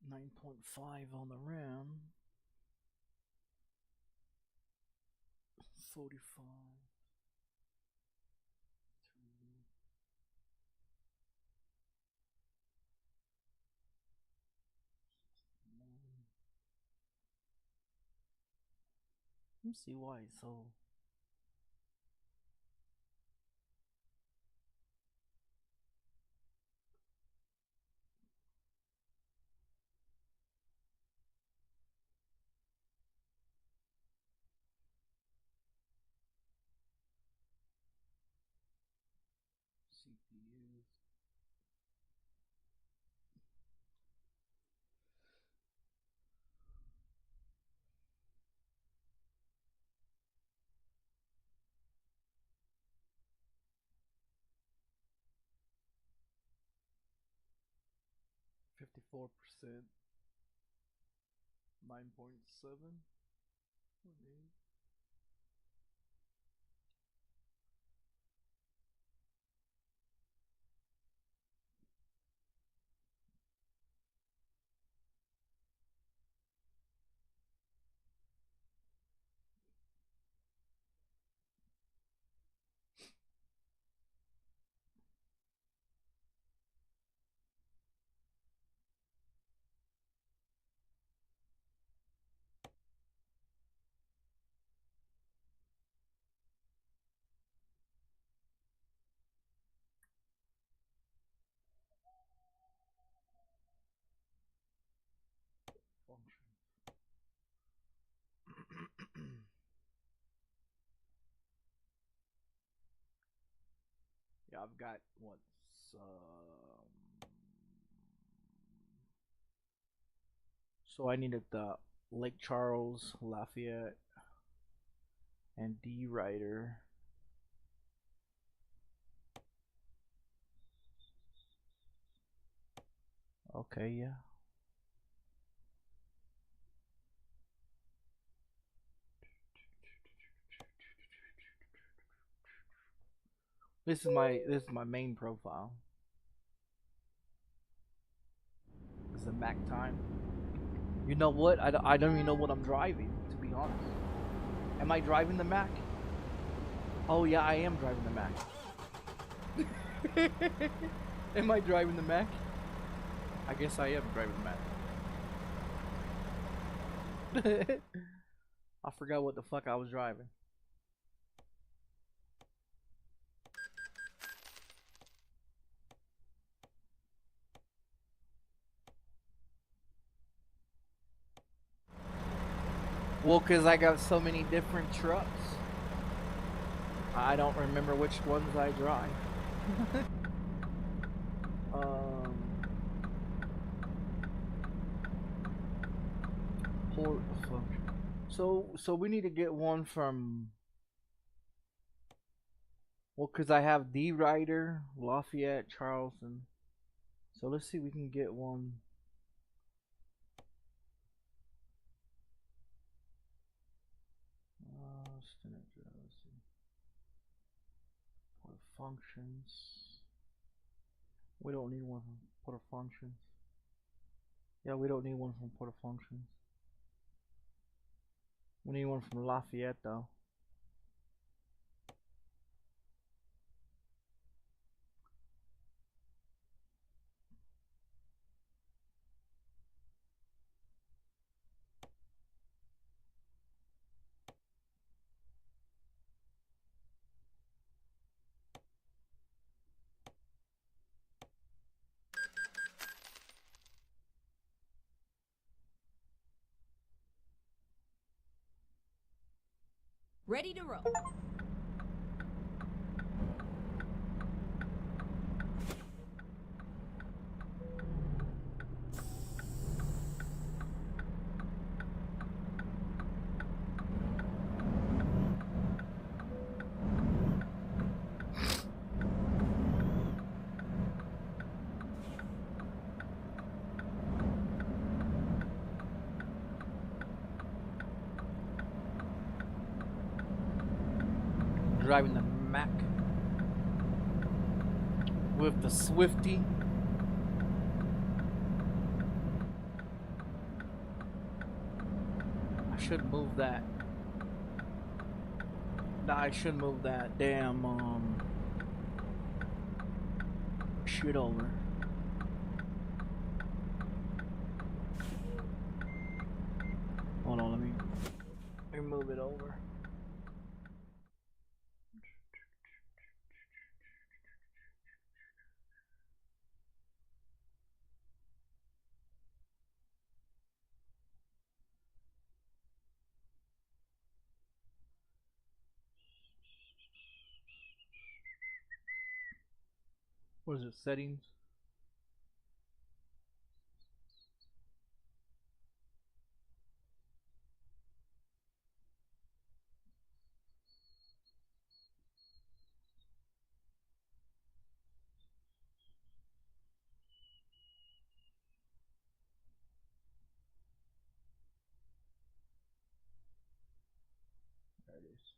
9.5 on the RAM. 45. Let me see why it's so. CPUs. %, 9.7. Function. Yeah, I've got what's so I needed the Lake Charles, Lafayette, and D Rider. Okay, yeah. This is my main profile. This is a Mac time. You know what? I don't even know what I'm driving, to be honest. Am I driving the Mac? Oh yeah, I am driving the Mac. Am I driving the Mac? I guess I am driving the Mac. I forgot what the fuck I was driving. Well, cause I got so many different trucks. I don't remember which ones I drive. Port function. So we need to get one from. Well, cause I have D Rider, Lafayette, Charleston. So let's see if we can get one. functions. We don't need one from port of functions. Yeah, we don't need one from port of functions. We need one from Lafayette though. Ready to roll. Driving the Mac with the Swifty. I should move that. Nah, I should move that damn shit over. Hold on, let me move it over. What is it? Settings? There it is.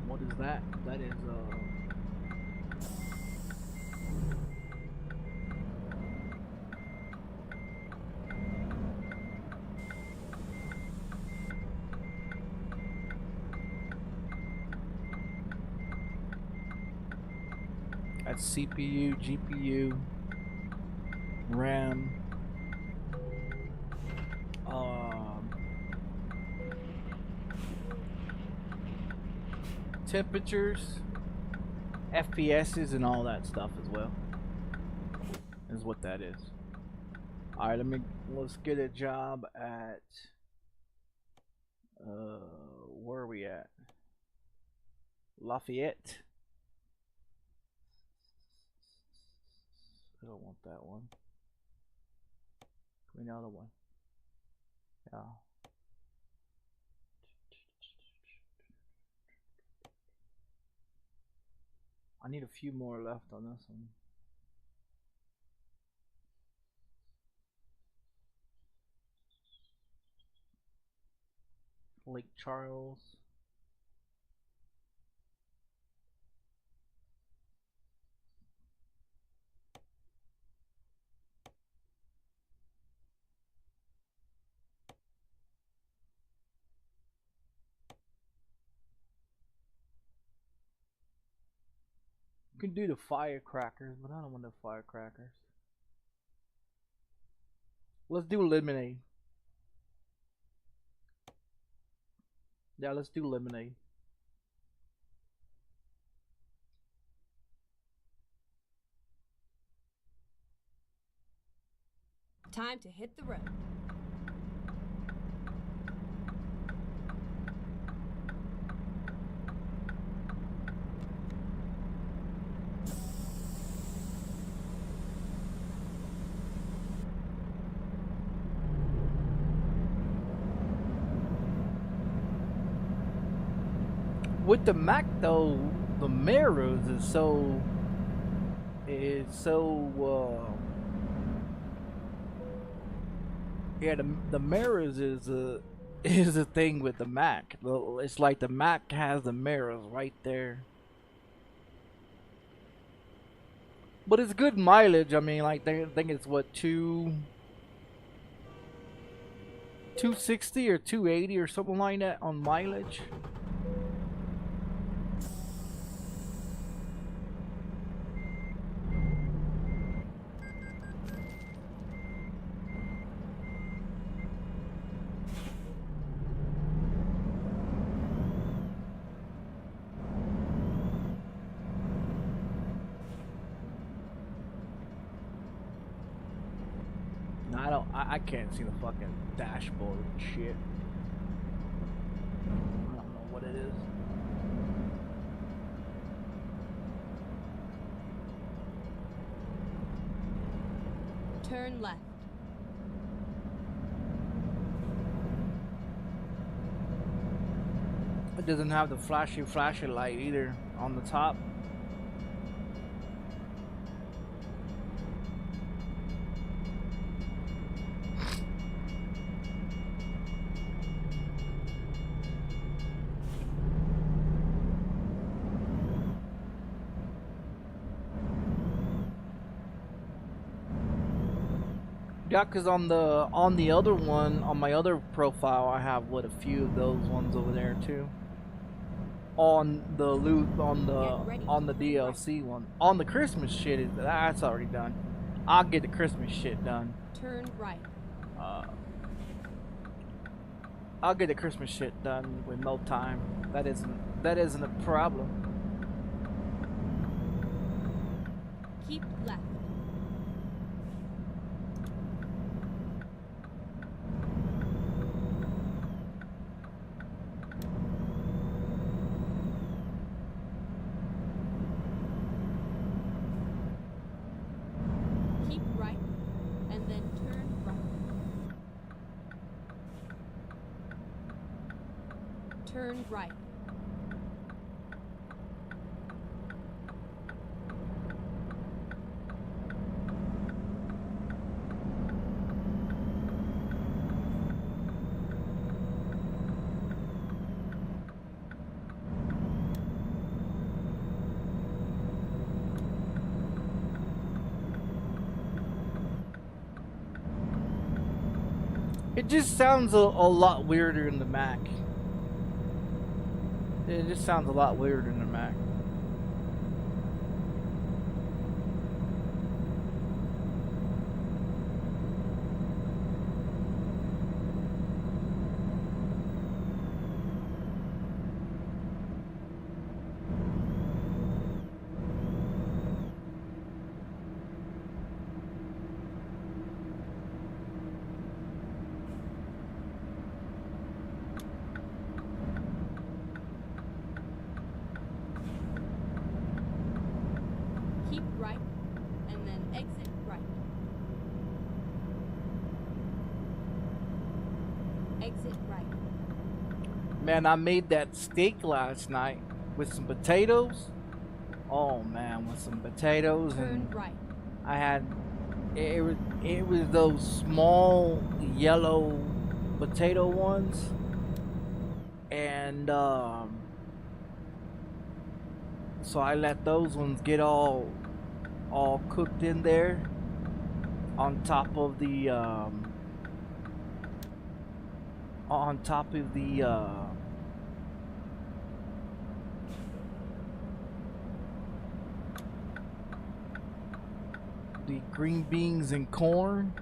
What is that? That is that's CPU, GPU, RAM, temperatures, FPSs, and all that stuff as well. Is what that is. All right, let's get a job at where are we at? Lafayette. I don't want that one. Give me another one. Yeah. I need a few more left on this one. Lake Charles. You can do the firecrackers, but I don't want the firecrackers. Let's do lemonade. Yeah, let's do lemonade. Time to hit the road. With the Mac though, the mirrors is so Yeah, the mirrors is a thing with the Mac. It's like the Mac has the mirrors right there. But it's good mileage. I mean, like I think it's what 260 or 280 or something like that on mileage. No, I can't see the fucking dashboard and shit. I don't know what it is. Turn left. It doesn't have the flashy light either on the top. Yeah, cause on the other one, on my other profile, I have what a few of those ones over there too. On the DLC one, on the Christmas shit, that's already done. I'll get the Christmas shit done. Turn right. I'll get the Christmas shit done with no time. That isn't a problem. Keep left. Keep right, and then turn right. Turn right. It just sounds a lot weirder in the Mac. It just sounds a lot weirder in the Mac. Keep right, and then exit right. Exit right. Man, I made that steak last night with some potatoes. Oh man, with some potatoes Turn and right. I had it was those small yellow potato ones, and so I let those ones get all cooked in there on top of the green beans and corn.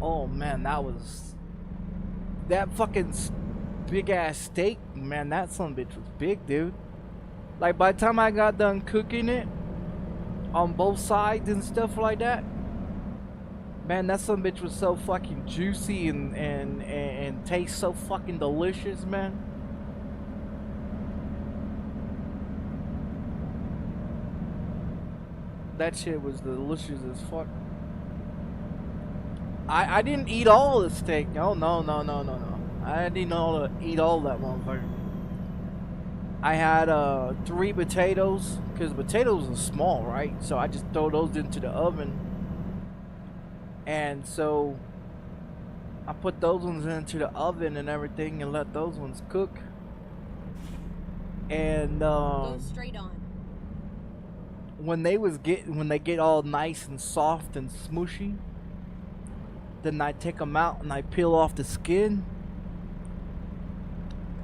Oh man, that fucking big ass steak, man. That son of a bitch was big, dude. Like by the time I got done cooking it on both sides and stuff like that, man, that son of a bitch was so fucking juicy and tastes so fucking delicious, man. That shit was delicious as fuck. I didn't eat all the steak. Oh no. I didn't eat all that motherfucker. I had 3 potatoes, because potatoes are small, right? So I just throw those into the oven. And so I put those ones into the oven and everything and let those ones cook. And Go straight on. when they get all nice and soft and smooshy, then I take them out and I peel off the skin.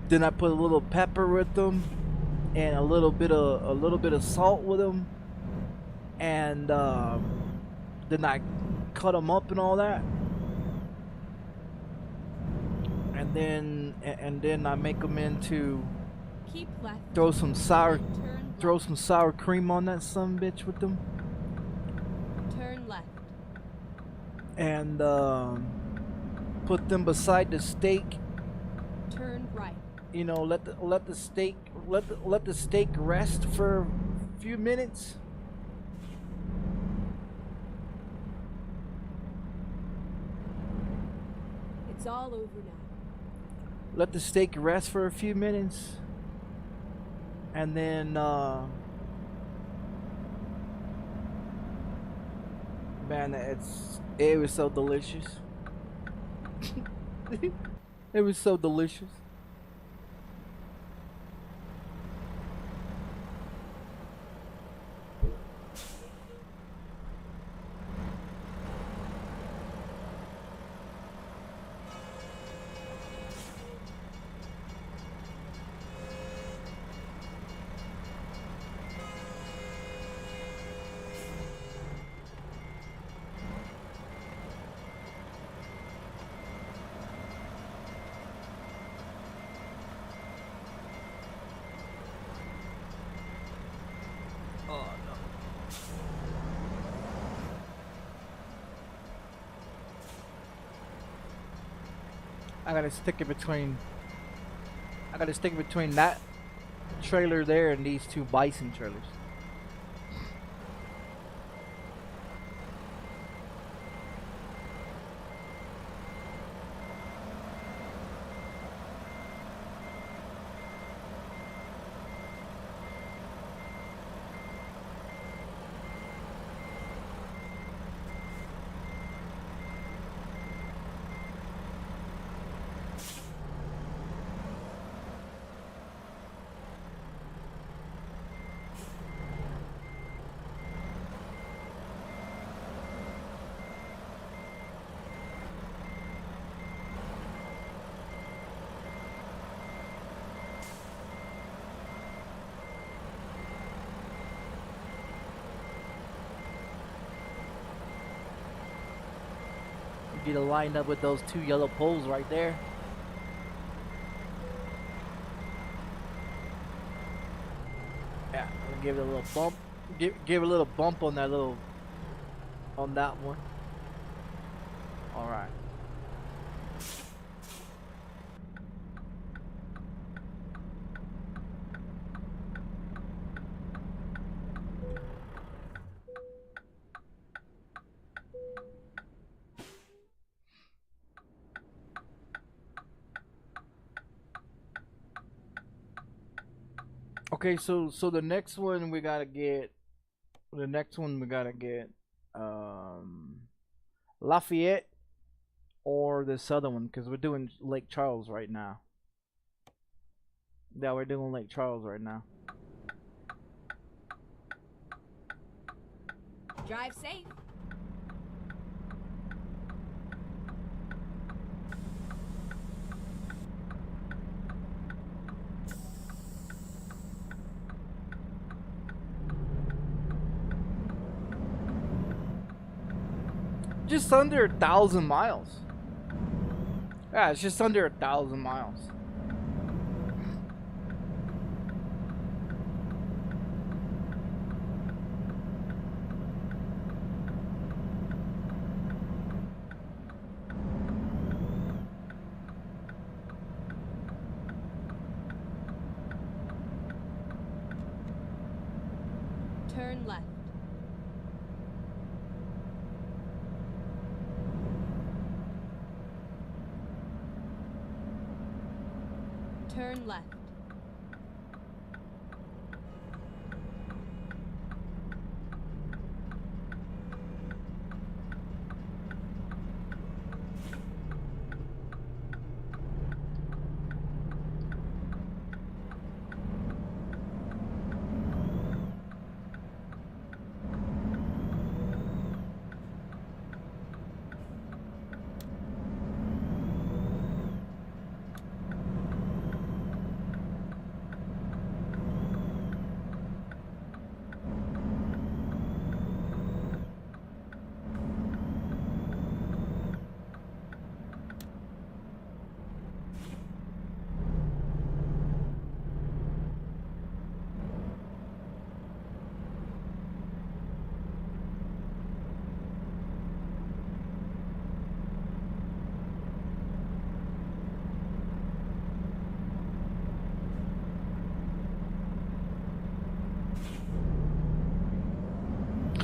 Then I put a little pepper with them and a little bit of salt with them, and then I cut them up and all that, and then I make them into Keep left. throw some sour Turn cream on that son bitch with them, left. Turn left. and put them beside the steak. Turn right. You know, let the steak rest for a few minutes. It's all over now. Let the steak rest for a few minutes, and then man, it was so delicious. It was so delicious. I gotta stick it between that trailer there and these two bison trailers. Get it lined up with those two yellow poles right there. Yeah, I'll give it a little bump. Give it a little bump on that one. All right. Okay, so the next one we gotta get Lafayette or this other one, because we're doing Lake Charles right now. Yeah, we're doing Lake Charles right now. Drive safe. Just under 1,000 miles. Yeah, it's just under 1,000 miles. Turn left. Turn left.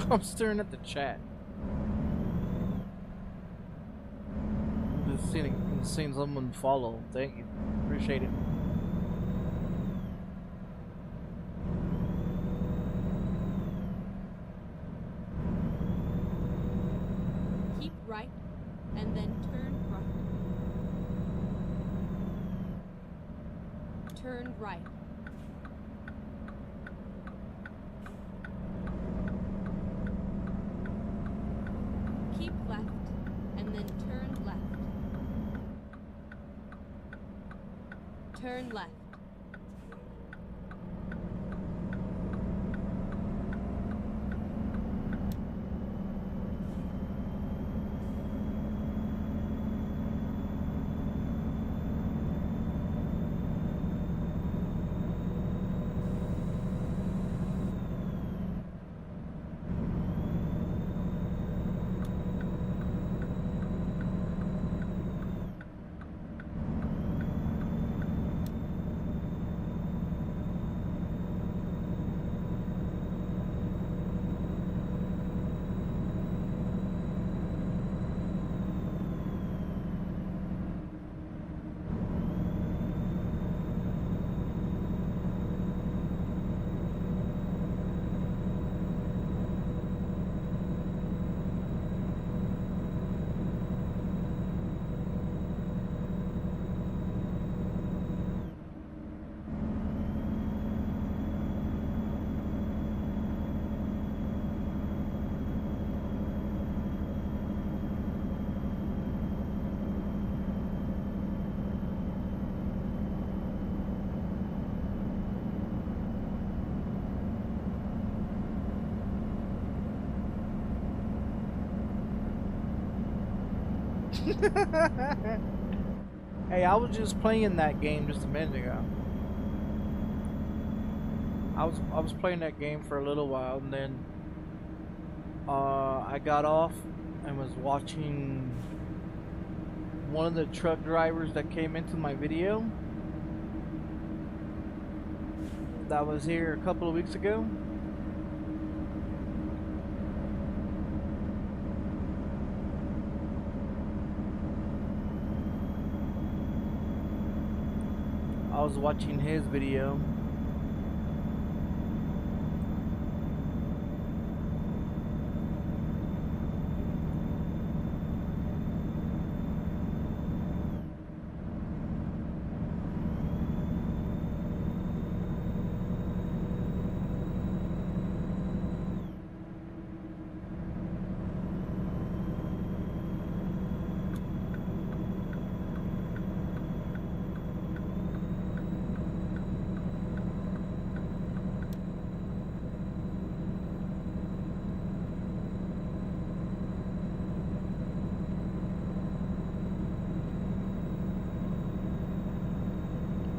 I'm staring at the chat. Just seeing someone follow. Thank you. Appreciate it. Keep right and then turn right. Turn right. Keep left and then turn left. Turn left. Hey, I was just playing that game just a minute ago. I was playing that game for a little while, and then I got off and was watching one of the truck drivers that came into my video that was here a couple of weeks ago. I was watching his video.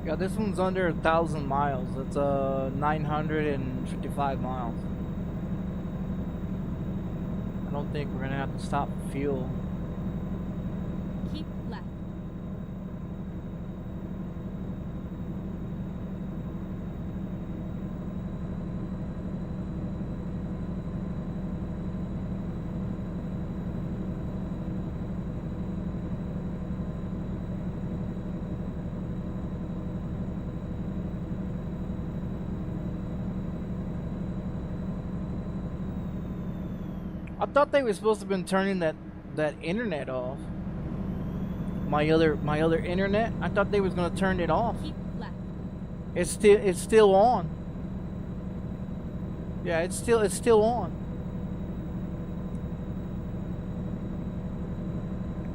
Yeah, this one's under 1,000 miles. It's 955 miles. I don't think we're gonna have to stop for fuel. Keep left. I thought they were supposed to have been turning that internet off. My other internet. I thought they was gonna turn it off. Keep left. It's still on. Yeah, it's still on.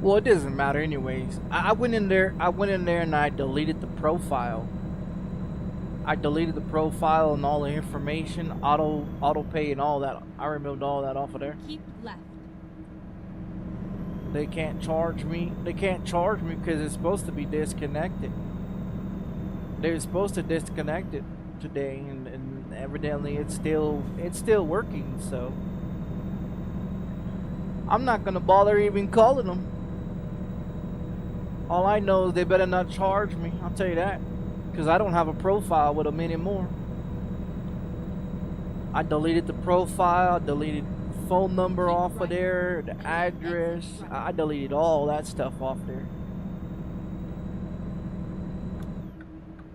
Well, it doesn't matter anyways. I went in there and I deleted the profile. I deleted the profile and all the information, auto pay and all that. I removed all that off of there. Keep left. They can't charge me. They can't charge me because it's supposed to be disconnected. They're supposed to disconnect it today, and evidently it's still working. So I'm not gonna bother even calling them. All I know is they better not charge me. I'll tell you that. Because I don't have a profile with them anymore. I deleted the profile, deleted phone number Keep off of right, there, the and then address. exit right. I deleted all that stuff off there.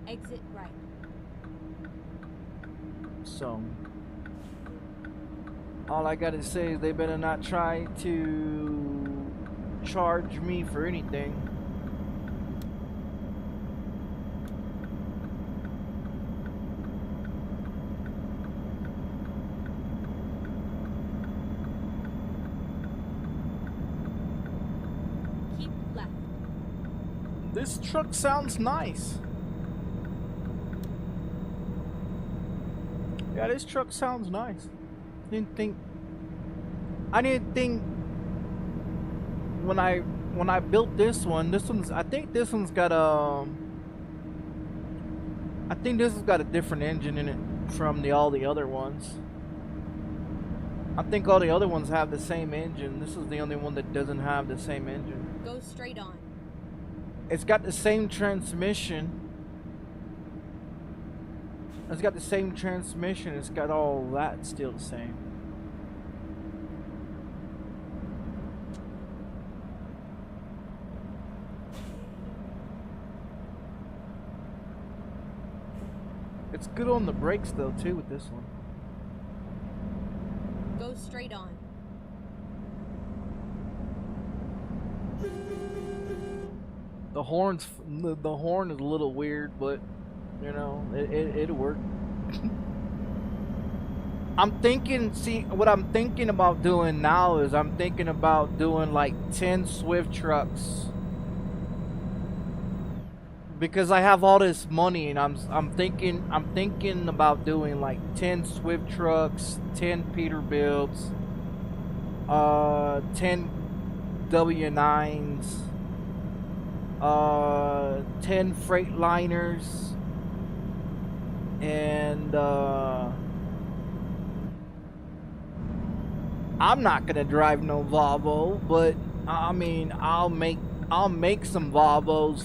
Exit right. So all I gotta say is they better not try to charge me for anything. Keep left. This truck sounds nice. Yeah, this truck sounds nice. I didn't think when I built this one's, I think this one's got I think this has got a different engine in it from all the other ones. I think all the other ones have the same engine. This is the only one that doesn't have the same engine. Go straight on. It's got the same transmission. It's got the same transmission. It's got all that still the same. It's good on the brakes though too with this one. Go straight on. The horn is a little weird, but you know, it'll work. I'm thinking, see, what I'm thinking about doing now is I'm thinking about doing like 10 Swift trucks. Because I have all this money and I'm thinking about doing like 10 Swift trucks, 10 Peterbilts, 10 W9s, 10 Freightliners, and I'm not gonna drive no Volvo, but I mean I'll make some Volvos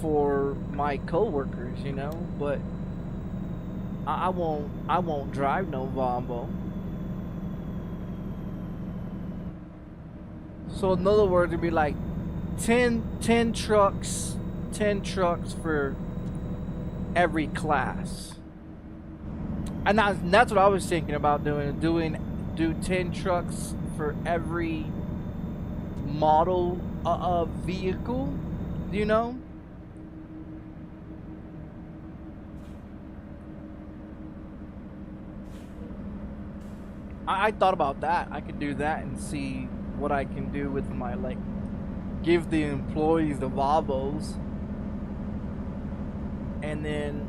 for my coworkers, you know, but I won't drive no Volvo. So in other words, it'd be like 10 trucks for every class. And that's what I was thinking about doing. Do 10 trucks for every model of vehicle, you know. I thought about that. I could do that and see what I can do with my, like, give the employees the Volvos, and then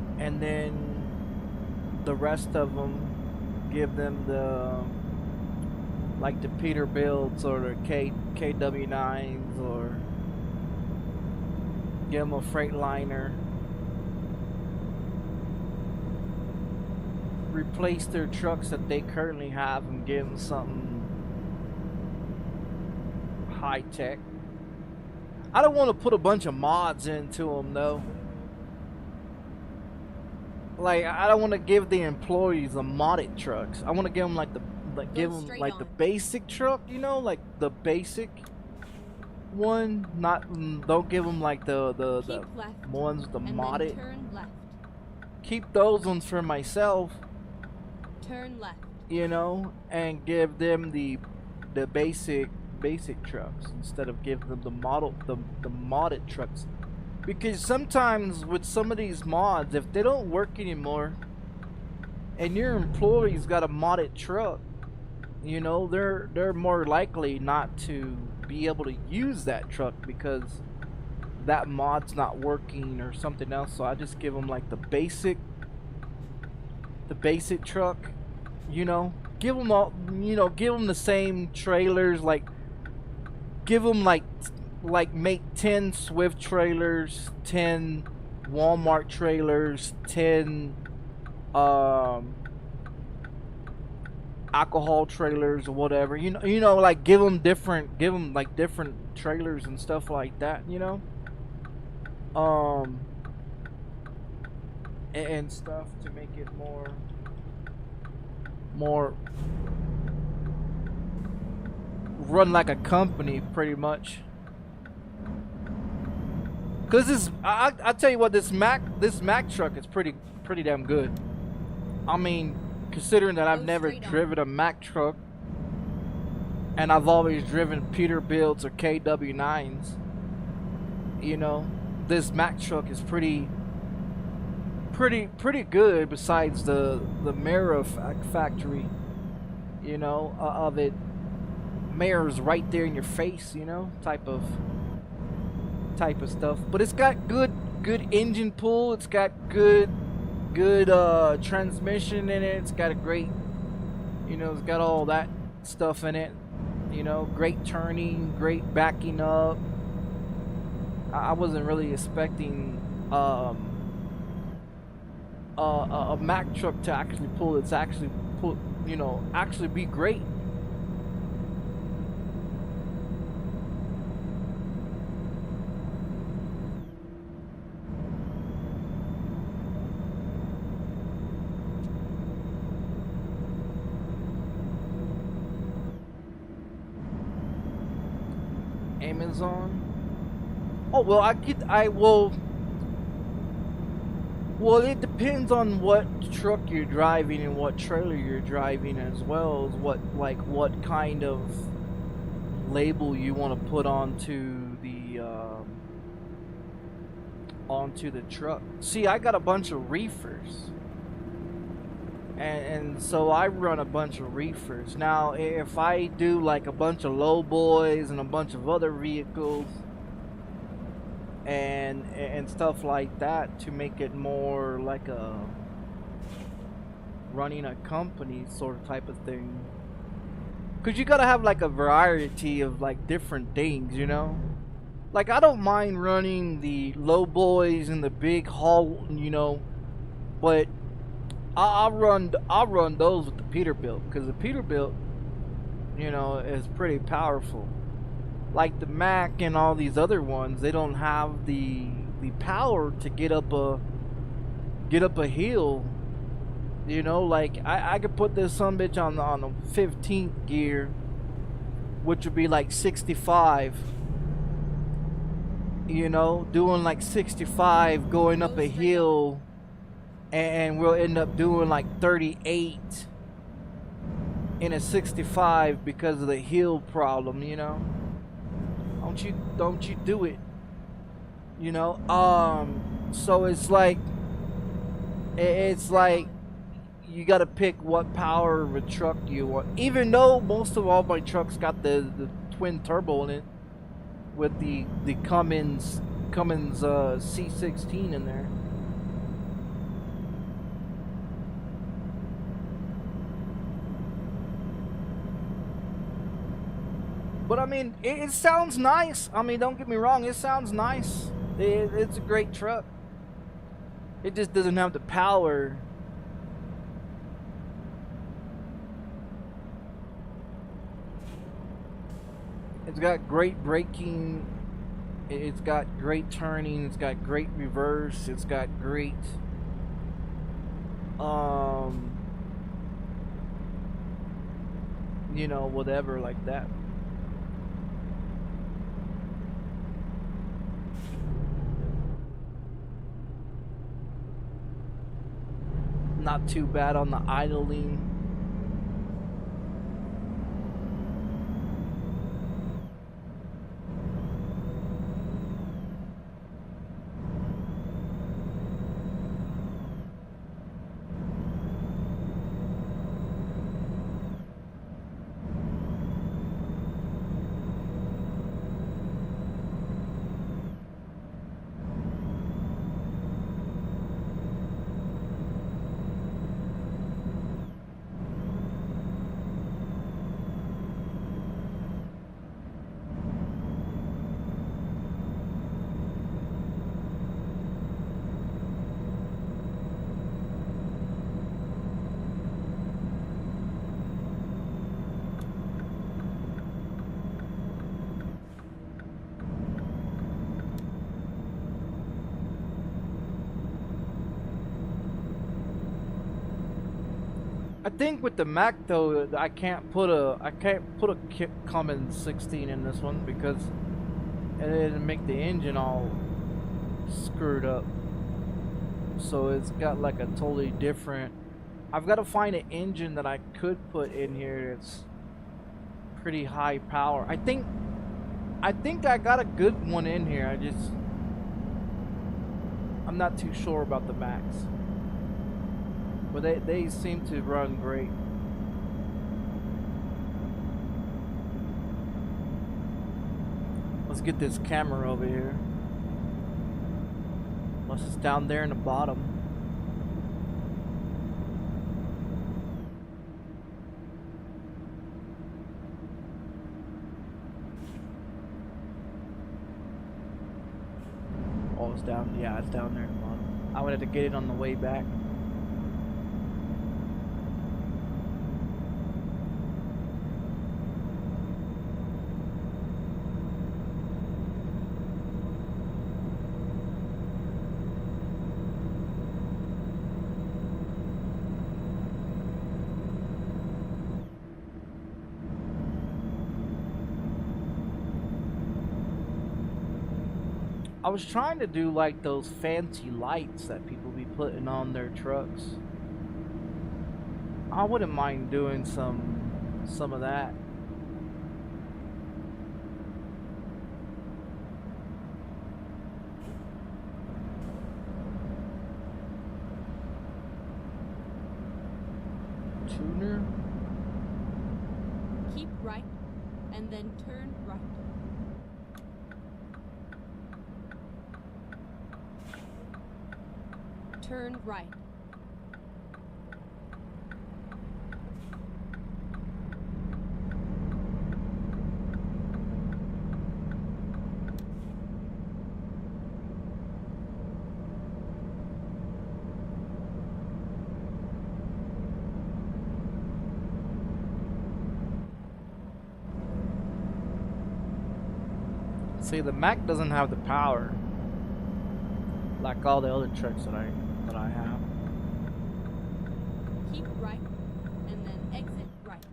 the rest of them give them the, like, the Peterbilts or the KW9s, or give them a Freightliner. Replace their trucks that they currently have and give them something high tech. I don't want to put a bunch of mods into them though. Like, I don't want to give the employees the modded trucks. I want to give them like the the basic truck, you know, like the basic one. Don't give them like the ones the modded. Turn left. Keep those ones for myself. Turn left. You know, and give them the basic trucks instead of giving them the modded trucks. Because sometimes with some of these mods, if they don't work anymore and your employee's got a modded truck, you know, they're more likely not to be able to use that truck because that mod's not working or something else. So I just give them like the basic truck, you know, give them all, you know, give them the same trailers, like give them like make 10 Swift trailers, 10 Walmart trailers, 10 alcohol trailers or whatever, you know, like give them like different trailers and stuff like that, you know, and stuff to make it more run like a company pretty much. Cause this, I tell you what, this Mac truck is pretty damn good. I mean, considering that I've never driven a Mac truck, and I've always driven Peterbilts or KW9s, you know, this Mac truck is pretty good. Besides the mirror factory, you know, of it, mirrors right there in your face, you know, type of stuff. But it's got good engine pull. It's got good transmission in it. It's got a great, you know, it's got all that stuff in it, you know, great turning, great backing up. I wasn't really expecting a Mac truck to actually you know, actually be great. Amazon. Oh well, well, it depends on what truck you're driving and what trailer you're driving, as well as what kind of label you want to put onto the truck. See, I got a bunch of reefers, and so I run a bunch of reefers. Now, if I do like a bunch of low boys and a bunch of other vehicles and stuff like that, to make it more like a running a company sort of type of thing, because you gotta have like a variety of like different things, you know. Like, I don't mind running the low boys and the big haul, you know, but I'll run those with the Peterbilt, because the Peterbilt, you know, is pretty powerful. Like the Mac and all these other ones, they don't have the power to get up a hill. You know, like I could put this sumbitch on the 15th gear, which would be like 65. You know, doing like 65 going up a hill, and we'll end up doing like 38 in a 65 because of the hill problem, you know. Don't you do it, you know. So it's like you gotta pick what power of a truck you want. Even though most of all my trucks got the twin turbo in it, with the Cummins C16 in there. But I mean, it sounds nice. I mean, don't get me wrong, it sounds nice. It's a great truck. It just doesn't have the power. It's got great braking. It's got great turning. It's got great reverse. It's got great you know, whatever like that. Not too bad on the idling. I think with the Mac though, I can't put a common 16 in this one because it didn't make the engine all screwed up. So it's got like a totally different. I've got to find an engine that I could put in here that's pretty high power. I think I got a good one in here. I'm not too sure about the Macs, but they seem to run great. Let's get this camera over here. Unless it's down there in the bottom. Oh, it's down. Yeah, it's down there in the bottom. I wanted to get it on the way back. I was trying to do like those fancy lights that people be putting on their trucks. I wouldn't mind doing some of that. Tuner. Keep right and then turn right. Turn right. See, the Mac doesn't have the power like all the other trucks that I have. Keep right and then exit right.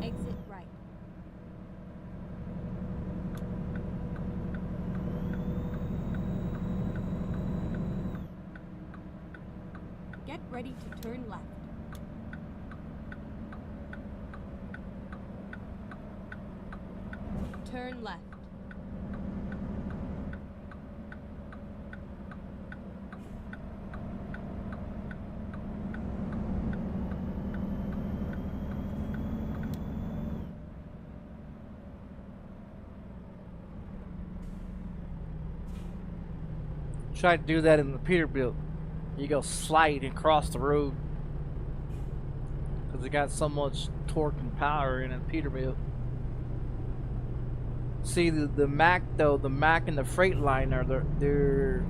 Exit right. Get ready to turn left. Turn left. Try to do that in the Peterbilt. You go slide across the road because it got so much torque and power in a Peterbilt. See, the Mac though, the Mac and the Freightliner, they're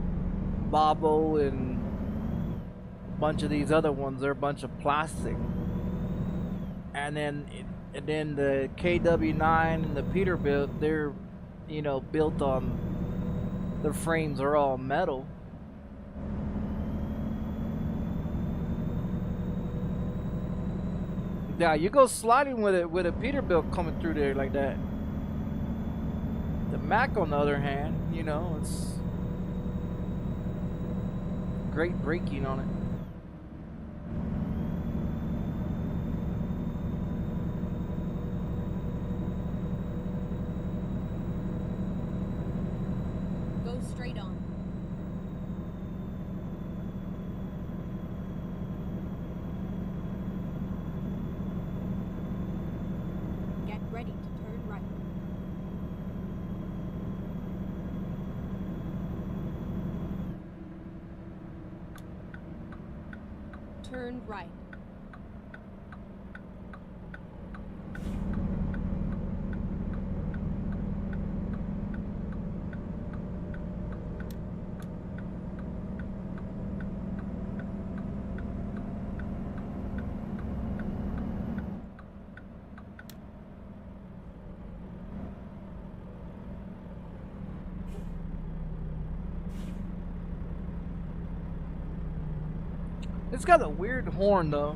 Babo and a bunch of these other ones, they're a bunch of plastic. And then the KW9 and the Peterbilt, they're, you know, built on, the frames are all metal. Yeah, you go sliding with a Peterbilt coming through there like that. The Mac, on the other hand, you know, it's great braking on it. Go straight on. Get ready to turn right. Turn right. It's got a weird horn though.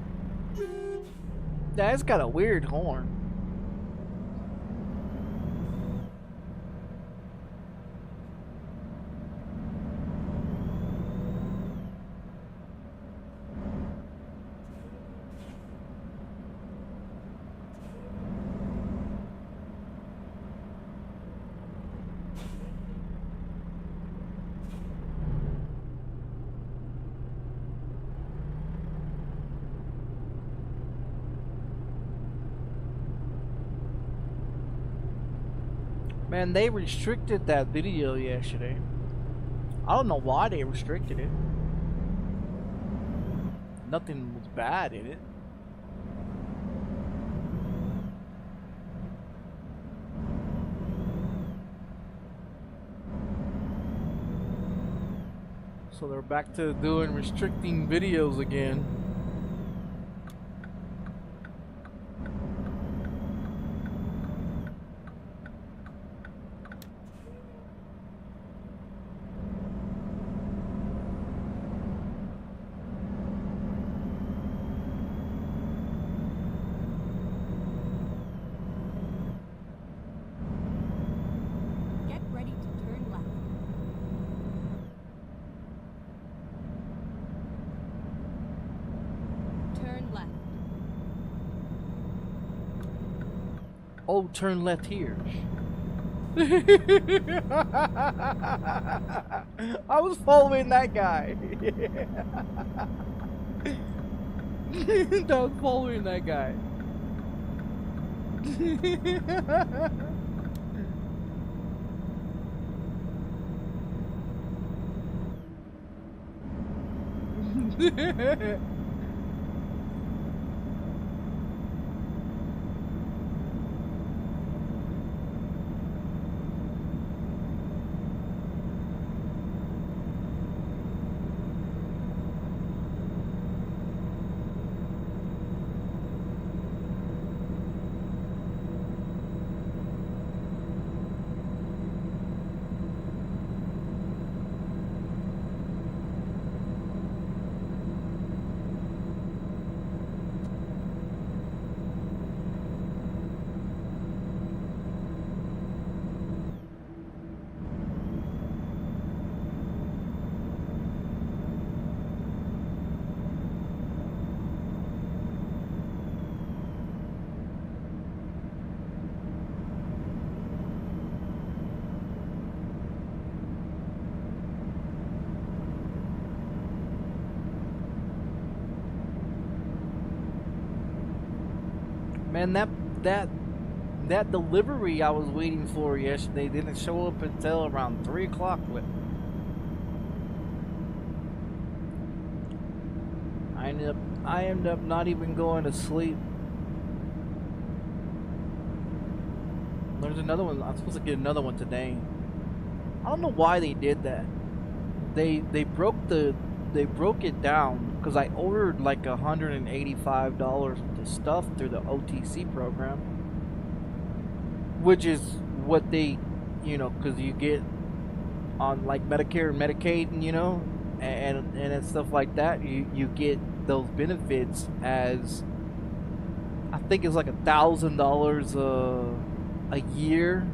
Yeah, it's got a weird horn. Man, they restricted that video yesterday. I don't know why they restricted it. Nothing was bad in it. So they're back to doing restricting videos again. Oh, turn left here. I was following that guy. I was following that guy. Man, that delivery I was waiting for yesterday didn't show up until around 3 o'clock. I ended up not even going to sleep. There's another one. I'm supposed to get another one today. I don't know why they did that. They broke it down because I ordered like $185 worth of stuff through the OTC program, which is what they, you know, because you get on like Medicare and Medicaid, and you know, and stuff like that. You get those benefits as I think it's like $1,000 a year,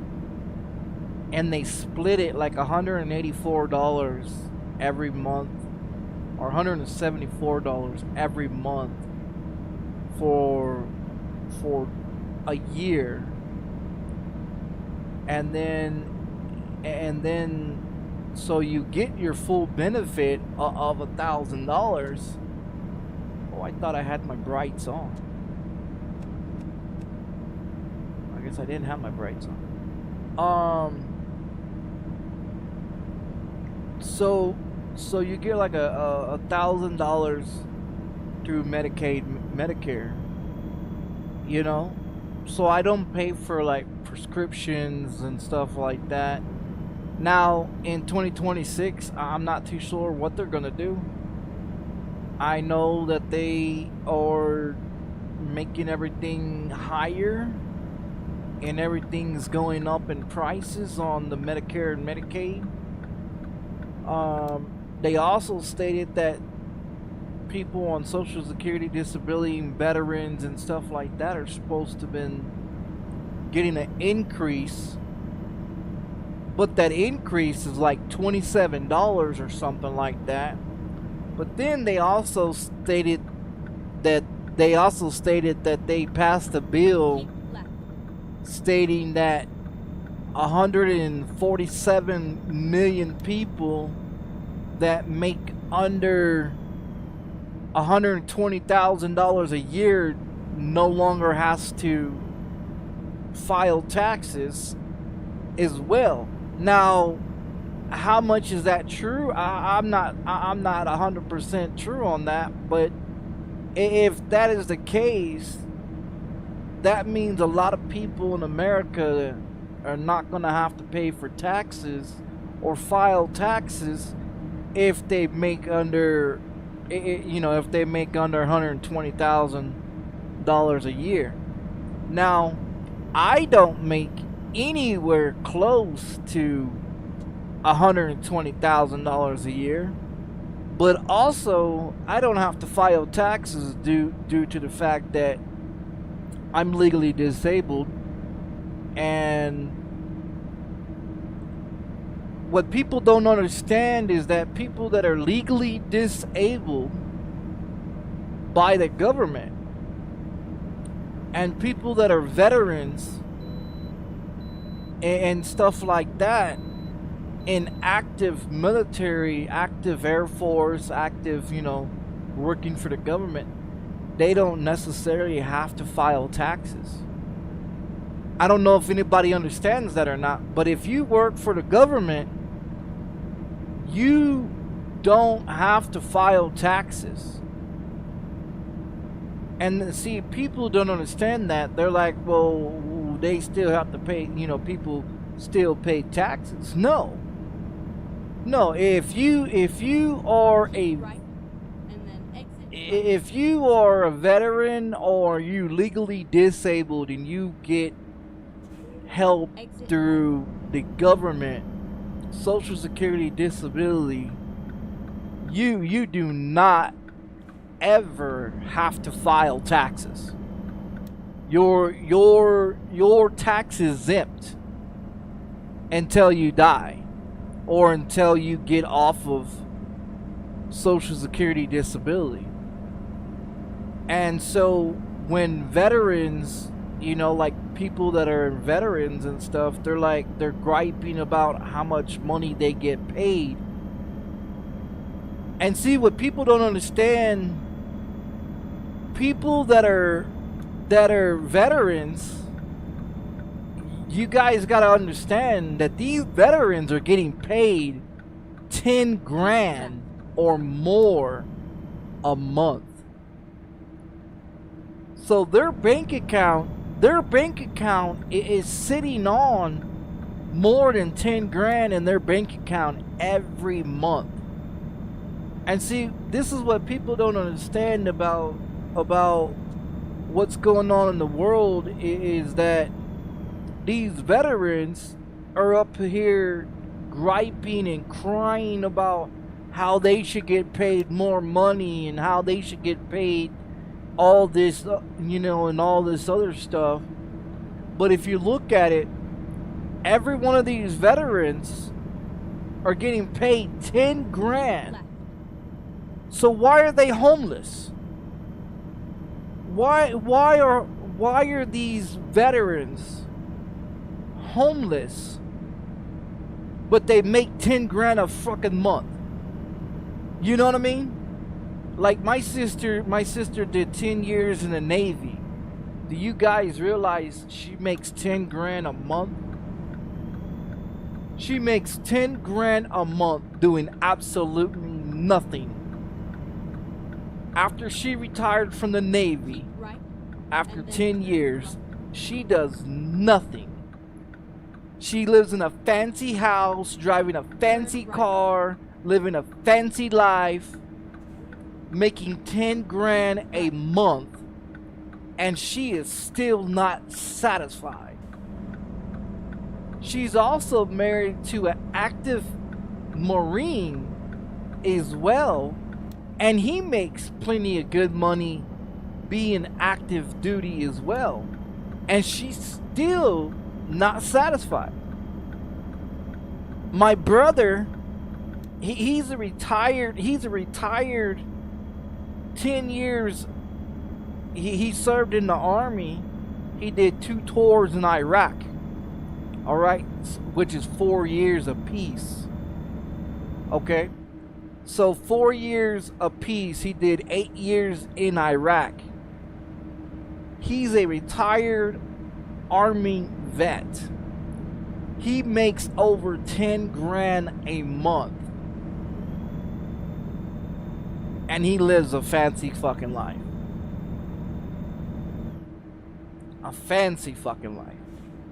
and they split it like $184 every month or $174 every month for a year, and then so you get your full benefit of $1,000. Oh, I thought I had my brights on. I guess I didn't have my brights on. So you get like $1,000 through Medicare, you know, so I don't pay for like prescriptions and stuff like that. Now in 2026, I'm not too sure what they're gonna do. I know that they are making everything higher, and everything's going up in prices on the Medicare and Medicaid. They also stated that people on Social Security, disability, and veterans and stuff like that are supposed to have been getting an increase, but that increase is like $27 or something like that. But then they also stated that they passed a bill stating that 147 million people that make under $120,000 a year no longer has to file taxes as well. Now, how much is that true? I'm not 100% true on that, but if that is the case, that means a lot of people in America are not going to have to pay for taxes or file taxes if they make under, if they make under $120,000 a year. Now, I don't make anywhere close to $120,000 a year, but also I don't have to file taxes due to the fact that I'm legally disabled. And what people don't understand is that people that are legally disabled by the government and people that are veterans and stuff like that, in active military, active Air Force, active, working for the government, they don't necessarily have to file taxes. I don't know if anybody understands that or not, but if you work for the government, you don't have to file taxes. And see, people don't understand that. They're like, well, they still have to pay, people still pay taxes. No, if you are a veteran or you legally disabled and you get help through the government, Social Security, disability, you do not ever have to file taxes. Your tax exempt until you die or until you get off of Social Security disability. And so when veterans, like people that are veterans and stuff, they're griping about how much money they get paid. And see, what people don't understand, people that are veterans, you guys got to understand that these veterans are getting paid 10 grand or more a month. So their bank account is sitting on more than 10 grand in their bank account every month. And see, this is what people don't understand about what's going on in the world, is that these veterans are up here griping and crying about how they should get paid more money and how they should get paid all this, and all this other stuff. But if you look at it, every one of these veterans are getting paid 10 grand. So why are they homeless? Why are these veterans homeless, but they make 10 grand a fucking month? You know what I mean? Like my sister did 10 years in the Navy. Do you guys realize she makes 10 grand a month? She makes 10 grand a month doing absolutely nothing. After she retired from the Navy, after 10 years, she does nothing. She lives in a fancy house, driving a fancy car, living a fancy life, making 10 grand a month, and she is still not satisfied. She's also married to an active Marine as well, And he makes plenty of good money being active duty as well. And she's still not satisfied. My brother, he's a retired 10 years. He served in the army. He did 2 tours in Iraq. All right, which is 4 years apiece. Okay, so 4 years apiece. He did 8 years in Iraq. He's a retired army vet. He makes over 10 grand a month. And he lives a fancy fucking life. A fancy fucking life.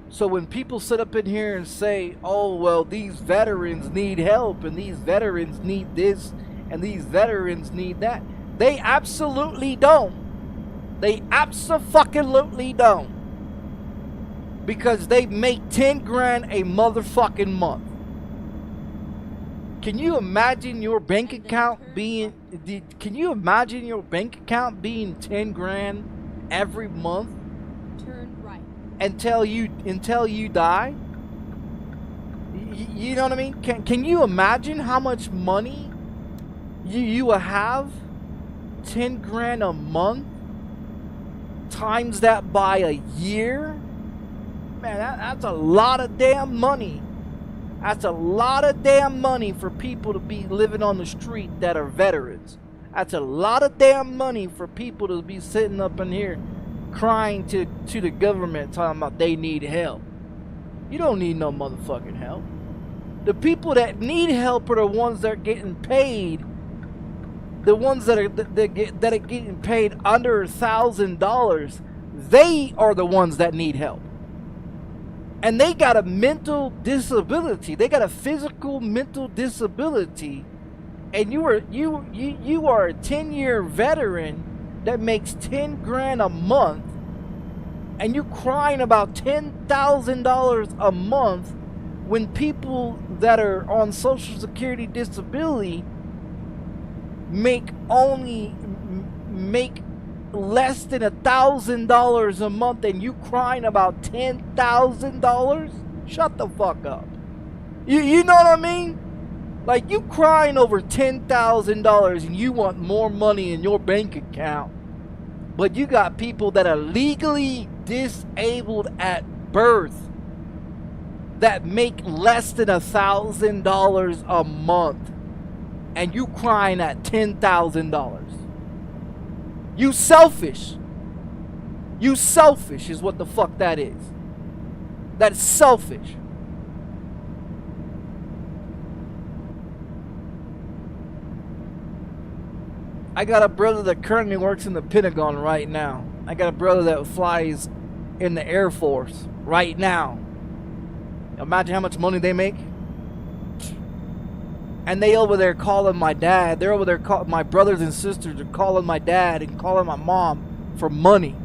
So when people sit up in here and say, oh, well, these veterans need help, and these veterans need this, and these veterans need that, they absolutely don't. They abso-fucking-lutely don't. Because they make 10 grand a motherfucking month. Can you imagine your bank account being, can you imagine your bank account being 10 grand every month? Turn right. Until you die? You know what I mean? Can you imagine how much money you will have? 10 grand a month? Times that by a year? Man, that's a lot of damn money. That's a lot of damn money for people to be living on the street that are veterans. That's a lot of damn money for people to be sitting up in here crying to the government talking about they need help. You don't need no motherfucking help. The people that need help are the ones that are getting paid. The ones that are getting paid under $1,000. They are the ones that need help. And they got a mental disability. They got a physical mental disability. And you are a 10-year veteran that makes 10 grand a month. And you crying about $10,000 a month when people that are on Social Security disability make less than $1,000 a month, and you crying about $10,000? Shut the fuck up. You know what I mean? Like, you crying over $10,000 and you want more money in your bank account, but you got people that are legally disabled at birth that make less than $1,000 a month, and you crying at $10,000. You selfish. You selfish is what the fuck that is. That's selfish. I got a brother that currently works in the Pentagon right now. I got a brother that flies in the Air Force right now. Imagine how much money they make. And they over there calling my dad. They're over there calling my brothers and sisters are calling my dad and calling my mom for money.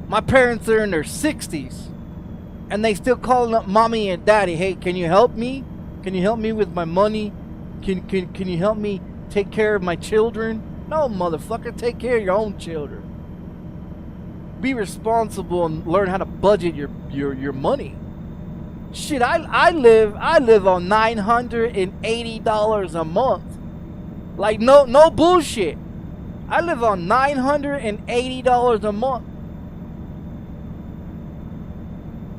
My parents are in their 60s. And they still calling up mommy and daddy. Hey, can you help me? Can you help me with my money? Can you help me take care of my children? No, motherfucker. Take care of your own children. Be responsible and learn how to budget your money. Shit, I live on $980 a month. Like, no bullshit. I live on $980 a month.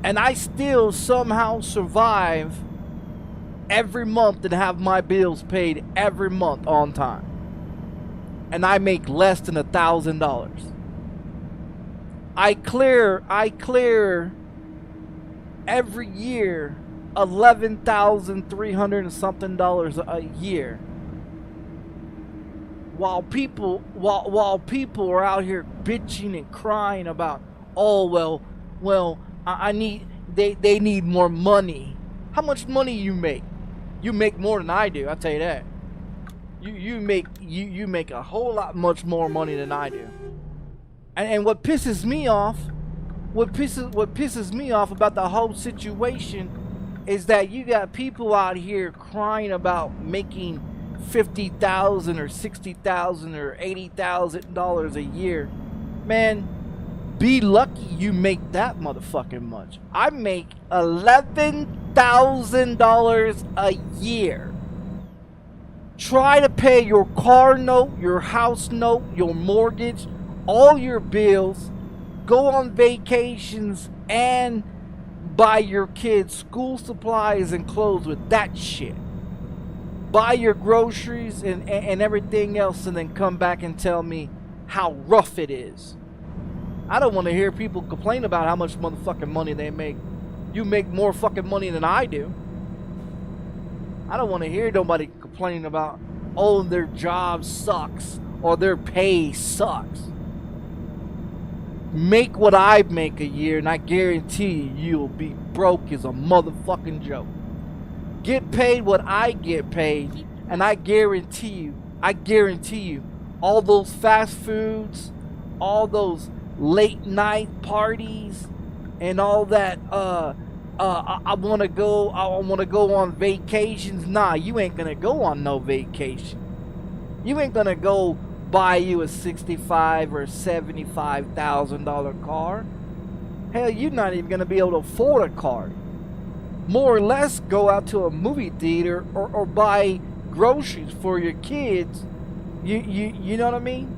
And I still somehow survive every month and have my bills paid every month on time. And I make less than $1,000. I clear every year $11,300 and something a year, while people are out here bitching and crying about, oh well I need they need more money. How much money you make? You make more than I do, I'll tell you that. You make a whole lot much more money than I do. And what pisses me off What pisses me off about the whole situation is that you got people out here crying about making $50,000 or $60,000 or $80,000 a year, man, be lucky you make that motherfucking much. I make $11,000 a year. Try to pay your car note, your house note, your mortgage, all your bills, go on vacations, and buy your kids school supplies and clothes with that shit. Buy your groceries and everything else, and then come back and tell me how rough it is. I don't want to hear people complain about how much motherfucking money they make. You make more fucking money than I do. I don't want to hear nobody complaining about, oh, their job sucks or their pay sucks. Make what I make a year, and I guarantee you, you'll be broke as a motherfucking joke. Get paid what I get paid, and I guarantee you, all those fast foods, all those late night parties, and all that, I want to go on vacations. Nah, you ain't gonna go on no vacation. You ain't gonna go buy you a $65,000 or $75,000 car. Hell, you're not even gonna be able to afford a car. More or less, go out to a movie theater or buy groceries for your kids. You know what I mean?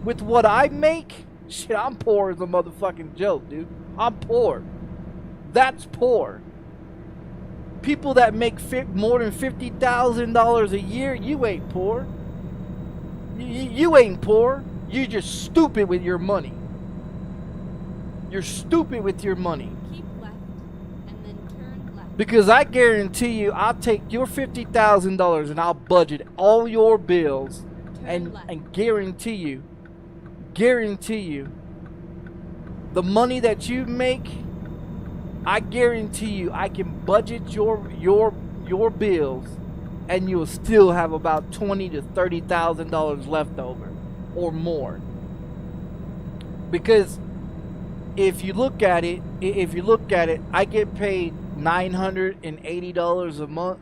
With what I make, shit, I'm poor as a motherfucking joke, dude. I'm poor. That's poor. People that make more than $50,000 a year, you ain't poor. You ain't poor. You're just stupid with your money. You're stupid with your money. Keep left and then turn left. Because I guarantee you, I'll take your $50,000 and I'll budget all your bills, and guarantee you, the money that you make, I guarantee you, I can budget your bills, and you'll still have about $20,000 to $30,000 left over, or more. Because if you look at it, I get paid $980 a month.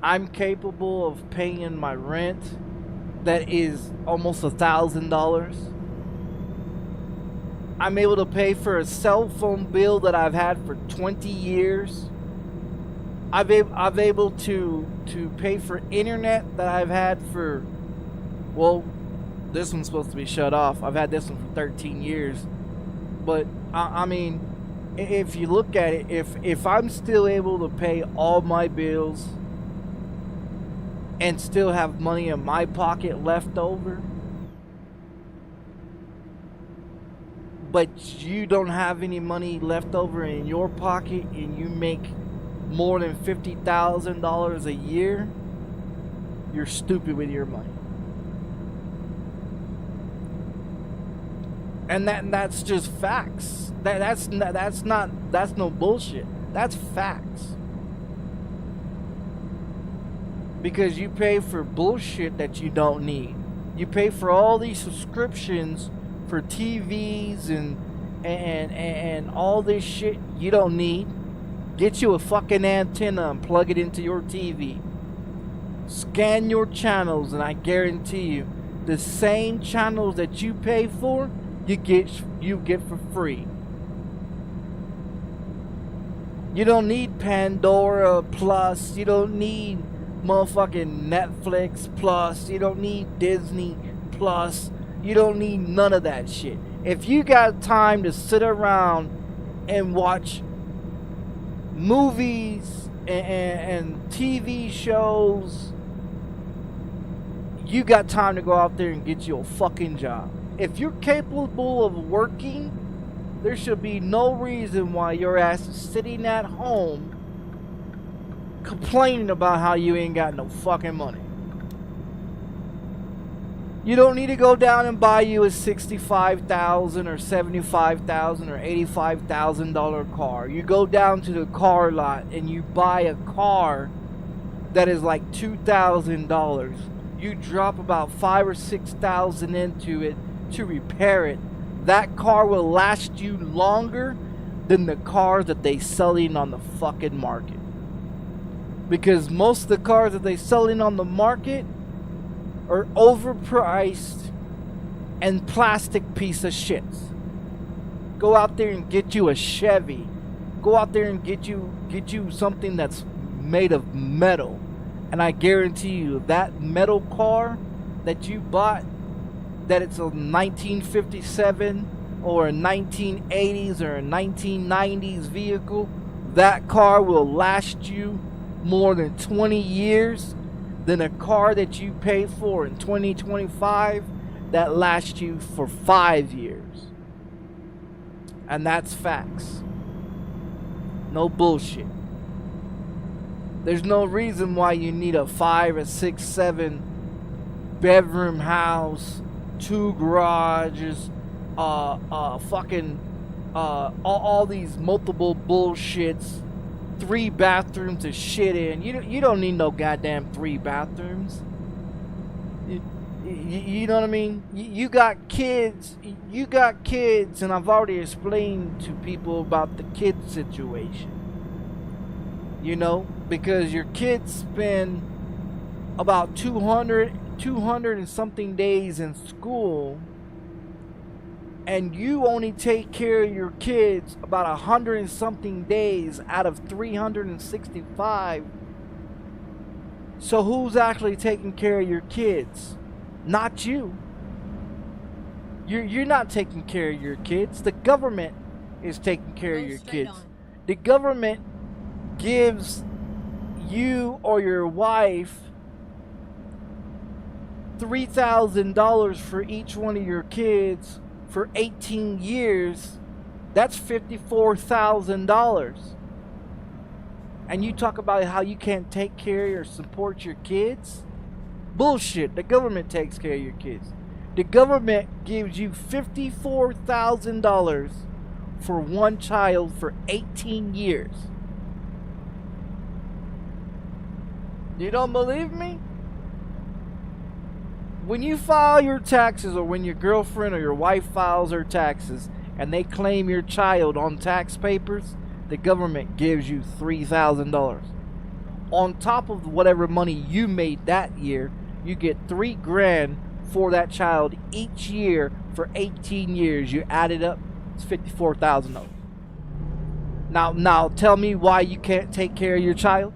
I'm capable of paying my rent, that is almost $1,000. I'm able to pay for a cell phone bill that I've had for 20 years. I'm able to pay for internet that I've had for, well, this one's supposed to be shut off. I've had this one for 13 years. But I mean, if you look at it, if I'm still able to pay all my bills and still have money in my pocket left over, but you don't have any money left over in your pocket, and you make more than $50,000 a year, you're stupid with your money. And that's just facts. That's no bullshit. That's facts. Because you pay for bullshit that you don't need. You pay for all these subscriptions for TVs and all this shit you don't need. Get you a fucking antenna and plug it into your TV. Scan your channels, and I guarantee you, the same channels that you pay for, you get for free. You don't need Pandora Plus. You don't need motherfucking Netflix Plus. You don't need Disney Plus. You don't need none of that shit. If you got time to sit around and watch movies and TV shows, you got time to go out there and get you a fucking job. If you're capable of working, there should be no reason why your ass is sitting at home complaining about how you ain't got no fucking money. You don't need to go down and buy you a $65,000 or $75,000 or $85,000 car. You go down to the car lot and you buy a car that is like $2,000. You drop about $5,000 or $6,000 into it to repair it. That car will last you longer than the cars that they selling on the fucking market. because most of the cars that they selling on the market are overpriced and plastic piece of shits. Go out there and get you a Chevy. Go out there and get you something that's made of metal. And I guarantee you that metal car that you bought, that it's a 1957 or a 1980s or a 1990s vehicle, that car will last you more than 20 years than a car that you pay for in 2025 that lasts you for 5 years. And that's facts. No bullshit. There's no reason why you need a 5 or 6, 7 bedroom house, 2 garages, fucking all these multiple bullshits, 3 bathrooms to shit in. You don't need no goddamn 3 bathrooms. You know what I mean? You got kids, and I've already explained to people about the kid situation. You know, because your kids spend about 200 and something days in school, and you only take care of your kids about 100 and something days out of 365. So who's actually taking care of your kids? Not you. You're not taking care of your kids. The government is taking care of your kids. The government gives you or your wife $3,000 for each one of your kids for 18 years. That's $54,000. And you talk about how you can't take care or support your kids? Bullshit. The government takes care of your kids. The government gives you $54,000 for one child for 18 years. You don't believe me? When you file your taxes, or when your girlfriend or your wife files her taxes and they claim your child on tax papers, the government gives you $3,000. On top of whatever money you made that year, you get $3 grand for that child each year for 18 years. You add it up, it's $54,000. Now tell me why you can't take care of your child.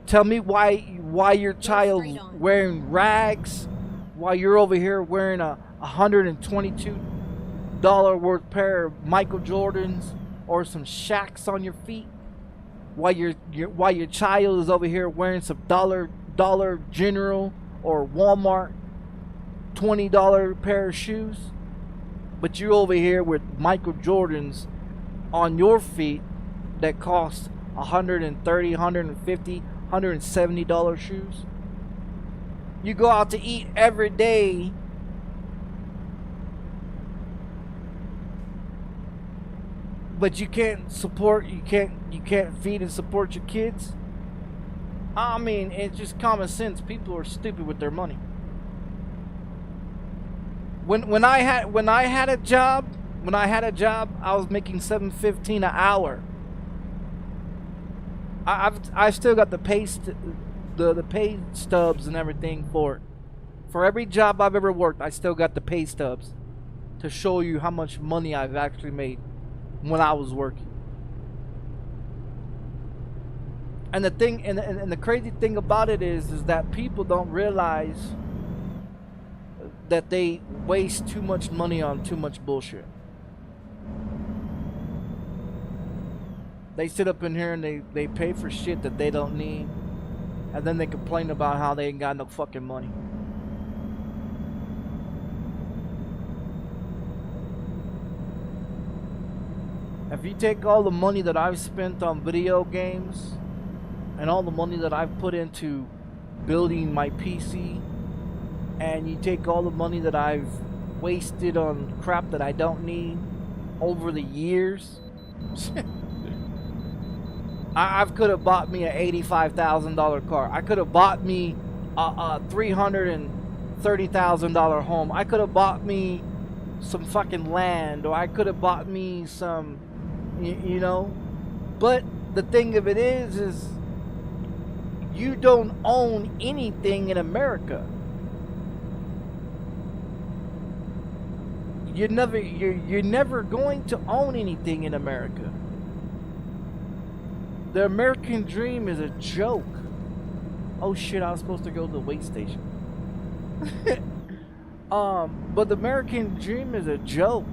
Tell me why your child's wearing rags, while you're over here wearing a $122 worth pair of Michael Jordans or some Shaqs on your feet, while your child is over here wearing some Dollar General or Walmart $20 pair of shoes, but you're over here with Michael Jordans on your feet that cost $130, $150, $170 shoes. You go out to eat every day, but you can't feed and support your kids. I mean, it's just common sense. People are stupid with their money. When I had a job, I was making $7.15 an hour. I've still got the pay stubs and everything for it. For every job I've ever worked, I still got the pay stubs to show you how much money I've actually made when I was working. And the thing, and the crazy thing about it is that people don't realize that they waste too much money on too much bullshit. They sit up in here and they pay for shit that they don't need, and then they complain about how they ain't got no fucking money. If you take all the money that I've spent on video games and all the money that I've put into building my PC, and you take all the money that I've wasted on crap that I don't need over the years, I could have bought me an $85,000 car. I could have bought me a $330,000 home. I could have bought me some fucking land, or I could have bought me some, you know. But the thing of it is you don't own anything in America. You're never going to own anything in America. The American dream is a joke. Oh shit, I was supposed to go to the wait station. But the American dream is a joke.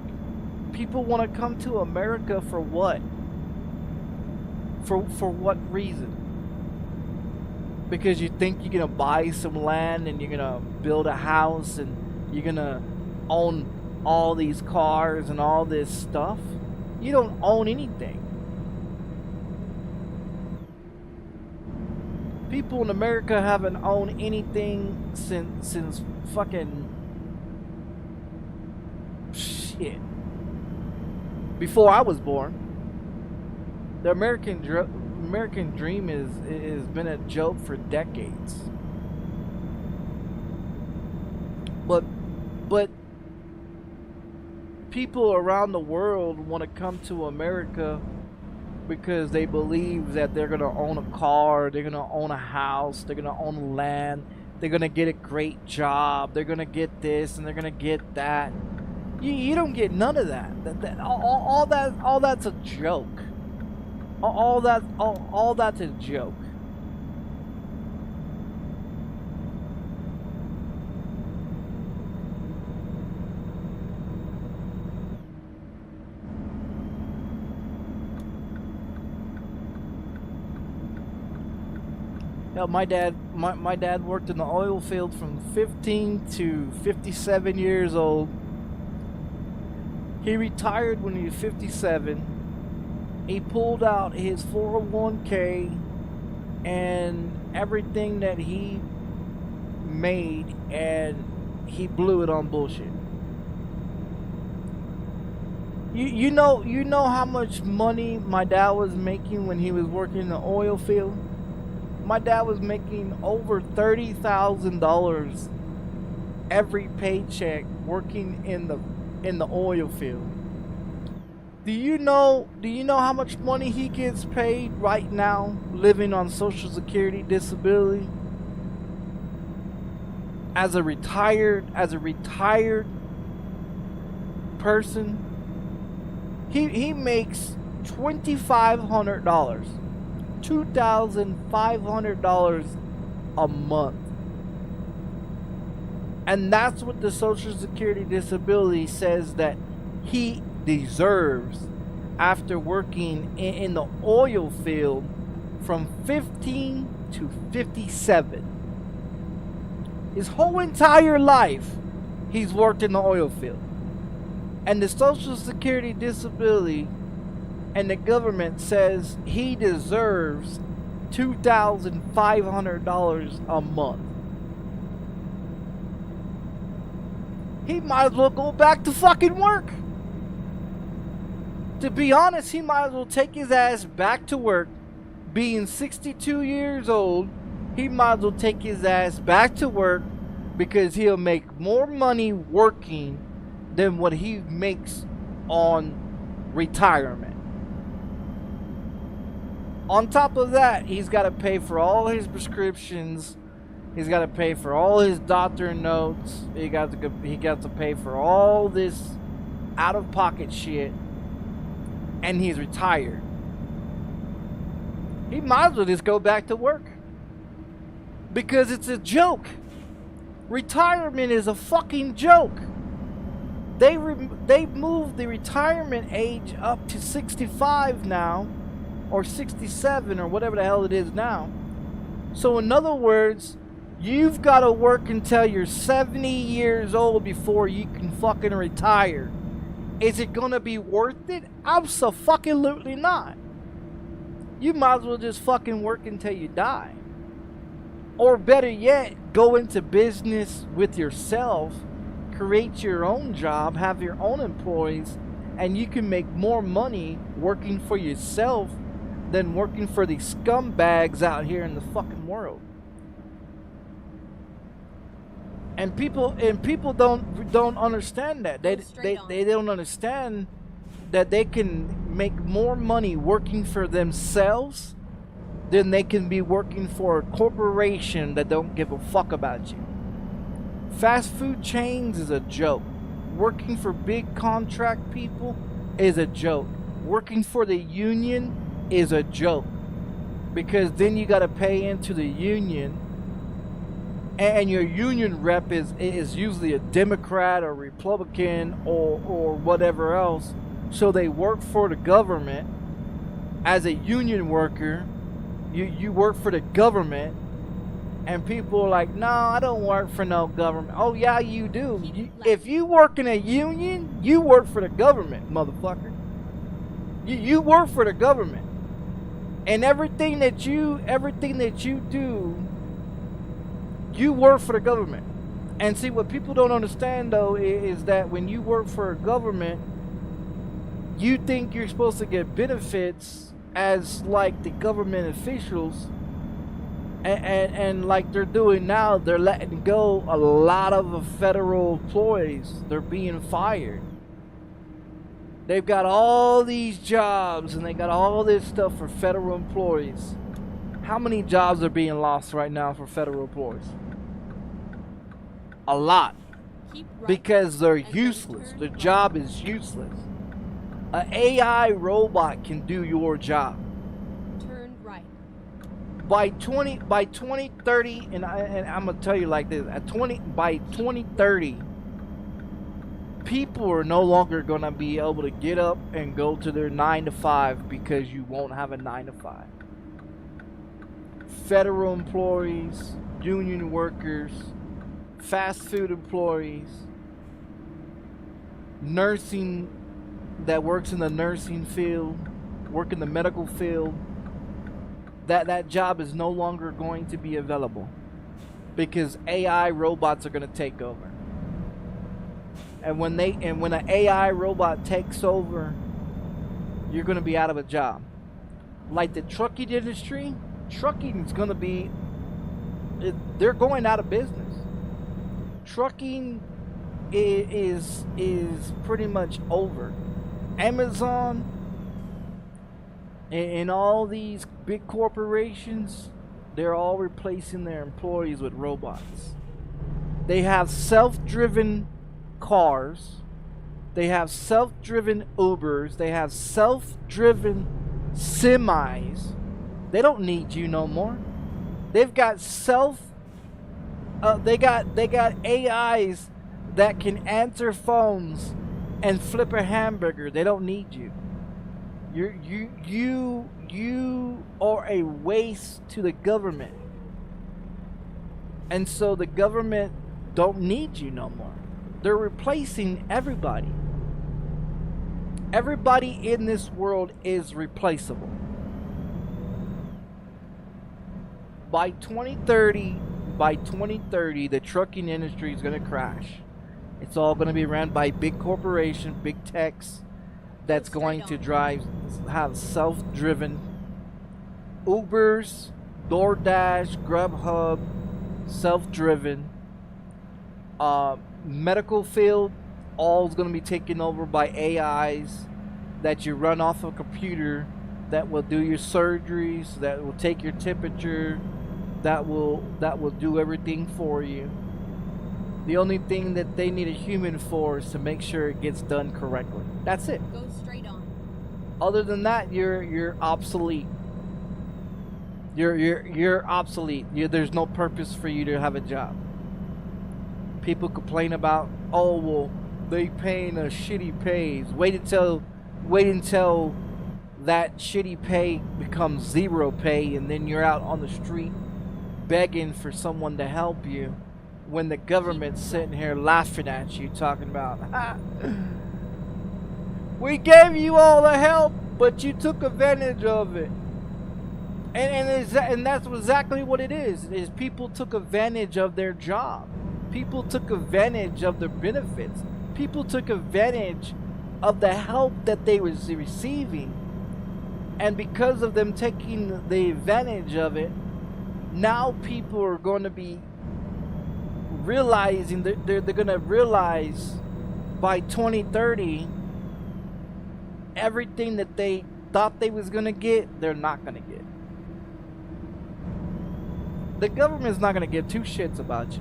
People want to come to America for what? For what reason? Because you think you're gonna buy some land and you're gonna build a house and you're gonna own all these cars and all this stuff? You don't own anything. People in America haven't owned anything since fucking shit. Before I was born. The American dream has been a joke for decades. But people around the world want to come to America because they believe that they're going to own a car, they're going to own a house, they're going to own land, they're going to get a great job, they're going to get this and they're going to get that. You don't get none of that. All that's a joke. All that's a joke. Hell, my dad worked in the oil field from 15 to 57 years old. He retired when he was 57. He pulled out his 401k and everything that he made, and he blew it on bullshit. You know how much money my dad was making when he was working in the oil field? My dad was making over $30,000 every paycheck working in the oil field. Do you know how much money he gets paid right now living on Social Security disability? As a retired person, he makes $2,500, $2,500 a month. And that's what the Social Security disability says that he deserves after working in the oil field from 15 to 57. His whole entire life he's worked in the oil field. And the Social Security disability and the government says he deserves $2,500 a month. He might as well go back to fucking work. To be honest, he might as well take his ass back to work. Being 62 years old, he might as well take his ass back to work because he'll make more money working than what he makes on retirement. On top of that, he's got to pay for all his prescriptions. He's got to pay for all his doctor notes. He got to pay for all this out-of-pocket shit. And he's retired. He might as well just go back to work. Because it's a joke. Retirement is a fucking joke. They moved the retirement age up to 65 now. Or 67 or whatever the hell it is now. So in other words, you've got to work until you're 70 years old before you can fucking retire. Is it gonna be worth it? Abso-fucking-lutely not. You might as well just fucking work until you die. Or better yet, go into business with yourself, create your own job, have your own employees, and you can make more money working for yourself than working for these scumbags out here in the fucking world. And people don't understand that. They don't understand that they can make more money working for themselves than they can be working for a corporation that don't give a fuck about you. Fast food chains is a joke. Working for big contract people is a joke. Working for the union is a joke. Because then you got to pay into the union, and your union rep is usually a Democrat or Republican or whatever else. So they work for the government. As a union worker, you work for the government, and people are like, no, I don't work for no government. Oh yeah, you do. If you work in a union, you work for the government, motherfucker. You work for the government. And everything that you do, you work for the government. And see, what people don't understand though is that when you work for a government, you think you're supposed to get benefits as like the government officials, and like they're doing now, they're letting go a lot of federal employees. They're being fired. They've got all these jobs and they got all this stuff for federal employees. How many jobs are being lost right now for federal employees? A lot. Because they're useless. Their job is useless. An AI robot can do your job. Turn right. By 2030, and I'm gonna tell you like this: by 2030, people are no longer gonna be able to get up and go to their 9 to 5 because you won't have a 9 to 5. Federal employees, union workers, fast food employees, nursing that works in the nursing field, work in the medical field, that job is no longer going to be available because AI robots are going to take over. And when an AI robot takes over, you're going to be out of a job. Like the trucking industry, trucking is going to be, they're going out of business. Trucking is pretty much over. Amazon and all these big corporations, they're all replacing their employees with robots. They have self-driven cars. They have self-driven Ubers. They have self-driven semis. They don't need you no more. They've got they got AIs that can answer phones and flip a hamburger. They don't need you. You are a waste to the government. And so the government don't need you no more. They're replacing everybody. Everybody in this world is replaceable. By 2030, the trucking industry is going to crash. It's all going to be run by big corporations, big techs that's going to have self-driven Ubers, DoorDash, Grubhub, self-driven. Medical field, all is going to be taken over by AIs that you run off a computer that will do your surgeries, that will take your temperature, that will do everything for you. The only thing that they need a human for is to make sure it gets done correctly. That's it. Go straight on. Other than that, you're obsolete. You're obsolete. There's no purpose for you to have a job. People complain about, oh well, they paying a shitty pays. Wait until that shitty pay becomes zero pay, and then you're out on the street begging for someone to help you, when the government's sitting here laughing at you, talking about, we gave you all the help, but you took advantage of it. And that's exactly what it is people took advantage of their job. People took advantage of their benefits. People took advantage of the help that they was receiving. And because of them taking the advantage of it, now people are going to be realizing that they're going to realize by 2030 everything that they thought they was going to get, they're not going to get. The government's not gonna give two shits about you.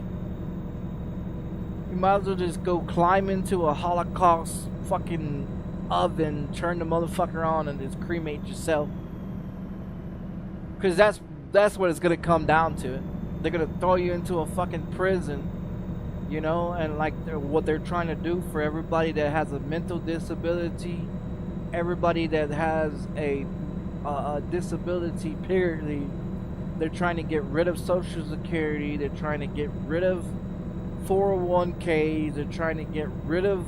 You might as well just go climb into a Holocaust fucking oven, turn the motherfucker on, and just cremate yourself. Cause that's what it's gonna come down to. They're gonna throw you into a fucking prison, you know, and like what they're trying to do for everybody that has a mental disability, everybody that has a disability, period. They're trying to get rid of Social Security. They're trying to get rid of 401ks. They're trying to get rid of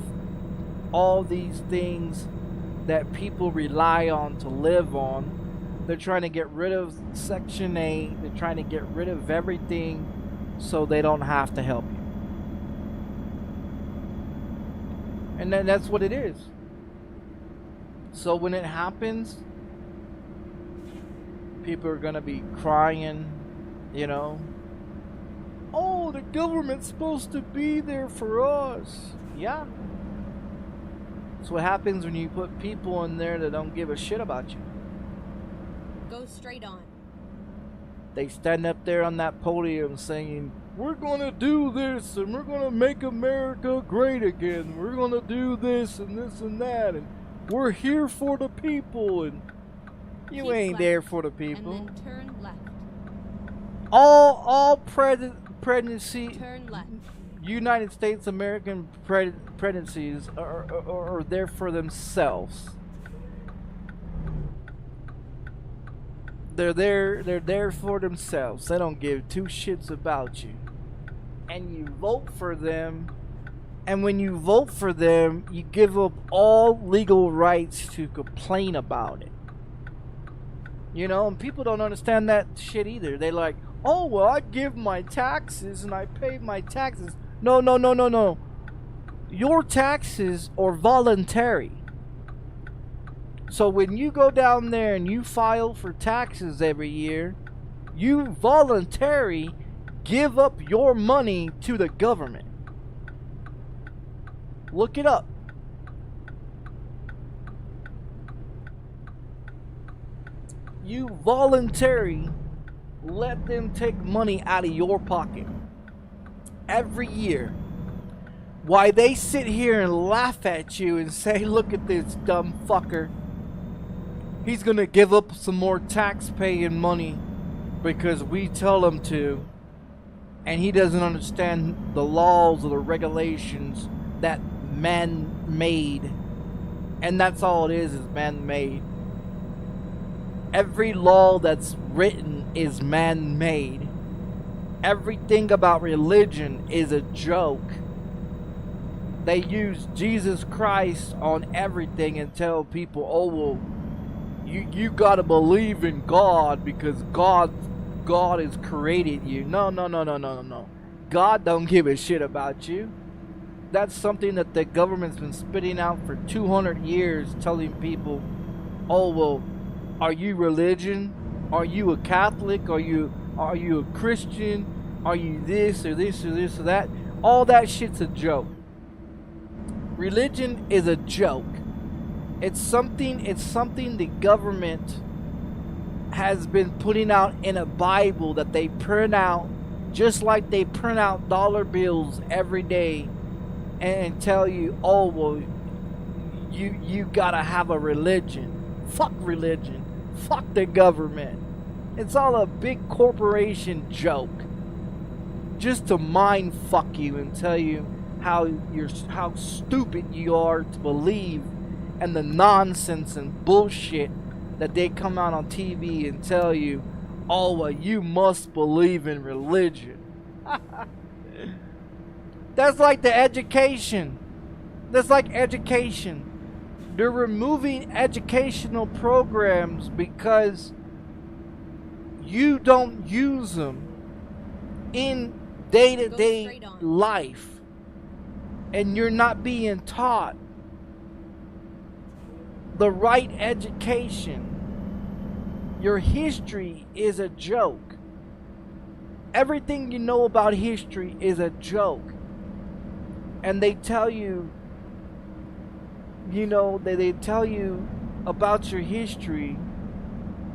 all these things that people rely on to live on. They're trying to get rid of Section 8. They're trying to get rid of everything so they don't have to help you. And then that's what it is. So when it happens, people are gonna be crying, you know. Oh, the government's supposed to be there for us. Yeah. That's what happens when you put people in there that don't give a shit about you. Go straight on. They stand up there on that podium saying, we're gonna do this and we're gonna make America great again. We're gonna do this and that, and we're here for the people. And you Keep ain't left, there for the people. And then turn left. All pregnancy, Turn left. United States American pregnancies are there for themselves. They're there for themselves. They don't give two shits about you. And you vote for them, and when you vote for them, you give up all legal rights to complain about it. You know, and people don't understand that shit either. They like, oh, well, I give my taxes and I pay my taxes. No. Your taxes are voluntary. So when you go down there and you file for taxes every year, you voluntarily give up your money to the government. Look it up. You voluntarily let them take money out of your pocket every year. Why they sit here and laugh at you and say, look at this dumb fucker. He's gonna give up some more tax paying money because we tell him to. And he doesn't understand the laws or the regulations that man made. And that's all it is man made. Every law that's written is man made. Everything about religion is a joke. They use Jesus Christ on everything and tell people, oh, well, you gotta believe in God because God has created you. No. God don't give a shit about you. That's something that the government's been spitting out for 200 years, telling people, oh, well, are you religion? Are you a Catholic? Are you a Christian? Are you this or this or this or that? All that shit's a joke. Religion is a joke. It's something the government has been putting out in a Bible that they print out, just like they print out dollar bills every day and tell you, oh, well, you gotta have a religion. Fuck religion. Fuck the government. It's all a big corporation joke. Just to mind fuck you and tell you how stupid you are to believe, and the nonsense and bullshit that they come out on TV and tell you, oh, well, you must believe in religion. That's like the education. That's like education. They're removing educational programs because you don't use them in day-to-day life. And you're not being taught the right education. Your history is a joke. Everything you know about history is a joke. And they tell you, you know, they tell you about your history,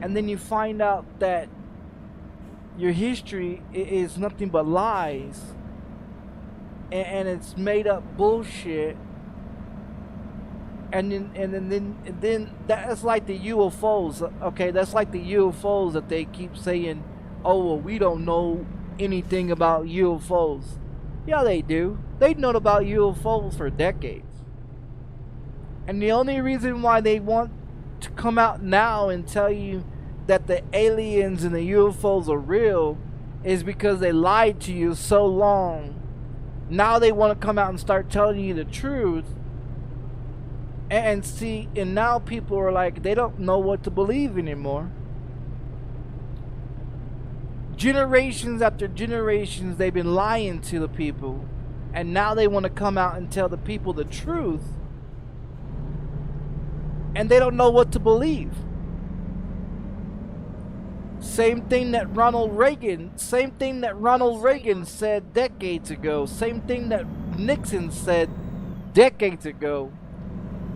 and then you find out that your history is nothing but lies, and it's made up bullshit. And then that's like the UFOs. Okay, that's like the UFOs that they keep saying, oh, well, we don't know anything about UFOs. Yeah, they do. They've known about UFOs for decades. And the only reason why they want to come out now and tell you that the aliens and the UFOs are real is because they lied to you so long. Now they want to come out and start telling you the truth. And see, and now people are like, they don't know what to believe anymore. Generations after generations, they've been lying to the people. And now they want to come out and tell the people the truth. And they don't know what to believe. Same thing that Ronald Reagan said decades ago. Same thing that Nixon said decades ago.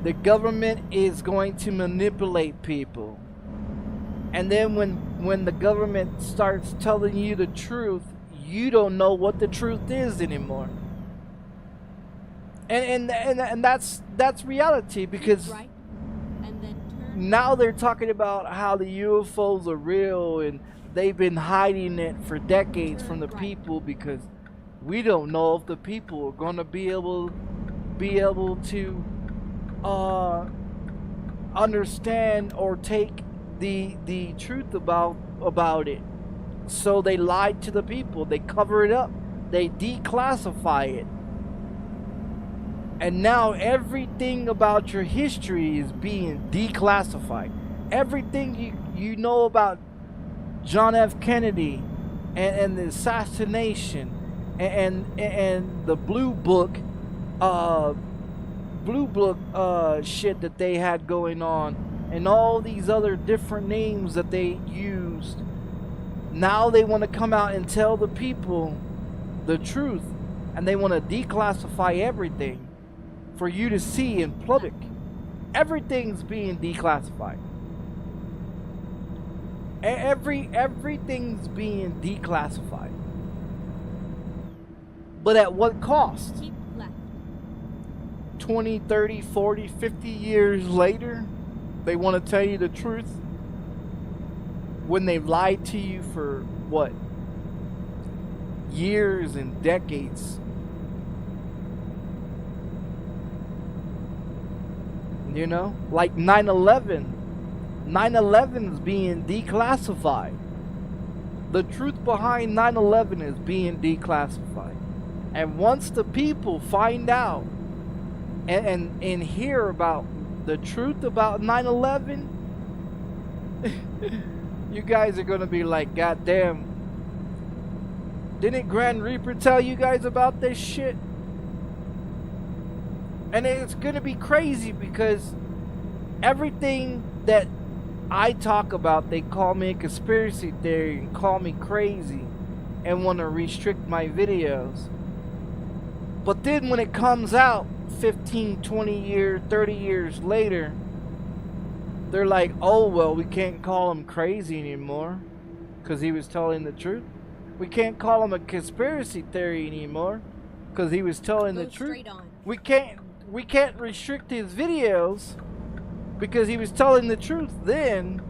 The government is going to manipulate people. And then when the government starts telling you the truth, you don't know what the truth is anymore. And that's reality, because Right. And then turn now they're talking about how the UFOs are real, and they've been hiding it for decades from the people, because we don't know if the people are going to be able to understand or take the truth about it. So they lied to the people. They cover it up. They declassify it. And now everything about your history is being declassified. Everything you know about John F. Kennedy and the assassination and the Blue Book shit that they had going on, and all these other different names that they used. Now they want to come out and tell the people the truth, and they want to declassify everything for you to see in public. Everything's being declassified. Everything's being declassified. But at what cost? keep left. 20, 30, 40, 50 years later, they want to tell you the truth when they've lied to you for what? Years and decades. You know, like 9/11. 9/11's being declassified. The truth behind 9/11 is being declassified. And once the people find out and hear about the truth about 9/11, you guys are going to be like, God damn, didn't Grand Reaper tell you guys about this shit? And it's going to be crazy, because everything that I talk about, they call me a conspiracy theory and call me crazy and want to restrict my videos. But then when it comes out 15, 20 years, 30 years later, they're like, oh, well, we can't call him crazy anymore because he was telling the truth. We can't call him a conspiracy theory anymore because he was telling the truth. Straight on. We can't restrict his videos because he was telling the truth then.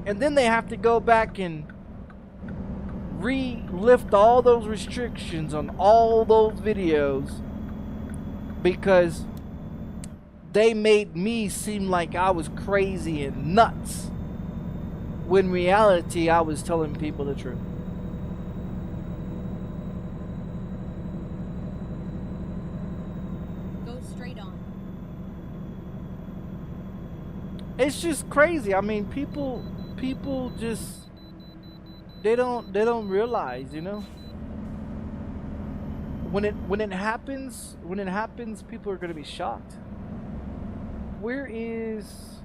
And then they have to go back and lift all those restrictions on all those videos because they made me seem like I was crazy and nuts, when in reality I was telling people the truth. Go straight on. It's just crazy. I mean, people just they don't realize, you know. When it happens, people are gonna be shocked. Where is?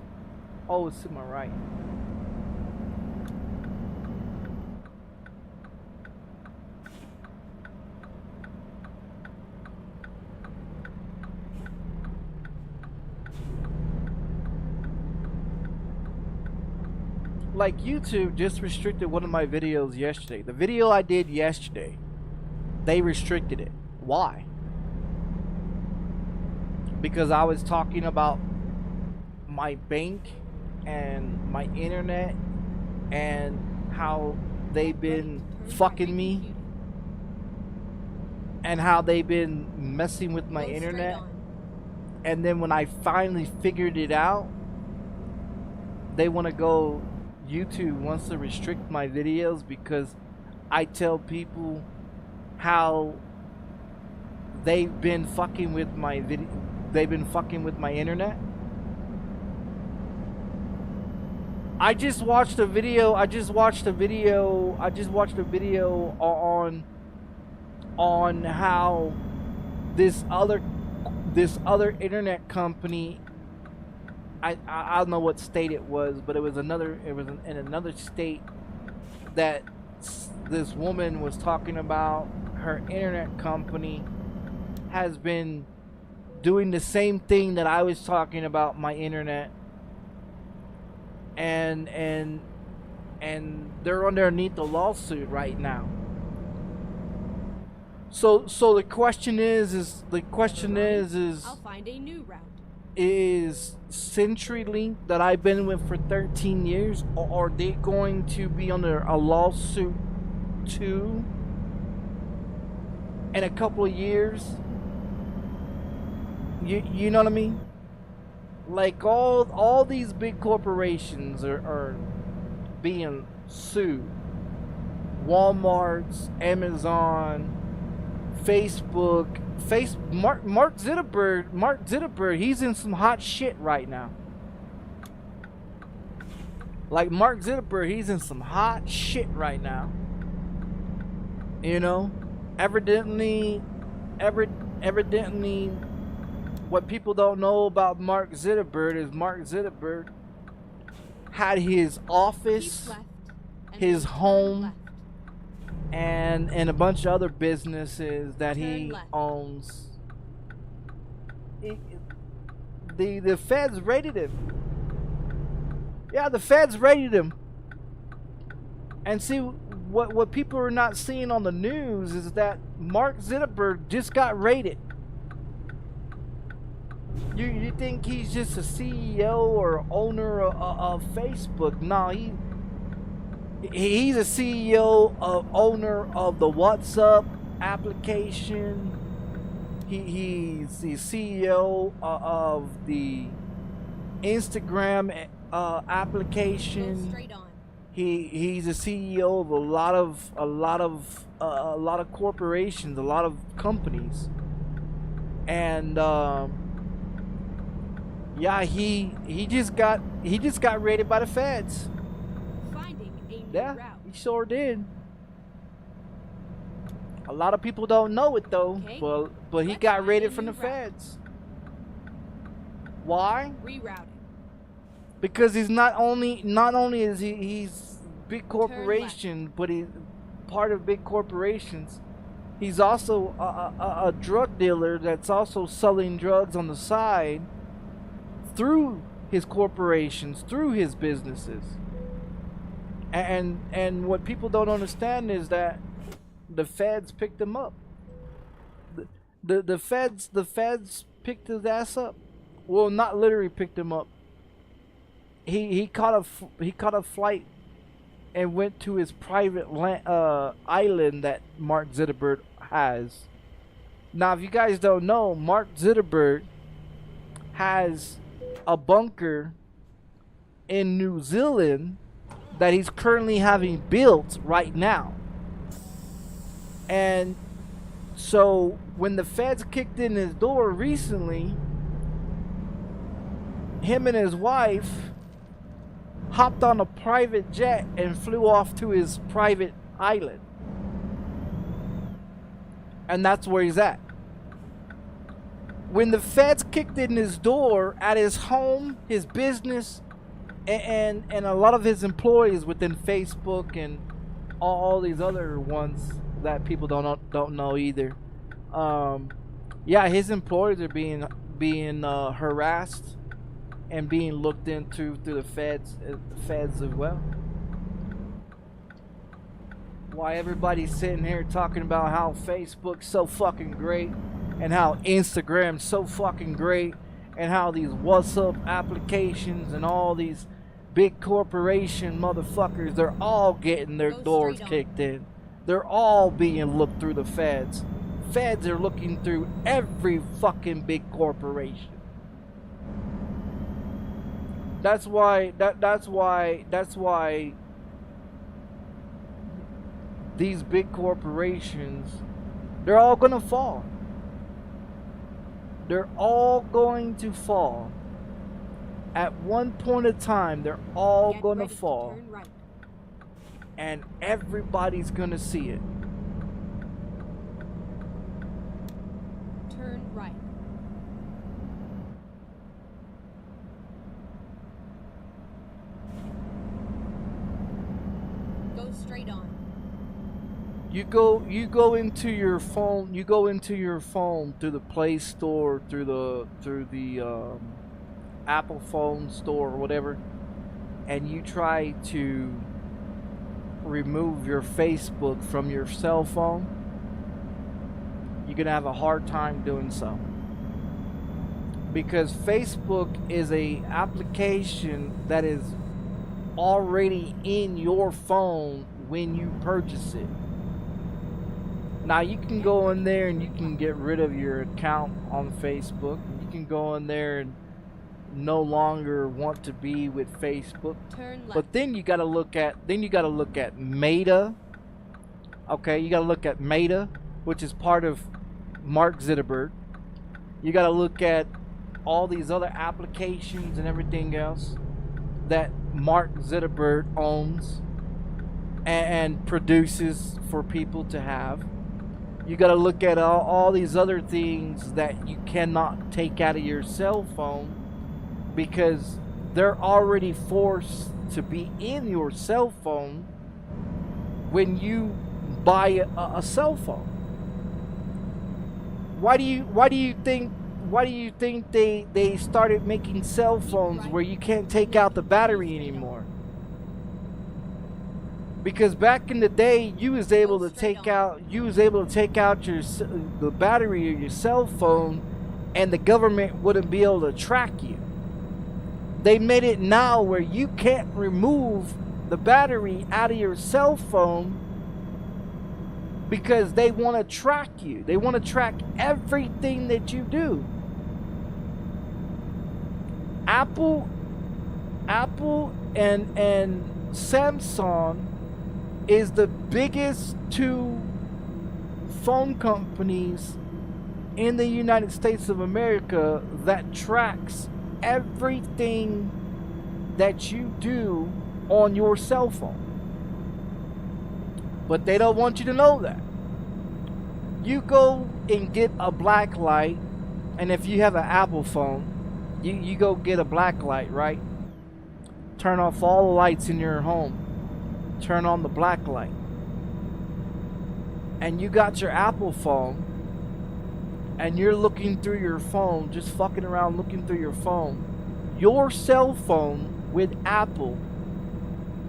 Oh, it's to my right. like YouTube just restricted one of my videos yesterday. The video I did yesterday, they restricted it. Why? Because I was talking about my bank and my internet and how they've been fucking me and how they've been messing with my internet. And then when I finally figured it out, they want to go, YouTube wants to restrict my videos because I tell people how they've been fucking with my video, they've been fucking with my internet. I just watched a video on how this other internet company, I don't know what state it was, but it was in another state that this woman was talking about. Her internet company has been doing the same thing that I was talking about my internet, and they're underneath the lawsuit right now. So the question is I'll find a new route. Is CenturyLink that I've been with for 13 years, or are they going to be under a lawsuit too in a couple of years? You know what I mean? Like all these big corporations are being sued. Walmart's, Amazon, Facebook. Mark Zuckerberg, he's in some hot shit right now. Like Mark Zuckerberg, he's in some hot shit right now. You know, evidently, what people don't know about Mark Zuckerberg is Mark Zuckerberg had his office, his home, and a bunch of other businesses that he owns. The feds raided him. Yeah, the feds raided him. And see, what people are not seeing on the news is that Mark Zuckerberg just got raided. You think he's just a CEO or owner of Facebook? No, he's a CEO owner of the WhatsApp application. He's the CEO of the Instagram application. He's a CEO of a lot of corporations, a lot of companies, and yeah, he just got raided by the feds. Yeah, he sure did. A lot of people don't know it though, but he got raided from the feds. Why? Rerouting. Because he's not only is he's big corporation, but he's part of big corporations. He's also a drug dealer that's also selling drugs on the side through his corporations, through his businesses. And what people don't understand is that the feds picked him up. The feds picked his ass up. Well, not literally picked him up. He caught a flight and went to his private island that Mark Zuckerberg has. Now, if you guys don't know, Mark Zuckerberg has a bunker in New Zealand that he's currently having built right now. And so when the feds kicked in his door recently, him and his wife hopped on a private jet and flew off to his private island. And that's where he's at. When the feds kicked in his door at his home, his business, and a lot of his employees within Facebook and all these other ones that people don't know either. Yeah, his employees are being harassed and being looked into through the feds as well. Why everybody's sitting here talking about how Facebook's so fucking great and how Instagram's so fucking great and how these WhatsApp applications and all these big corporation motherfuckers, they're all getting their doors kicked in. They're all being looked through the feds. Feds are looking through every fucking big corporation. That's why these big corporations, they're all gonna fall. They're all going to fall. At one point in time, they're all gonna fall. Right. And everybody's gonna see it. Turn right. Go straight on. You go into your phone. You go into your phone through the Play Store, through the Apple phone store or whatever, and you try to remove your Facebook from your cell phone. You're gonna have a hard time doing so, because Facebook is a application that is already in your phone when you purchase it. Now you can go in there and you can get rid of your account on Facebook. You can go in there and no longer want to be with Facebook. Turn left. But then you got to look at Meta. Okay, you got to look at Meta, which is part of Mark Zuckerberg. You got to look at all these other applications and everything else that Mark Zuckerberg owns and produces for people to have. You got to look at all these other things that you cannot take out of your cell phone, because they're already forced to be in your cell phone when you buy a cell phone. Why do you think they started making cell phones where you can't take out the battery anymore? Because back in the day, you was able to take out the battery of your cell phone, and the government wouldn't be able to track you. They made it now where you can't remove the battery out of your cell phone because they want to track you. They want to track everything that you do. Apple and Samsung is the biggest two phone companies in the United States of America that tracks everything that you do on your cell phone. But they don't want you to know that. You go and get a black light, and if you have an Apple phone, you go get a black light, right? Turn off all the lights in your home. Turn on the black light. And you got your Apple phone, and you're looking through your phone, just fucking around looking through your phone. Your cell phone with Apple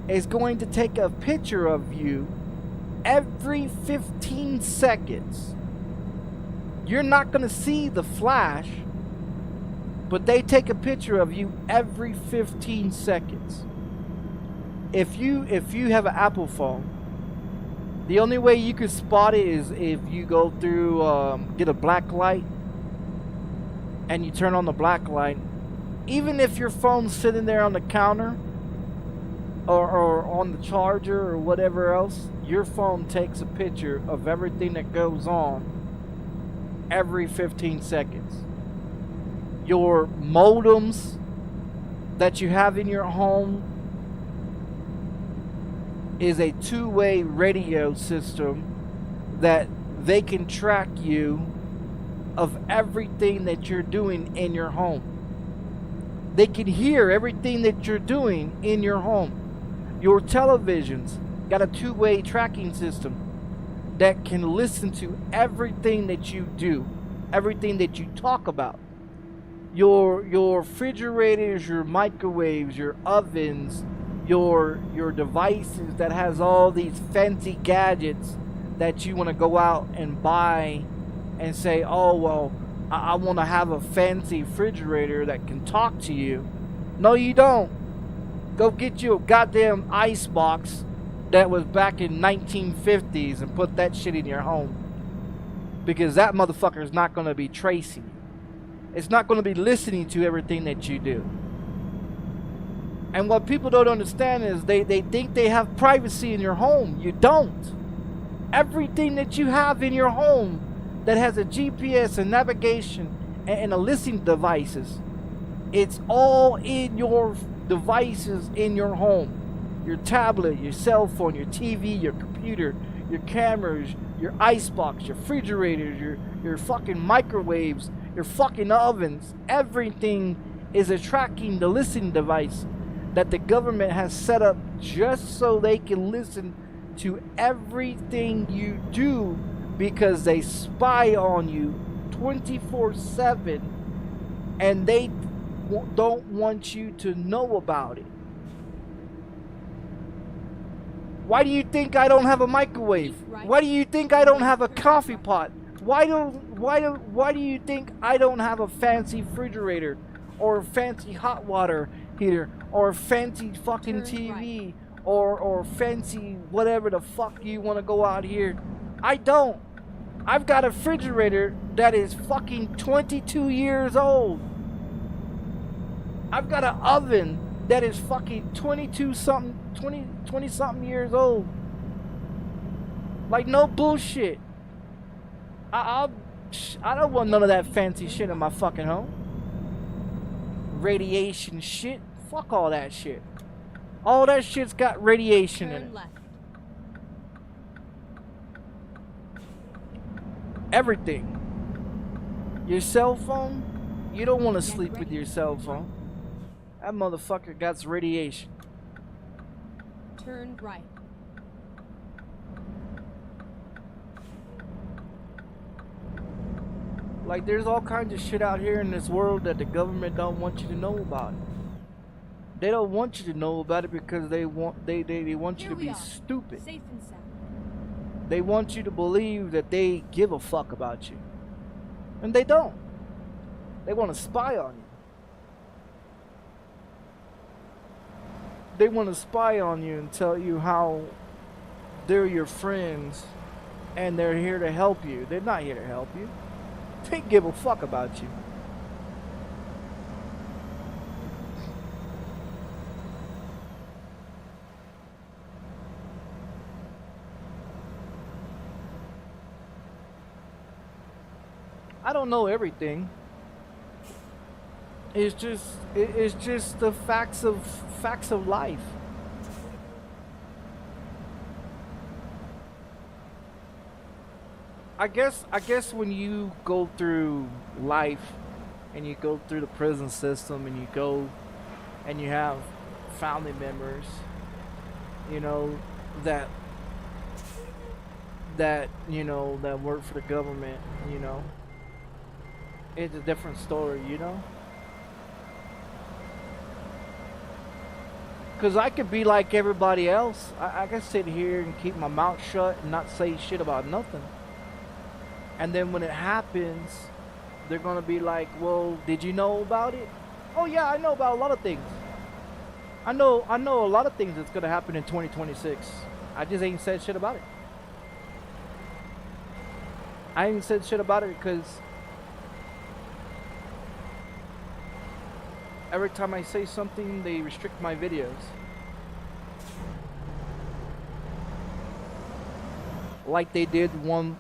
is going to take a picture of you every 15 seconds. You're not going to see the flash, but they take a picture of you every 15 seconds. If you have an Apple phone, the only way you can spot it is if you go through, get a black light, and you turn on the black light. Even if your phone's sitting there on the counter or on the charger or whatever else, your phone takes a picture of everything that goes on every 15 seconds. Your modems that you have in your home is a two-way radio system that they can track you of everything that you're doing in your home. They can hear everything that you're doing in your home. Your televisions got a two-way tracking system that can listen to everything that you do, everything that you talk about. Your refrigerators, your microwaves, your ovens, your devices that has all these fancy gadgets that you want to go out and buy and say, oh well, I want to have a fancy refrigerator that can talk to you. No, you don't. Go get you a goddamn ice box that was back in 1950s and put that shit in your home, because that motherfucker is not going to be tracing you. It's not going to be listening to everything that you do. And what people don't understand is they think they have privacy in your home. You don't. Everything that you have in your home that has a GPS and navigation and a listening devices, it's all in your devices in your home. Your tablet, your cell phone, your TV, your computer, your cameras, your icebox, your refrigerators, your fucking microwaves, your fucking ovens. Everything is a tracking the listening device that the government has set up just so they can listen to everything you do, because they spy on you 24/7 and they don't want you to know about it. Why do you think I don't have a microwave? Why do you think I don't have a coffee pot? Why do you think I don't have a fancy refrigerator or a fancy hot water heater or a fancy fucking TV or fancy whatever the fuck you want to go out here? I don't. I've got a refrigerator that is fucking 22 years old. I've got an oven that is fucking 20 something years old. Like, no bullshit. I don't want none of that fancy shit in my fucking home. Radiation shit. Fuck all that shit. All that shit's got radiation in it. Everything. Your cell phone, you don't want to sleep with your cell phone. That motherfucker got radiation. Turn right. Like, there's all kinds of shit out here in this world that the government don't want you to know about. They don't want you to know about it because they want you to be stupid. Safe and sound. They want you to believe that they give a fuck about you. And they don't. They want to spy on you. They want to spy on you and tell you how they're your friends and they're here to help you. They're not here to help you. They give a fuck about you. I don't know everything. It's just the facts of life. I guess when you go through life and you go through the prison system and you go and you have family members, you know, that you know, that work for the government, you know, it's a different story, you know. Because I could be like everybody else. I can sit here and keep my mouth shut and not say shit about nothing. And then when it happens, they're going to be like, well, did you know about it? Oh yeah, I know about a lot of things. I know a lot of things that's going to happen in 2026. I just ain't said shit about it. I ain't said shit about it because every time I say something, they restrict my videos. Like they did one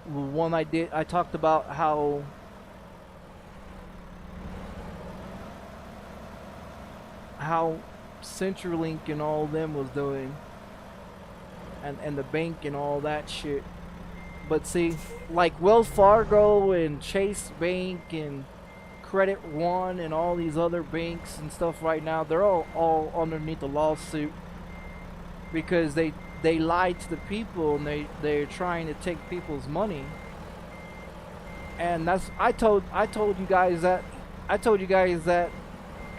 I talked about how CenturyLink and all them was doing, and the bank and all that shit. But see, like Wells Fargo and Chase Bank and Credit One and all these other banks and stuff right now, they're all underneath a lawsuit because they lied to the people and they're trying to take people's money. And that's I told you guys that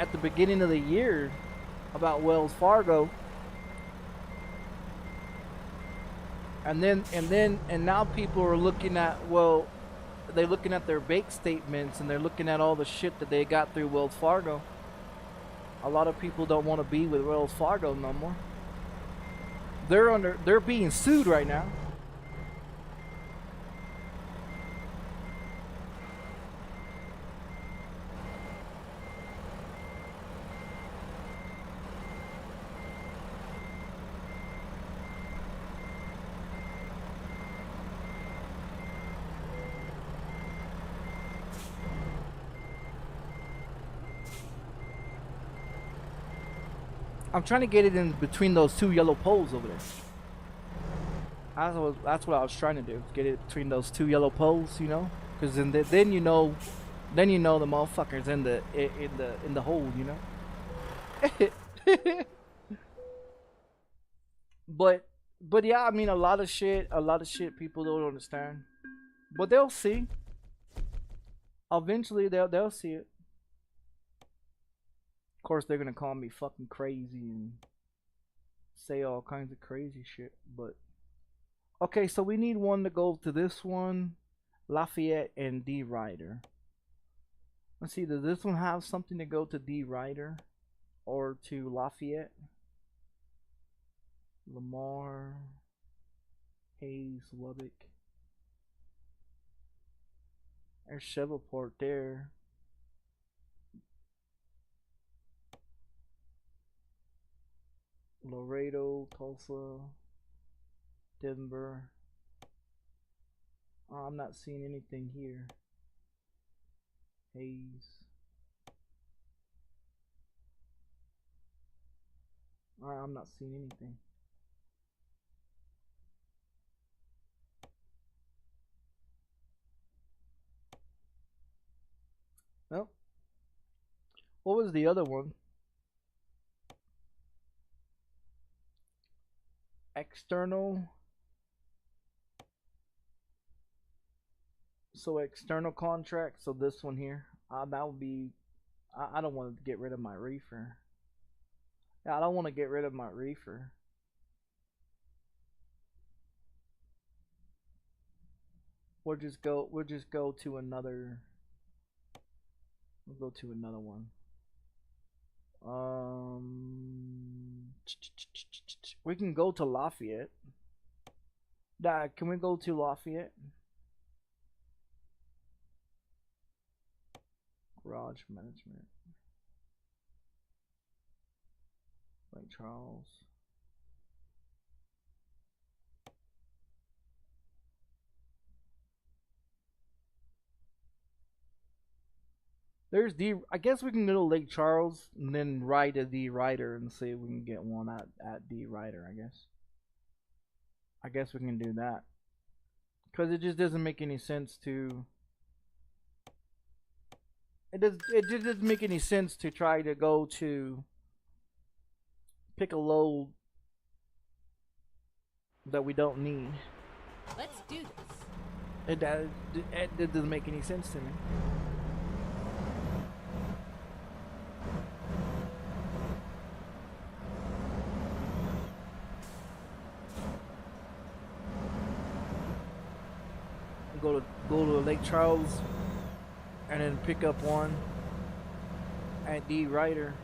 at the beginning of the year about Wells Fargo, And now people are looking at, well, they're looking at their bank statements and they're looking at all the shit that they got through Wells Fargo. A lot of people don't want to be with Wells Fargo no more. They're being sued right now. I'm trying to get it in between those two yellow poles over there. That's what I was trying to do. Get it between those two yellow poles, you know, because then you know the motherfucker's in the hole, you know. but yeah, I mean a lot of shit people don't understand, but they'll see. Eventually, they'll see it. Of course, they're gonna call me fucking crazy and say all kinds of crazy shit, but okay, so we need one to go to this one, Lafayette and D Ryder. Let's see, does this one have something to go to D Ryder or to Lafayette? Lamar, Hayes, Lubbock. There's Chevelport there. Laredo, Tulsa, Denver. Oh, I'm not seeing anything here. Hayes. I'm not seeing anything. Nope. What was the other one? External. So external contract. So this one here. That would be. I don't want to get rid of my reefer. Yeah, I don't want to get rid of my reefer. We'll just go to another. We'll go to another one. We can go to Lafayette. Dad, can we go to Lafayette? Garage management. Lake Charles. There's I guess we can go to Lake Charles and then ride a D Ryder and see if we can get one at D Ryder, I guess we can do that. Because it just doesn't make any sense to... It just doesn't make any sense to try to go to... pick a load that we don't need. Let's do this. It doesn't make any sense to me. Go to Lake Charles and then pick up one at D Ryder.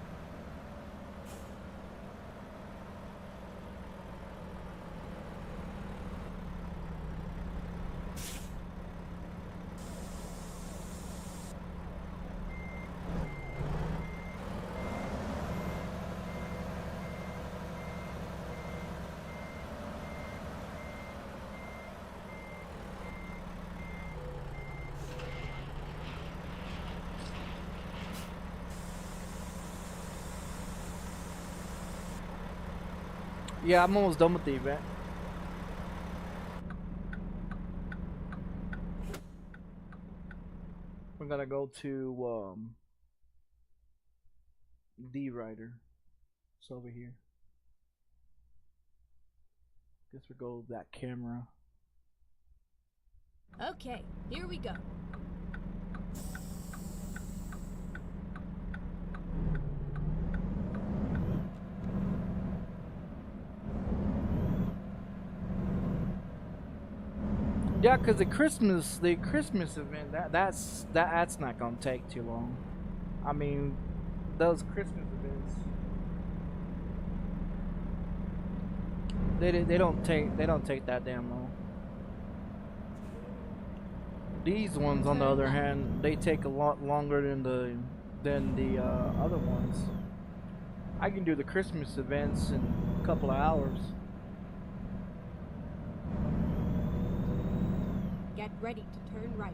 Yeah, I'm almost done with the event. We're gonna go to D Ryder. It's over here. Guess we go with that camera. Okay, here we go. Yeah, cause the Christmas event that's not gonna take too long. I mean, those Christmas events, they don't take that damn long. These ones, on the other hand, they take a lot longer than the other ones. I can do the Christmas events in a couple of hours. Get ready to turn right.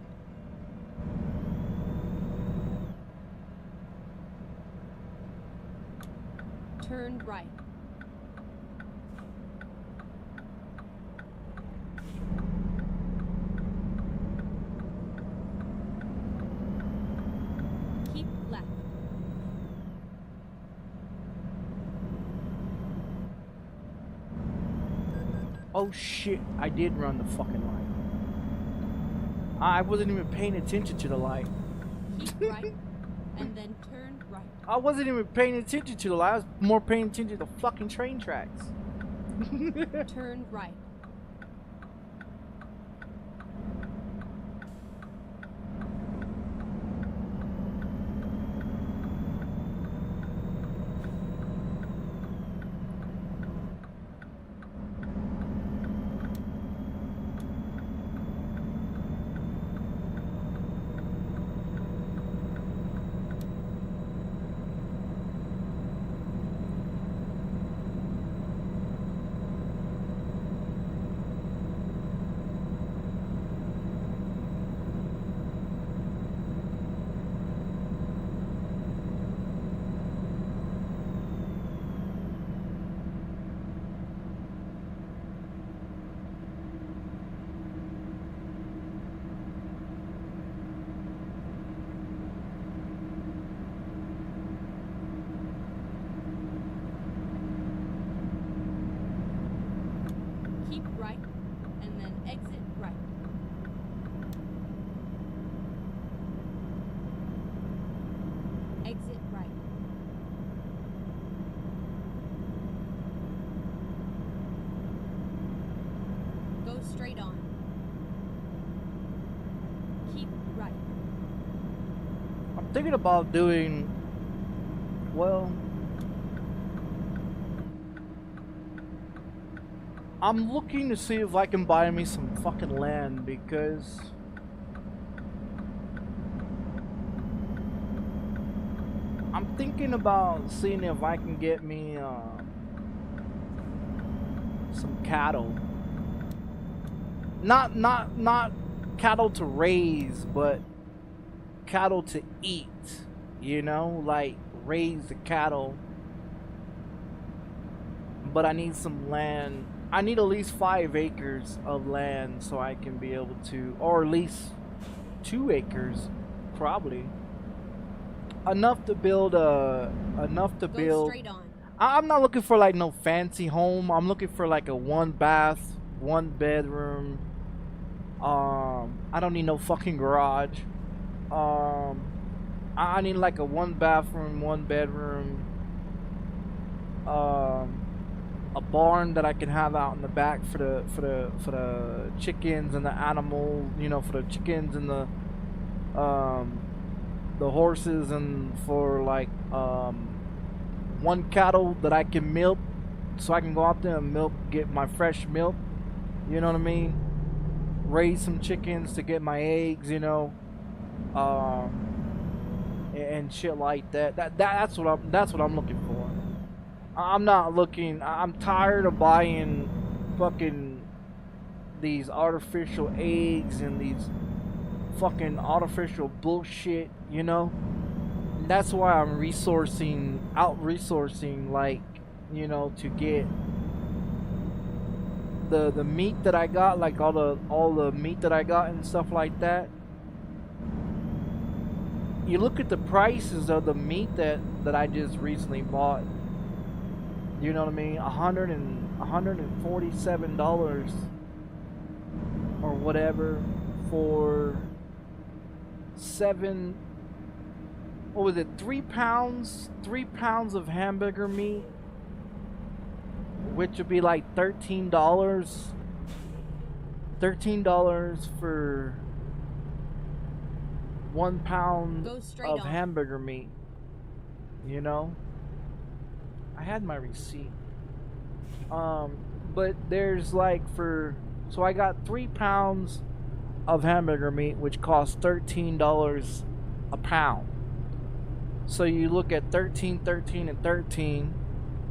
Turn right. Keep left. Oh shit, I did run the fucking light. I wasn't even paying attention to the light. Keep right, and then turn right. I wasn't even paying attention to the light. I was more paying attention to the fucking train tracks. Turn right. Keep right, and then exit right. Exit right. Go straight on. Keep right. I'm thinking about doing, well, I'm looking to see if I can buy me some fucking land, because I'm thinking about seeing if I can get me some cattle. Not cattle to raise, but cattle to eat. You know, like raise the cattle. But I need some land. I need at least 5 acres of land so I can be able to, or at least 2 acres, probably. Enough to build Go straight on. I'm not looking for like no fancy home. I'm looking for like a 1 bath, 1 bedroom. I don't need no fucking garage. I need like a 1 bathroom, 1 bedroom. A barn that I can have out in the back for the chickens and the animals, you know, for the chickens and the horses, and for like 1 cattle that I can milk, so I can go out there and milk, get my fresh milk, you know what I mean? Raise some chickens to get my eggs, you know, and shit like that. That's what I'm looking for. I'm not looking. I'm tired of buying fucking these artificial eggs and these fucking artificial bullshit, you know. And that's why I'm resourcing, like, you know, to get the meat that I got, like all the meat that I got and stuff like that. You look at the prices of the meat that I just recently bought. You know what I mean? $147 or whatever for 7. What was it? 3 pounds? 3 pounds of hamburger meat, which would be like $13. $13 for 1 pound Go straight of on. hamburger meat. You know, I had my receipt. But there's like so I got 3 pounds of hamburger meat, which costs $13 a pound. So you look at 13, 13, and 13,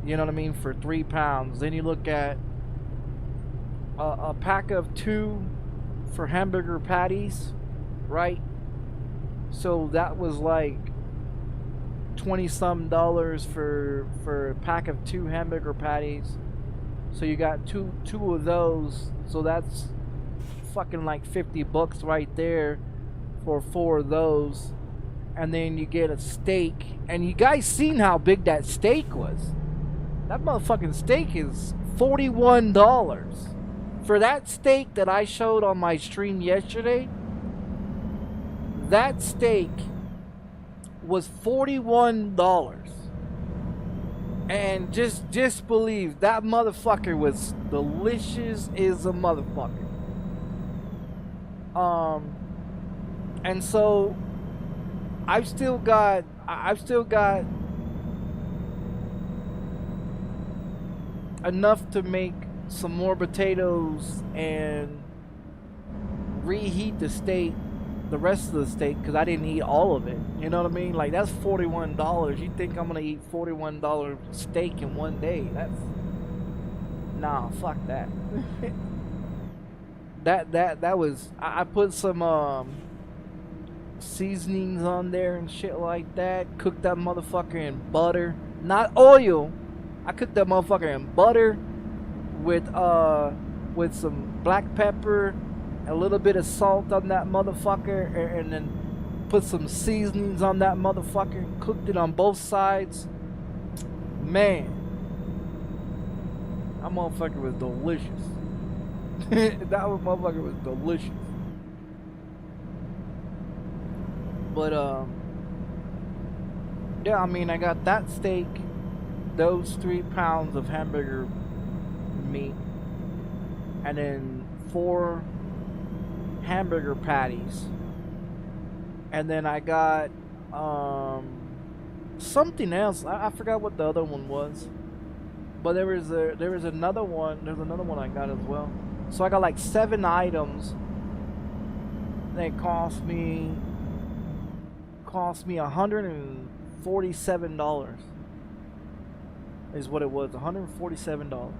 you know what I mean, for 3 pounds. Then you look at a pack of 2 for hamburger patties, right? So that was like 20-some dollars for a pack of 2 hamburger patties. So you got two of those, so that's fucking like $50 right there for 4 of those. And then you get a steak, and you guys seen how big that steak was. That motherfucking steak is $41. For that steak that I showed on my stream yesterday, that steak was $41. And just believe that motherfucker was delicious as a motherfucker. And so I've still got enough to make some more potatoes and reheat the rest of the steak, because I didn't eat all of it. You know what I mean? Like, that's $41. You think I'm gonna eat $41 steak in one day? Nah, fuck that. that was, I put some seasonings on there and shit like that. Cooked that motherfucker in butter, not oil. I cooked that motherfucker in butter with some black pepper, a little bit of salt on that motherfucker, and then put some seasonings on that motherfucker. Cooked it on both sides. Man, that motherfucker was delicious. That motherfucker was delicious. But yeah, I mean, I got that steak, those 3 pounds of hamburger meat, and then 4 hamburger patties, and then I got something else. I forgot what the other one was, but there was another one. There's another one I got as well. So I got like 7 items. They cost me $147 is what it was. $147.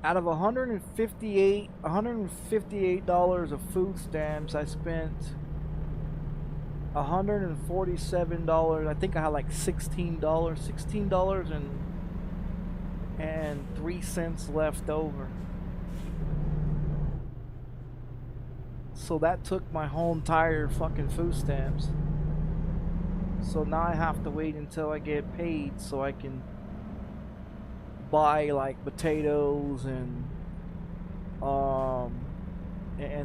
Out of $158 of food stamps, I spent $147. I think I had like $16.03 left over. So that took my whole entire fucking food stamps. So now I have to wait until I get paid so I can buy like potatoes and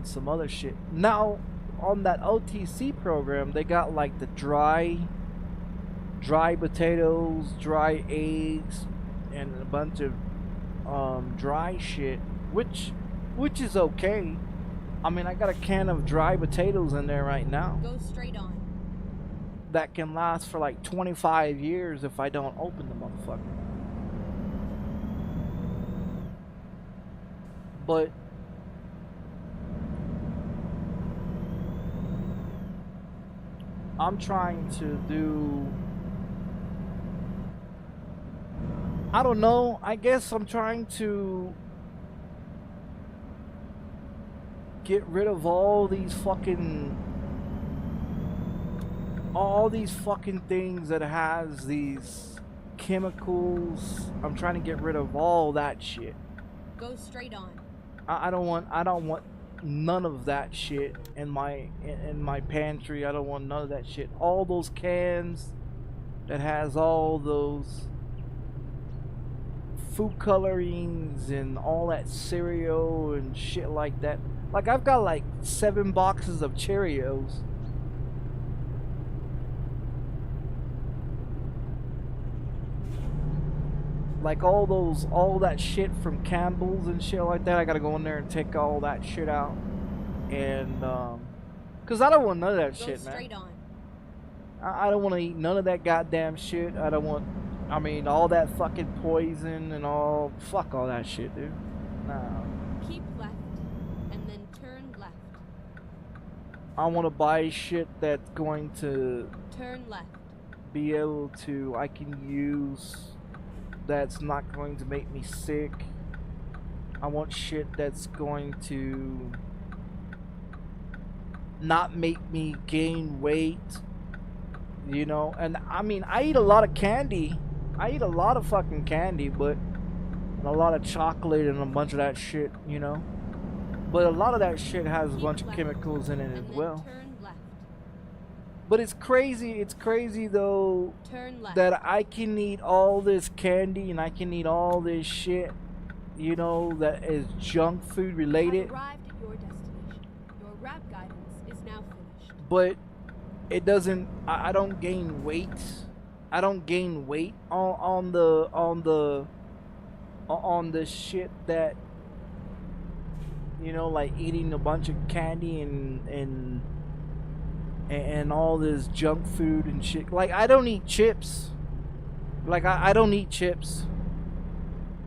some other shit. Now on that OTC program, they got like the dry potatoes, dry eggs, and a bunch of dry shit, which is okay. I mean, I got a can of dry potatoes in there right now. Go straight on. That can last for like 25 years if I don't open the motherfucker. But I'm trying to do, I don't know, I guess I'm trying to get rid of all these fucking things that has these chemicals. I'm trying to get rid of all that shit. Go straight on. I don't want none of that shit in my pantry. I don't want none of that shit. All those cans that has all those food colorings and all that cereal and shit like that. Like, I've got like 7 boxes of Cheerios. Like all that shit from Campbell's and shit like that. I gotta go in there and take all that shit out. And, cause I don't want none of that shit, man. Straight on. I don't want to eat none of that goddamn shit. I don't want, I mean, all that fucking poison and all. Fuck all that shit, dude. Nah. Keep left, and then turn left. I want to buy shit that's going to Turn left. be able to, I can use, that's not going to make me sick. I want shit that's going to not make me gain weight. You know, and I mean, I eat a lot of candy. I eat a lot of fucking candy, but a lot of chocolate and a bunch of that shit, you know. But a lot of that shit has a bunch of chemicals in it as well. Turn left. But it's crazy though that I can eat all this candy and I can eat all this shit, you know, that is junk food related. Arrived at your destination. Your route guidance is now finished. But it doesn't, I don't gain weight. I don't gain weight on the shit that, you know, like eating a bunch of candy and all this junk food and shit. Like, I don't eat chips. Like, I don't eat chips.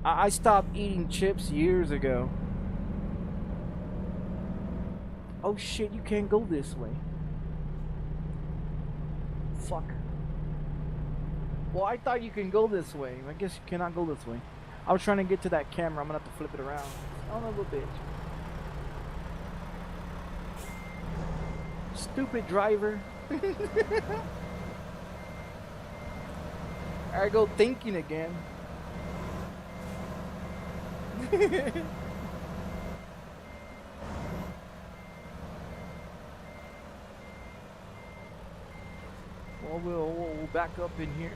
I stopped eating chips years ago. Oh shit, you can't go this way. Fuck. Well, I thought you can go this way. I guess you cannot go this way. I was trying to get to that camera. I'm gonna have to flip it around. Oh, no, little bitch. Stupid driver. I go thinking again. Well, we'll back up in here.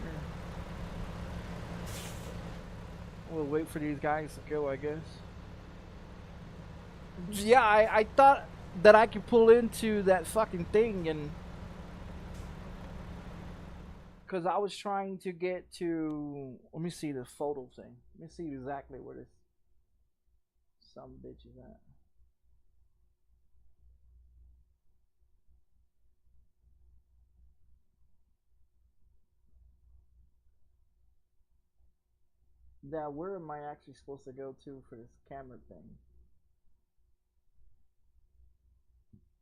We'll wait for these guys to go, I guess. Yeah, I thought that I could pull into that fucking thing, and because I was trying to get to, let me see the photo thing. Let me see exactly where this some bitch is at. Now, where am I actually supposed to go to for this camera thing?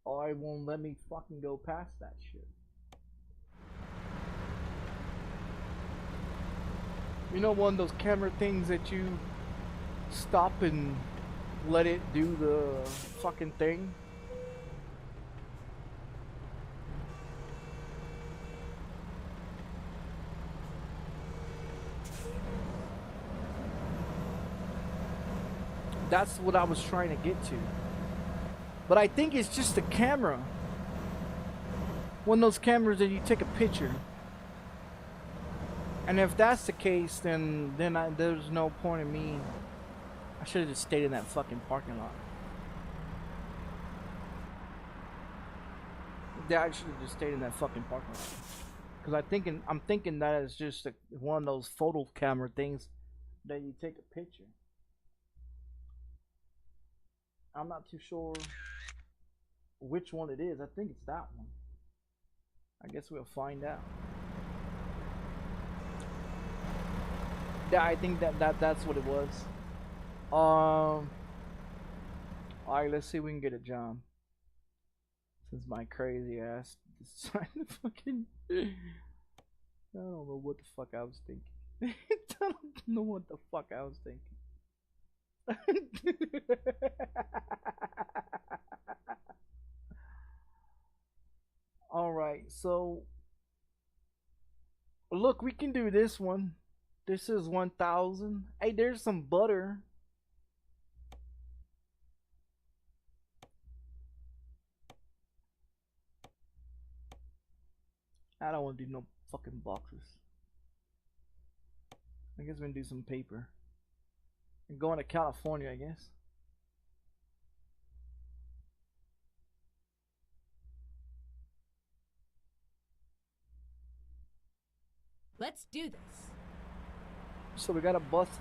Oh, it won't let me fucking go past that shit. You know, one of those camera things that you stop and let it do the fucking thing? That's what I was trying to get to. But I think it's just a camera. One of those cameras that you take a picture. And if that's the case, then there's no point in me. I should have just stayed in that fucking parking lot. Yeah, I should have just stayed in that fucking parking lot. Because I'm thinking that is just one of those photo camera things that you take a picture. I'm not too sure which one it is. I think it's that one. I guess we'll find out. Yeah, I think that's what it was. Alright, let's see if we can get a job. Since my crazy ass decided to fucking I don't know what the fuck I was thinking. I don't know what the fuck I was thinking. Alright, so look, we can do this one. This is 1,000. Hey, there's some butter. I don't want to do no fucking boxes. I guess we're gonna do some paper. And going to California, I guess. Let's do this. So we gotta bust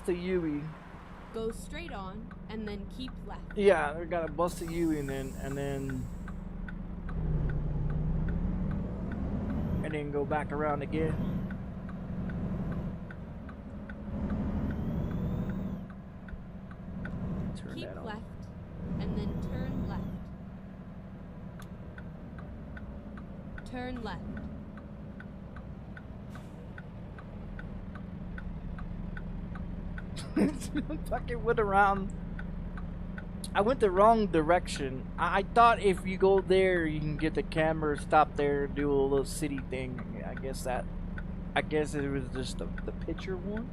a UE. Go straight on and then keep left. Yeah, we gotta bust a UE and then go back around again. Turn Keep that on. left and then turn left. Turn left. Fucking went around. I went the wrong direction. I thought if you go there, you can get the camera, stop there, do a little city thing. I guess it was just the picture one.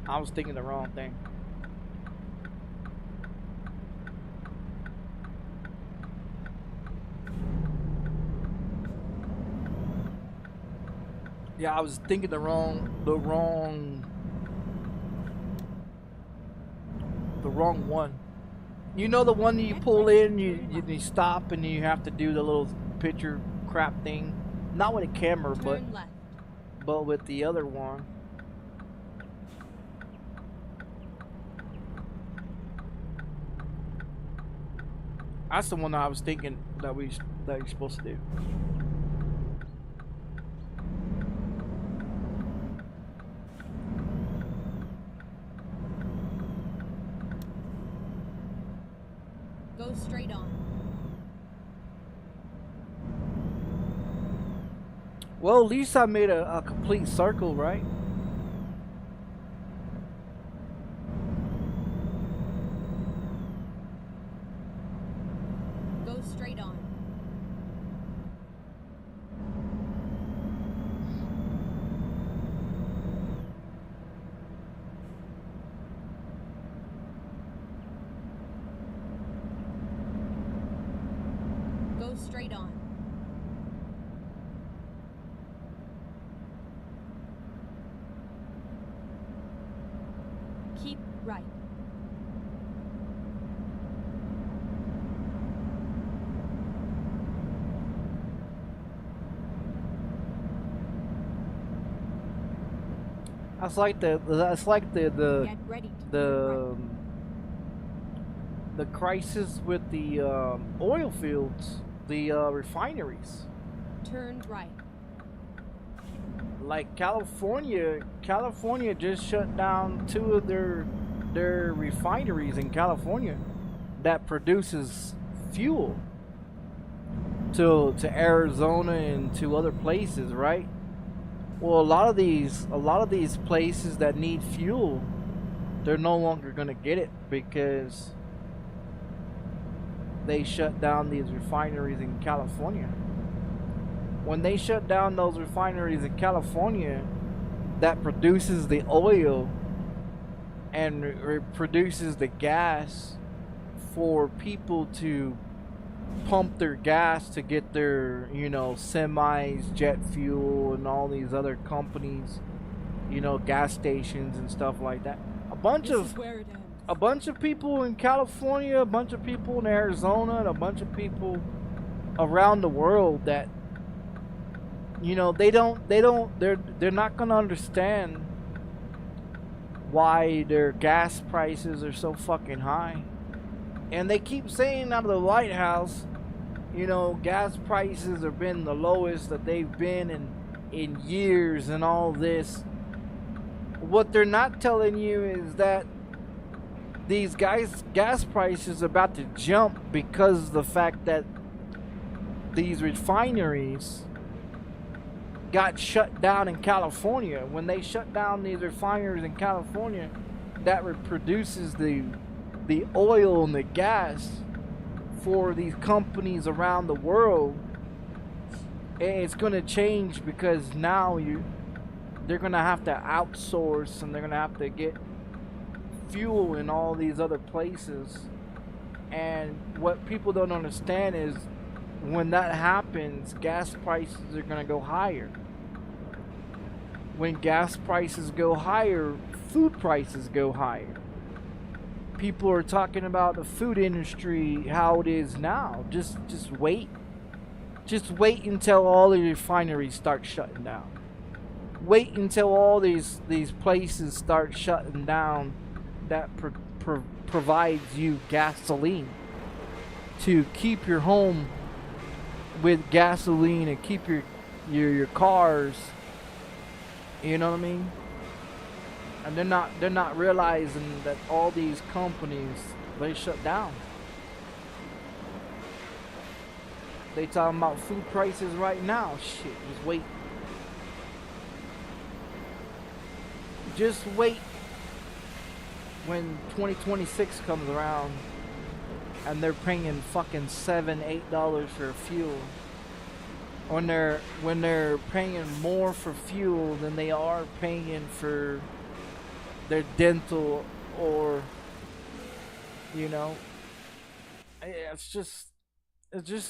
I was thinking the wrong thing. Yeah, I was thinking the wrong one. You know the one that you pull in, you stop and you have to do the little picture crap thing. Not with a camera, but with the other one. That's the one that I was thinking that you're supposed to do. Go straight on. Well, at least I made a complete circle, right? Go straight on. Go straight on. Keep right. That's like the Get ready to turn right. the crisis with the oil fields, the refineries. Turn right. Like California just shut down 2 of their refineries in California that produces fuel to Arizona and to other places, right? Well, a lot of these places that need fuel, they're no longer gonna get it because they shut down these refineries in California. When they shut down those refineries in California that produces the oil and produces the gas for people to pump their gas to get their, you know, semis, jet fuel, and all these other companies, you know, gas stations and stuff like that. A bunch of people in California, a bunch of people in Arizona, and a bunch of people around the world that, you know, they're not gonna understand why their gas prices are so fucking high. And they keep saying out of the White House, you know, gas prices have been the lowest that they've been in years and all this. What they're not telling you is that these gas prices are about to jump because of the fact that these refineries got shut down in California. When they shut down these refineries in California that produces the oil and the gas for these companies around the world, it's going to change because now they're going to have to outsource and they're going to have to get fuel in all these other places. And what people don't understand is when that happens, gas prices are going to go higher. When gas prices go higher, food prices go higher. People are talking about the food industry, how it is now. Just wait. Just wait until all the refineries start shutting down. wait until all these places start shutting down that provides you gasoline to keep your home with gasoline and keep your cars, you know what I mean? And they're not realizing that all these companies, they shut down. They talking about food prices right now. Shit, just wait. Just wait when 2026 comes around and they're paying fucking $7-8 for fuel. When they're paying more for fuel than they are paying for their dental, or you know, it's just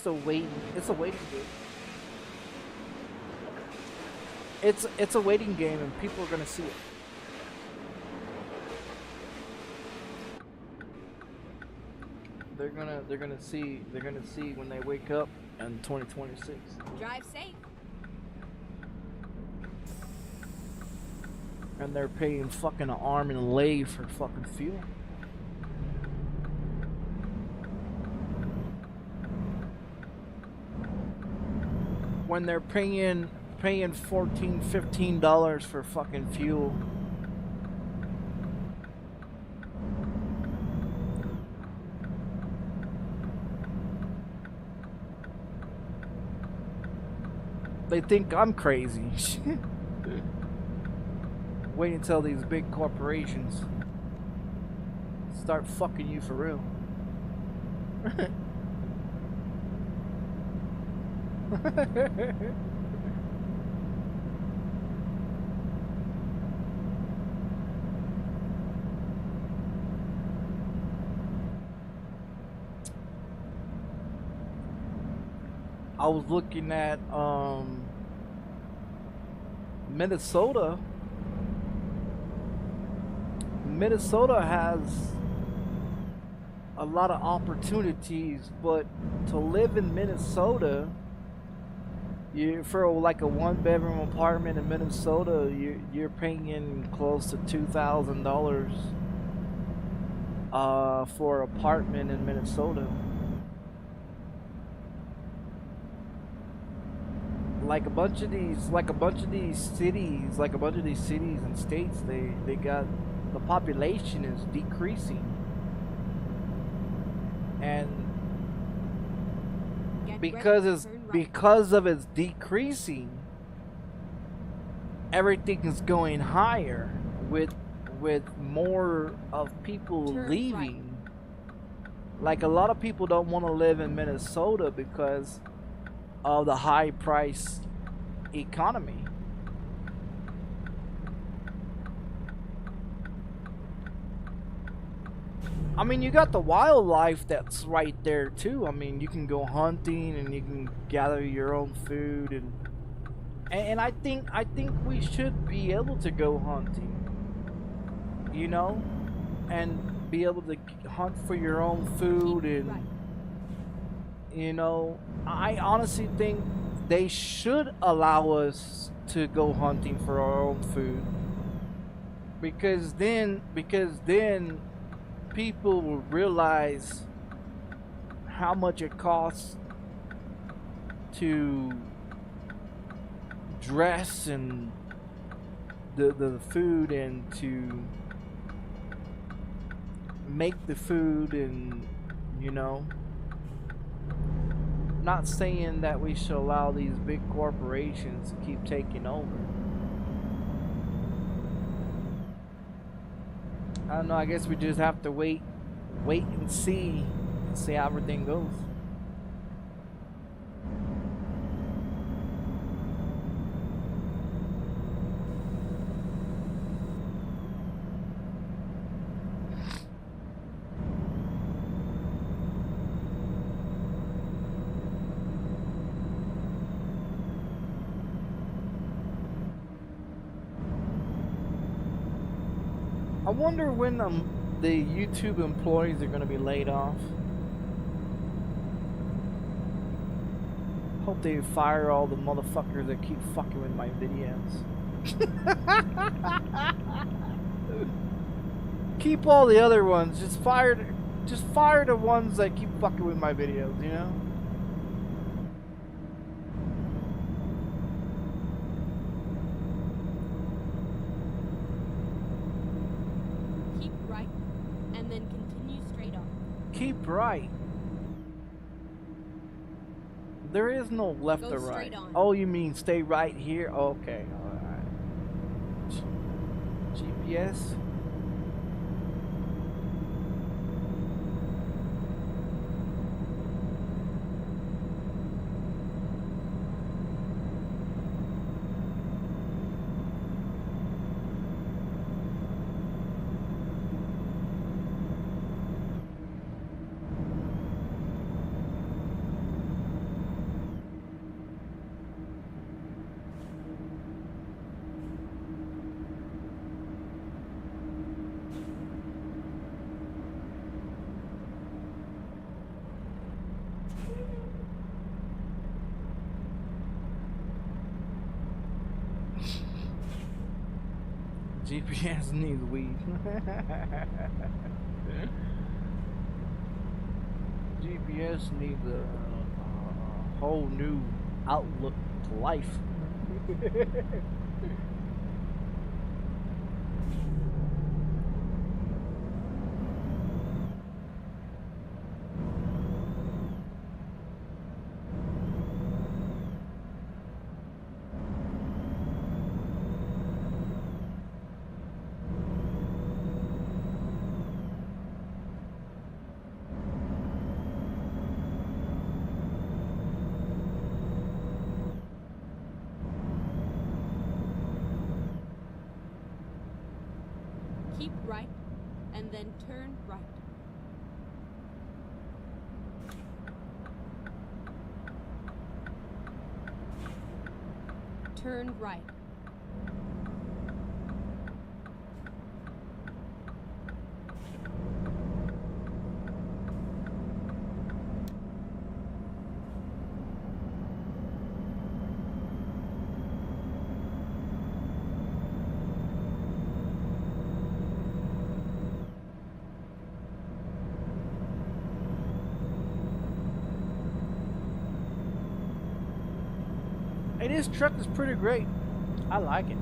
a waiting. It's a waiting game. It's a waiting game, and people are gonna see it. They're gonna see when they wake up in 2026. Drive safe. And they're paying fucking an arm and a leg for fucking fuel. When they're paying $14-15 for fucking fuel. They think I'm crazy. Wait until these big corporations start fucking you for real. I was looking at Minnesota. Minnesota has a lot of opportunities, but to live in Minnesota, for like a one-bedroom apartment in Minnesota, you're paying close to $2,000 for an apartment in Minnesota. Like a bunch of these cities and states, they got, the population is decreasing, and because of its decreasing, everything is going higher with more of people leaving. Like a lot of people don't want to live in Minnesota because of the high price economy. I mean, you got the wildlife that's right there too. I mean, you can go hunting and you can gather your own food, and I think we should be able to go hunting, you know, and be able to hunt for your own food. And you know, I honestly think they should allow us to go hunting for our own food, because then people will realize how much it costs to dress and the food, and to make the food, and you know, not saying that we should allow these big corporations to keep taking over. I don't know, I guess we just have to wait and see how everything goes. I wonder when the YouTube employees are going to be laid off. Hope they fire all the motherfuckers that keep fucking with my videos. Keep all the other ones. Just fire the ones that keep fucking with my videos, you know? Keep right, and then continue straight on. Keep right. There is no left Go or right. straight on. Oh, you mean stay right here? Okay, alright. GPS? GPS needs weed. GPS needs a whole new outlook to life. Keep right, and then turn right. Turn right. Hey, this truck is pretty great. I like it.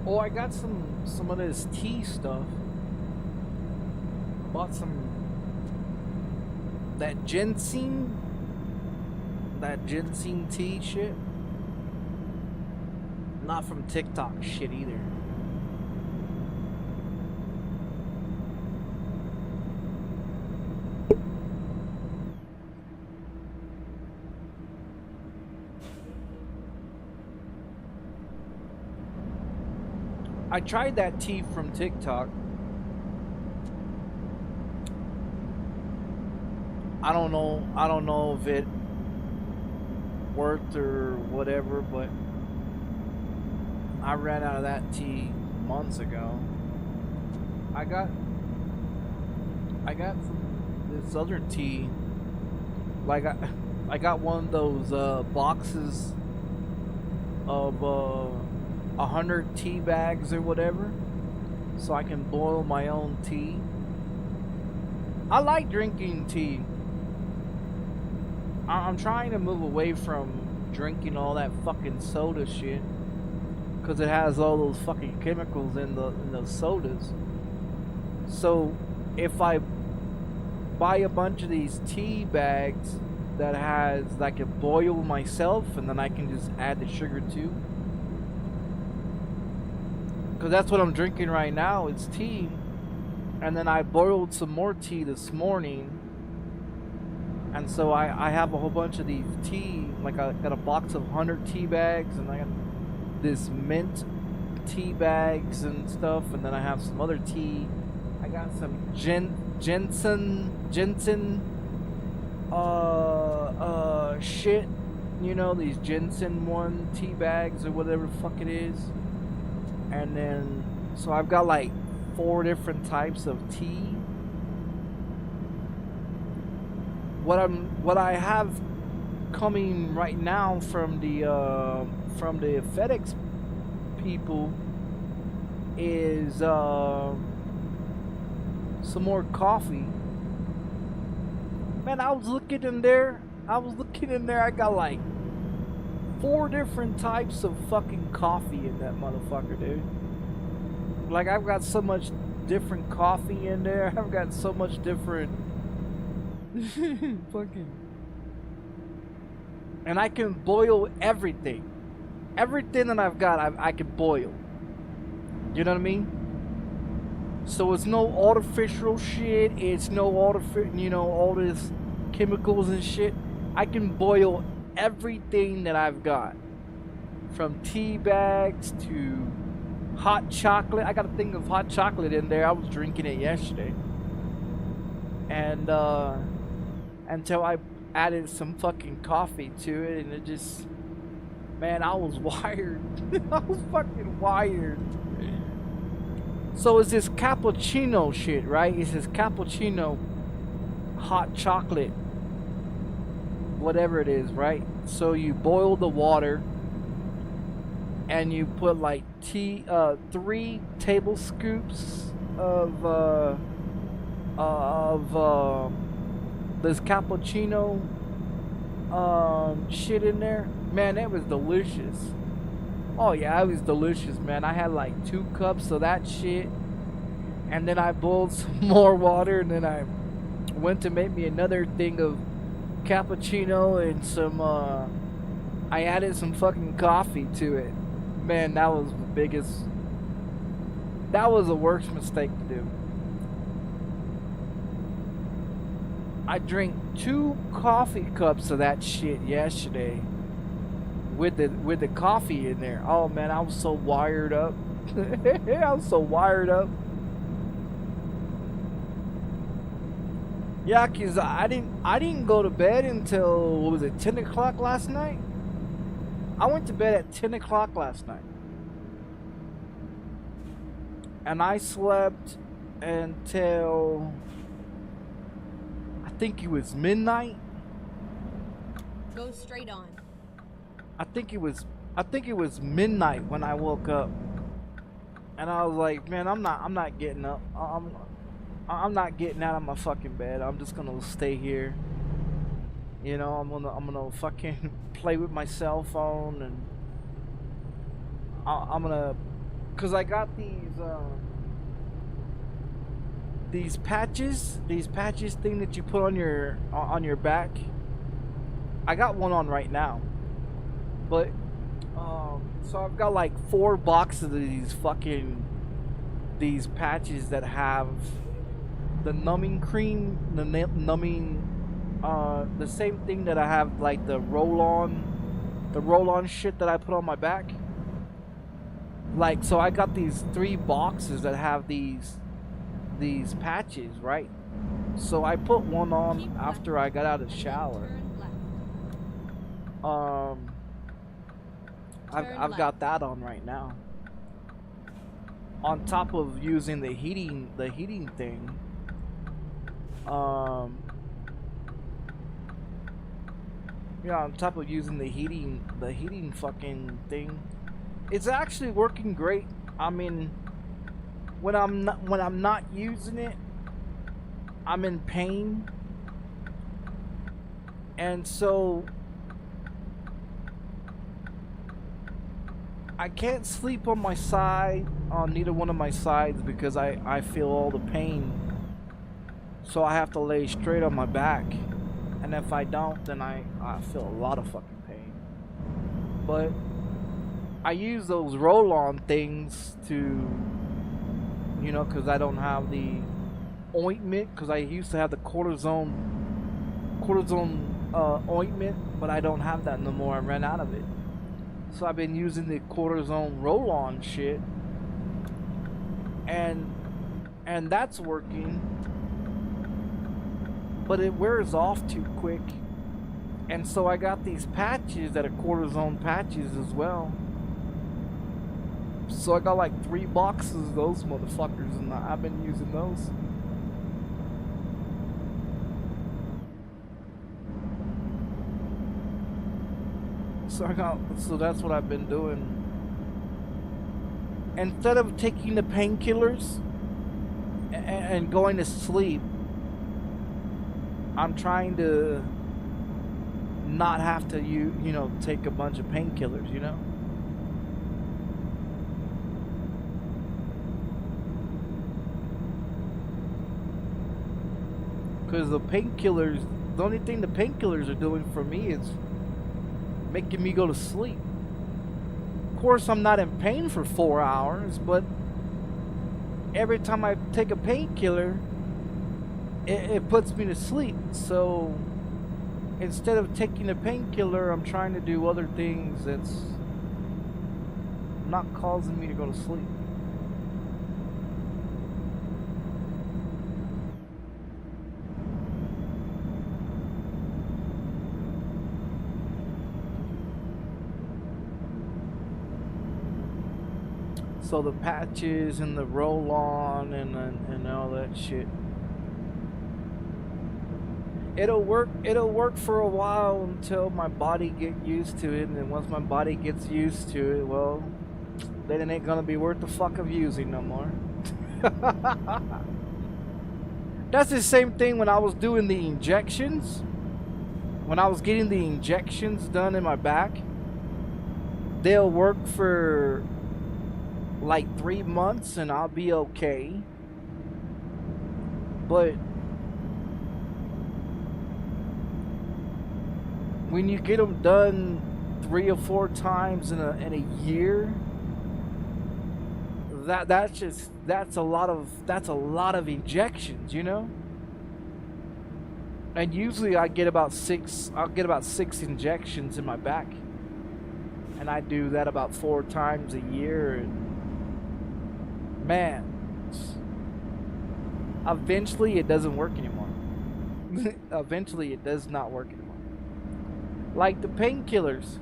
Oh, I got some of this tea stuff. Bought some that ginseng tea shit. Not from TikTok shit either. I tried that tea from TikTok. I don't know if it worked or whatever, but I ran out of that tea months ago. I got this other tea. Like I got one of those boxes of 100 tea bags or whatever, so I can boil my own tea. I like drinking tea. I'm trying to move away from drinking all that fucking soda shit, because it has all those fucking chemicals in those sodas. So if I buy a bunch of these tea bags that has that I can boil myself, and then I can just add the sugar too. Cause that's what I'm drinking right now. It's tea, and then I boiled some more tea this morning, and so I have a whole bunch of these tea. Like I got a box of 100 tea bags, and I got this mint tea bags and stuff, and then I have some other tea. I got some Jensen shit, you know, these Jensen 1 tea bags or whatever the fuck it is. And then so I've got like 4 different types of tea. What I have coming right now from the FedEx people is some more coffee. Man, I was looking in there. I got like 4 different types of fucking coffee in that motherfucker, dude. Like, I've got so much different coffee in there. I've got so much different fucking. And I can boil everything. Everything that I've got, I can boil. You know what I mean? So it's no artificial shit. It's no artificial, you know, all this chemicals and shit. I can boil everything that I've got, from tea bags to hot chocolate. I got a thing of hot chocolate in there. I was drinking it yesterday, and until I added some fucking coffee to it, and it just, man, I was wired. I was fucking wired. So it's this cappuccino shit, right? It's this cappuccino hot chocolate, whatever it is, right? So you boil the water and you put like 3 tablescoops of this cappuccino shit in there. Man, it was delicious. Oh yeah, it was delicious, man. I had like 2 cups of that shit, and then I boiled some more water, and then I went to make me another thing of cappuccino and some I added some fucking coffee to it. Man, that was the worst mistake to do. I drank 2 coffee cups of that shit yesterday with the coffee in there. Oh man, I was so wired up. I was so wired up. Yeah, cause I didn't go to bed until, what was it, 10 o'clock last night? I went to bed at 10 o'clock last night, and I slept until I think it was midnight. Go straight on. I think it was midnight when I woke up, and I was like, man, I'm not getting up. I'm not getting out of my fucking bed. I'm just gonna stay here. You know, I'm gonna fucking play with my cell phone, and I'm gonna, cause I got these patches thing that you put on your back. I got one on right now, but so I've got like 4 boxes of these patches that have the numbing cream, the same thing that I have, like the roll-on shit that I put on my back. Like, so I got these 3 boxes that have these patches, right? So I put one on after I got out of the shower. I've got that on right now. On top of using the heating thing. Yeah, on top of using the heating fucking thing, it's actually working great. I mean, when I'm not using it, I'm in pain, and so I can't sleep on my side, on neither one of my sides, because I feel all the pain. So I have to lay straight on my back. And if I don't, then I feel a lot of fucking pain. But I use those roll-on things to, you know, because I don't have the ointment, because I used to have the cortisone ointment, but I don't have that no more. I ran out of it. So I've been using the cortisone roll-on shit, and that's working, but it wears off too quick. And so I got these patches that are cortisone patches as well. So I got like 3 boxes of those motherfuckers, and I've been using those. So that's what I've been doing. Instead of taking the painkillers and going to sleep, I'm trying to not have to you know, take a bunch of painkillers, you know. Because the painkillers, the only thing the painkillers are doing for me is making me go to sleep. Of course, I'm not in pain for 4 hours, but every time I take a painkiller, it puts me to sleep. So instead of taking a painkiller, I'm trying to do other things that's not causing me to go to sleep. So the patches and the roll-on and all that shit. It'll work for a while until my body gets used to it, and then once my body gets used to it, well, then it ain't gonna be worth the fuck of using no more. That's the same thing when I was doing the injections. When I was getting the injections done in my back, they'll work for like 3 months and I'll be okay. But when you get them done 3 or 4 times in a year, that's a lot of injections, you know. And usually I'll get about 6 injections in my back, and I do that about 4 times a year. And man, eventually it doesn't work anymore. Eventually it does not work anymore. Like the painkillers,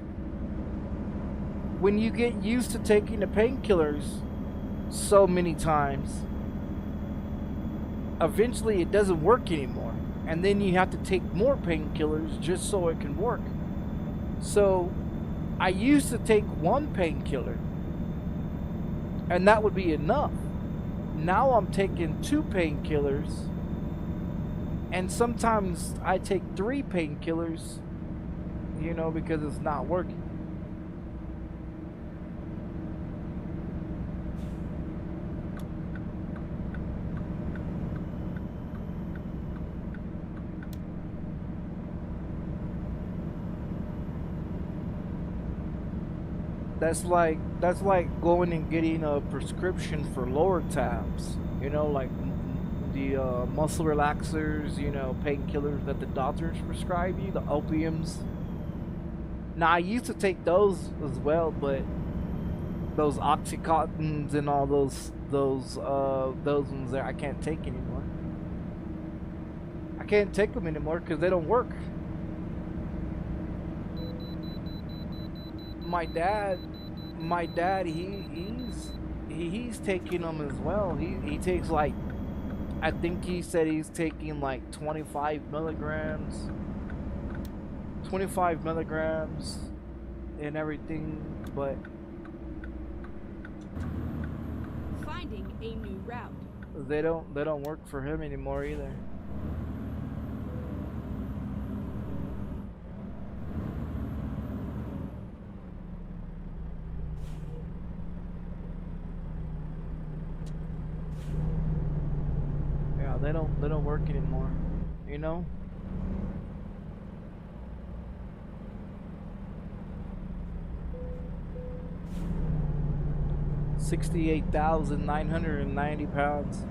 when you get used to taking the painkillers so many times, eventually it doesn't work anymore, and then you have to take more painkillers just so it can work. So I used to take 1 painkiller and that would be enough. Now I'm taking 2 painkillers, and sometimes I take 3 painkillers, you know, because it's not working. That's like going and getting a prescription for lower tabs, you know, like the muscle relaxers, you know, painkillers that the doctors prescribe you, the opiums. Now I used to take those as well, but those oxycontins and all those ones there I can't take anymore. I can't take them anymore because they don't work. My dad, he's taking them as well. He takes, like, I think he said he's taking like 25 milligrams and everything, but Finding a new route. they don't work for him anymore either. They don't work anymore. You know. £68,990.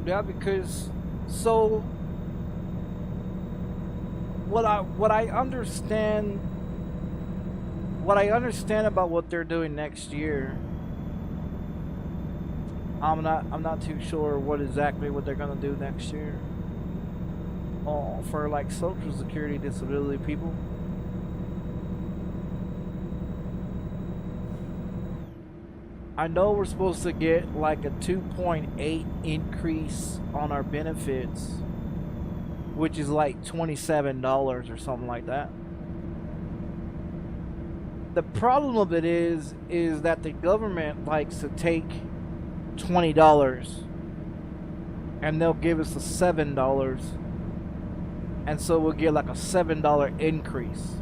Yeah, because so what I understand about what they're doing next year, I'm not too sure what they're gonna do next year. Oh, for like Social Security disability people. I know we're supposed to get like a 2.8 increase on our benefits, which is like $27 or something like that. The problem of it is that the government likes to take $20 and they'll give us a $7, and so we'll get like a $7 increase.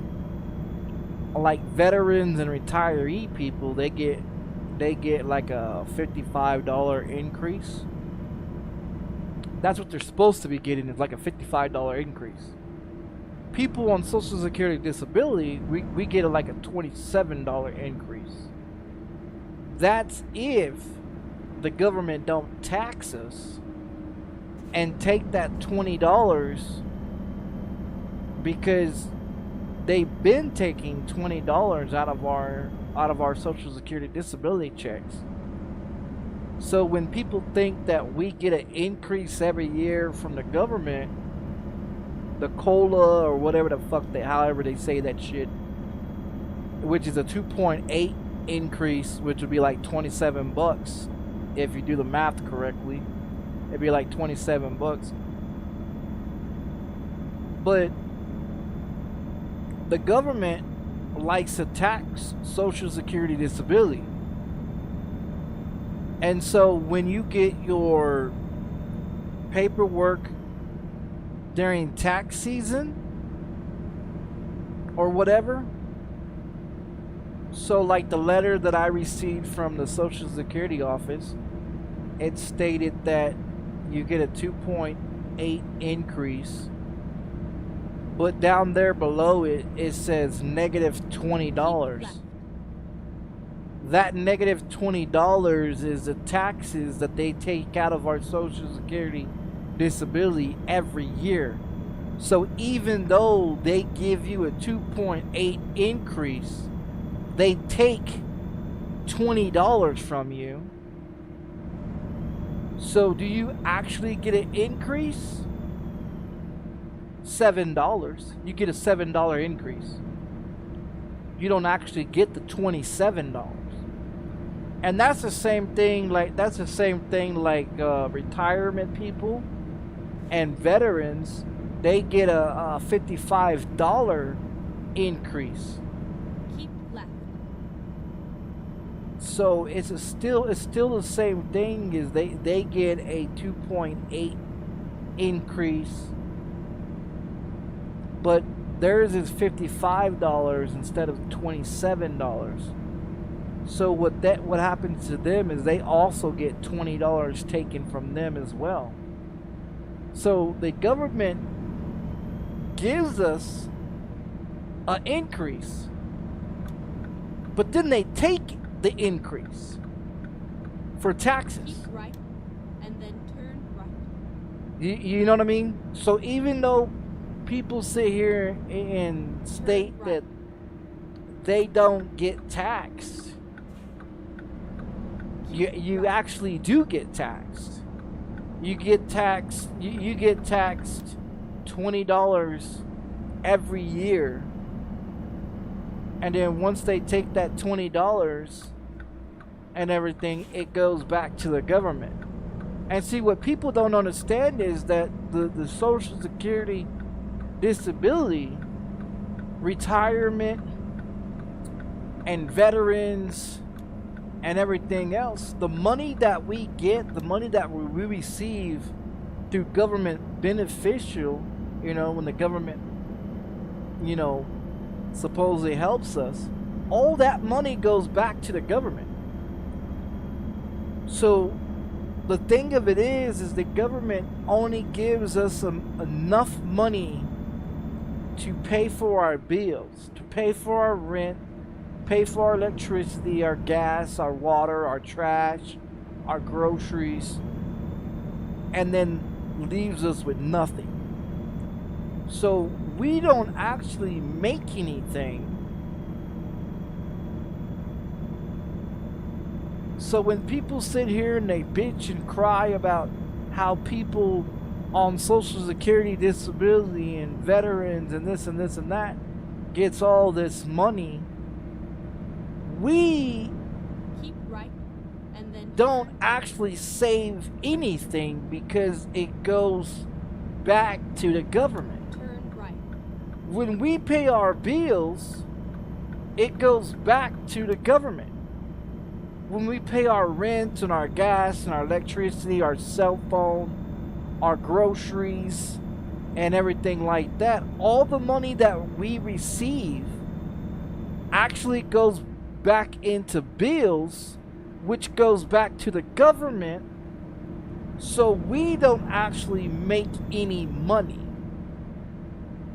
Like veterans and retiree people, they get like a $55 increase. That's what they're supposed to be getting, is like a $55 increase. People on Social Security disability, we get like a $27 increase. That's if the government don't tax us and take that $20, because they've been taking $20 out of our Social Security disability checks. So when people think that we get an increase every year from the government, the COLA or whatever the fuck however they say that shit, which is a 2.8 increase, which would be like $27 if you do the math correctly. It'd be like $27. But the government likes to tax Social Security disability. And so when you get your paperwork during tax season or whatever, so like the letter that I received from the Social Security office, it stated that you get a 2.8 increase, but down there below it says negative $20. That negative $20 is the taxes that they take out of our Social Security disability every year. So even though they give you a 2.8 increase, they take $20 from you. So do you actually get an increase? $7. You get a $7 increase. You don't actually get the $27. And that's the same thing like retirement people and veterans. They get a $55 increase. Keep left. So it's still the same thing, is they get a 2.8 increase, but theirs is $55 instead of $27. So what happens to them is they also get $20 taken from them as well. So the government gives us an increase, but then they take the increase for taxes. Keep right, and then turn right. You know what I mean? So even though people sit here and state that they don't get taxed, you actually do get taxed. You get taxed $20 every year And then once they take that $20 and everything, it goes back to the government. And see, what people don't understand is that the Social Security disability, retirement, and veterans and everything else, the money that we get, the money that we receive through government beneficial, you know, when the government, you know, supposedly helps us, all that money goes back to the government. So the thing of it is the government only gives us enough money to pay for our bills, to pay for our rent, pay for our electricity, our gas, our water, our trash, our groceries, and then leaves us with nothing. So we don't actually make anything. So when people sit here and they bitch and cry about how people on Social Security disability and veterans and this and this and that gets all this money, we Keep right and then don't turn actually save anything because it goes back to the government. turn right. When we pay our bills, it goes back to the government. When we pay our rent and our gas and our electricity, our cell phone, our groceries, and everything like that, all the money that we receive actually goes back into bills, which goes back to the government. So we don't actually make any money.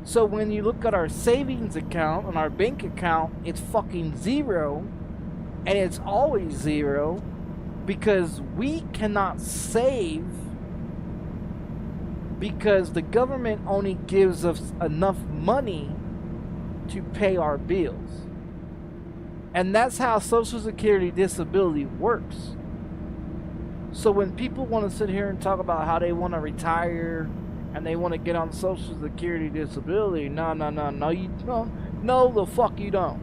So when you look at our savings account and our bank account, it's fucking zero, and it's always zero because we cannot save, because the government only gives us enough money to pay our bills. And that's how Social Security disability works. So when people want to sit here and talk about how they want to retire and they want to get on Social Security disability, no, you don't. No, the fuck you don't.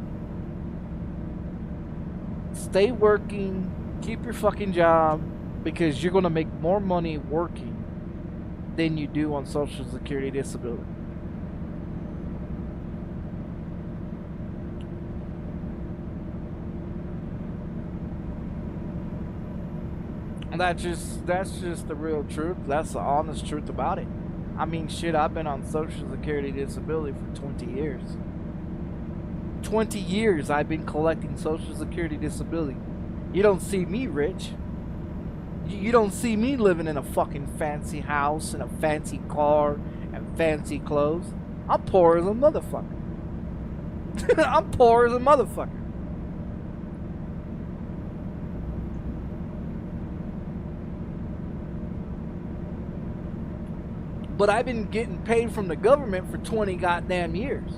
Stay working, keep your fucking job, because you're going to make more money working than you do on Social Security disability. And that's just the real truth. That's the honest truth about it. I mean, shit, I've been on Social Security disability for 20 years. 20 years I've been collecting Social Security disability. You don't see me rich. You don't see me living in a fucking fancy house and a fancy car and fancy clothes. I'm poor as a motherfucker. I'm poor as a motherfucker. But I've been getting paid from the government for 20 goddamn years.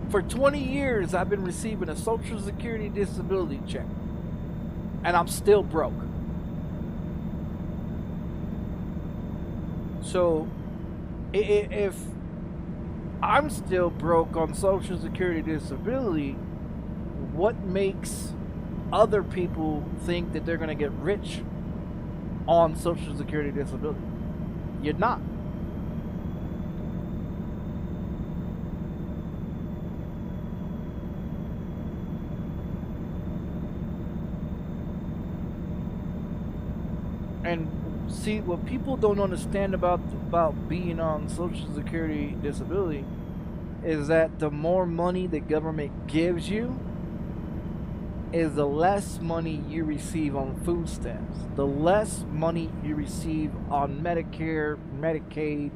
For 20 years, I've been receiving a Social Security disability check. And I'm still broke. So, if I'm still broke on Social Security disability, what makes other people think that they're going to get rich on Social Security disability? You're not. And see, what people don't understand about being on Social Security disability is that the more money the government gives you is the less money you receive on food stamps, the less money you receive on Medicare, Medicaid,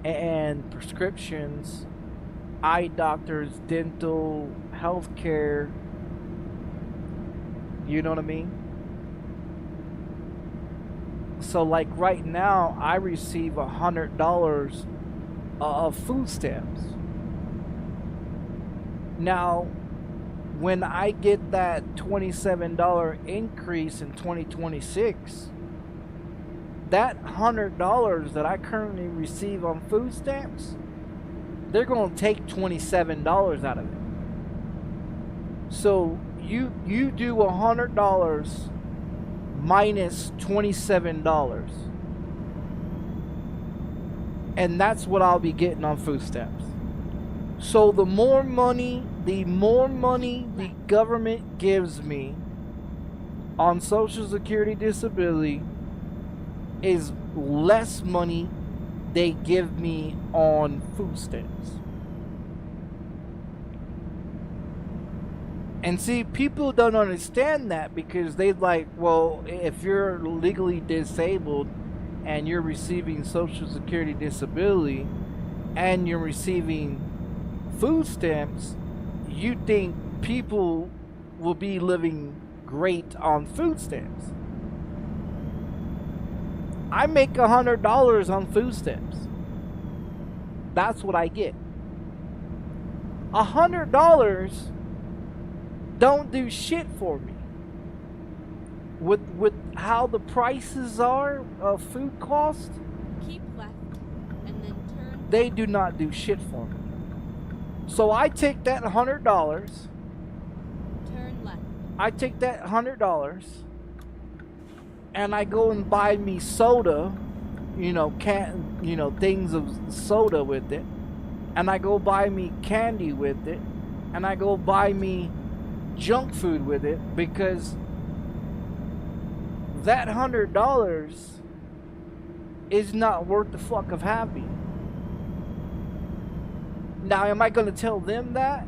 and prescriptions, eye doctors, dental, healthcare. You know what I mean? So like right now, I receive $100 of food stamps. Now, when I get that $27 increase in 2026, that $100 that I currently receive on food stamps, they're going to take $27 out of it. So you do $100 minus $27, and that's what I'll be getting on food stamps. So the more money the government gives me on Social Security disability is less money they give me on food stamps. And see, people don't understand that because they like, well, if you're legally disabled and you're receiving Social Security disability and you're receiving food stamps, you think people will be living great on food stamps. I make $100 on food stamps. That's what I get. $100 don't do shit for me. With how the prices are of food cost, Keep left and then turn. they do not do shit for me. So I take that $100. Turn left. I take that $100 and I go and buy me soda, things of soda with it, and I go buy me candy with it, and I go buy me junk food with it, because that $100 is not worth the fuck of having. Now, am I going to tell them that?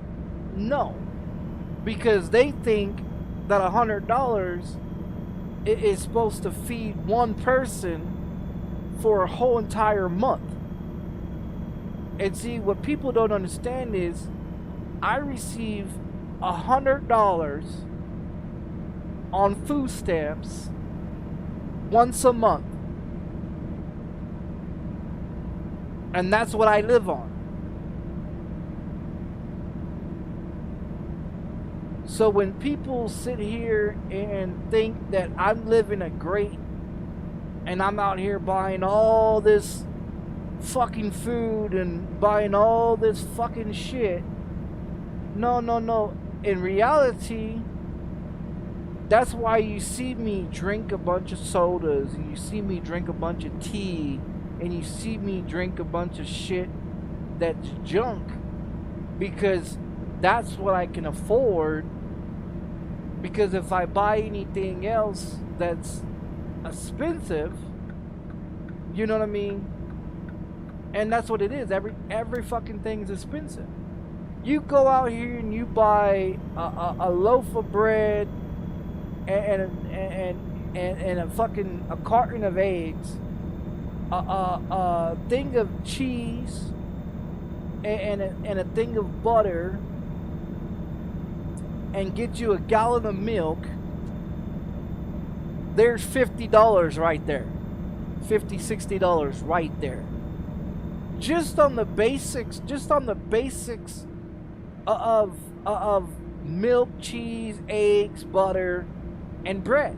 No, because they think that $100 is supposed to feed one person for a whole entire month. And see, what people don't understand is I receive $100 on food stamps once a month, and that's what I live on. So when people sit here and think that I'm living a great, and I'm out here buying all this fucking food and buying all this fucking shit, no. In reality, that's why you see me drink a bunch of sodas, and you see me drink a bunch of tea, and you see me drink a bunch of shit that's junk, because that's what I can afford. Because if I buy anything else that's expensive, you know what I mean? And that's what it is. Every fucking thing is expensive. You go out here and you buy a loaf of bread and a carton of eggs, a thing of cheese, and a thing of butter, and get you a gallon of milk. There's $50 right there. $50-$60 right there. Just on the basics of milk, cheese, eggs, butter, and bread.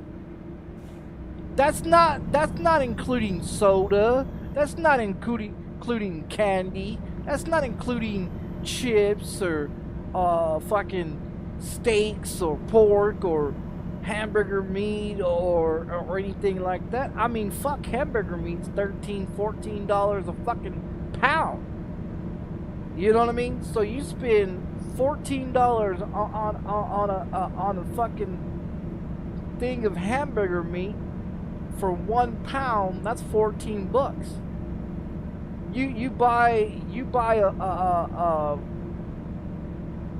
That's not including soda. That's not including candy. That's not including chips or fucking steaks or pork or hamburger meat or anything like that. I mean, fuck, hamburger meat's $13-$14 a fucking pound. You know what I mean? So you spend $14 on a fucking thing of hamburger meat for 1 pound. That's $14. You buy a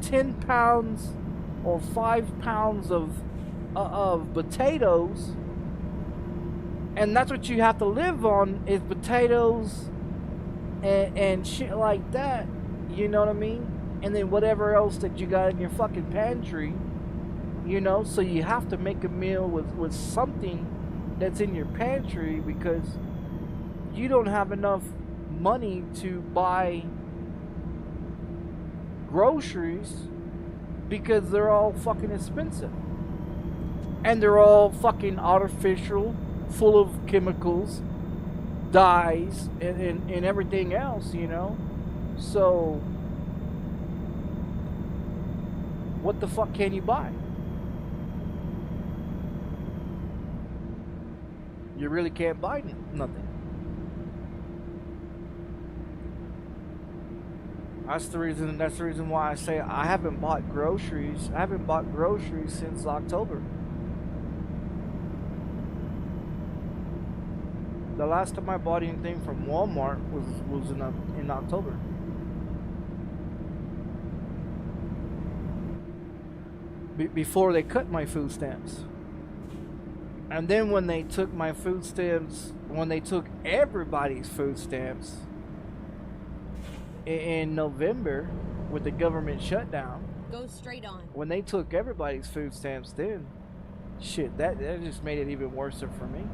10 pounds or 5 pounds of potatoes, and that's what you have to live on, is potatoes and shit like that. You know what I mean? And then whatever else that you got in your fucking pantry, so you have to make a meal with something that's in your pantry, because you don't have enough money to buy groceries, because they're all fucking expensive, and they're all fucking artificial, full of chemicals, dyes, and everything else, So what the fuck can you buy? You really can't buy nothing. That's the reason why I say I haven't bought groceries. I haven't bought groceries since October. The last time I bought anything from Walmart was in October. Before they cut my food stamps. And then when they took my food stamps, when they took everybody's food stamps in November with the government shutdown, Go straight on. when they took everybody's food stamps, then shit, that just made it even worse for me.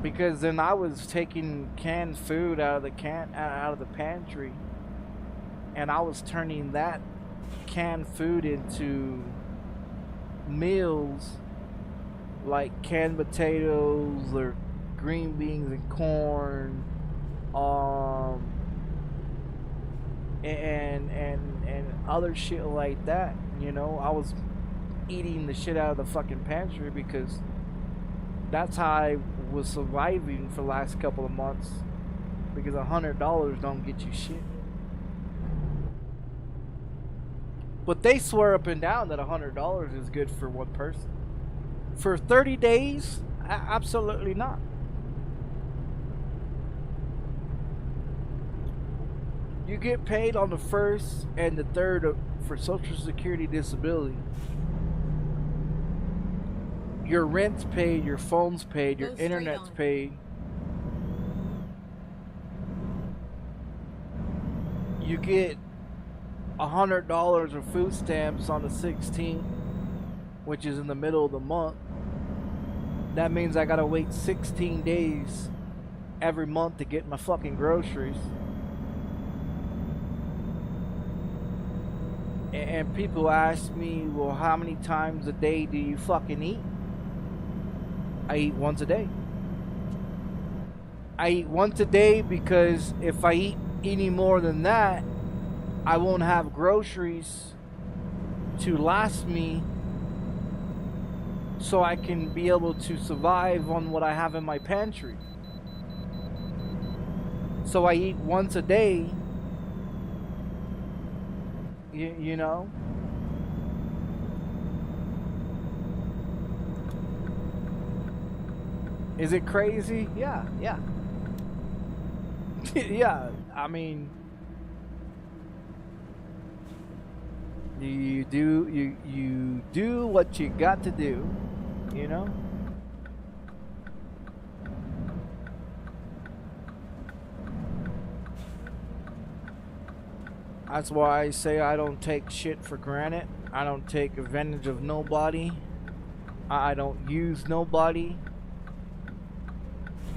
Because then I was taking canned food out of the pantry, and I was turning that canned food into meals like canned potatoes or green beans and corn, and other shit like that. You know, I was eating the shit out of the fucking pantry because that's how I was surviving for the last couple of months, because $100 don't get you shit. But they swear up and down that $100 is good for one person. For 30 days, absolutely not. You get paid on the 1st and the 3rd for Social Security disability. Your rent's paid, your phone's paid, your internet's paid. You get $100 of food stamps on the 16th, which is in the middle of the month. That means I gotta wait 16 days every month to get my fucking groceries. And people ask me, well, how many times a day do you fucking eat? I eat once a day. I eat once a day because if I eat any more than that, I won't have groceries to last me, so I can be able to survive on what I have in my pantry. So I eat once a day. You know? Is it crazy? Yeah. Yeah, I mean, you do what you got to do, you know? That's why I say I don't take shit for granted. I don't take advantage of nobody. I don't use nobody.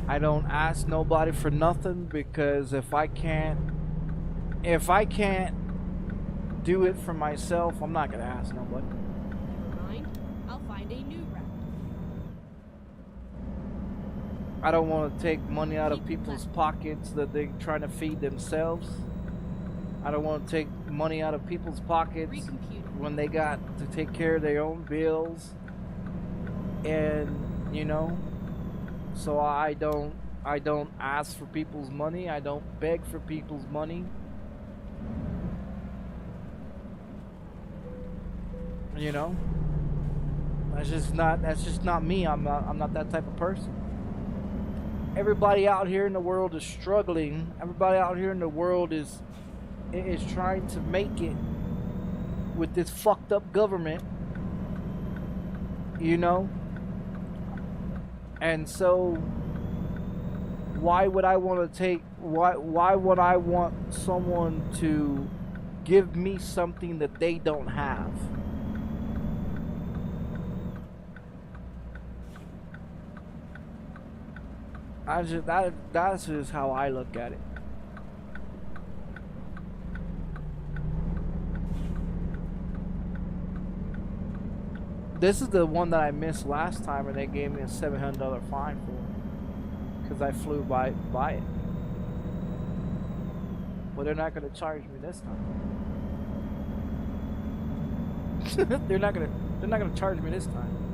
I don't ask nobody for nothing, because if I can't do it for myself, I'm not gonna ask nobody. Never mind. I'll find a new route. I don't want to take money out of people's pockets that they're trying to feed themselves. I don't want to take money out of people's pockets when they got to take care of their own bills. And, you know, so I don't ask for people's money. I don't beg for people's money. You know, that's just not me. I'm not that type of person. Everybody out here in the world is struggling. Everybody out here in the world is trying to make it with this fucked up government, you know? And so why would I want to take, why would I want someone to give me something that they don't have? That's just how I look at it. This is the one that I missed last time, and they gave me a $700 fine for it because I flew by it. Well, they're not gonna charge me this time. they're not gonna charge me this time.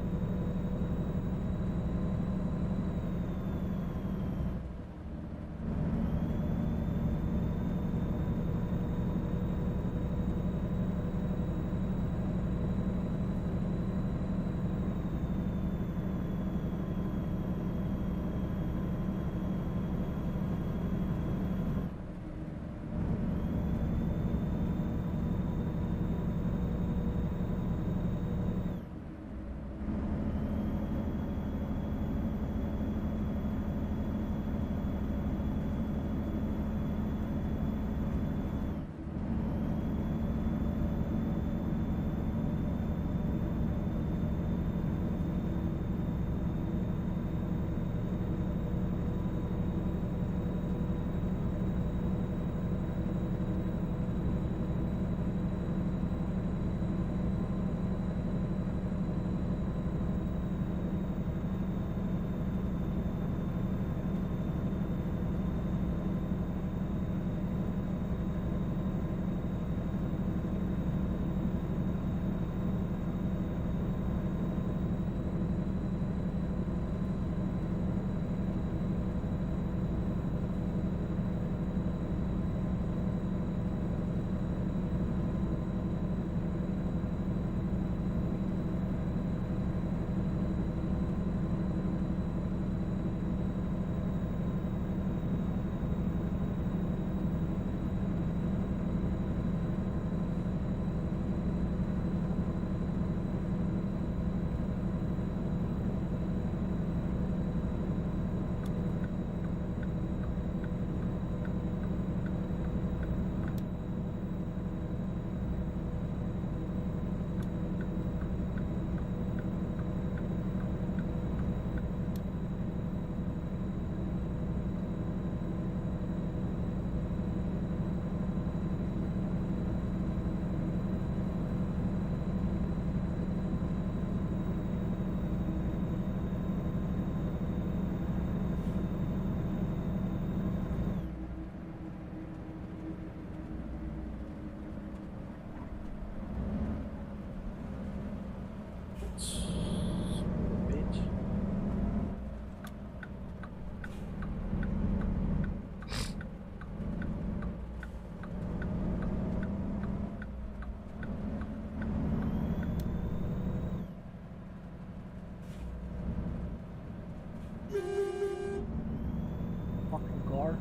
Fucking car.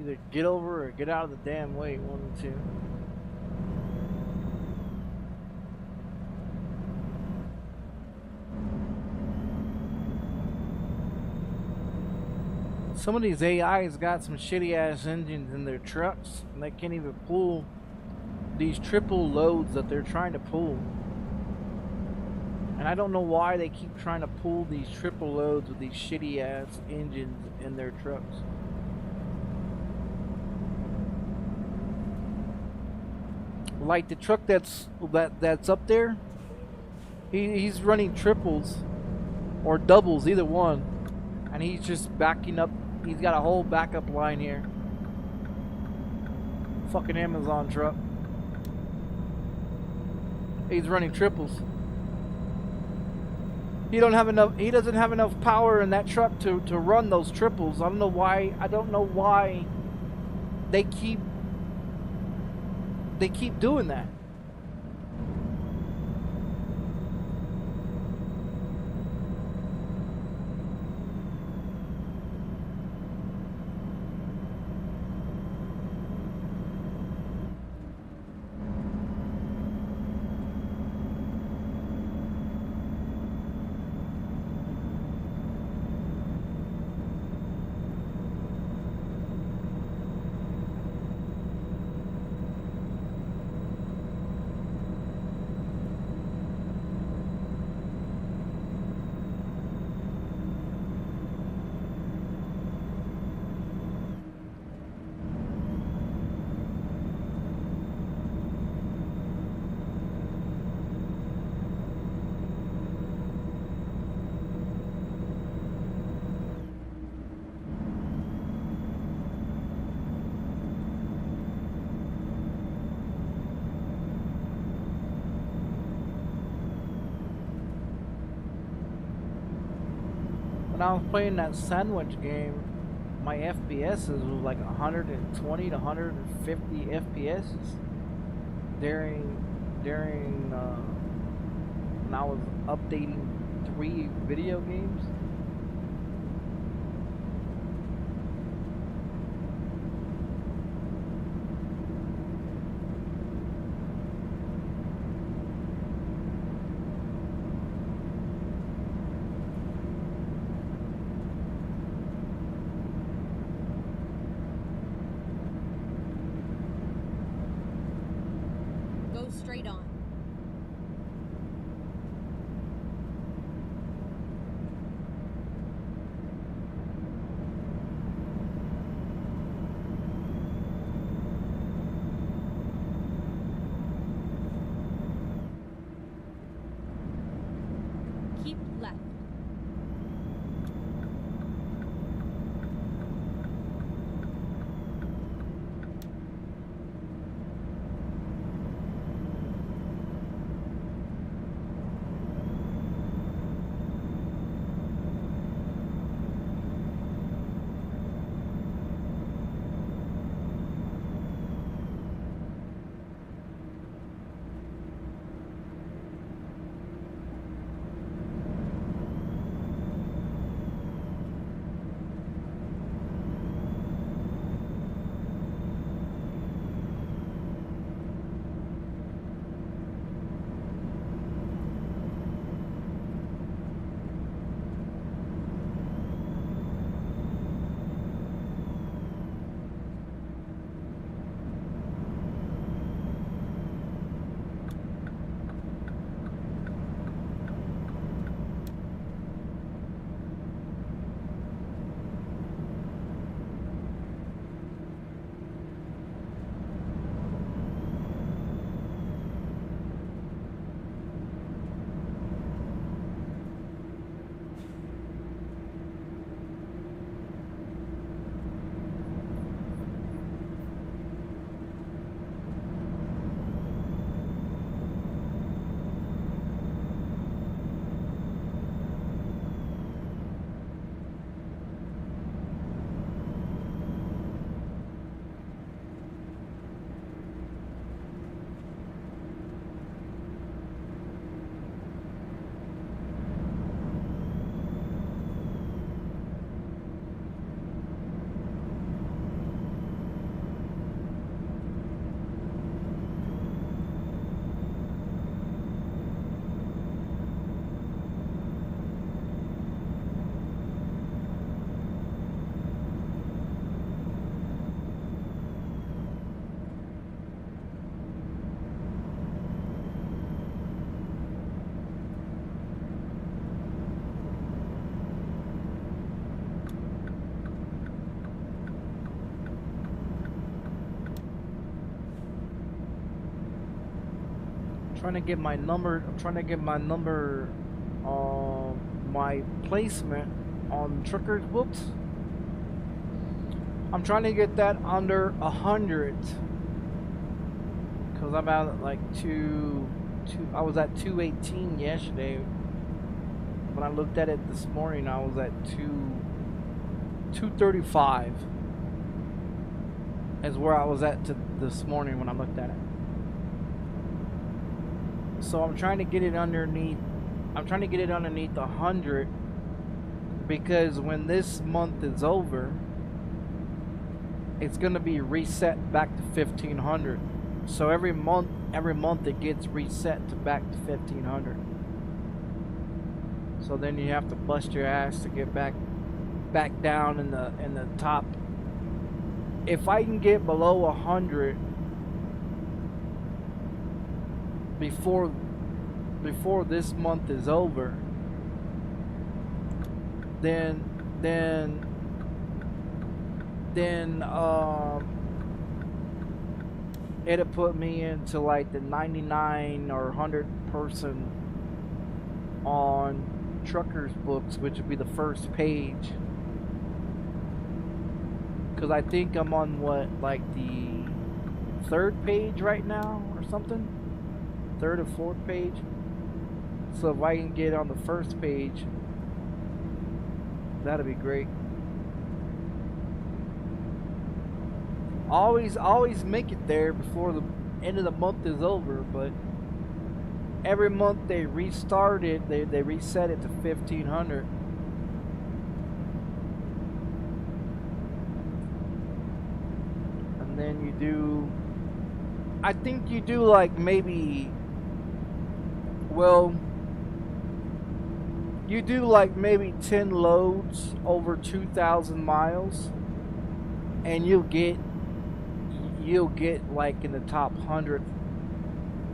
Either get over or get out of the damn way, one of the two. Some of these AIs got some shitty ass engines in their trucks and they can't even pull these triple loads that they're trying to pull. And I don't know why they keep trying to pull these triple loads with these shitty ass engines in their trucks. Like the truck that's up there, he's running triples or doubles, either one, and he's just backing up. He's got a whole backup line here. Fucking Amazon truck. He's running triples. He doesn't have enough power in that truck to run those triples. I don't know why. I don't know why they keep doing that. when I was playing that sandwich game, my FPS was like 120 to 150 FPS during when I was updating 3 video games. Go straight on. Keep left. Trying to get my number. I'm trying to get my number, my placement on truckers books. I'm trying to get that under 100, cause I'm at like I was at 218 yesterday. When I looked at it this morning, I was at 235. Is where I was at this morning when I looked at it. So I'm trying to get it underneath. I'm trying to get it underneath 100, because when this month is over, it's gonna be reset back to 1500. So every month it gets reset to back to 1500. So then you have to bust your ass to get back down in the top. If I can get below 100 before this month is over, then it'll put me into like the 99 or 100 person on truckers books, which would be the first page, because I think I'm on what, like the 3rd page right now or something, 3rd or 4th page. So if I can get on the 1st page, That'd be great. Always make it there before the end of the month is over, but every month they restart it, they reset it to 1500. And then you do, I think you do like maybe, well, you do like maybe 10 loads over 2,000 miles, and you'll get like in the top 100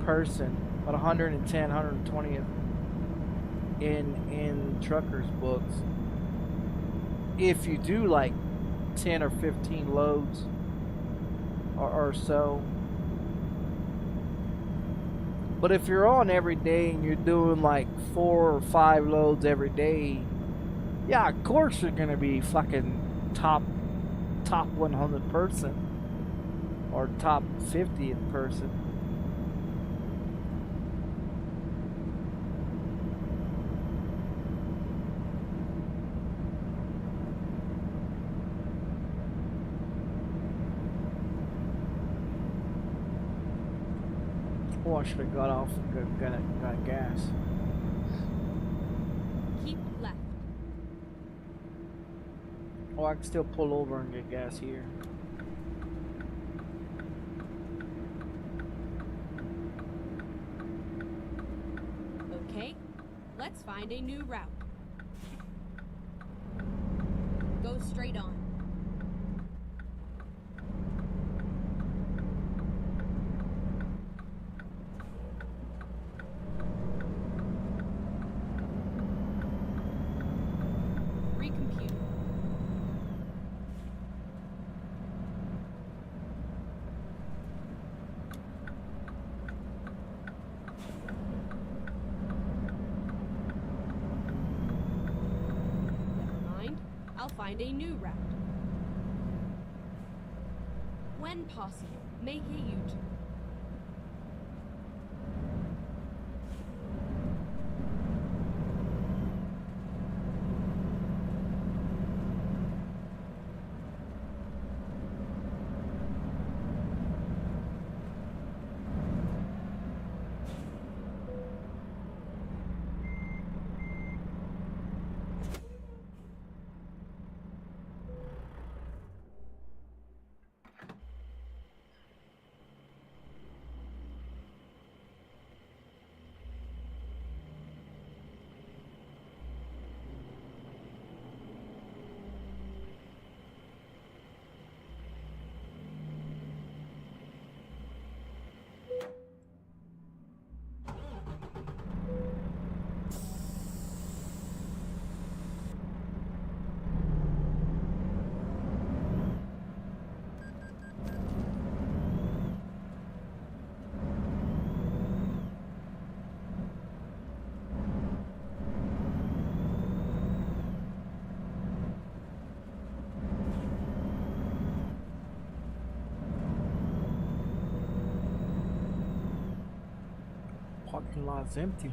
person, about 110, 120 in truckers books. If you do like 10 or 15 loads or so. But if you're on every day and you're doing like 4 or 5 loads every day, yeah, of course you're gonna be fucking top 100 person or top 50th person. Oh, I should have got off and got gas. Keep left. Oh, I can still pull over and get gas here. Okay, let's find a new route. Go straight on. Recompute. Never mind. I'll find a new route. When possible, make a U-turn. Parking lot's empty.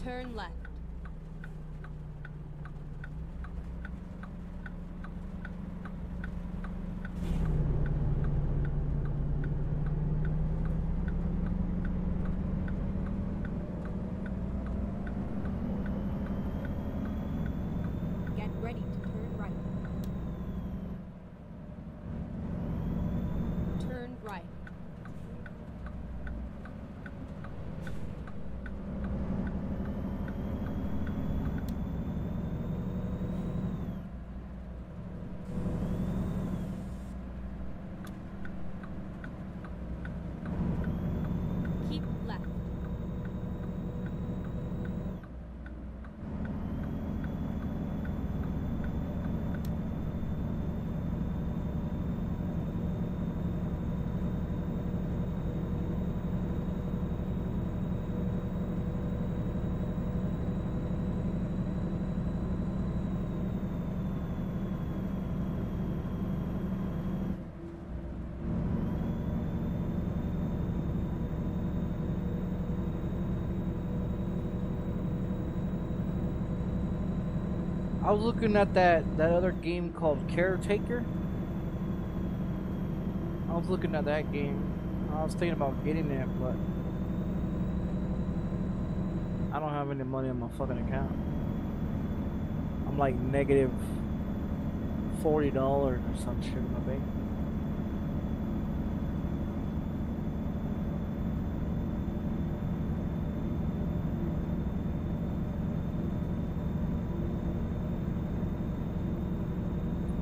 Turn left. Get ready to turn right. Turn right. I was looking at that other game called Caretaker. I was looking at that game. I was thinking about getting it, but I don't have any money in my fucking account. I'm like negative $40 or some shit in my bank.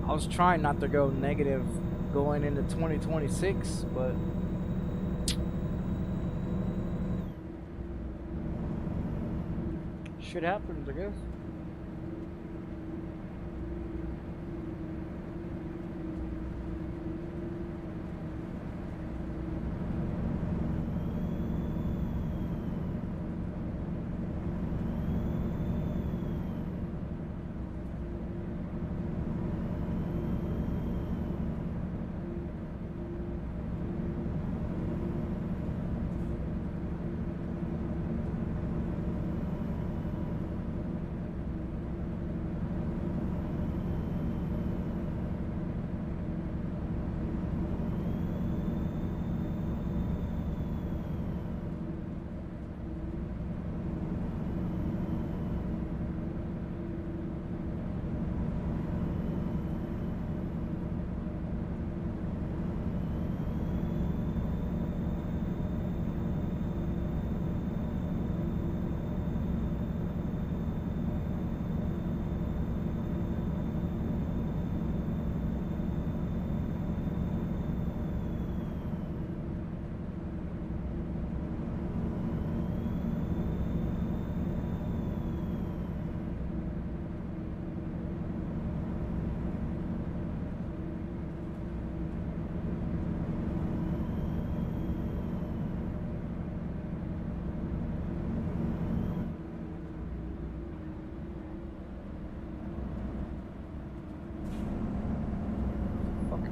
I was trying not to go negative going into 2026, but shit happens, I guess.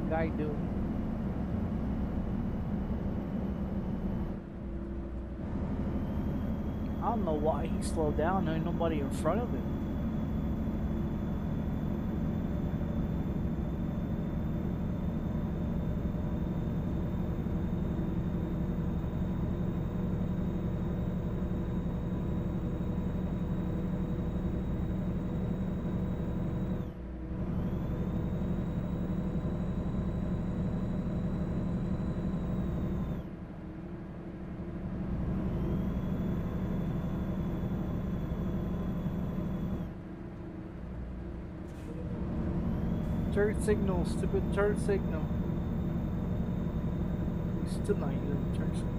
Guy doing? I don't know why he slowed down. There ain't nobody in front of him. Turn signal, stupid turn signal. He's still not using the turn signal.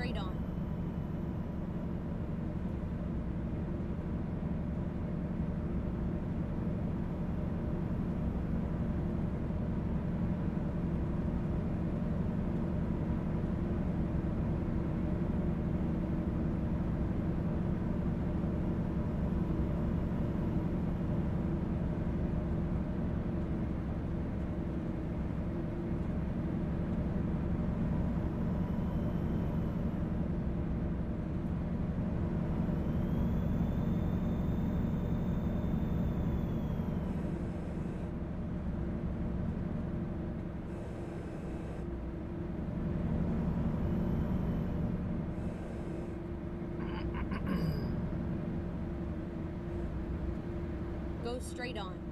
straight on. Go straight on.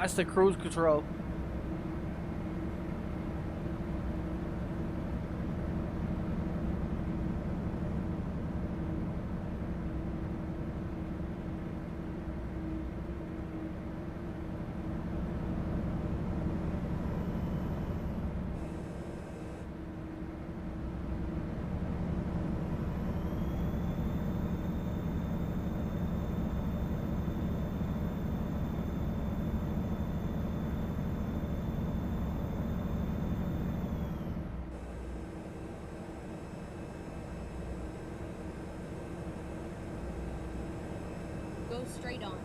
That's the cruise control. Go straight on.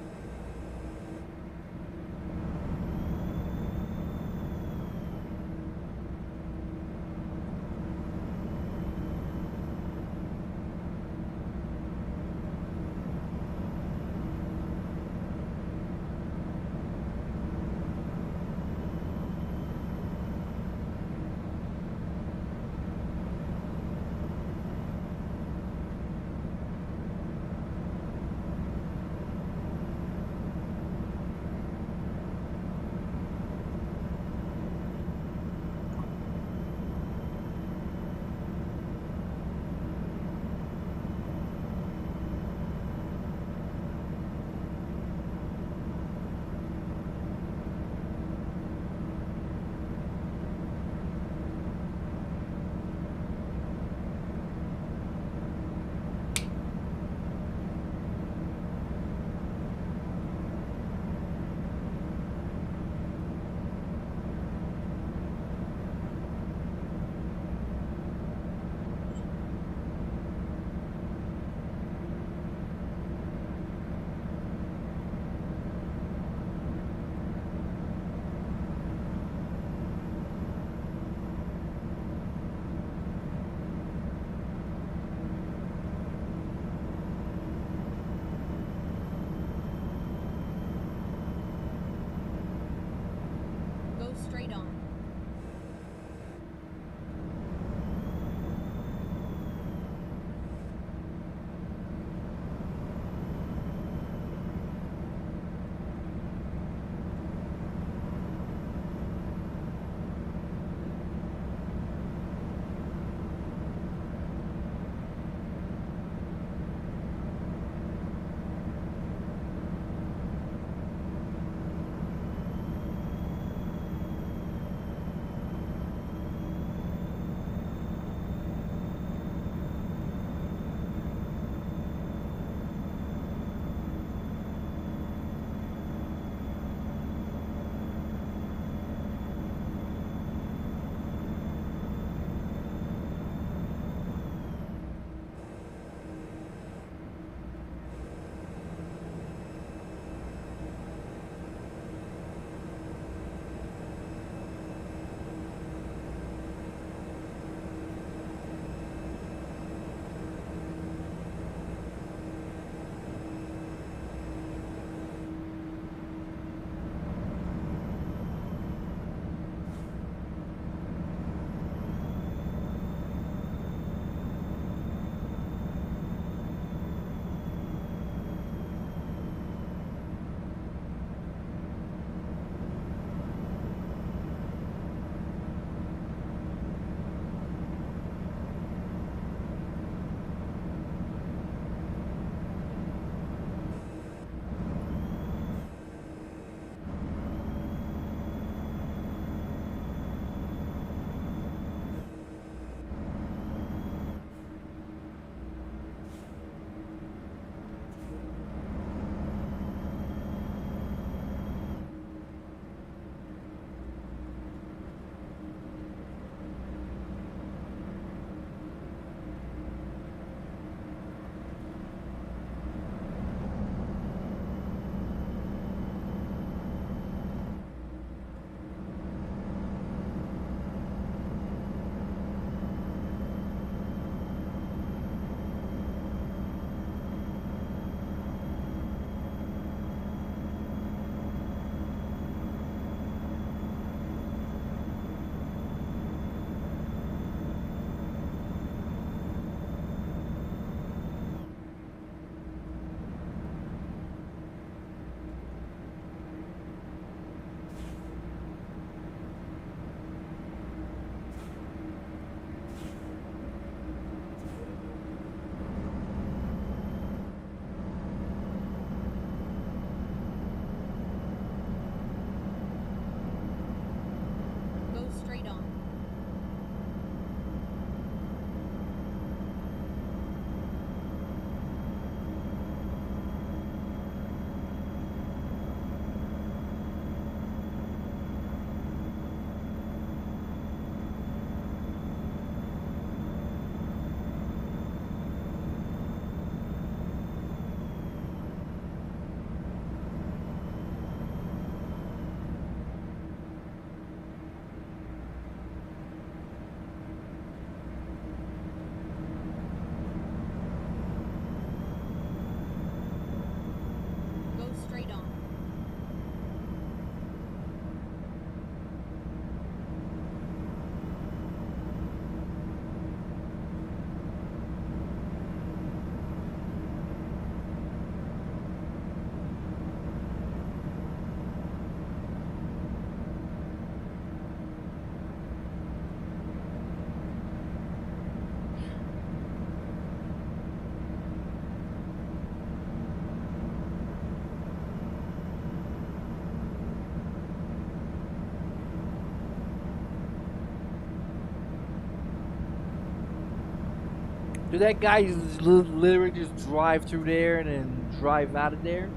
Do that guy literally just drive through there and then drive out of there?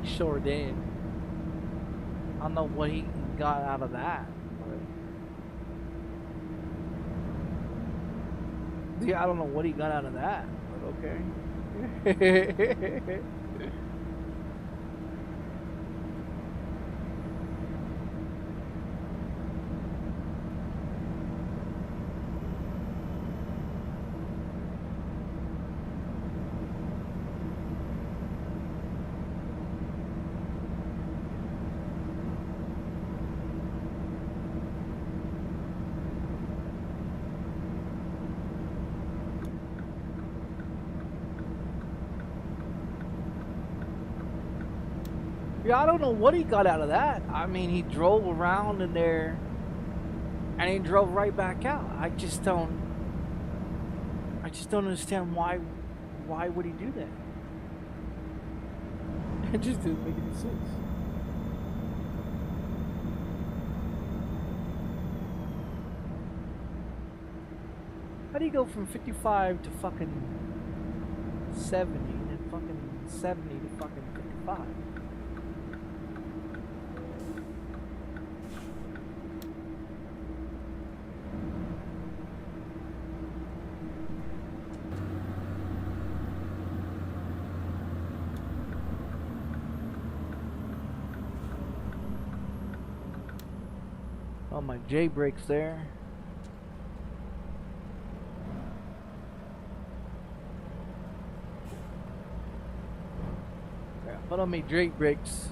Sure did. I don't know what he got out of that. Yeah, I don't know what he got out of that, but okay. Yeah, I don't know what he got out of that. I mean, he drove around in there and he drove right back out. I just don't understand why would he do that? It just didn't make any sense. How do you go from 55 to fucking 70 and then fucking 70 to fucking 55? Oh, my J brakes there. Yeah, put on me J brakes.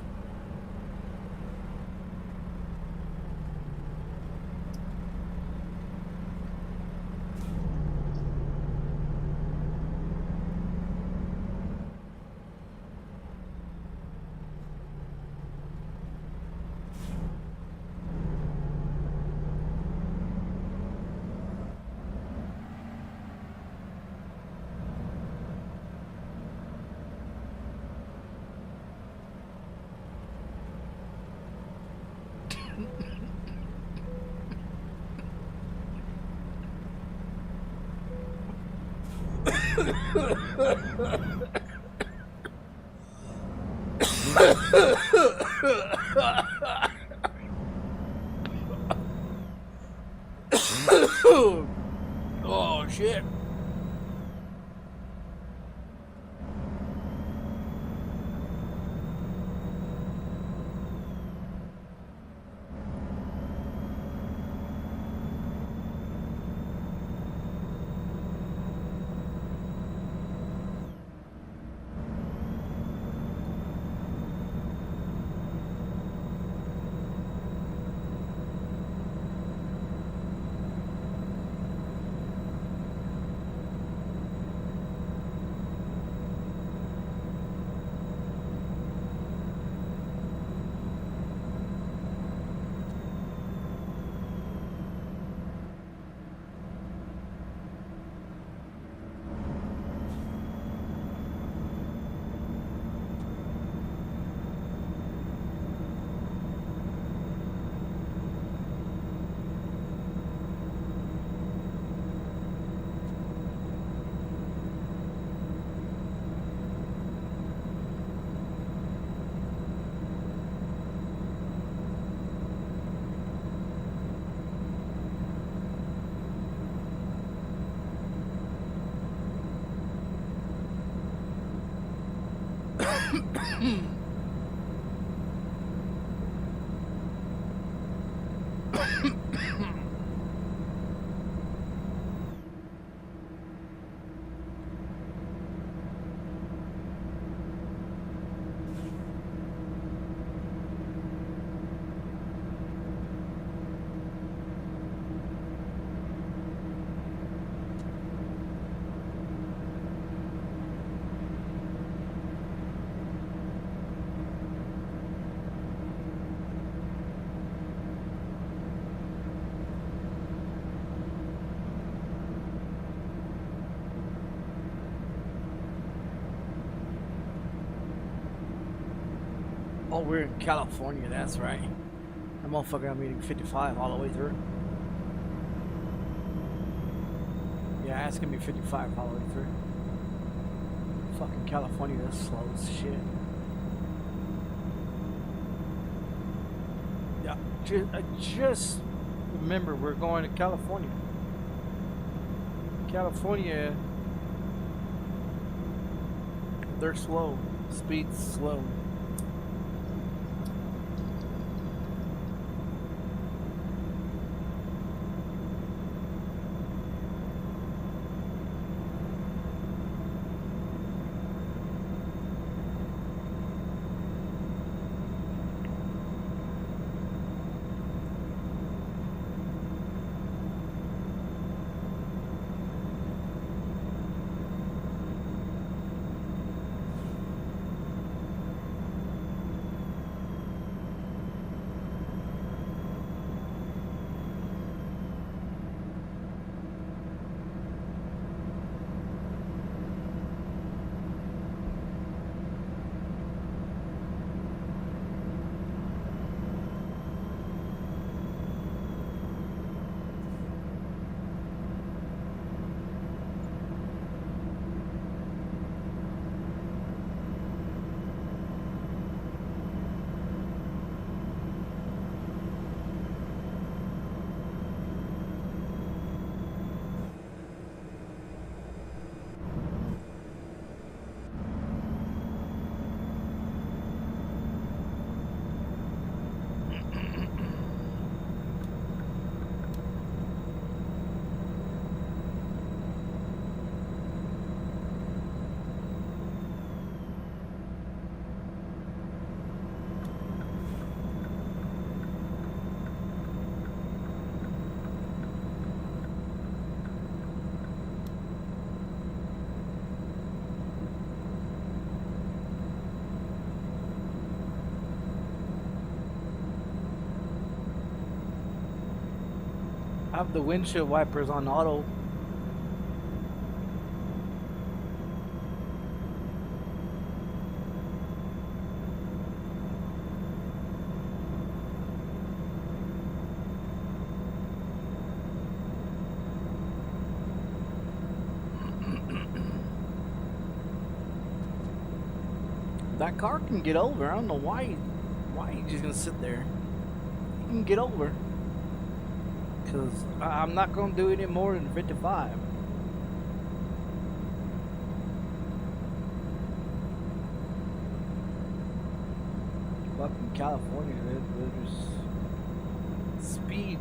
Oh shit. Oh, we're in California, that's right. That motherfucker, I'm eating 55 all the way through. Yeah, it's gonna be 55 all the way through. Fucking California is slow as shit. Yeah, just remember we're going to California. California, they're slow. Speed's slow. I have the windshield wipers on auto. That car can get over. I don't know why he's just gonna sit there. He can get over. Because I'm not going to do any more than 55. Fucking California, there's speed.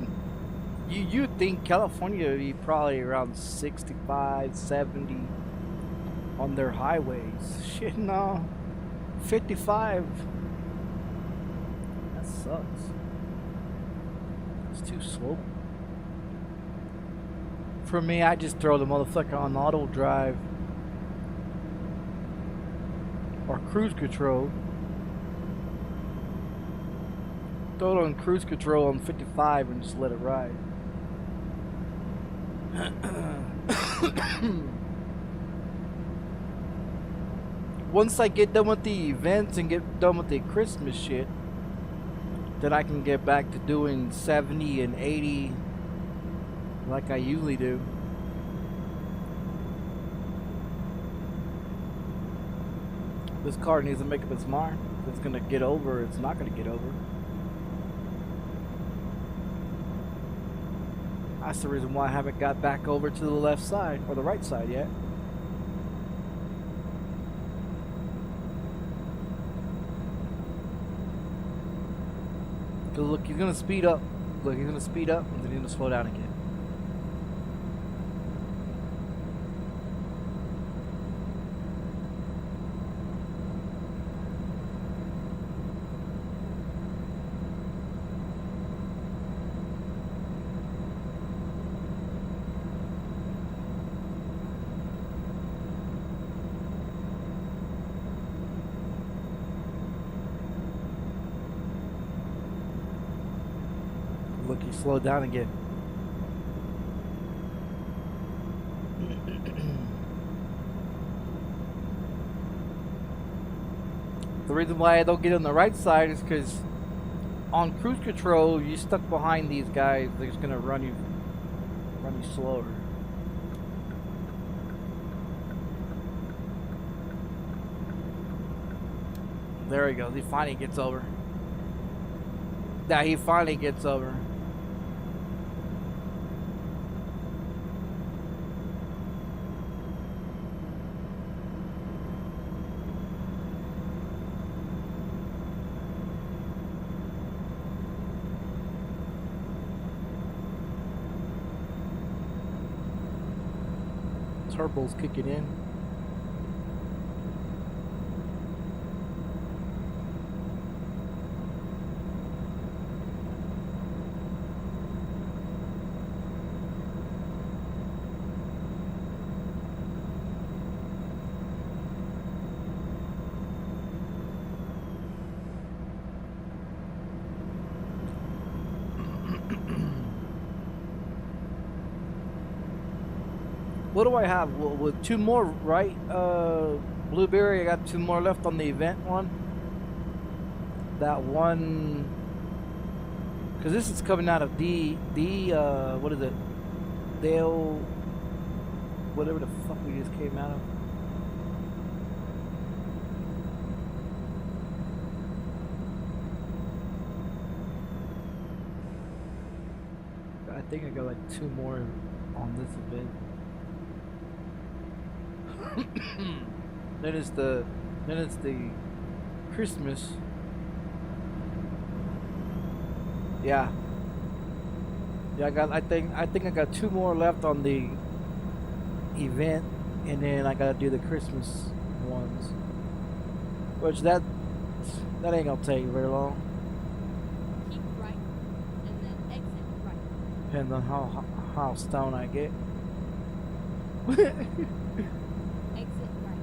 You think California would be probably around 65, 70 on their highways. Shit, no. 55. That sucks. It's too slow. For me, I just throw the motherfucker on auto drive or cruise control. Throw it on cruise control on 55 and just let it ride. Once I get done with the events and get done with the Christmas shit, then I can get back to doing 70 and 80 like I usually do. This car needs to make up its mind. If it's gonna get over, it's not gonna get over. That's the reason why I haven't got back over to the left side or the right side yet. Cause look, he's gonna speed up. Look, he's gonna speed up and then he's gonna slow down again. Look, he slowed down again. The reason why I don't get on the right side is because on cruise control, you're stuck behind these guys. They're just gonna run you slower. There he goes. He finally gets over. Yeah, he finally gets over. Turbo's kicking in. What do I have? With two more, right? Blueberry, I got two more left on the event one. That one, because this is coming out of what is it? Dale, whatever the fuck we just came out of. I think I got like two more on this event. Then it's the Christmas. Yeah. Yeah, I think I got two more left on the event, and then I gotta do the Christmas ones. Which that ain't gonna take very long. Keep right, and then exit right. Depends on how stoned I get. Exit right.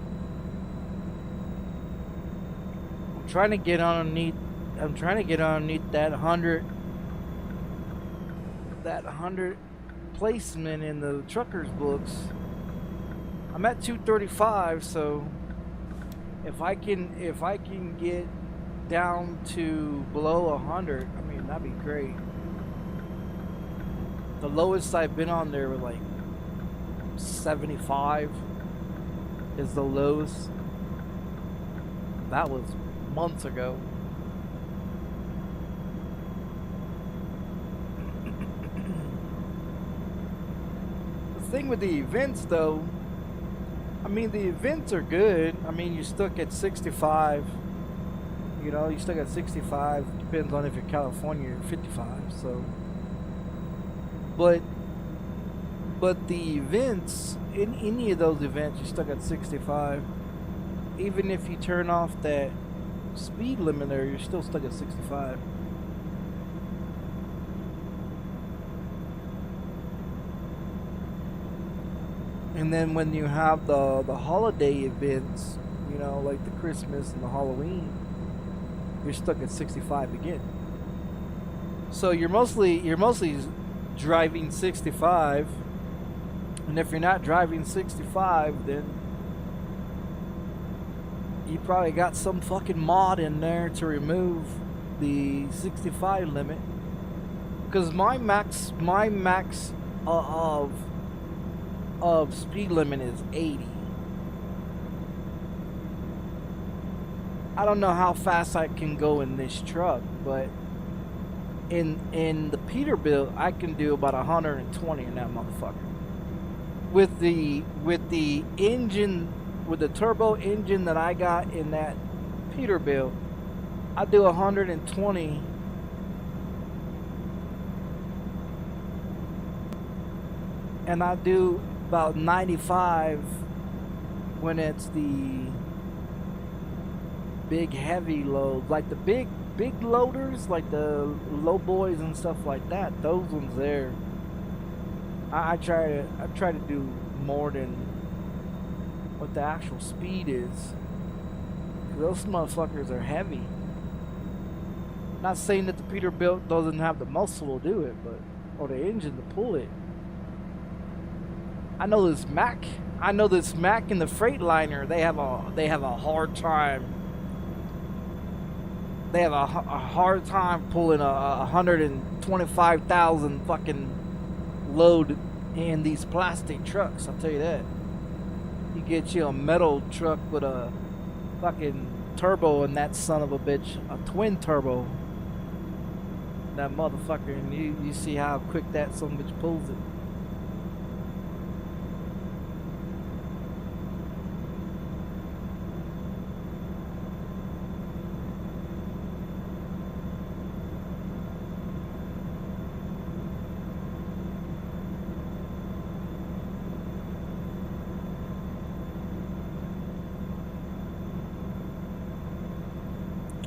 I'm trying to get underneath that 100 placement in the truckers books. I'm at 235, so if I can get down to below 100, I mean, that'd be great. The lowest I've been on there was like 75 is the lowest. That was months ago. The thing with the events though, I mean, the events are good. I mean, you're stuck at 65. You know, you're stuck at 65. Depends on if you're California or 55. So, but the events, in any of those events, you're stuck at 65. Even if you turn off that speed limiter, you're still stuck at 65. And then when you have the holiday events, you know, like the Christmas and the Halloween, you're stuck at 65 again. So you're mostly driving 65. And if you're not driving 65, then you probably got some fucking mod in there to remove the 65 limit. Because my max of speed limit is 80. I don't know how fast I can go in this truck, but in the Peterbilt I can do about 120 in that motherfucker. With the engine, with the turbo engine that I got in that Peterbilt, I do 120. And I do about 95 when it's the big heavy loads, like the big loaders, like the low boys and stuff like that. Those ones there, I try to do more than what the actual speed is. Those motherfuckers are heavy. Not saying that the Peterbilt doesn't have the muscle to do it, but or the engine to pull it. I know this Mack and the Freightliner, they have a hard time. They have a hard time pulling a 125,000 fucking load in these plastic trucks. I'll tell you that. You get you a metal truck with a fucking turbo in that son of a bitch. A twin turbo. That motherfucker, and you see how quick that son of a bitch pulls it.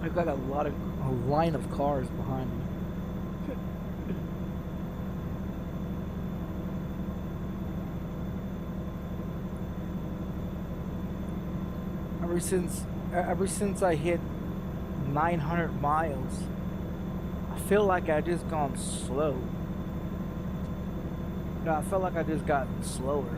I've got a line of cars behind me. Ever since I hit 900 miles, I feel like I just gone slow. I felt like I just got slower.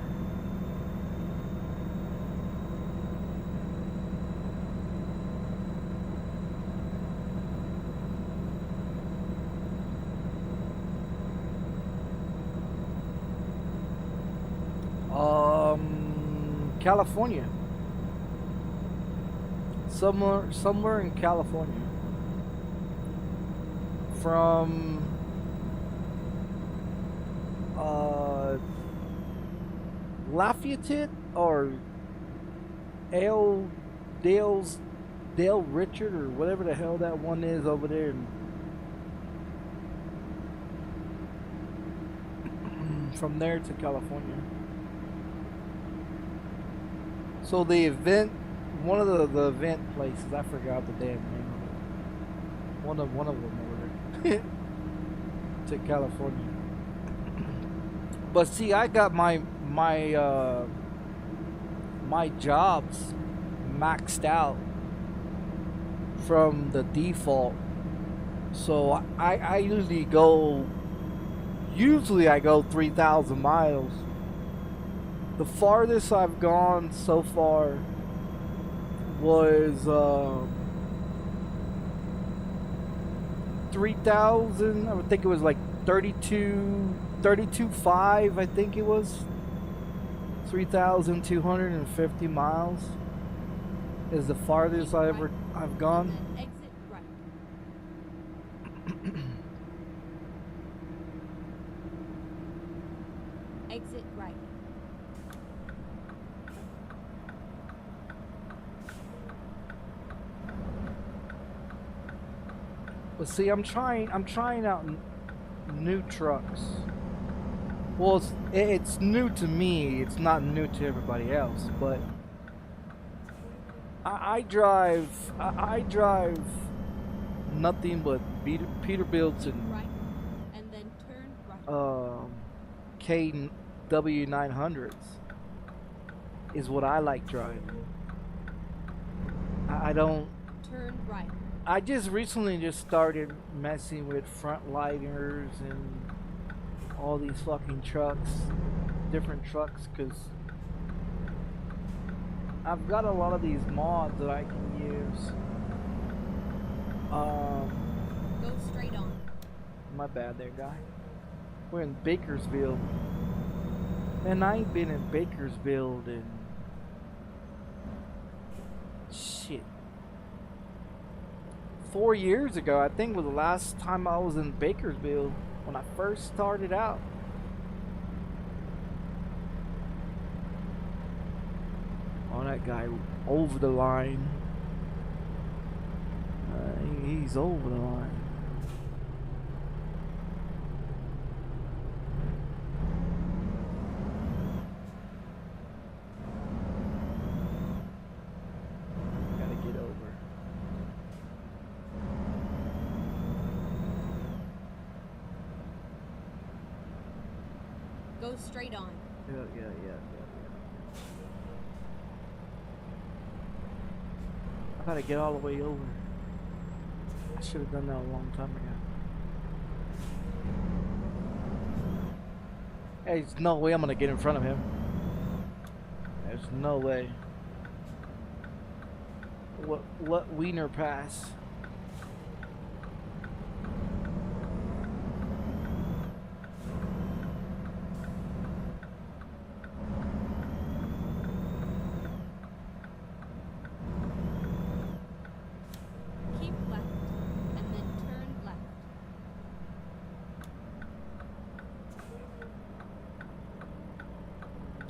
California. Somewhere in California. From Lafayette or Dale Richard or whatever the hell that one is over there. From there to California. So the event, one of the event places, I forgot the damn name of it. One of them over there. To California. But see, I got my jobs maxed out from the default. So I usually I go 3,000 miles. The farthest I've gone so far was 3,000. I would think it was like 32.5. I think it was 3,250 miles is the farthest I've gone. Exit right. Exit right. But see, I'm trying out new trucks. Well, it's new to me. It's not new to everybody else. But I drive nothing but Peterbilt's and Right. And then turn right. KW900s is what I like driving. I don't. Turn right. I just recently started messing with frontliners and all these fucking trucks, different trucks, because I've got a lot of these mods that I can use. Go straight on. My bad there, guy. We're in Bakersfield. Man, I ain't been in Bakersfield in shit. 4 years ago, I think was the last time I was in Bakersfield when I first started out. Oh, that guy over the line. He's over the line. Go straight on. Yeah. I gotta get all the way over. I should have done that a long time ago. Hey, there's no way I'm gonna get in front of him. There's no way. Let Wiener pass.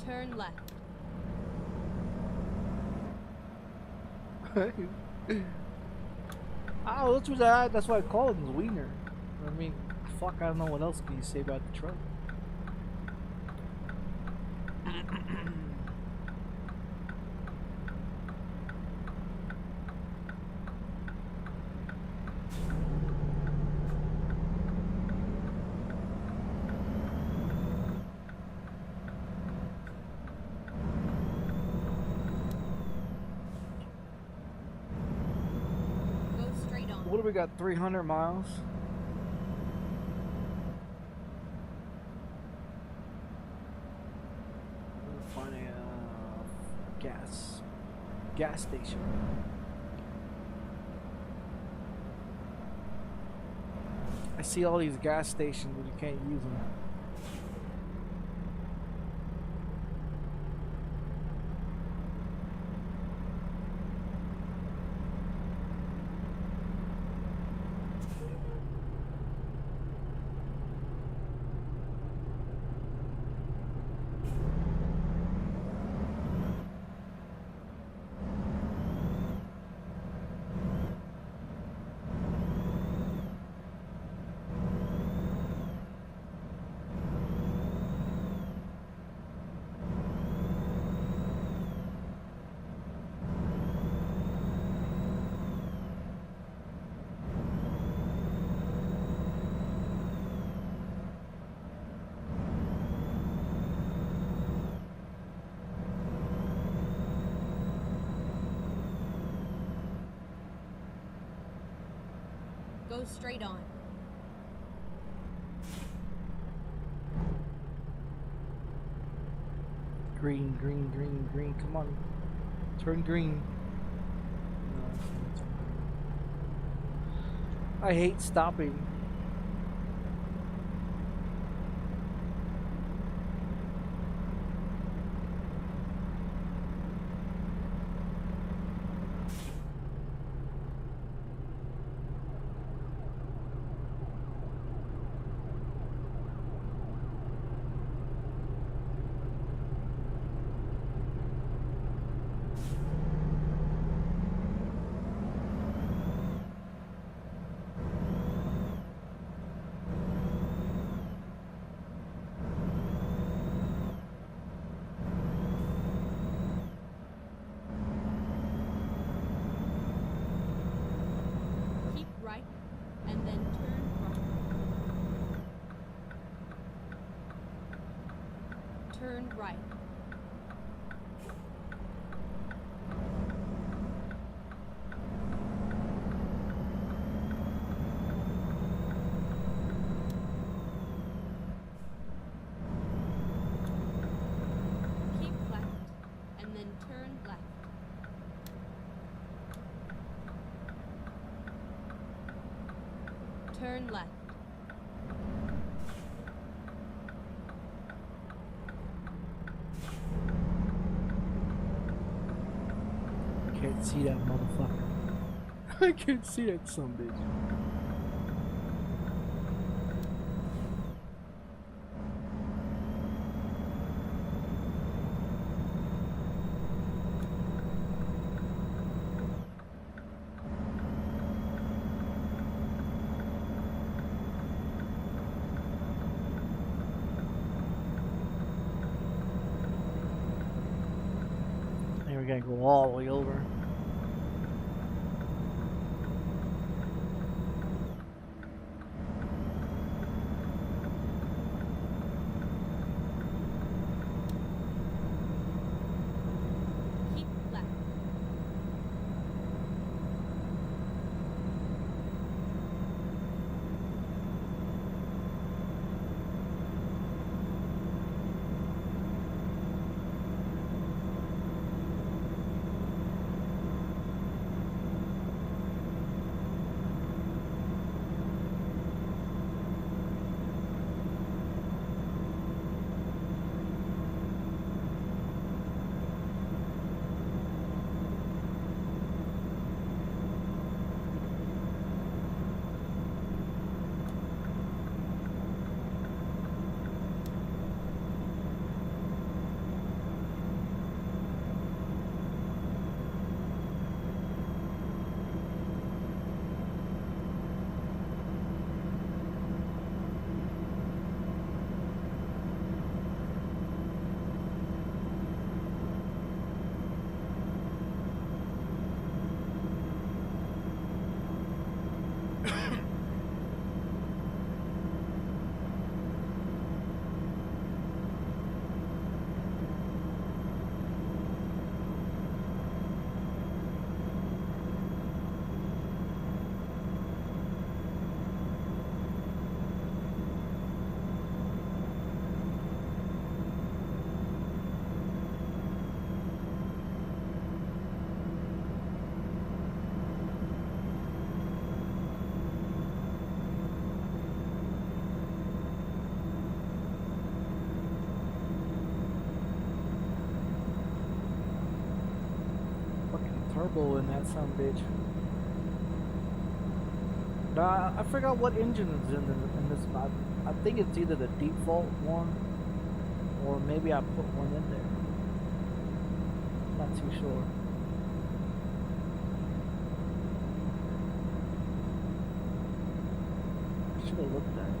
Turn left. Oh, that's what that's why I call him Wiener. I mean, fuck, I don't know what else can you say about the truck. Go straight on. What do we got? 300 miles? We'll find a gas station. I see all these gas stations, but you can't use them. Go straight on. Green, green, green, green. Come on. Turn green. No, it's not turn green. I hate stopping. Turn right. Keep left, and then turn left. Turn left. Can't see that motherfucker. I can't see that son bitch. And we're gonna go all the way over. turbo in that son of a bitch. Nah, I forgot what engine is in this. I think it's either the default one, or maybe I put one in there. Not too sure. I should have looked at it.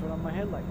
Turn on my headlights.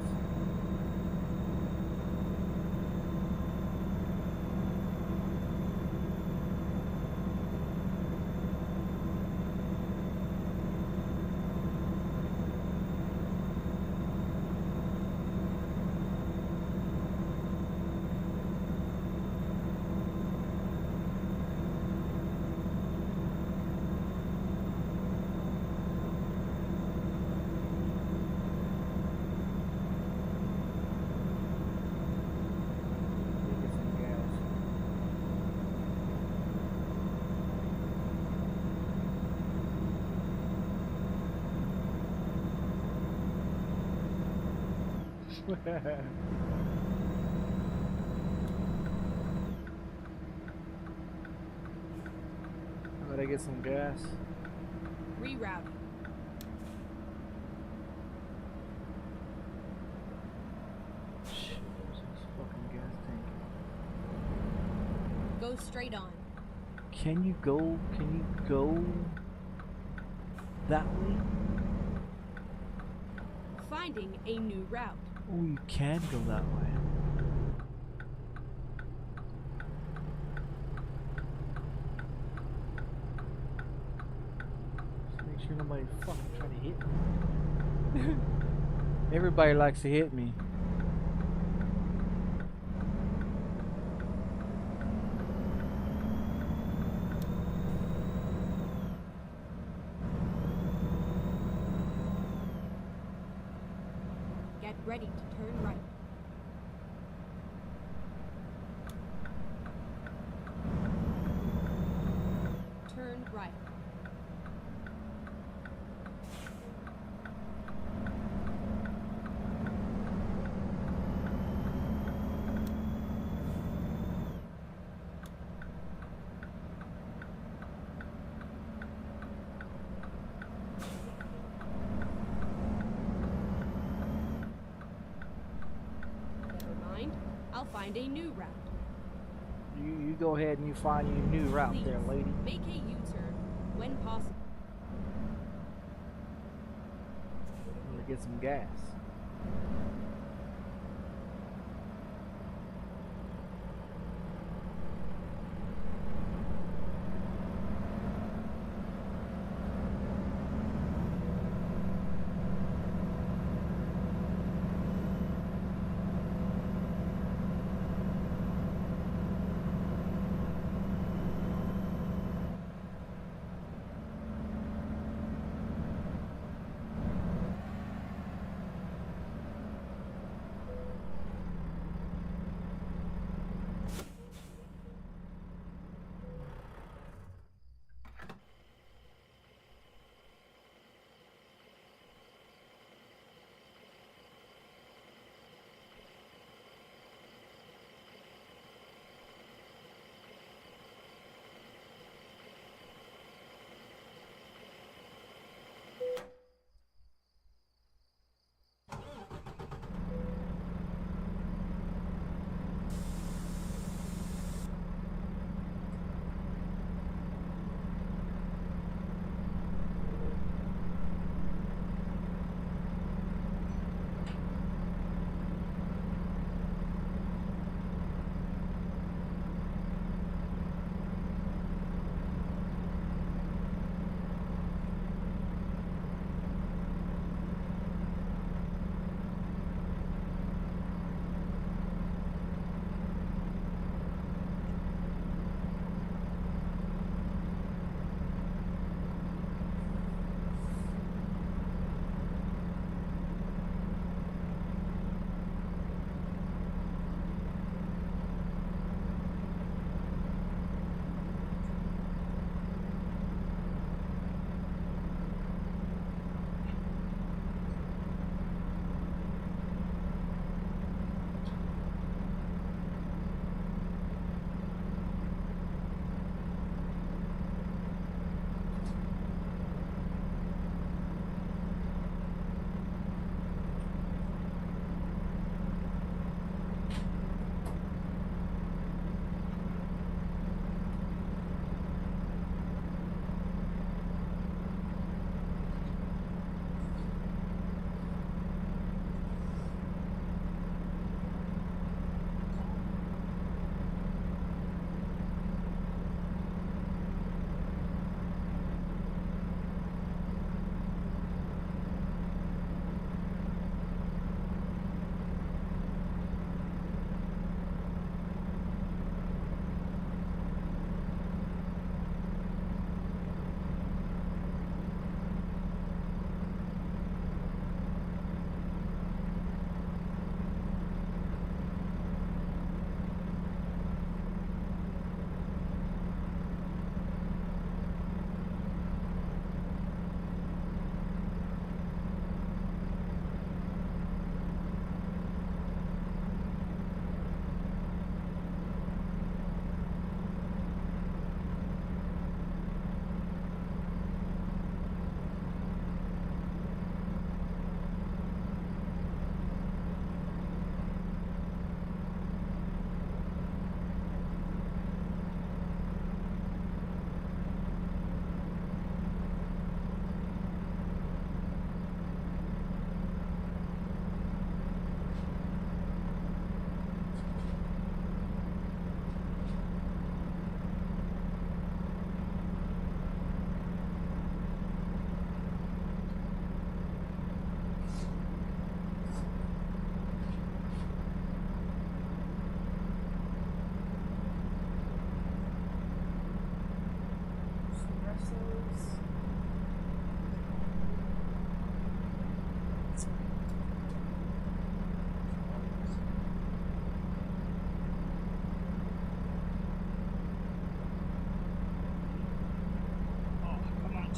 Gotta get some gas. Rerouting. Shit, there's this fucking gas tank. Go straight on. Can you go that way? Finding a new route. Oh, you can go that way. Just make sure nobody fucking trying to hit me. Everybody likes to hit me. Get ready to turn right. Turn right. I'll find a new route. You go ahead and you find your new route. Please there, lady. Make a U-turn when possible. I'm gonna get some gas.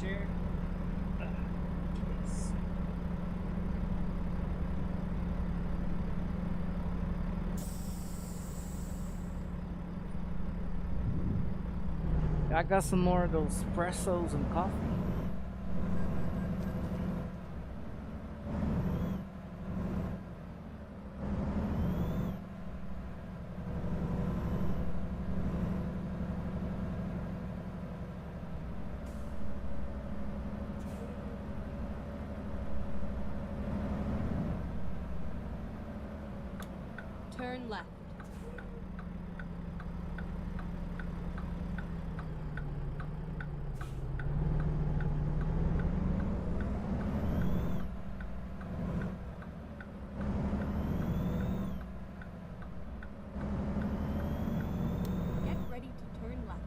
chair. Yes. I got some more of those espressos and coffee. Turn left. Get ready to turn left.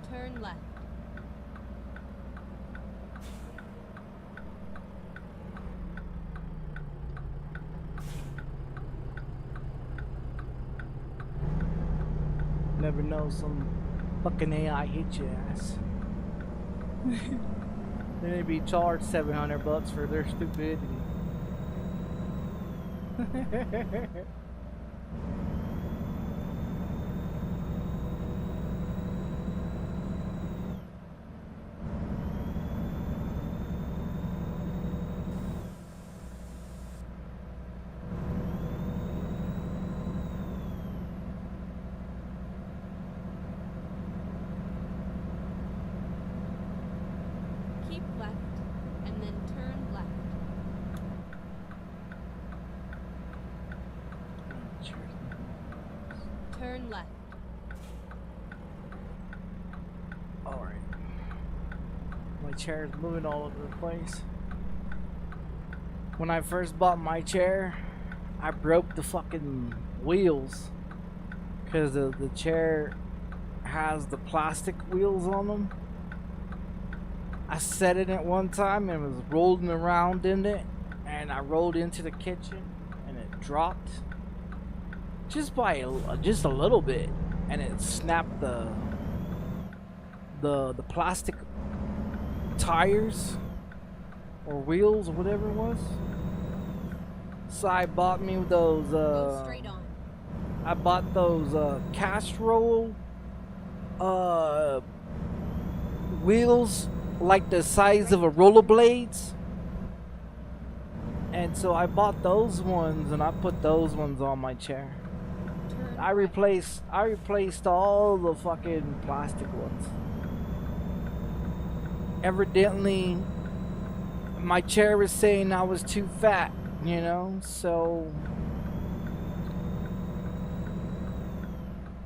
Turn left. Never know, some fucking AI hit your ass. Then they'd be charged $700 for their stupidity. Keep left and then turn left. Turn left. Alright. My chair is moving all over the place. When I first bought my chair, I broke the fucking wheels. Because the chair has the plastic wheels on them. I set it at one time and was rolling around in it. And I rolled into the kitchen and it dropped. Just by just a little bit. And it snapped the plastic tires or wheels or whatever it was. So I bought me those Go straight on. I bought those cast roll wheels like the size of a rollerblades. And so I bought those ones and I put those ones on my chair. Turn I replaced all the fucking plastic ones. Evidently my chair was saying I was too fat, you know, so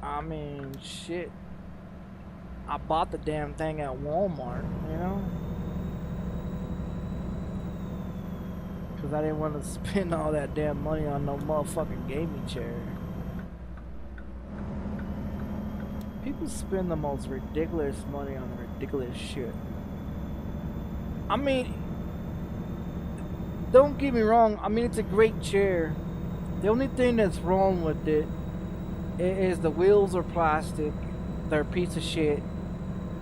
I mean shit. I bought the damn thing at Walmart, you know? Cause I didn't want to spend all that damn money on no motherfucking gaming chair. People spend the most ridiculous money on ridiculous shit. I mean, don't get me wrong, I mean it's a great chair. The only thing that's wrong with it is the wheels are plastic. They're a piece of shit.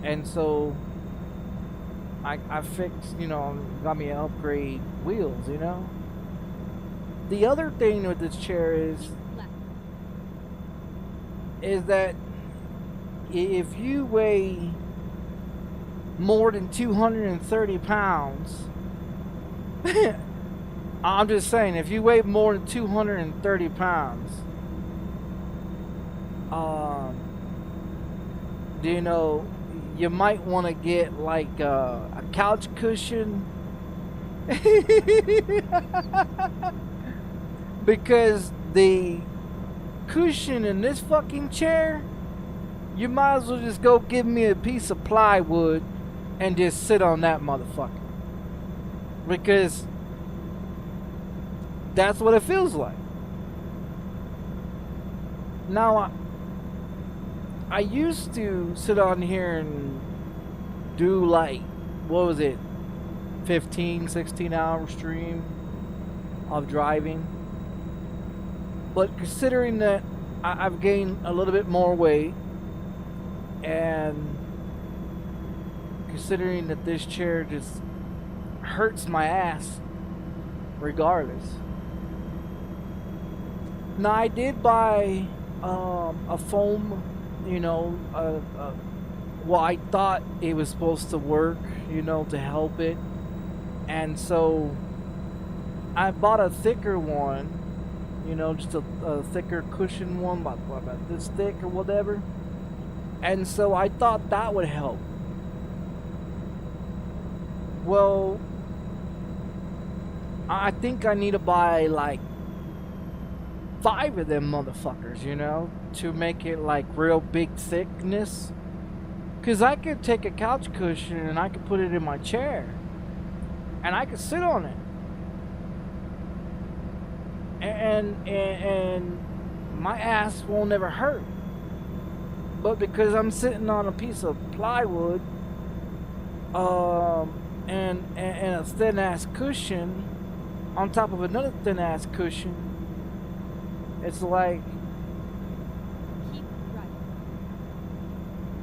And so I fixed, you know, got me an upgrade wheels, you know. The other thing with this chair is that if you weigh more than 230 pounds, I'm just saying, if you weigh more than 230 pounds, you know, you might want to get like a couch cushion. Because the cushion in this fucking chair, you might as well just go give me a piece of plywood and just sit on that motherfucker. Because that's what it feels like. Now, I used to sit on here and do like, what was it, 15, 16 hour stream of driving. But considering that I've gained a little bit more weight And considering that this chair just hurts my ass regardless. Now I did buy a foam, you know, well, I thought it was supposed to work, you know, to help it. And so I bought a thicker one, you know, just a thicker cushion one, about this thick or whatever. And so I thought that would help. Well, I think I need to buy like 5 of them motherfuckers, you know, to make it like real big thickness. Cause I could take a couch cushion and I could put it in my chair, and I could sit on it, and my ass won't ever hurt. But because I'm sitting on a piece of plywood, and a thin ass cushion on top of another thin ass cushion, it's like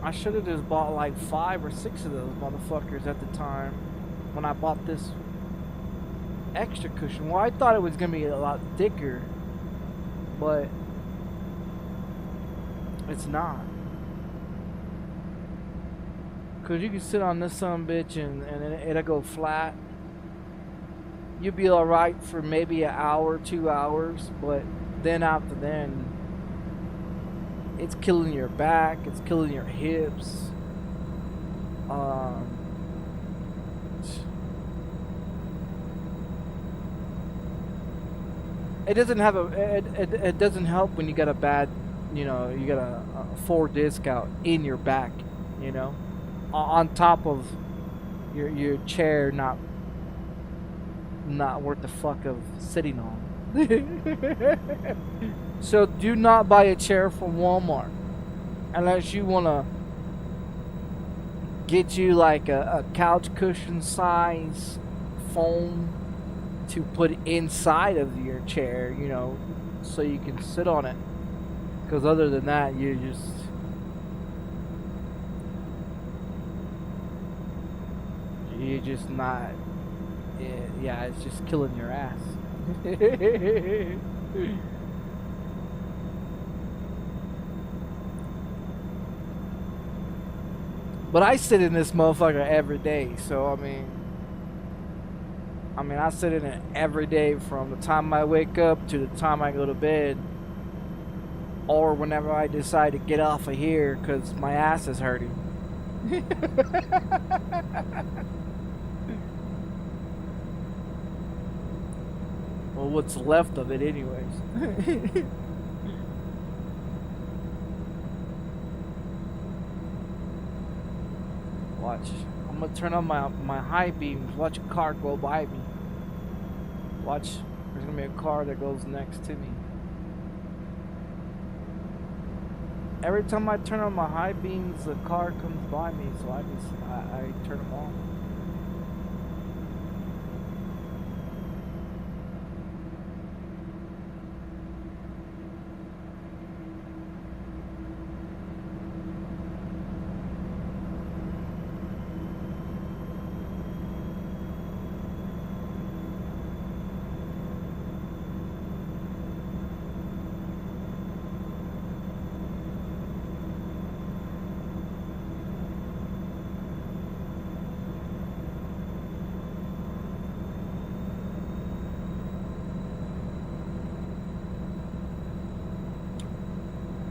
I should have just bought like 5 or 6 of those motherfuckers at the time when I bought this extra cushion. Well, I thought it was gonna be a lot thicker, but it's not. Cause you can sit on this son bitch and it'll go flat. You'll be alright for maybe an hour, 2 hours, but then after then, it's killing your back, it's killing your hips. It doesn't have it doesn't help when you got a bad, you know, you got a 4 disc out in your back, you know, on top of your chair not worth the fuck of sitting on. So do not buy a chair from Walmart unless you want to get you like a couch cushion size foam to put inside of your chair, you know, so you can sit on it. Because other than that, you're just not, yeah, it's just killing your ass. But I sit in this motherfucker every day, so I mean I sit in it every day from the time I wake up to the time I go to bed, or whenever I decide to get off of here because my ass is hurting. Well, what's left of it anyways. Watch. I'm gonna turn on my high beams. Watch a car go by me. Watch. There's gonna be a car that goes next to me. Every time I turn on my high beams, the car comes by me, so I turn them on.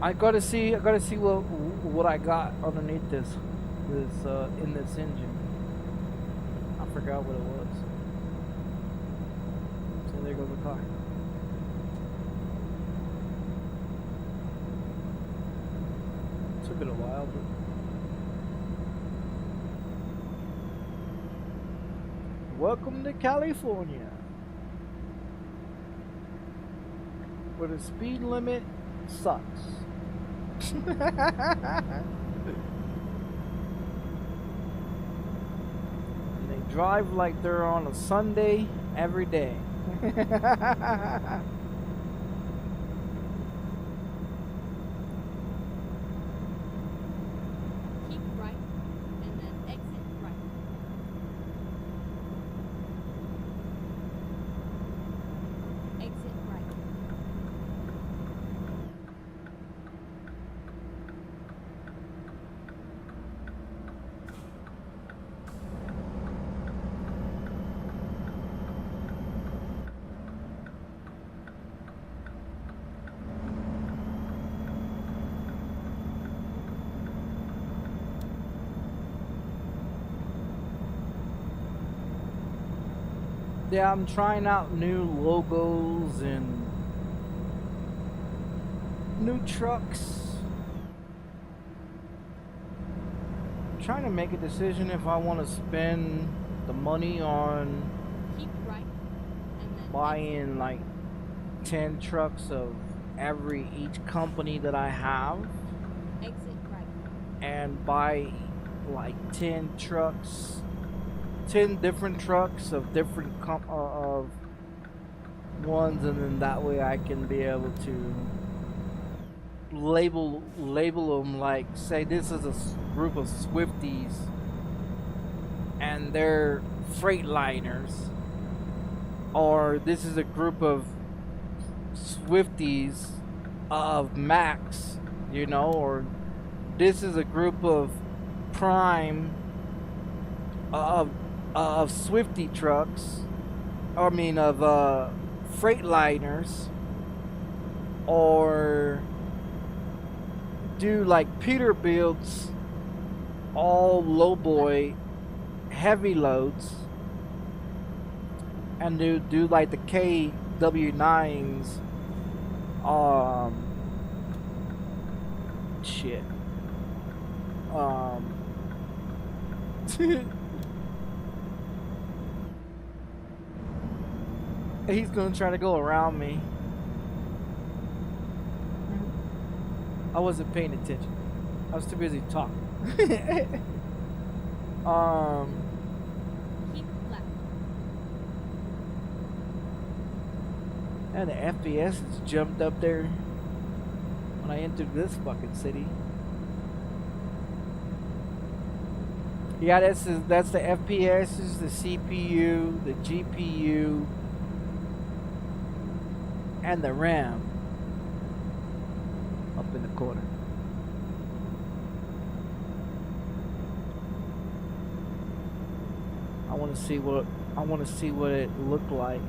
I gotta see what I got underneath this in this engine. I forgot what it was. So there goes the car. Took it a while, but welcome to California, where the speed limit sucks. And they drive like they're on a Sunday every day. Yeah, I'm trying out new logos and new trucks. I'm trying to make a decision if I want to spend the money on Keep right, and then buying like 10 trucks of each company that I have, exit right. and buy like 10 trucks, 10 different trucks of different of ones, and then that way I can be able to label them, like say this is a group of Swifties and they're Freightliners, or this is a group of Swifties of Max, you know, or this is a group of Prime of Swifty trucks, I mean of Freightliners, or do like Peterbilt's all lowboy heavy loads, and do like the KW9s shit he's gonna try to go around me. I wasn't paying attention. I was too busy talking. Keep left. And the FPS has jumped up there when I entered this fucking city. Yeah, that's the FPS, the CPU, the GPU, and the RAM up in the corner. I want to see what it looked like.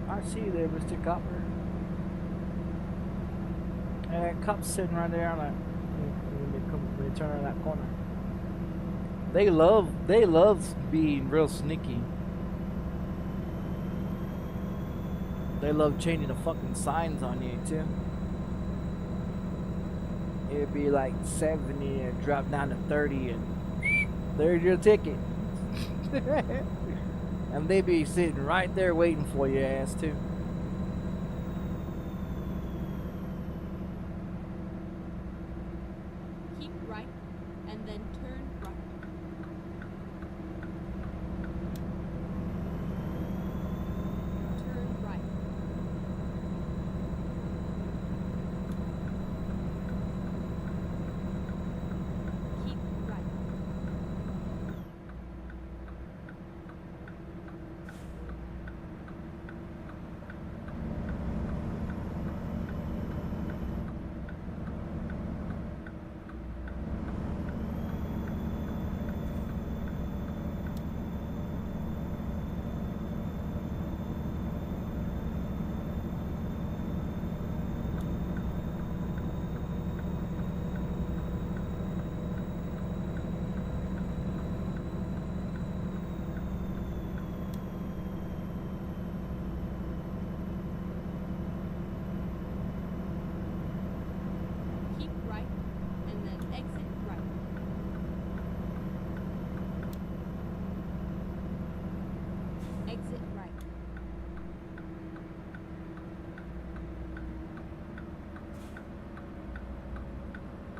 I see you there, Mr. Copper. And that cop's sitting right there on that when they turn around that corner. They love being real sneaky. They love changing the fucking signs on you too. It'd be like 70 and drop down to 30 and there's your ticket. And they be sitting right there waiting for your ass too. Keep right, and then turn right. Turn right.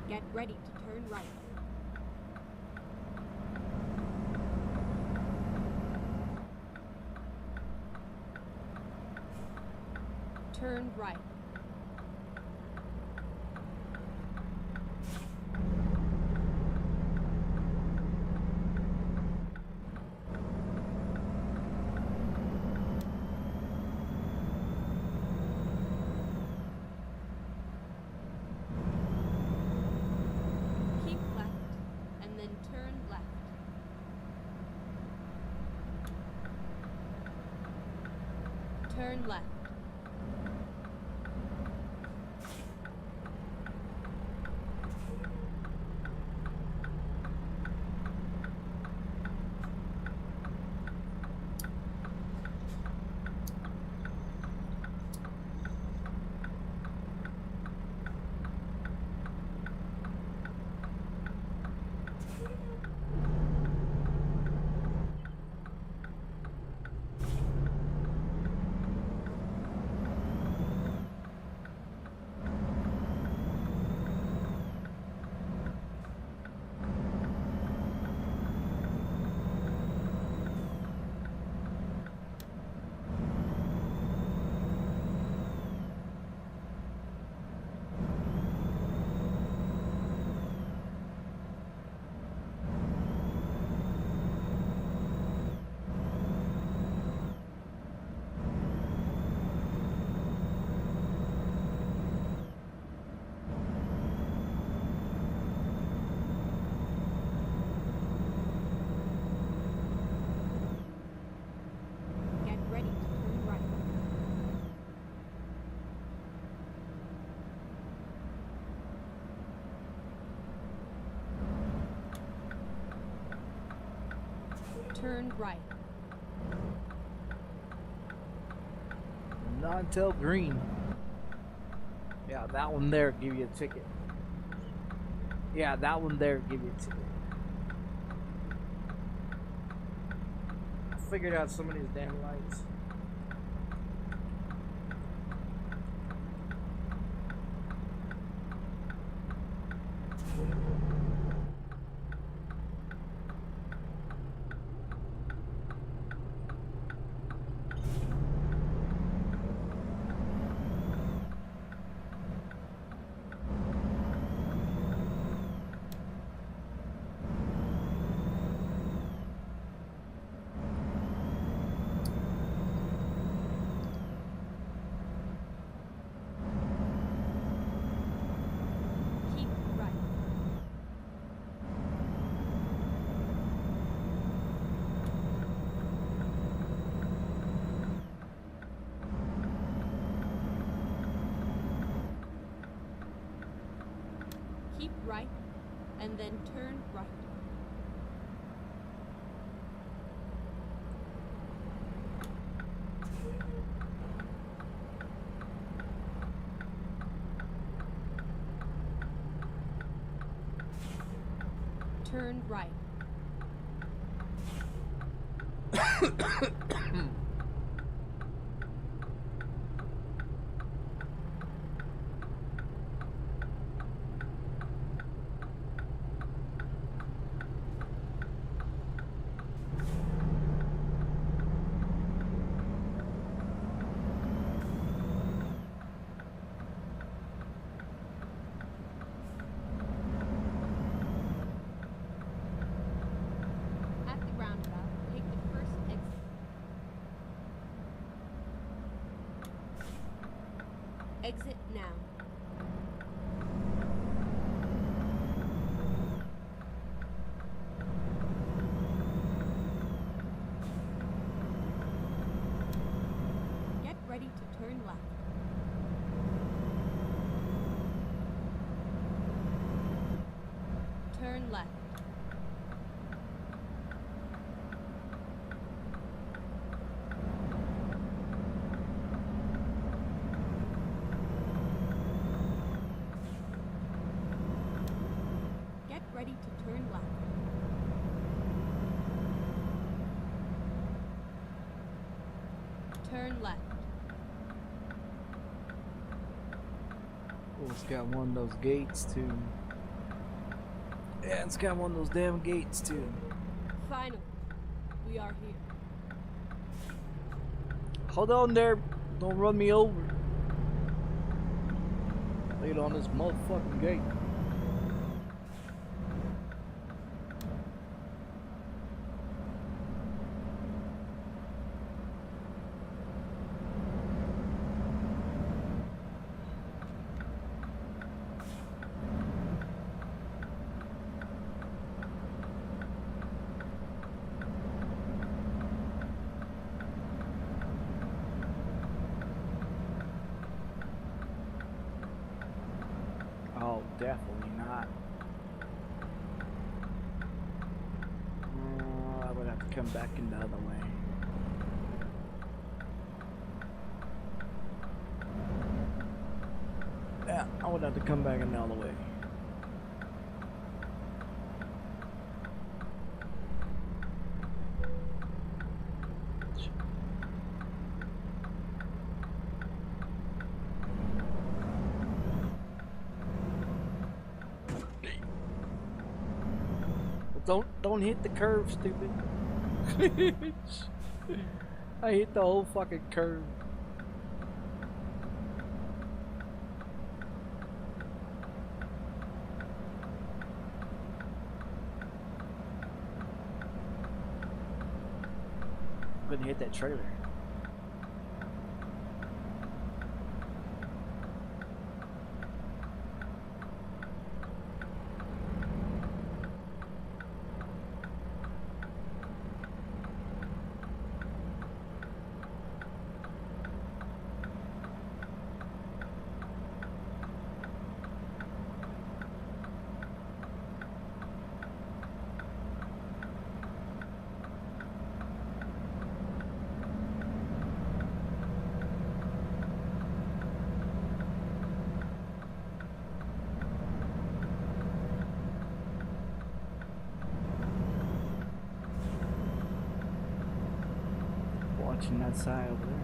Get ready to turn right. Turn right. Keep left, and then turn left. Turn left. Get ready to turn right. Turn right. Not until green. Yeah, that one there give you a ticket. Yeah, that one there give you a ticket. I figured out some of these damn lights. Keep right. Keep right, and then turn right. Turn right. At the roundabout, take the first exit. Exit now. Get ready to turn left. Turn left. Get ready to turn left. Turn left. Oh, it's got one of those gates too. Yeah, it's got one of those damn gates too. Finally, we are here. Hold on there. Don't run me over. Lay it on this motherfucking gate. Oh, definitely not. I would have to come back in the other way. Yeah, I would have to come back in the other way. Don't hit the curve, stupid. I hit the whole fucking curve. Couldn't hit that trailer. Watching that side over there.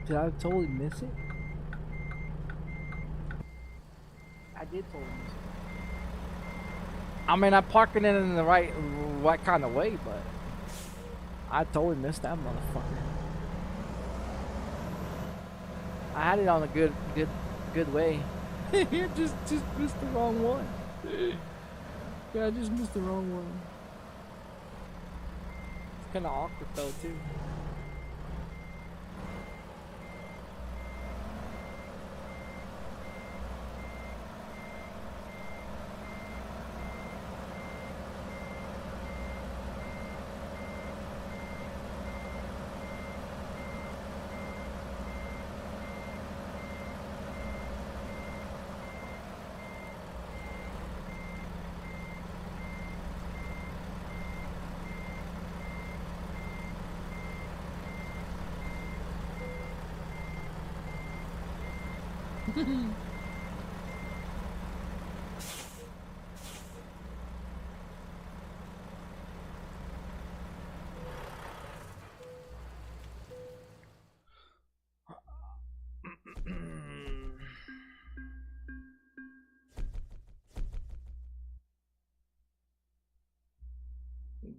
Did I totally miss it? I did totally miss it. I mean, I'm parking it in the right kind of way, but I totally missed that motherfucker. I had it on a good way. just missed the wrong one. Yeah, I just missed the wrong one. It's kind of awkward though too.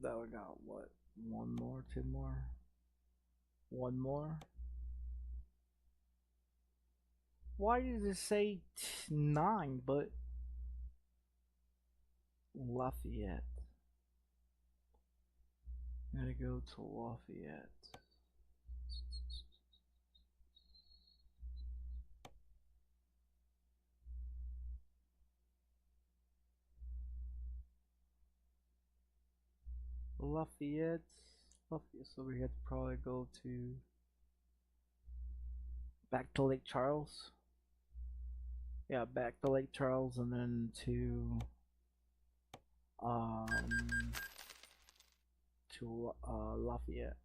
That we got what? One more, two more, one more. Why does it say 9? But Lafayette. Gotta go to Lafayette. Lafayette. So we had to probably go to back to Lake Charles. Yeah, back to Lake Charles and then to Lafayette.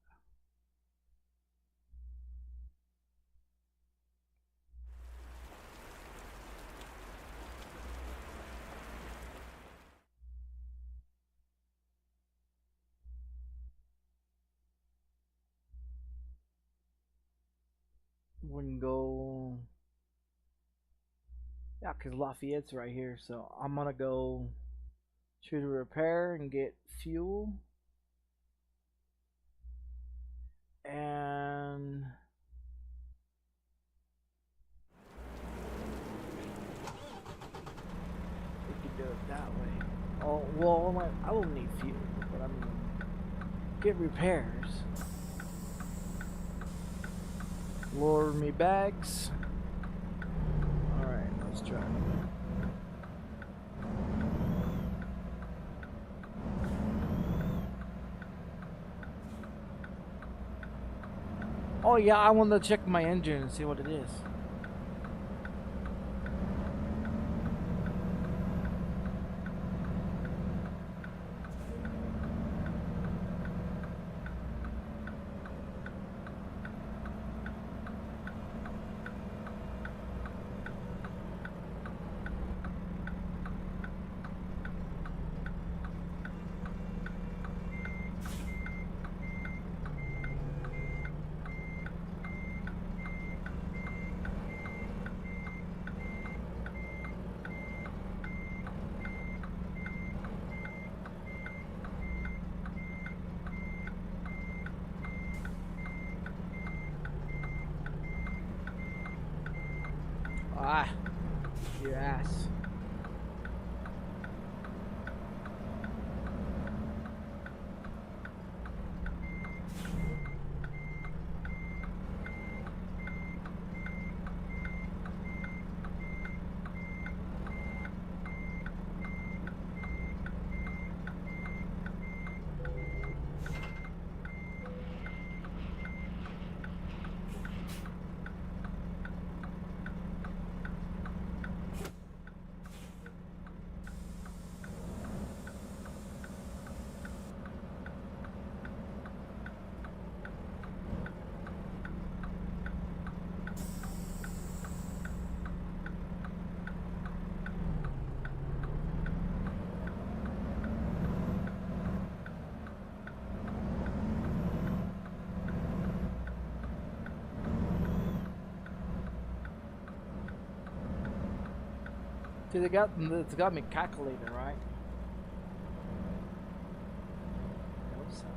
Wouldn't go. Yeah, cause Lafayette's right here, so I'm gonna go to the repair and get fuel. And we could do it that way. Oh, well, I won't need fuel, but I mean, get repairs. Lower me bags. Alright, let's try. Oh yeah, I want to check my engine and see what it is. Ah, your ass. See, it's got me calculating, right? What's that?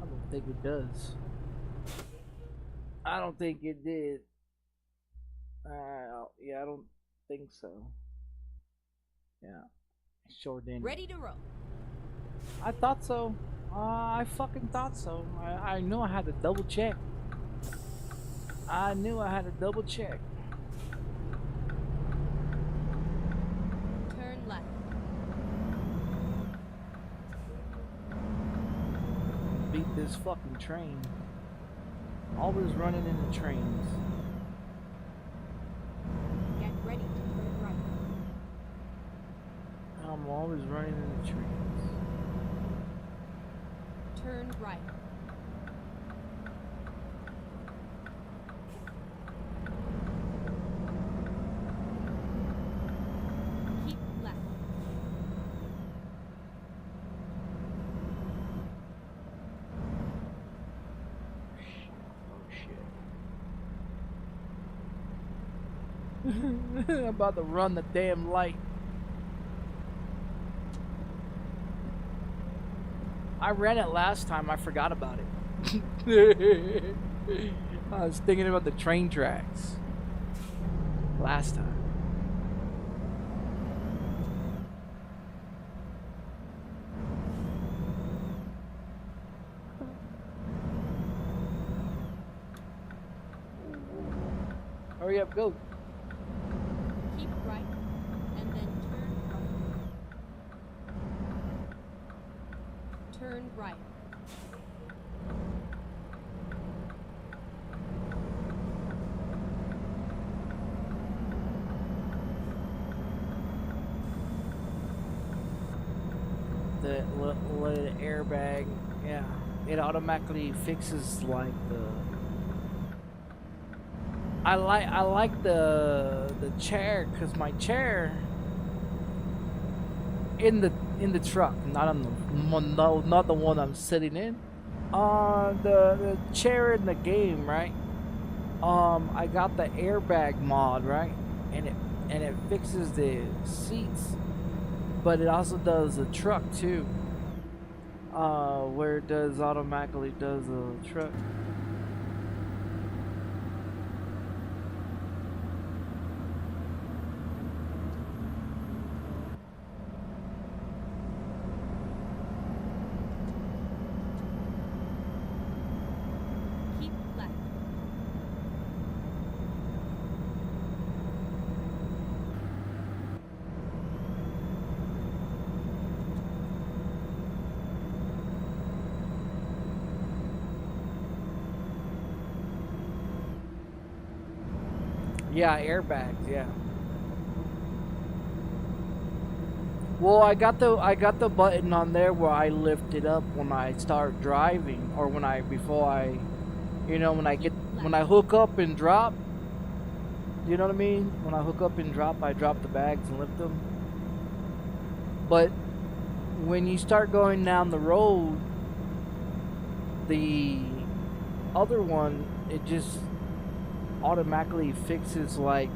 I don't think it does. I don't think it did. Yeah, I don't think so. Yeah, sure didn't. Ready to roll. I thought so. I fucking thought so. I knew I had to double check. I knew I had to double check. Turn left. Beat this fucking train. Always running into trains. Get ready to turn right. I'm always running into trains. Turn right. Keep left. Oh shit. I'm about to run the damn light. I ran it last time. I forgot about it. I was thinking about the train tracks last time. Hurry up, go. Keep right, and then turn right. Turn right. The little airbag, yeah, it automatically fixes like the. I like the chair, cause my chair in the truck, not on the not the one I'm sitting in. The chair in the game, right? I got the airbag mod, right? And it fixes the seats, but it also does the truck too. Where it does automatically does the truck. Keep left. Yeah, airbags, yeah. Well, I got the button on there where I lift it up when I start driving, or when before I, when I hook up and drop. You know what I mean? When I hook up and drop, I drop the bags and lift them. But when you start going down the road, the other one, it just automatically fixes like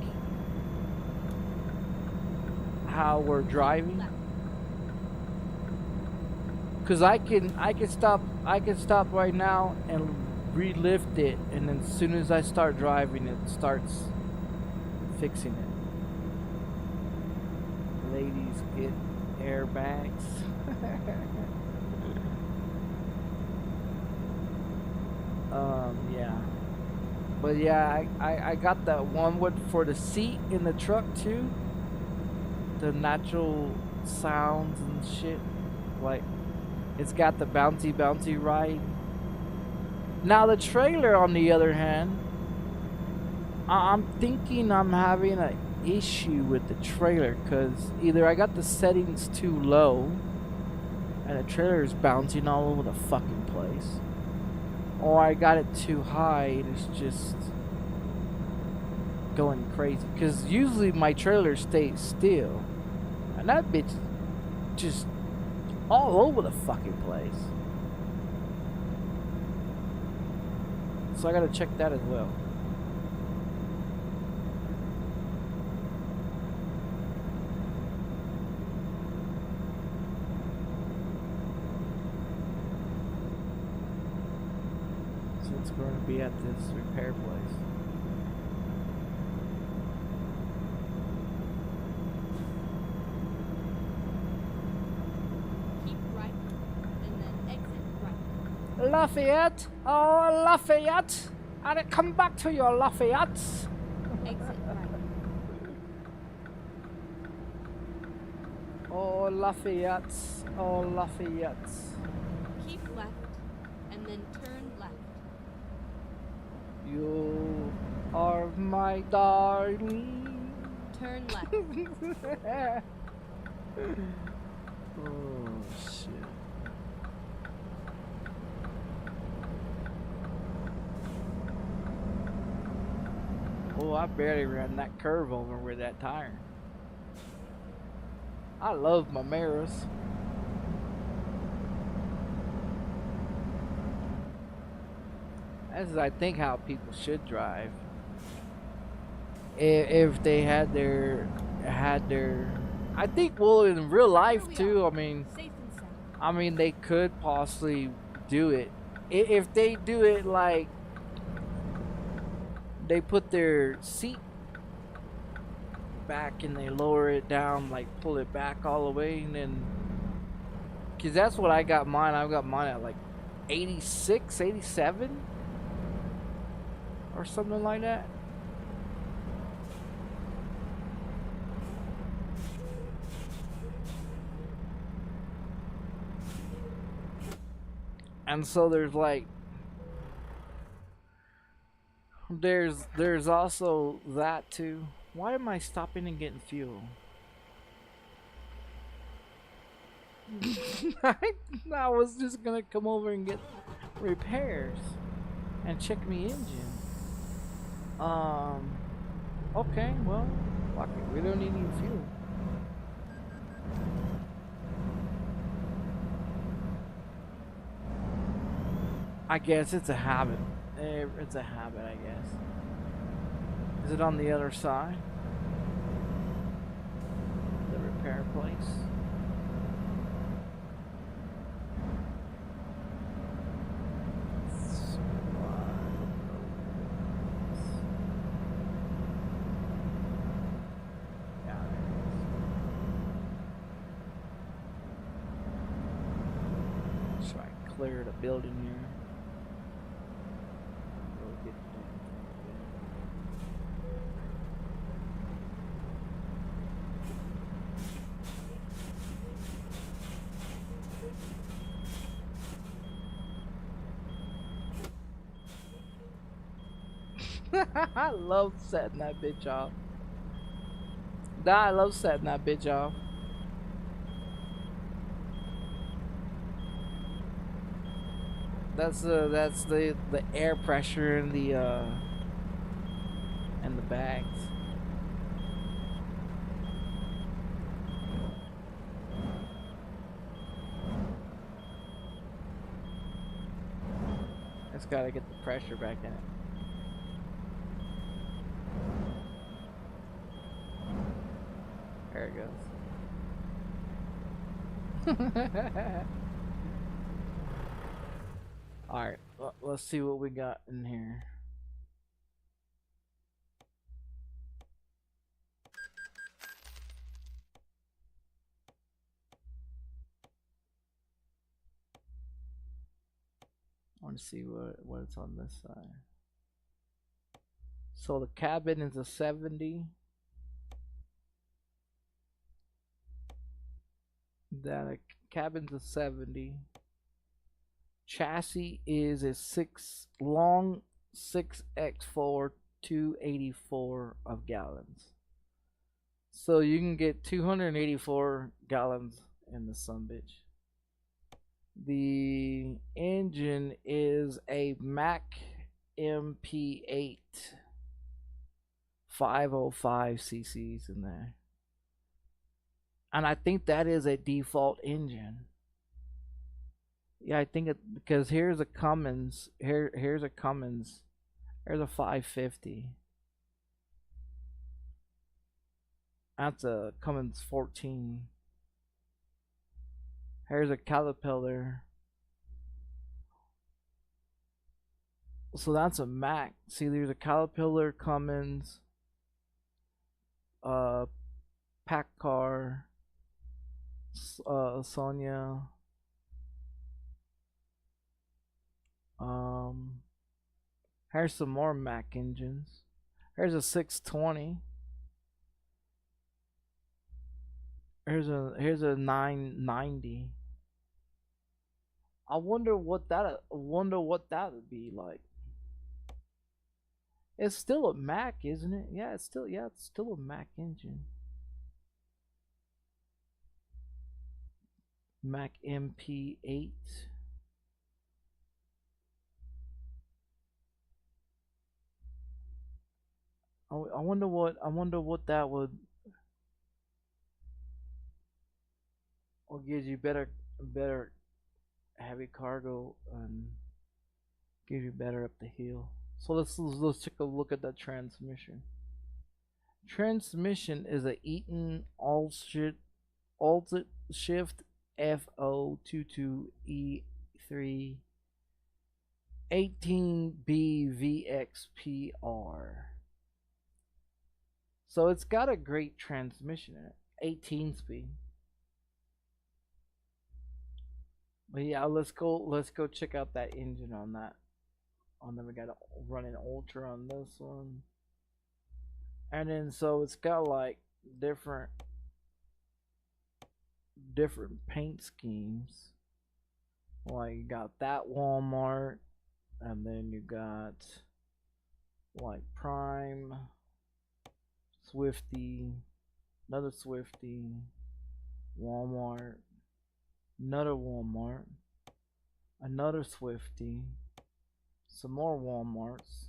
how we're driving. Cause I can stop right now and relift it, and then as soon as I start driving, it starts fixing it. Ladies get airbags. Yeah. But yeah, I got that one for the seat in the truck too. The natural sounds and shit. Like, it's got the bouncy ride. Now the trailer, on the other hand, I'm thinking I'm having an issue with the trailer, because either I got the settings too low and the trailer is bouncing all over the fucking place, or I got it too high and it's just going crazy. Because usually my trailer stays still, and that bitch just all over the fucking place. So I gotta check that as well. So it's going to be at this repair place. Keep right, and then exit right. Lafayette! Oh, Lafayette! And come back to your Lafayette! Exit right. Oh, Lafayette! Oh, Lafayette! Keep left, and then turn left. You are my darling. Turn left. Oh, shit. Oh, I barely ran that curve over with that tire. I love my mirrors. That's, I think, how people should drive. If they had their, I think, well, in real life too. I mean, Safe and sound. I mean, they could possibly do it. If they do it like they put their seat back and they lower it down, like pull it back all the way, and then, because that's what I got mine. I got mine at like 86, 87 or something like that. And so there's like there's also that too. Why am I stopping and getting fuel? I was just gonna come over and get repairs and check me engine. Okay, well, fuck it, we don't need any fuel. I guess it's a habit. It's a habit, I guess. Is it on the other side? The repair place? Clear the building here. I love setting that bitch off. I love setting that bitch off. That's the air pressure in the bags. It's gotta get the pressure back in it. There it goes. Alright, let's see what we got in here. I want to see what's on this side. So the cabin is a 70. That cabin's a 70. Chassis is a long 6x4 284 of gallons. So you can get 284 gallons in the sumbitch. The engine is a Mac MP8 505 cc's in there. And I think that is a default engine. Yeah, I think it, because here's a Cummins. Here's a Cummins. There's a 550. That's a Cummins 14. Here's a Caterpillar. So that's a Mac. See, there's a Caterpillar, Cummins, Packard, Sonia. Here's some more Mac engines. Here's a 620. Here's a 990. I wonder what that would be like. It's still a Mac, isn't it? Yeah, it's still a Mac engine. Mac MP8. I wonder what that would gives you better heavy cargo and gives you better up the hill. So let's take a look at that transmission. Transmission is a Eaton alt shift F022E3 18BVXPR. So it's got a great transmission in it, 18 speed. But yeah, let's go check out that engine on that. On then we got running ultra on this one. And then so it's got like different paint schemes. Like you got that Walmart, and then you got like Prime, Swifty, another Swifty, Walmart, another Walmart, another Swifty, some more Walmarts,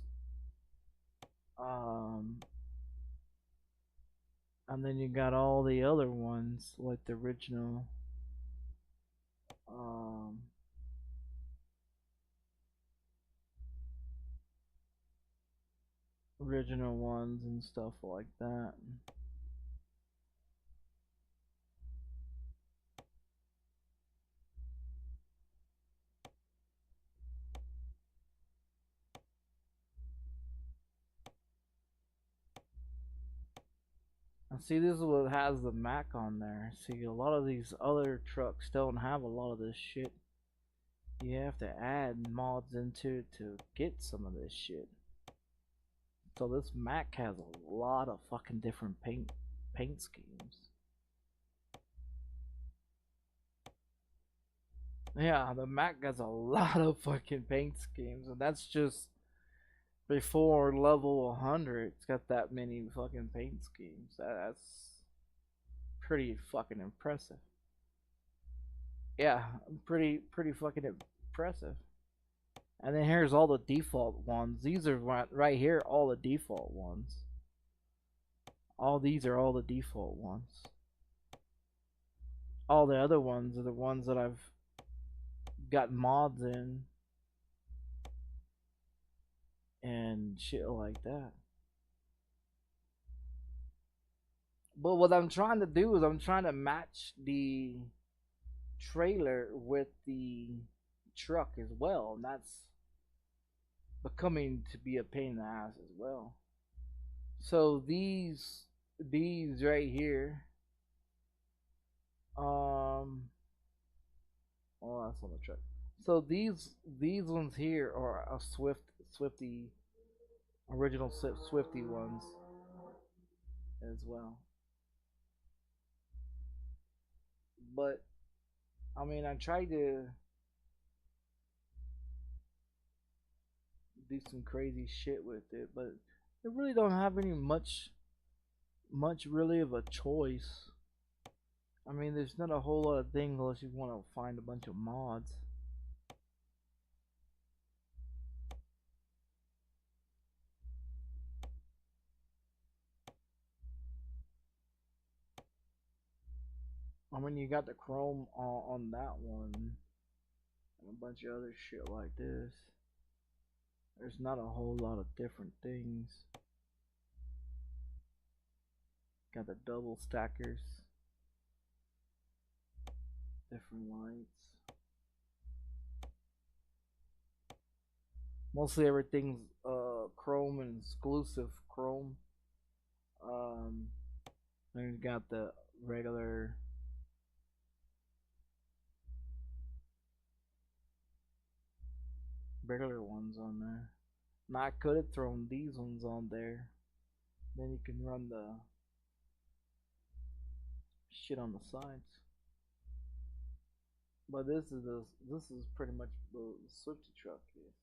and then you got all the other ones like the original original ones and stuff like that. And see, this is what has the Mac on there. See, a lot of these other trucks don't have a lot of this shit. You have to add mods into it to get some of this shit. So this Mac has a lot of fucking different paint schemes. Yeah, the Mac has a lot of fucking paint schemes, and that's just before level 100. It's got that many fucking paint schemes. That's pretty fucking impressive. Yeah, pretty fucking impressive. And then here's all the default ones. These are right here, all the default ones. All these are all the default ones. All the other ones are the ones that I've got mods in and shit like that. But what I'm trying to do is I'm trying to match the trailer with the truck as well, and that's becoming to be a pain in the ass as well. So these right here, oh, that's on the truck. So these ones here are a Swifty original Swifty ones as well. But I mean, I tried to do some crazy shit with it, but they really don't have any much really of a choice. I mean, there's not a whole lot of things unless you want to find a bunch of mods. I mean, you got the chrome on that one, and a bunch of other shit like this. There's not a whole lot of different things. Got the double stackers, different lights. Mostly everything's chrome and exclusive chrome. Then you got the regular ones on there. Now I could have thrown these ones on there. Then you can run the shit on the sides. But this is pretty much the Swifty truck is.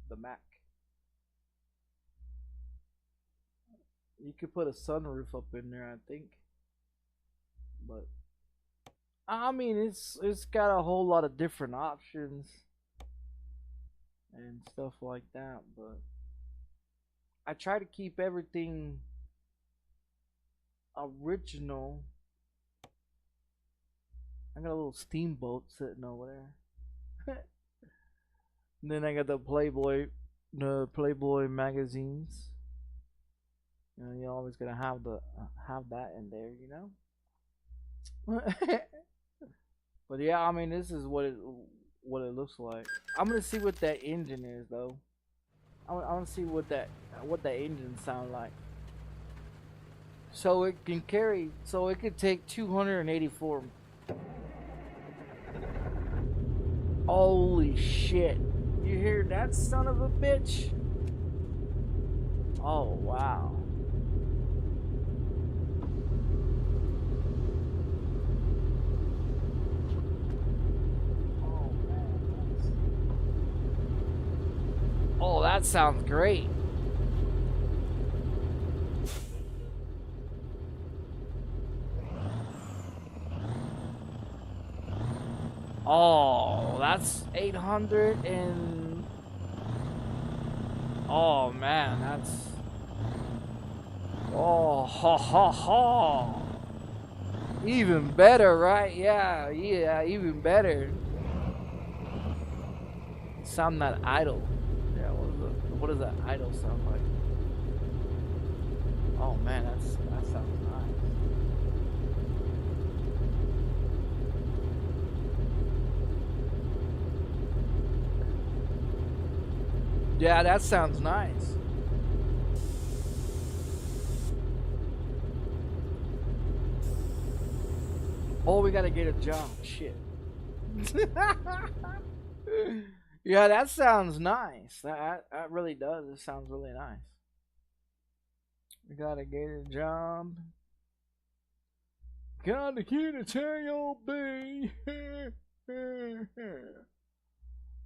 The Mac. You could put a sunroof up in there, I think. But I mean, it's got a whole lot of different options and stuff like that. But I try to keep everything original. I got a little steamboat sitting over there. And then I got the Playboy magazines. You know, you're always gonna have that in there, you know. But yeah, I mean, this is what it looks like. I'm gonna see what that engine is though. I want to see what that engine sound like. So it can carry. So it could take 284. Holy shit! You hear that, son of a bitch? Oh wow. Oh, that sounds great. Oh, that's 800 and... Oh, man, that's... Oh, ha, ha, ha. Even better, right? Yeah, even better. Sound that idle. Yeah, what does that idle sound like? Oh man, that sounds nice. Yeah, that sounds nice. Oh, we gotta get a job. Shit. Yeah, that sounds nice. That really does. It sounds really nice. We gotta get a job. Gotta get a T.O.B.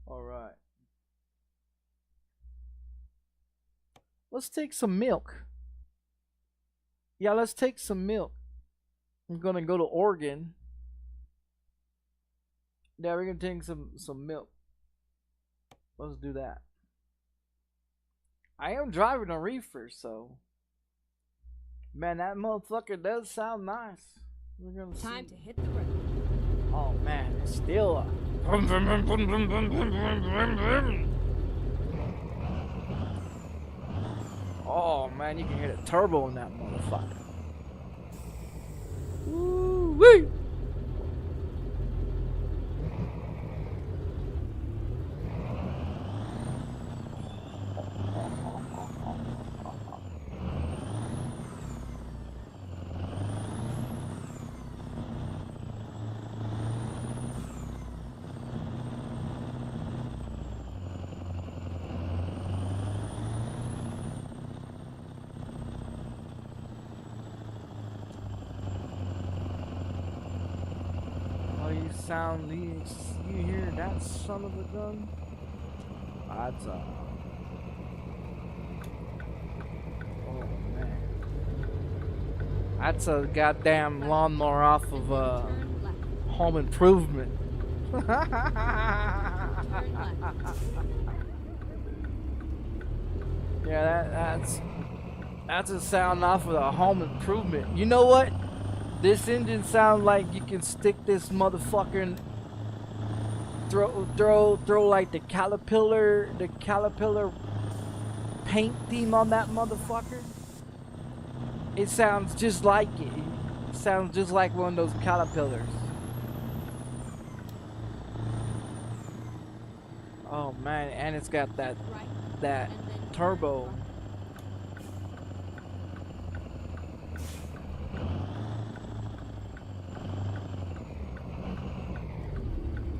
Alright. Let's take some milk. Yeah, let's take some milk. I'm gonna go to Oregon. Yeah, we're gonna take some milk. Let's do that. I am driving a reefer, so man, that motherfucker does sound nice. We're gonna Time see. to hit the road. Oh man, it's still oh man, you can hear the turbo in that motherfucker. Woo-wee! Sound these, you hear that son of a gun? That's oh man, that's a goddamn lawnmower off of Home Improvement. Yeah, that's a sound off of the Home Improvement. You know what? This engine sounds like you can stick this motherfucker and throw like the caterpillar paint theme on that motherfucker. It sounds just like it. It sounds just like one of those caterpillars. Oh man, and it's got that turbo.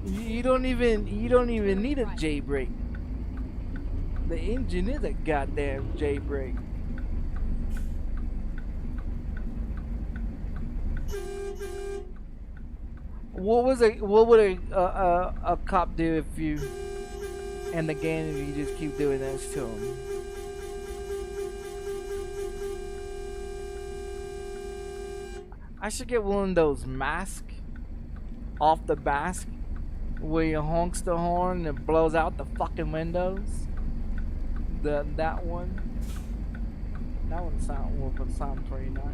You don't even need a J-brake. The engine is a goddamn J-brake. What would a cop do if you in the game if you just keep doing this to him? I should get one of those masks off the mask where you honks the horn and blows out the fucking windows. That one would sound pretty nice.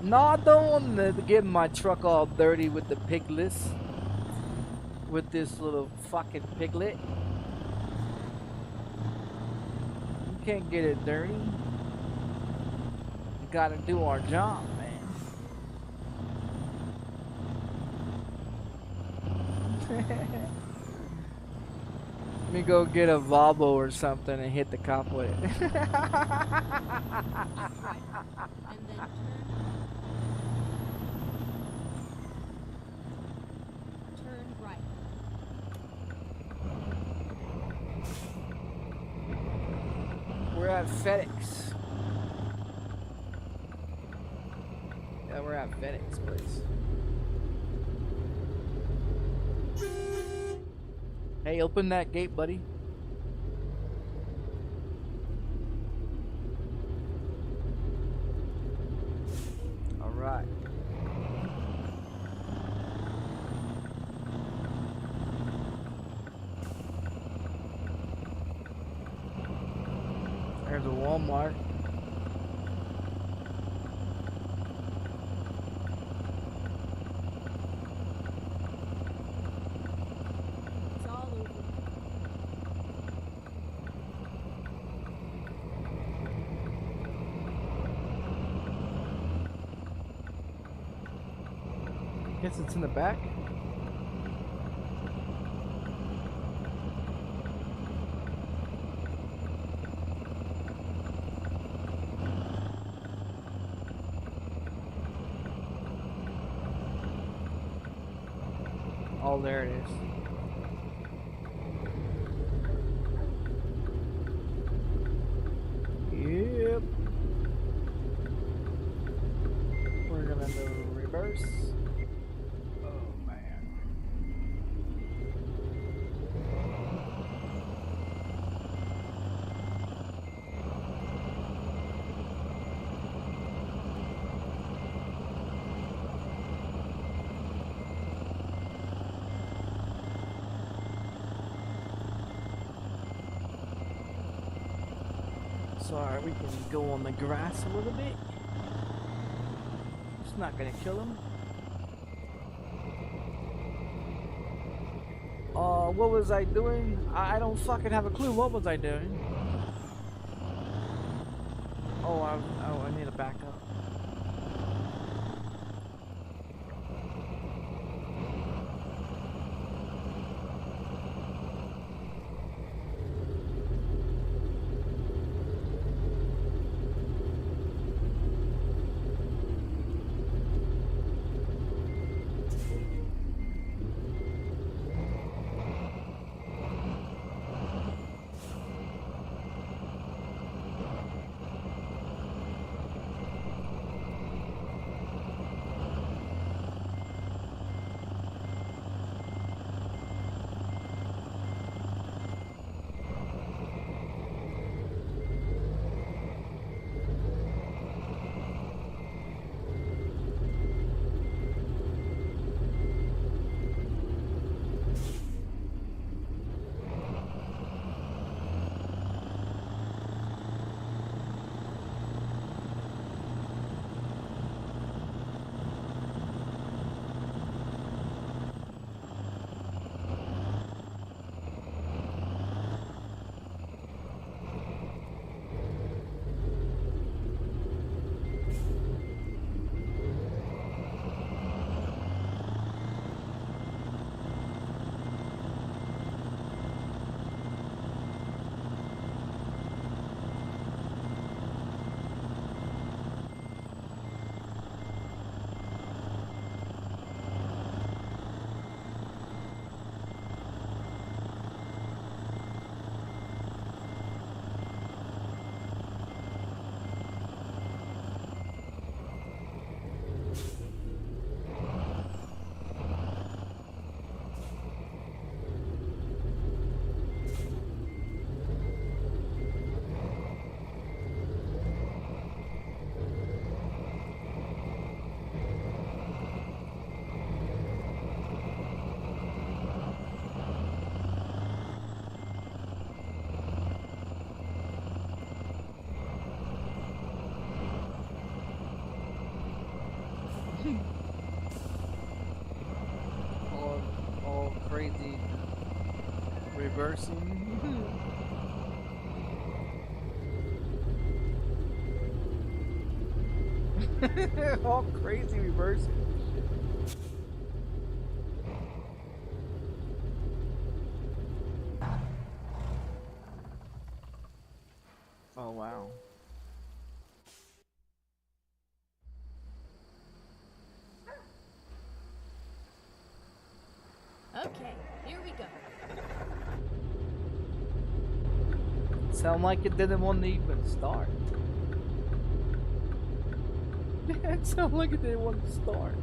No, I don't want to get my truck all dirty with the piglets. With this little fucking piglet. can't get it dirty. We gotta do our job, man. Let me go get a Volvo or something and hit the cop with it. Keep right, and then turn right. We're at FedEx. Yeah, we're at FedEx, please. Hey, open that gate, buddy. All right. There's a Walmart. It's all over. Guess it's in the back. Oh, there it is. Yep. We're gonna do reverse. Oh man. Sorry, we can go on the grass a little bit. It's not gonna kill him. What was I doing? I don't fucking have a clue. What was I doing? Oh, I need to back up. all crazy reversing. All crazy reversing. Oh wow. Okay, here we go. Sound like it didn't want to even start. It sounded like it didn't want to start.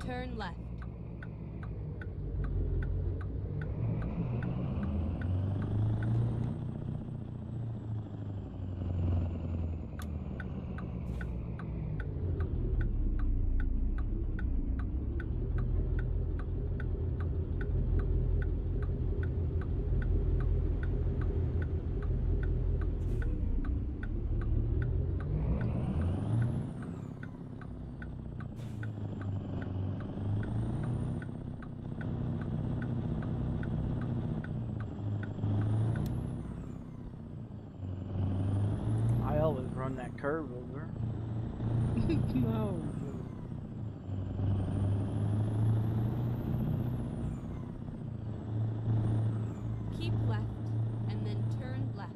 Turn left. I always run that curve over. No. Keep left, and then turn left.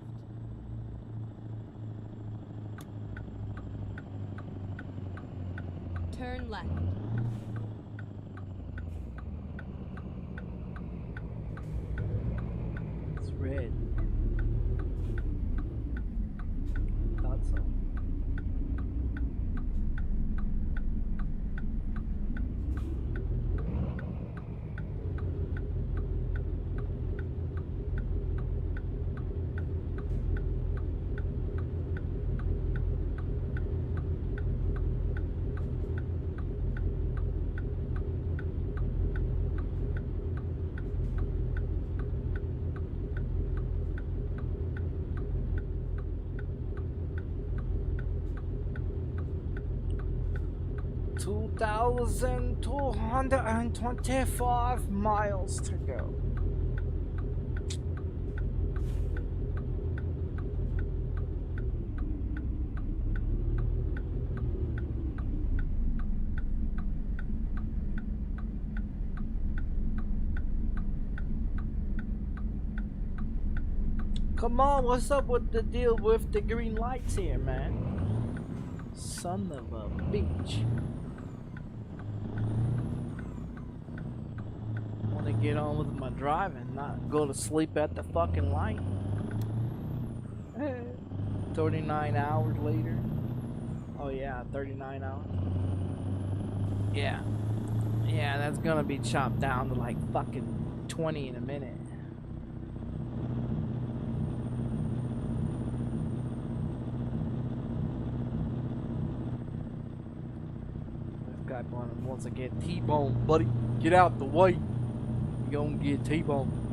Turn left. It's red. Thought so. $2,225 miles to go. Come on, what's up with the deal with the green lights here, man? Son of a bitch. Want to get on with my driving, not go to sleep at the fucking light. 39 hours later. Oh yeah, 39 hours. Yeah. Yeah, that's gonna be chopped down to like fucking 20 in a minute. Guy wants to get T-boned, buddy. Get out the way. You gonna get T-boned.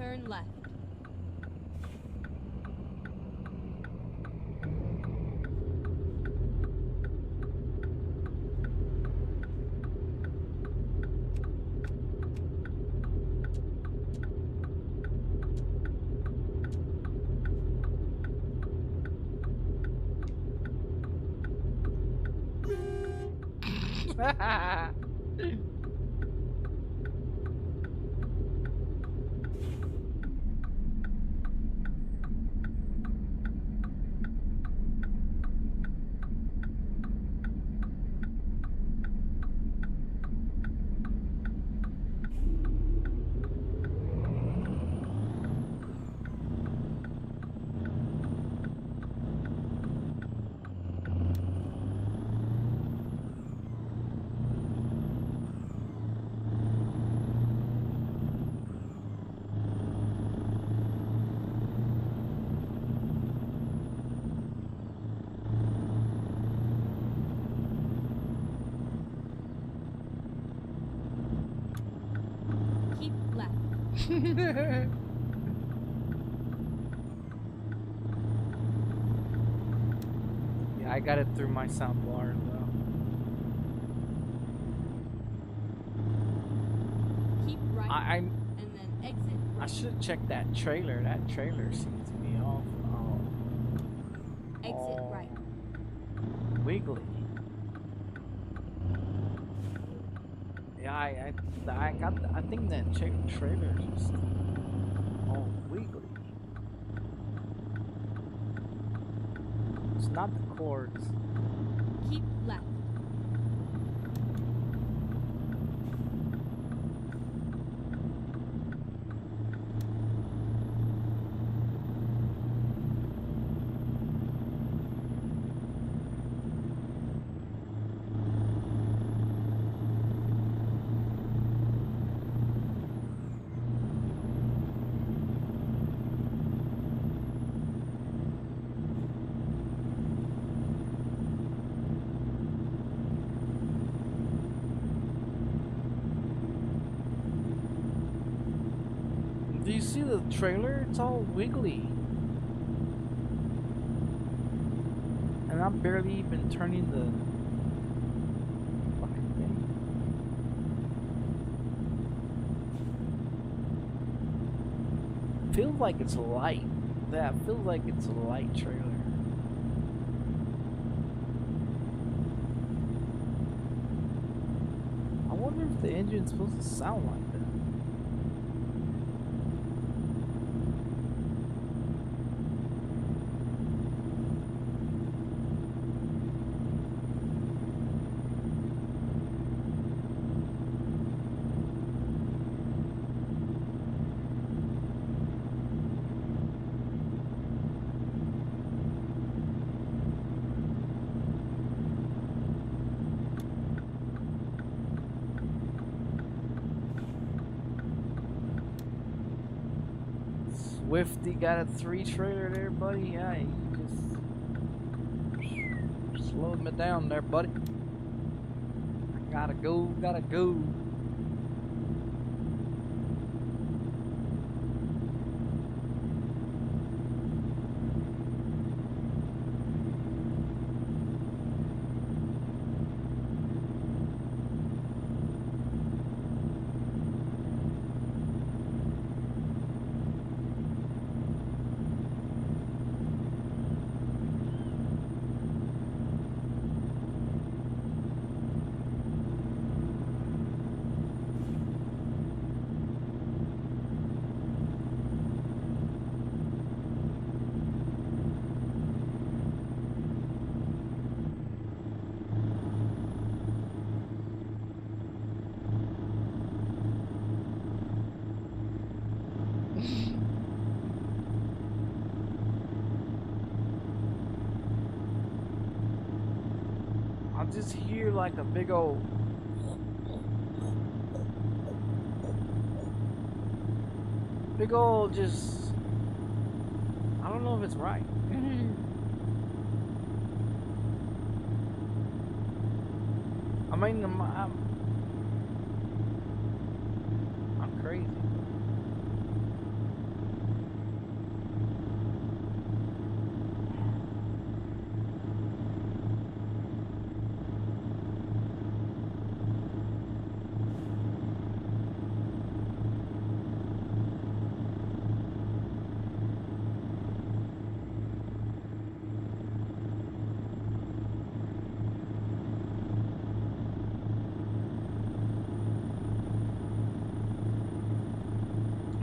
Turn left. Keep left. Yeah, I got it through my soundbar as well. Keep right. I'm and then exit I right. should check that trailer. That trailer seems to be off. Exit right. Wiggly. Yeah, I think that trailer is just all wiggly. It's not the cords. Keep left. Do you see the trailer? It's all wiggly. And I'm barely even turning the fucking thing. Feels like it's light. That feels like it's a light trailer. I wonder if the engine's supposed to sound like that. Swifty got a 3 trailer there, buddy. Yeah, you just slowed me down there, buddy. I gotta go, gotta go. I just hear like a big old just, I don't know if it's right. I mean, I'm crazy.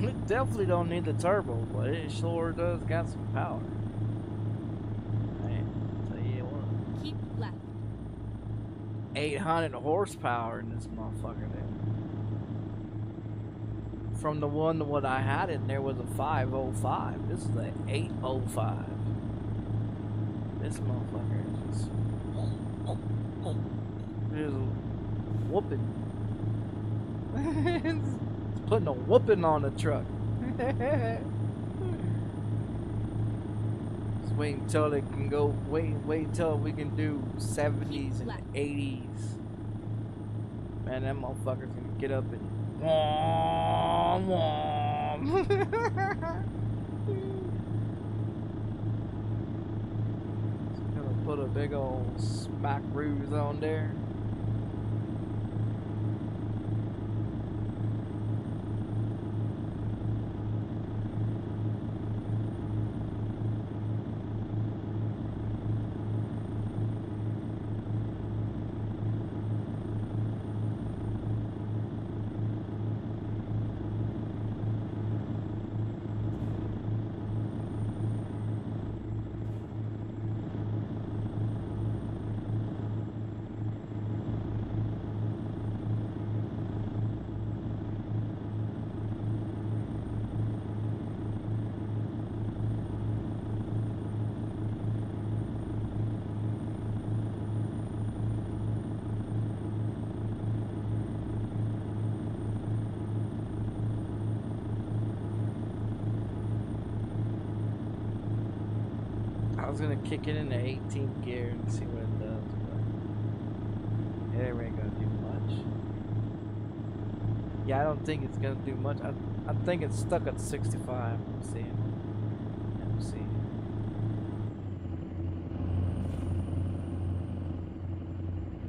It definitely don't need the turbo, but it sure does got some power. Man, tell you what. Keep left. 800 horsepower in this motherfucker there. From the one what I had in there was a 505. This is an 805. This motherfucker is just whooping. It's putting a whooping on the truck. Just wait until it can go. Wait until we can do 70s and 80s. Man, that motherfucker's gonna get up and wom wom. Gonna put a big old smack ruse on there. I was gonna kick it into 18th gear and see what it does, but it ain't gonna do much. Yeah, I don't think it's gonna do much. I think it's stuck at 65. I'm seeing. I'm seeing.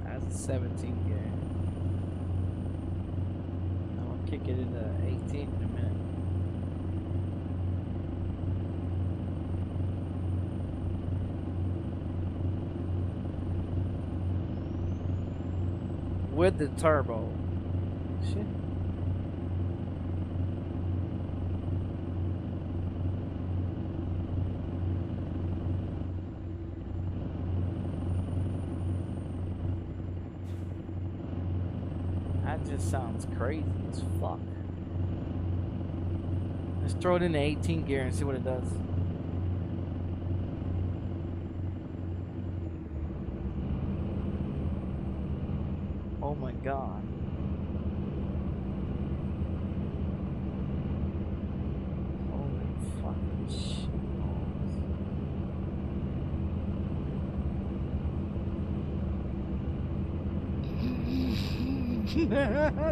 That's a 17th gear. I'm gonna kick it into 18 in a minute. With the turbo. Shit. That just sounds crazy as fuck. Let's throw it into 18 gear and see what it does. Oh my god. Holy fucking shit.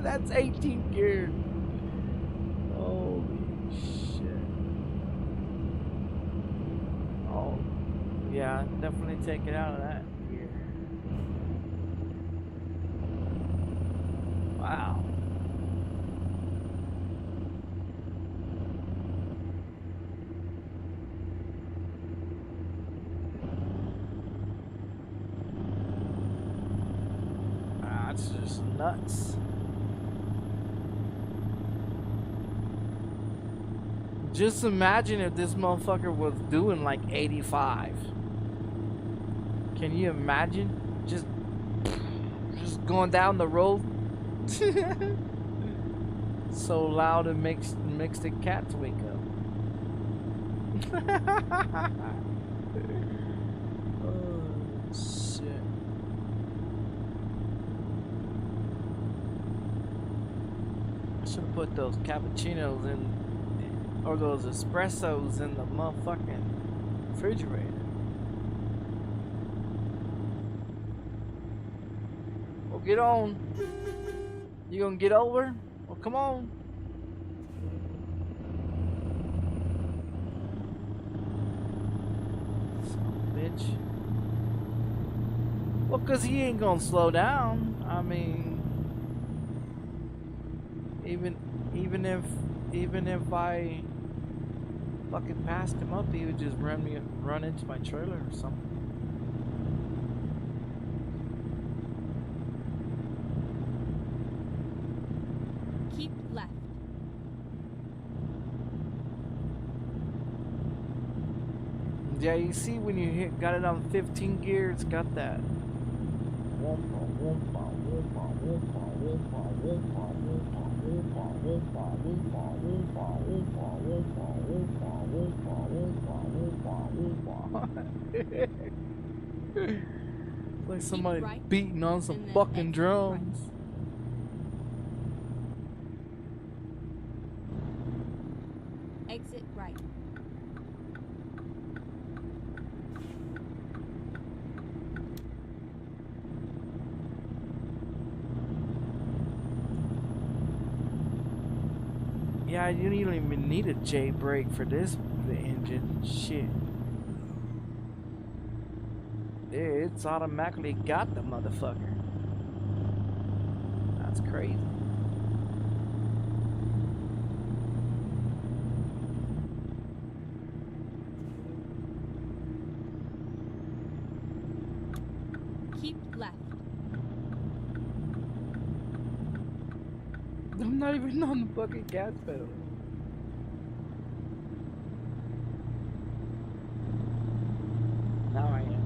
That's 18 gear. Holy shit. Oh, yeah, definitely take it out of that gear. Wow. That's just nuts. Just imagine if this motherfucker was doing like 85. Can you imagine? Just going down the road. So loud it makes the cats wake up. Oh shit. I should have put those cappuccinos in, or those espressos in the motherfucking refrigerator. Well, get on. You gonna get over? Well, come on. Son of a bitch. Well, cause he ain't gonna slow down. I mean, even if I fucking passed him up, he would just run into my trailer or something. Keep left. Yeah, you see when you got it on 15 gear, it's got that. It's like somebody right, beating on some and then fucking exit drums. Exit right. Yeah, you don't even need a J brake for this the engine. Shit. Yeah, it's automatically got the motherfucker. That's crazy. Keep left. I'm not even on the fucking gas pedal. Now I am.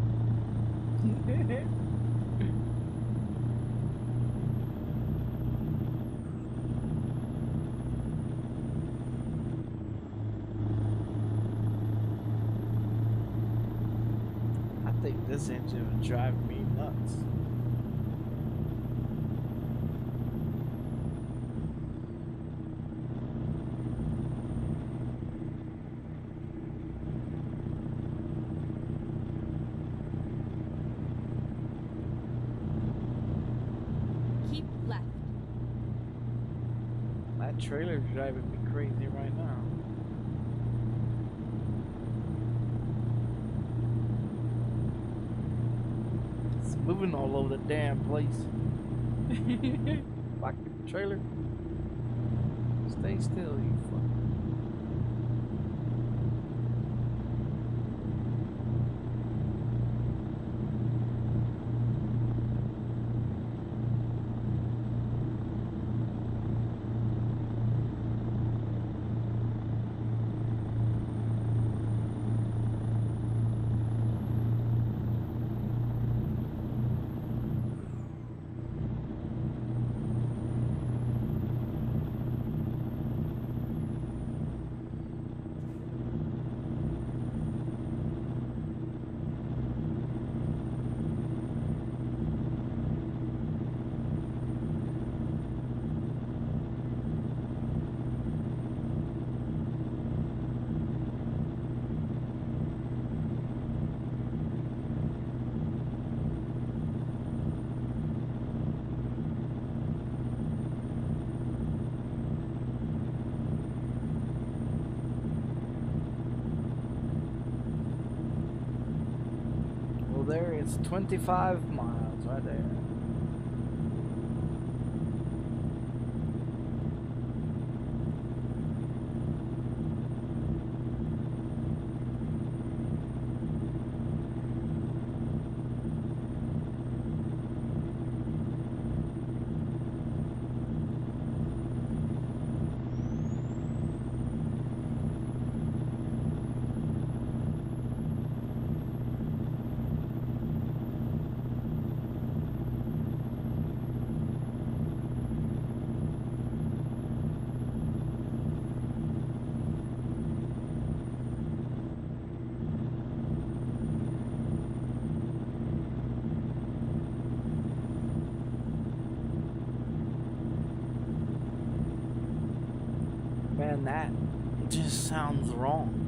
I think this engine would drive me nuts. Keep left. That trailer's driving me crazy right now. It's moving all over the damn place. Fucking trailer. Stay still, you fuck. There it's 25 miles right there. Man, that just sounds wrong.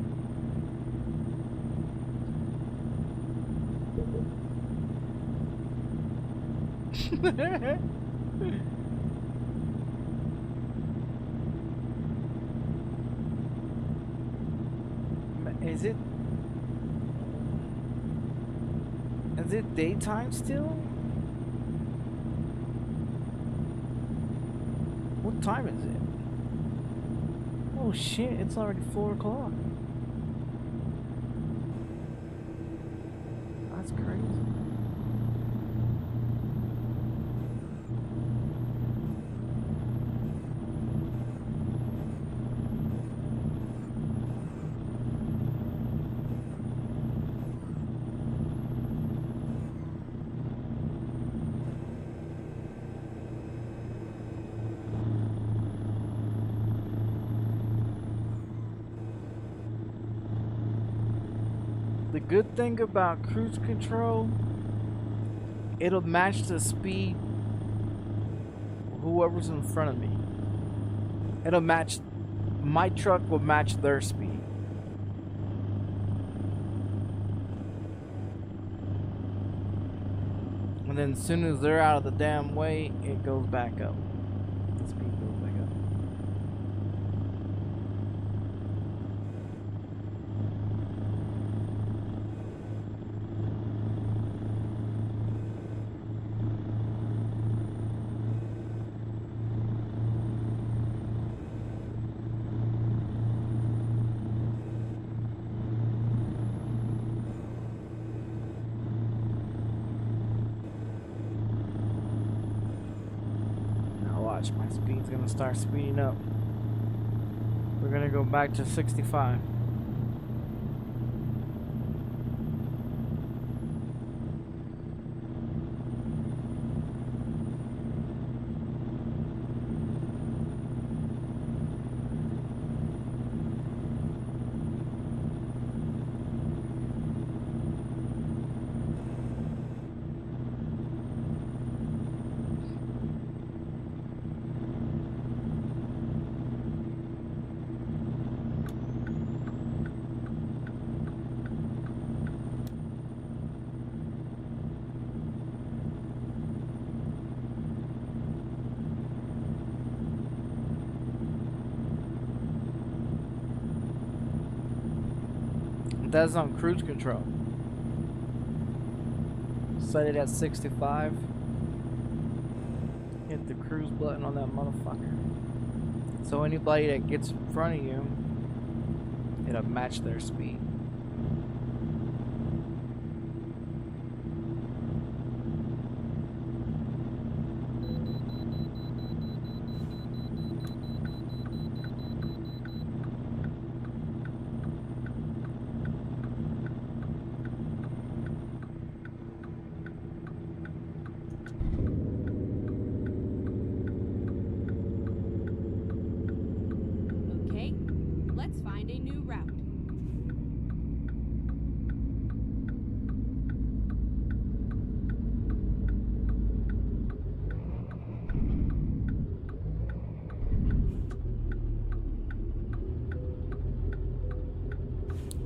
Is it daytime still? What time is it? Oh shit, it's already 4 o'clock. That's crazy. The good thing about cruise control, it'll match the speed whoever's in front of me. It'll match, my truck will match their speed. And then as soon as they're out of the damn way, it goes back up. The speed goes back up. Watch, my speed's gonna start speeding up. We're gonna go back to 65. That's on cruise control. Set it at 65. Hit the cruise button on that motherfucker. So anybody that gets in front of you, it'll match their speed. Okay, let's find a new route.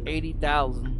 $80,000.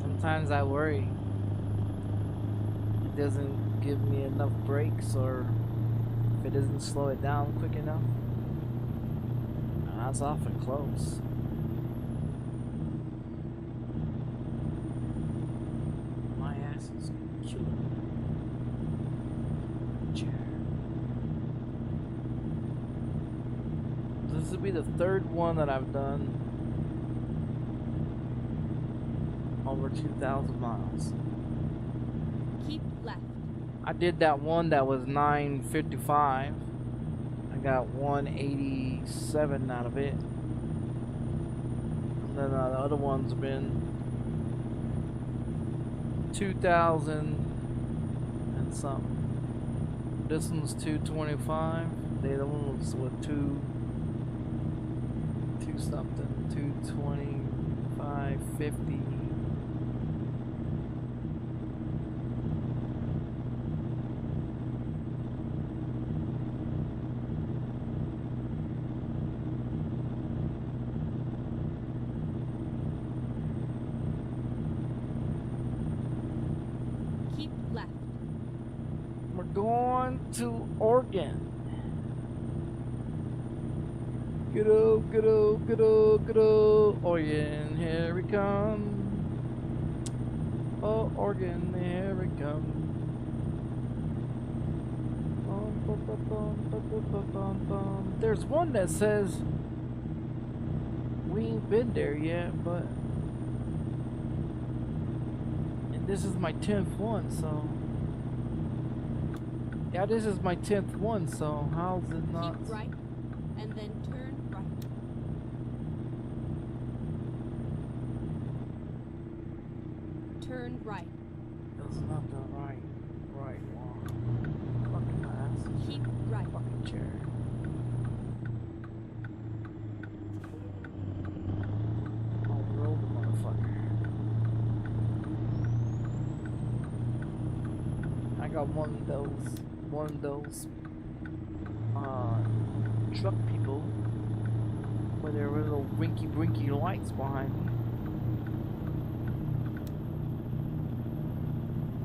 Sometimes I worry it doesn't give me enough brakes, or if it doesn't slow it down quick enough. That's often close. My ass is killing me. Chair. This will be the third one that I've done over 2,000 miles. Keep left. I did that one that was 955. I got 187 out of it. And then the other one's been 2,000 and something. This one's 225. The other one was what, 2 something, 225, 50. Keep left. We're going to Oregon. Good old, good old, good old, good old Oregon, here we come. Oh, Oregon, here we come. There's one that says we ain't been there yet, but and this is my 10th one, so yeah, this is my 10th one, so how's it not? Keep right, and then turn right. Turn right. That's not the right one. Fucking ass. Keep right. Fucking chair. I'll roll the motherfucker. I got one of those truck people with their little rinky lights behind me.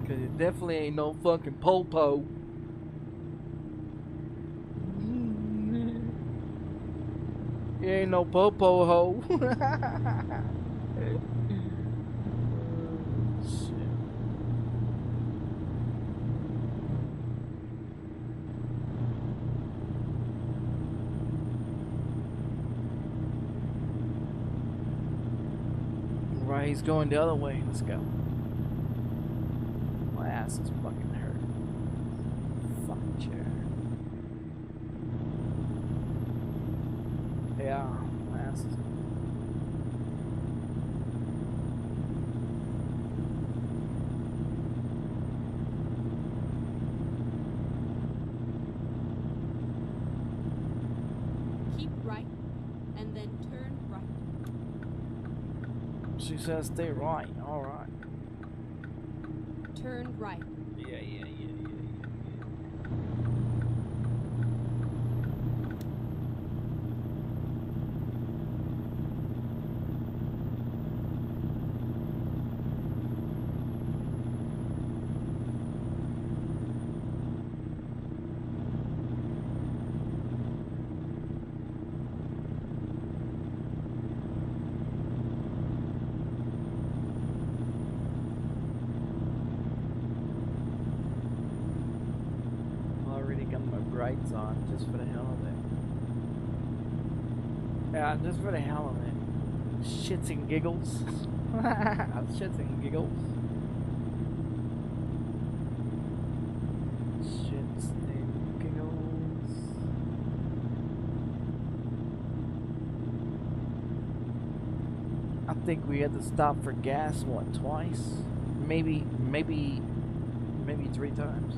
Cause it definitely ain't no fucking popo. It ain't no popo ho. Shit. Right, he's going the other way. Let's go. My ass is fucking hurt. Fucking chair. Yeah, my ass is. Keep right, and then turn right. She says stay right. All right. Turn right. Yeah. Brights on just for the hell of it. Yeah, just for the hell of it. Shits and giggles. Shits and giggles. Shits and giggles. I think we had to stop for gas, what, twice? Maybe 3 times.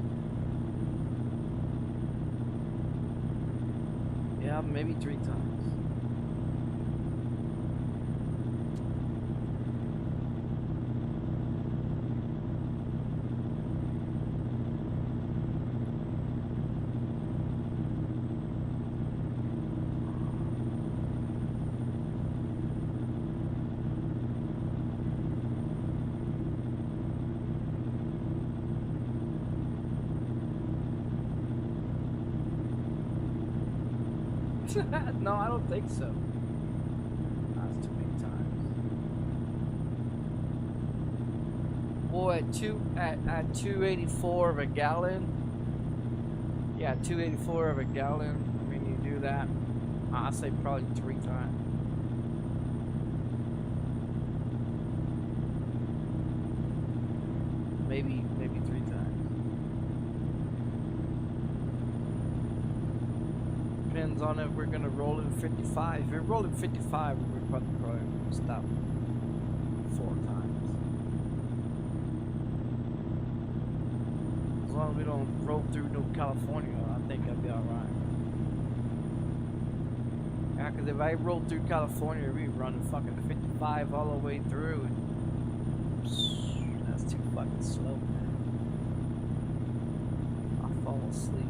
Yeah, maybe 3 times. No, I don't think so. That's too many times. Boy, at 284 of a gallon. Yeah, 284 of a gallon. I mean, you do that. I'll say probably 3 times. Maybe 3 times. Depends on if we're gonna roll in 55. If we're rolling 55, we're probably stop 4 times. As long as we don't roll through no California, I think I'll be alright. Yeah, cause if I roll through California, we running fucking 55 all the way through, and that's too fucking slow, man. I'll fall asleep.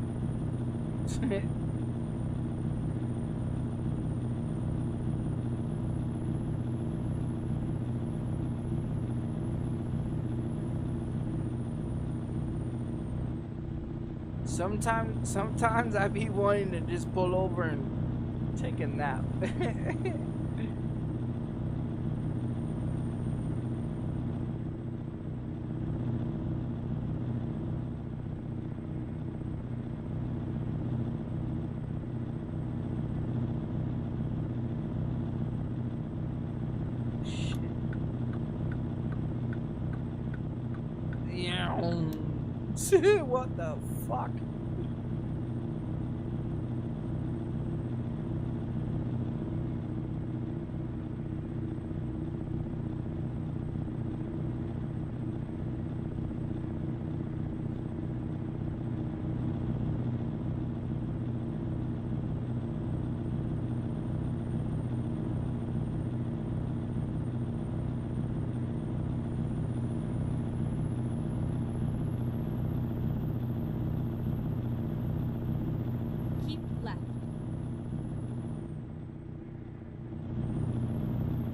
Sometimes I be wanting to just pull over and take a nap. Shit. Yeah. What the fuck?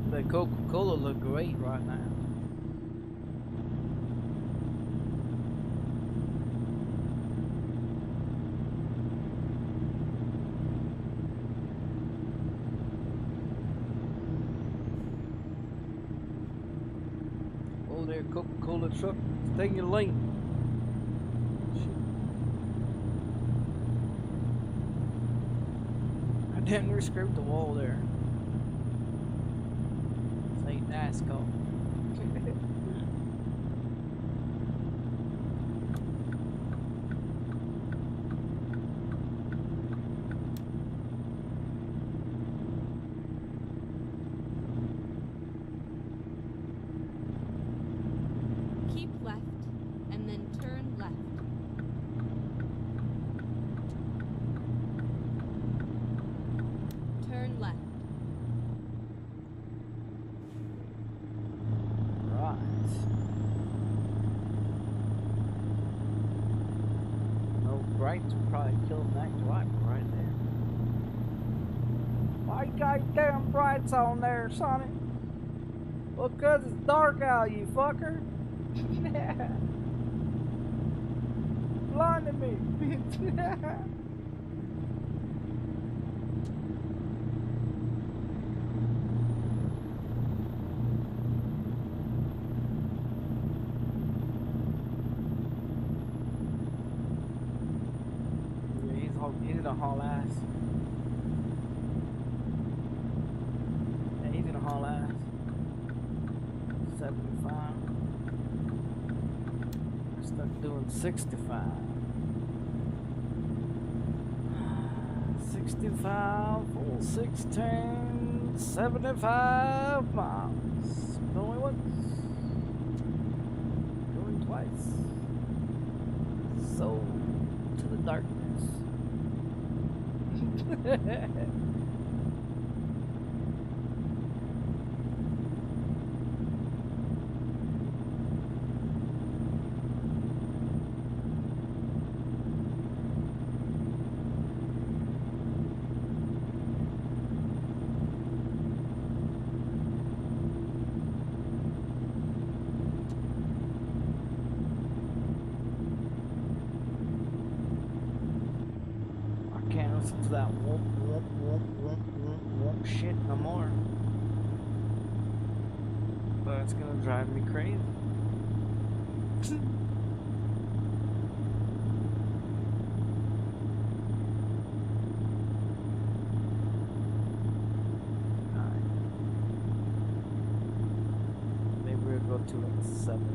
The Coca-Cola look great right now. Oh, there, Coca-Cola truck, stay in your lane. I damn near scraped the wall there. NASCAR. Keep left and then turn left. Turn left. Brights will probably kill that driver right there. Why you got damn brights on there, Sonic? Well, 'cause it's dark out, you fucker. Blinding me. He's gonna haul ass. Yeah, he's gonna haul ass. 75. We're stuck doing 65. 65, full 16, 75 miles. Going once. Going twice. So, to the darkness. listen to that whoop, whoop, whoop, whoop, whoop, whoop shit no more. But it's gonna drive me crazy. Maybe we'll go to like 705.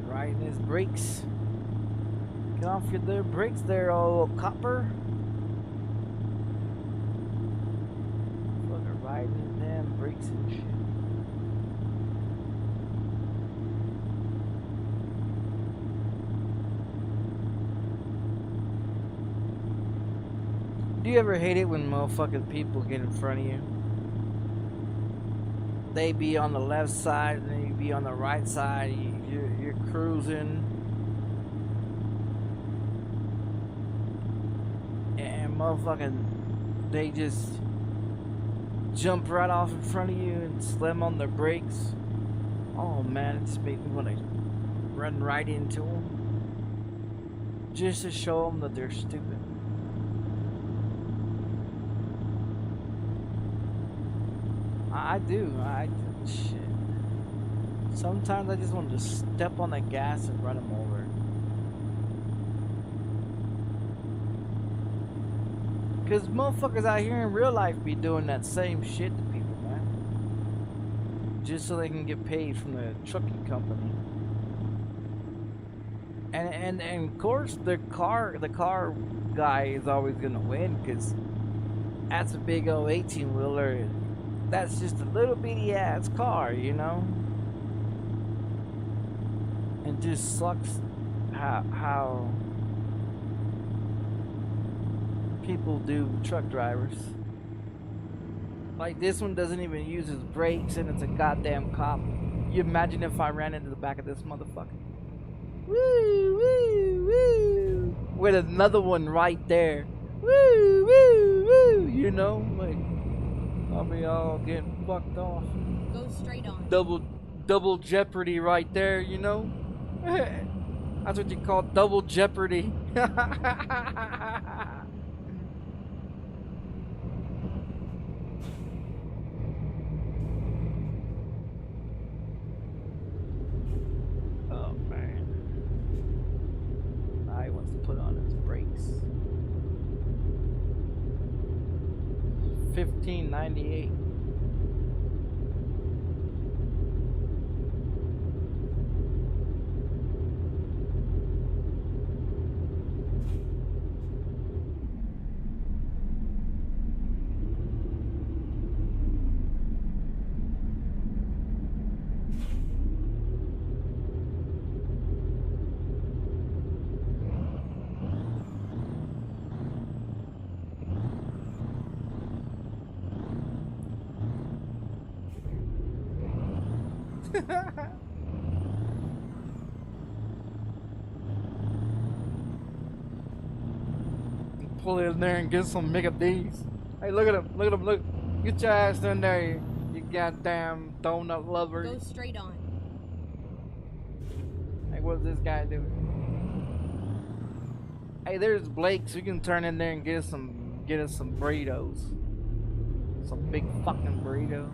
Riding his brakes. Get off your little brakes there, old copper. Fucking riding his damn brakes and shit. Do you ever hate it when motherfucking people get in front of you? They be on the left side and then you be on the right side. You're cruising, and motherfucking they just jump right off in front of you and slam on their brakes. Oh man, it just makes me want to run right into them just to show them that they're stupid. I do. Shit. Sometimes I just want to step on the gas and run them over. Cause motherfuckers out here in real life be doing that same shit to people, man. Just so they can get paid from the trucking company. And of course the car guy is always gonna win, cause that's a big old 18-wheeler. That's just a little bitty ass car, you know? It just sucks how people do truck drivers. Like this one doesn't even use his brakes and it's a goddamn cop. You imagine if I ran into the back of this motherfucker. Woo, woo, woo. With another one right there. Woo, woo, woo. You know, like I'll be all getting fucked off. Go straight on. Double jeopardy right there, you know? That's what you call double jeopardy. Oh man. Now he wants to put on his brakes. 1598. Pull in there and get some Mega D's. Hey, look at him, look. Get your ass in there, you goddamn donut lover. Go straight on. Hey, what's this guy doing? Hey, there's Blake, so you can turn in there and get us some burritos. Some big fucking burritos.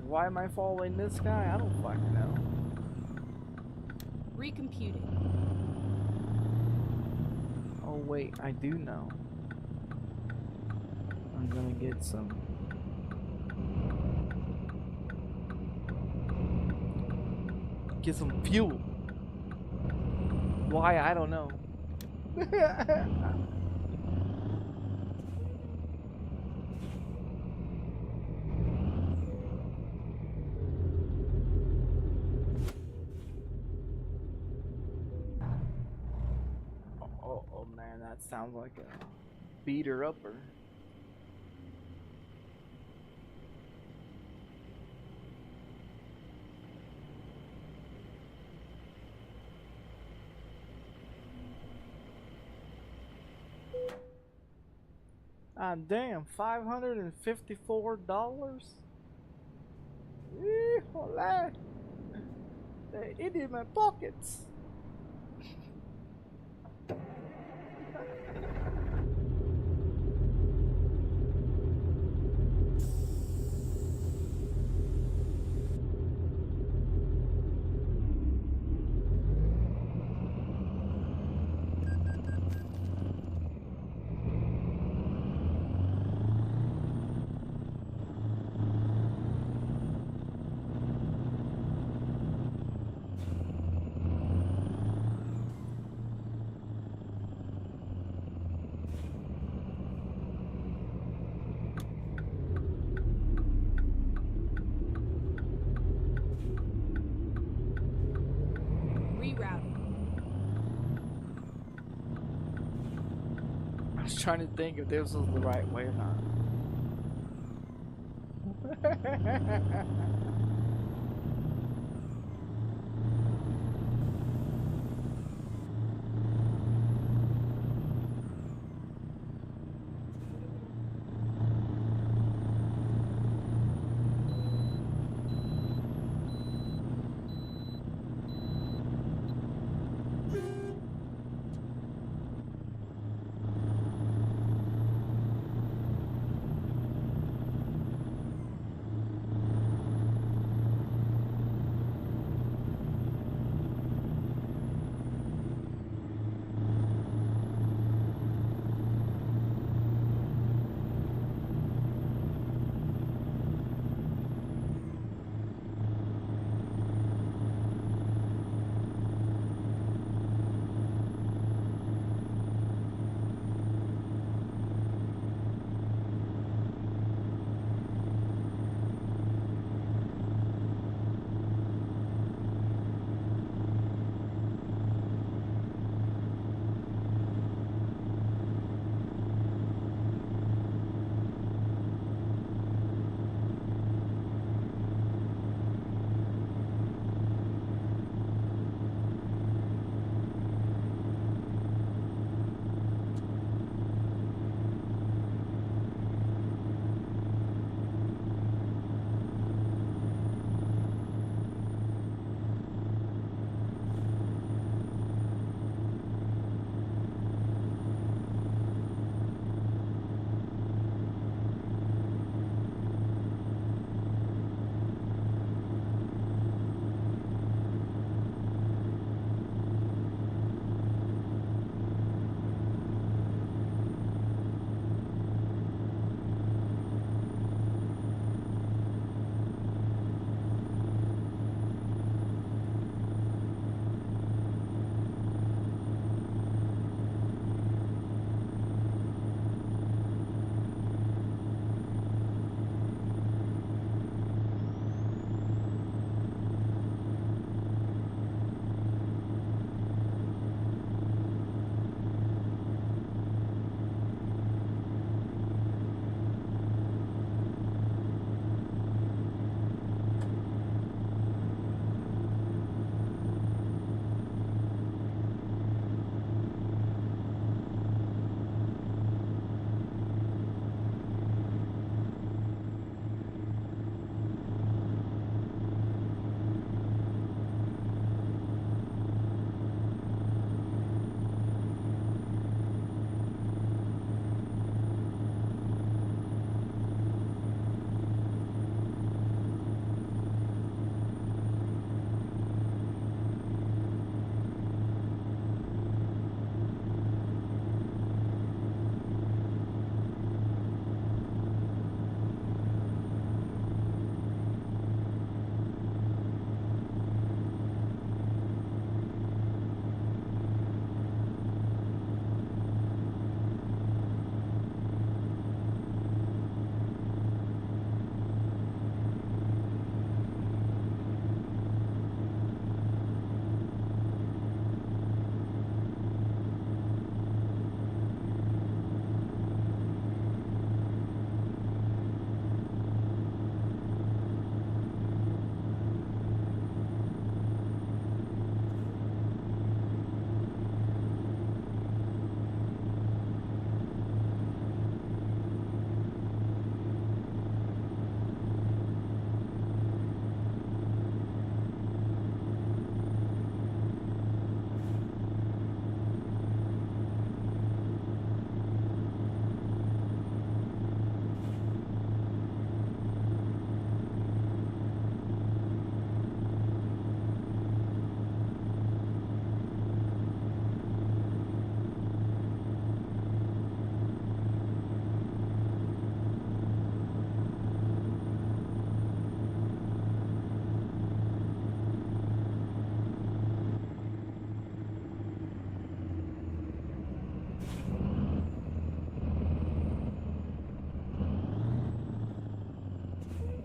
Why am I following this guy? I don't fucking know. Recomputing. Oh wait, I do know. I'm gonna get some fuel. Why? I don't know. Sounds like a beater upper. Ah, damn, $554? Hola. It in my pockets. I was trying to think if this was the right way or not.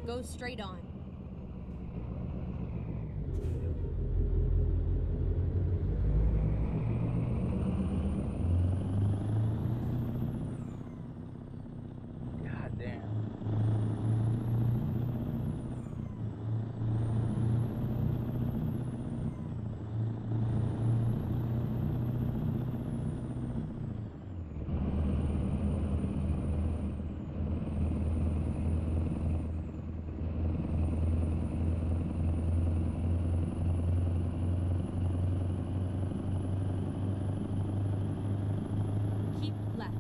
Go straight on. God damn. Keep left.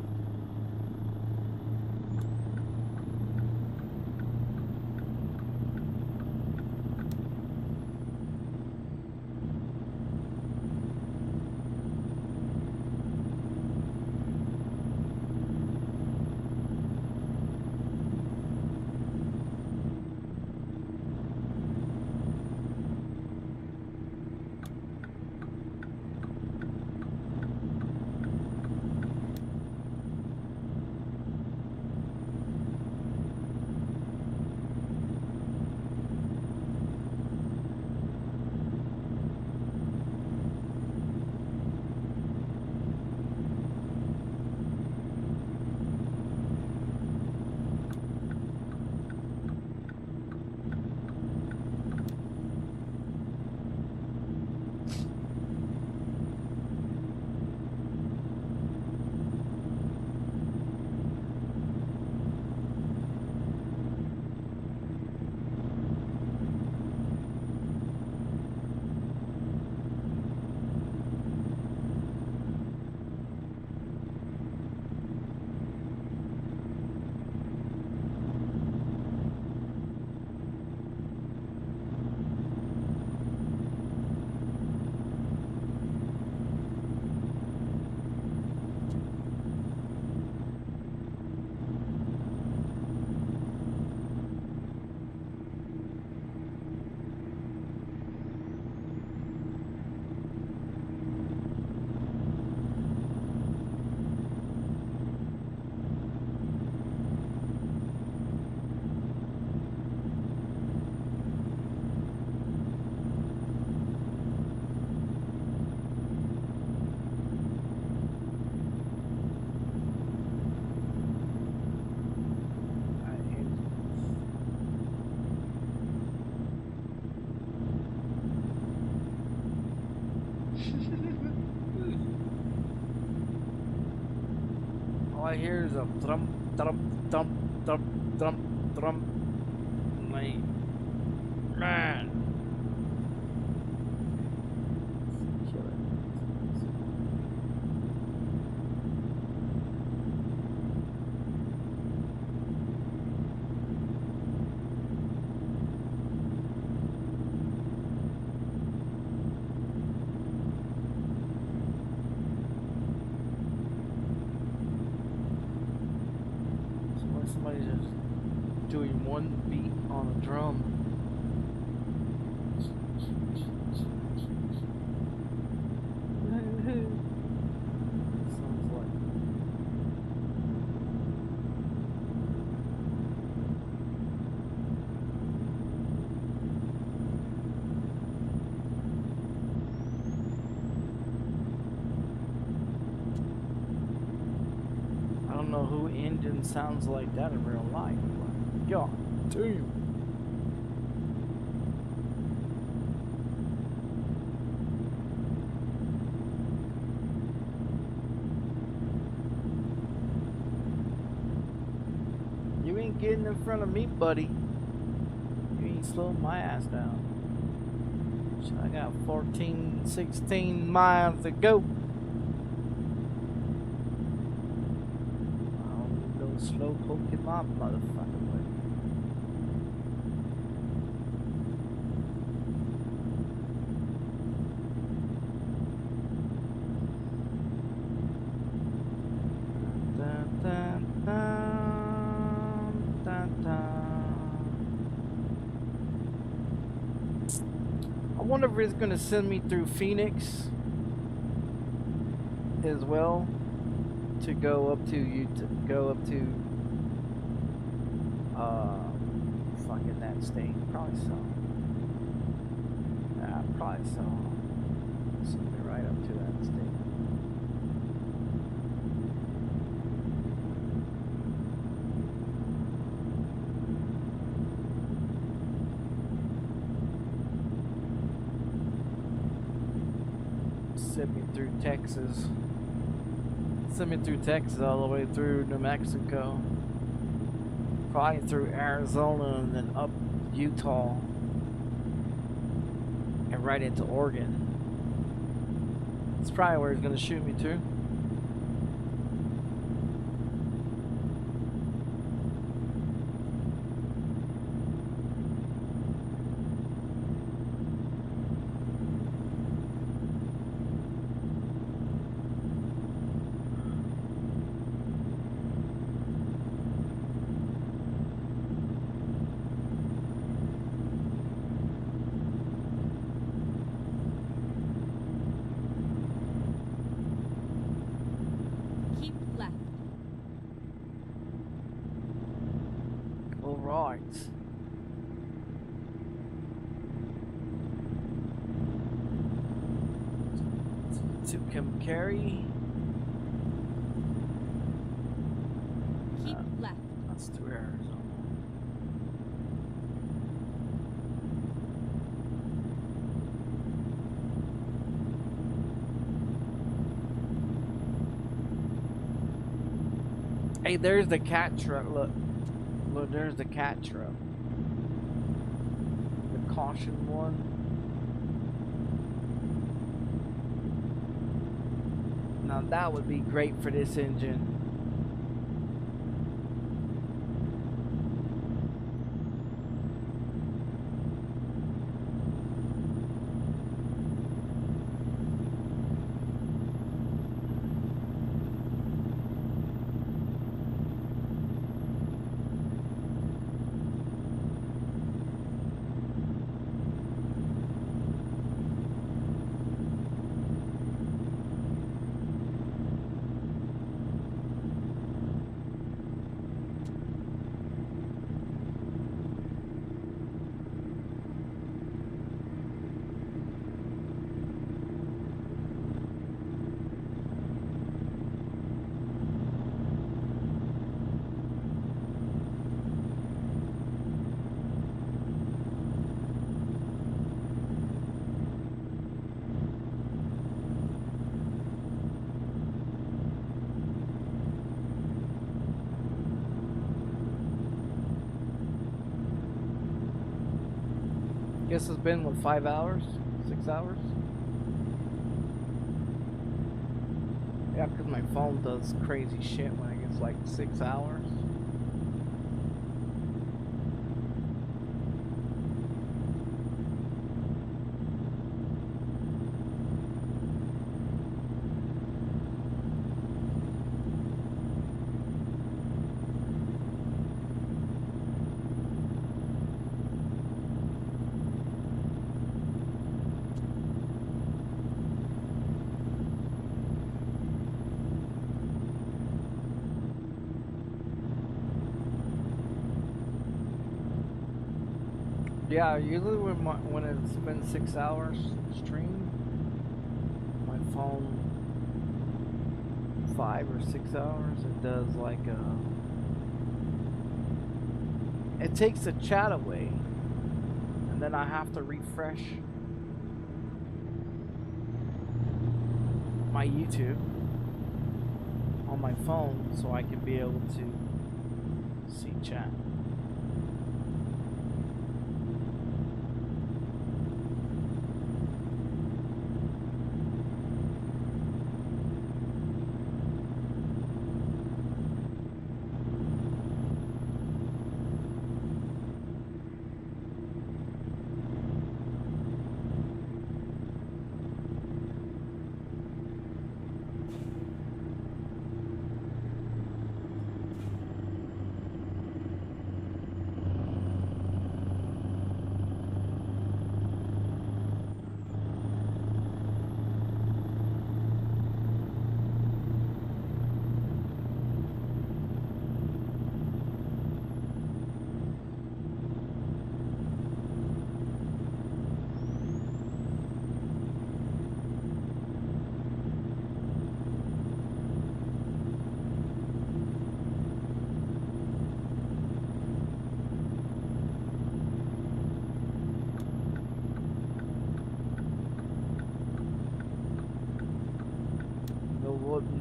All I hear is a thump, thump, thump, thump, thump, thump. Like, man. Kill it. Somebody's just doing one beat on a drum. Sounds like. I don't know who engine sounds like that in real life. But God damn. You ain't getting in front of me, buddy. You ain't slowing my ass down. So I got 14, 16 miles to go. Slow poking my motherfucker way. Dun, dun, dun, dun, dun. I wonder if it's gonna send me through Phoenix as well. To go up to fucking that state. Probably so. Yeah, probably so. Send me right up to that state. Send me through Texas. Send me through Texas all the way through New Mexico. Probably through Arizona and then up Utah. And right into Oregon. It's probably where he's gonna shoot me to. Carry. Keep left. That's through Arizona. Hey, there's the cat truck. Look, there's the cat truck. The caution one. Now that would be great for this engine. Guess it's been, what, 5 hours? 6 hours? Yeah, because my phone does crazy shit when it gets like 6 hours. Yeah, usually when it's been 6 hours stream, my phone 5 or 6 hours, it does like it takes the chat away, and then I have to refresh my YouTube on my phone so I can be able to see chat.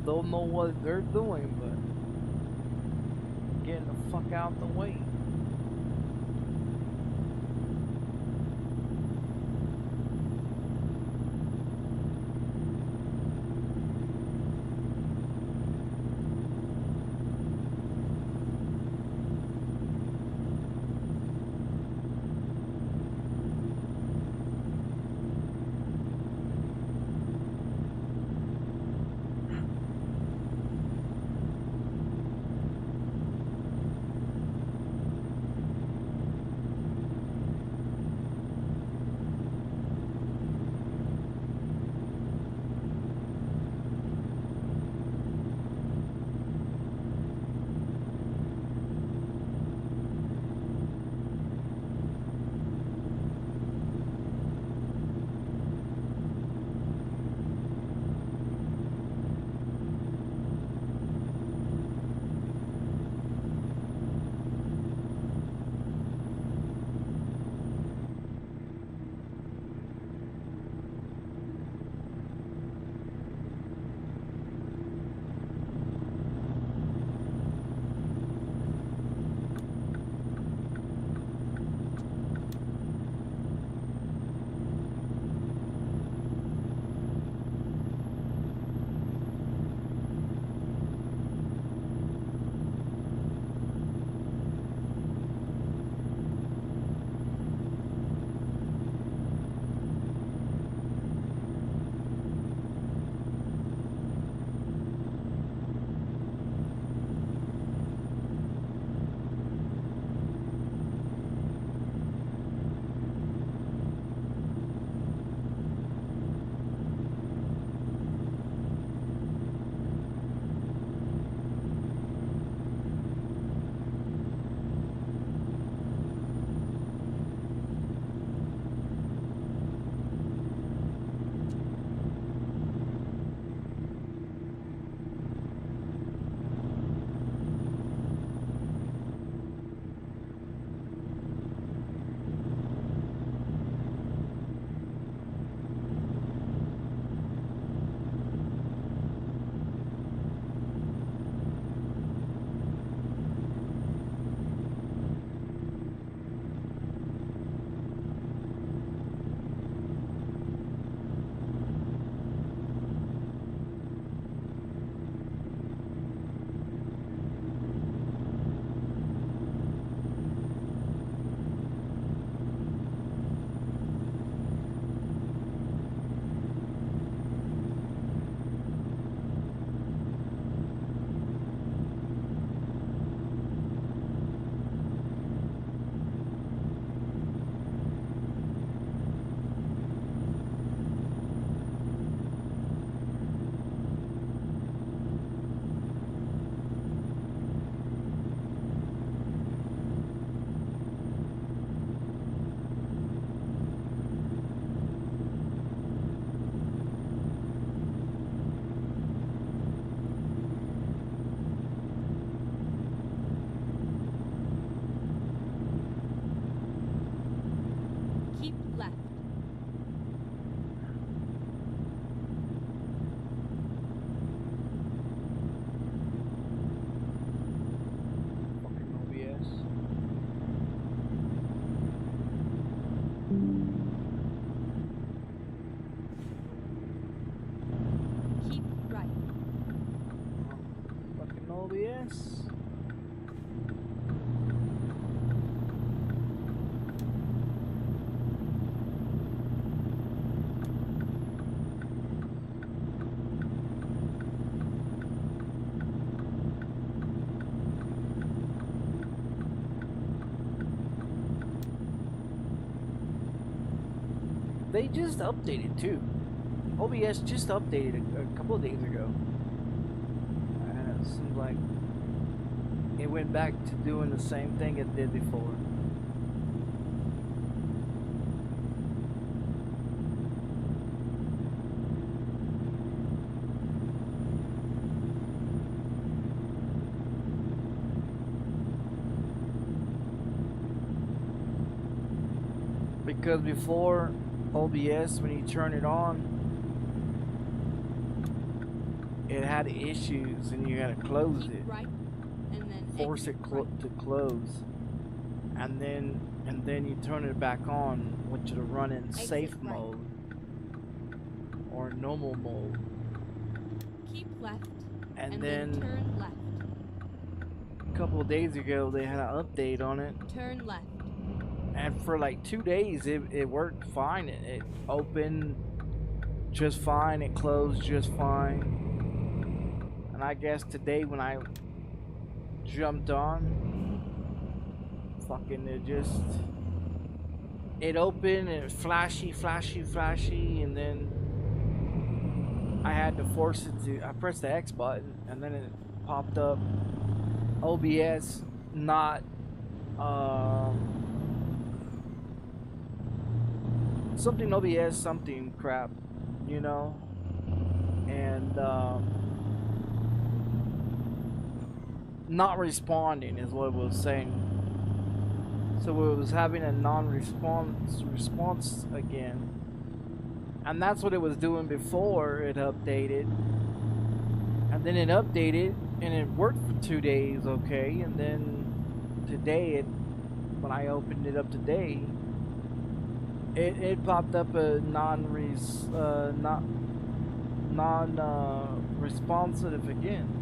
don't know what they're doing, but getting the fuck out the way. Keep left. Fucking OBS. Keep right. Fucking OBS. They just updated too. OBS just updated a couple of days ago. And it seems like it went back to doing the same thing it did before. Because before OBS, when you turn it on, it had issues and you had to close Keep it, right, and then force it exit right. to close, and then you turn it back on, want you to run in Exit safe right. mode or normal mode, Keep left, and and then then turn left. a couple of days ago they had an update on it, Turn left. and for like 2 days it worked fine. It opened just fine, it closed just fine. And I guess today when I jumped on, fucking it opened and it flashy, and then I had to force it to, I pressed the X button and then it popped up OBS not, something OBS, something crap, you know, and, not responding is what it was saying. So it was having a response again, and that's what it was doing before it updated. And then it updated and it worked for 2 days, okay, and then today when I opened it up today, it popped up a responsive again.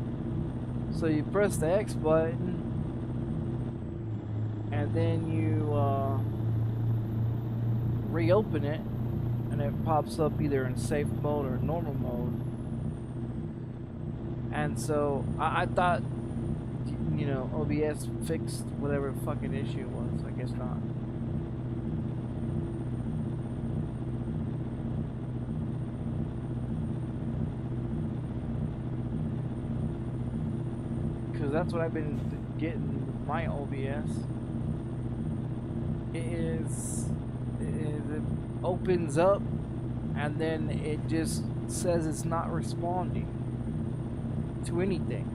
So you press the X button and then you reopen it and it pops up either in safe mode or normal mode. And so I thought, you know, OBS fixed whatever fucking issue it was. I guess not. Because that's what I've been getting with my OBS. It opens up and then it just says it's not responding to anything.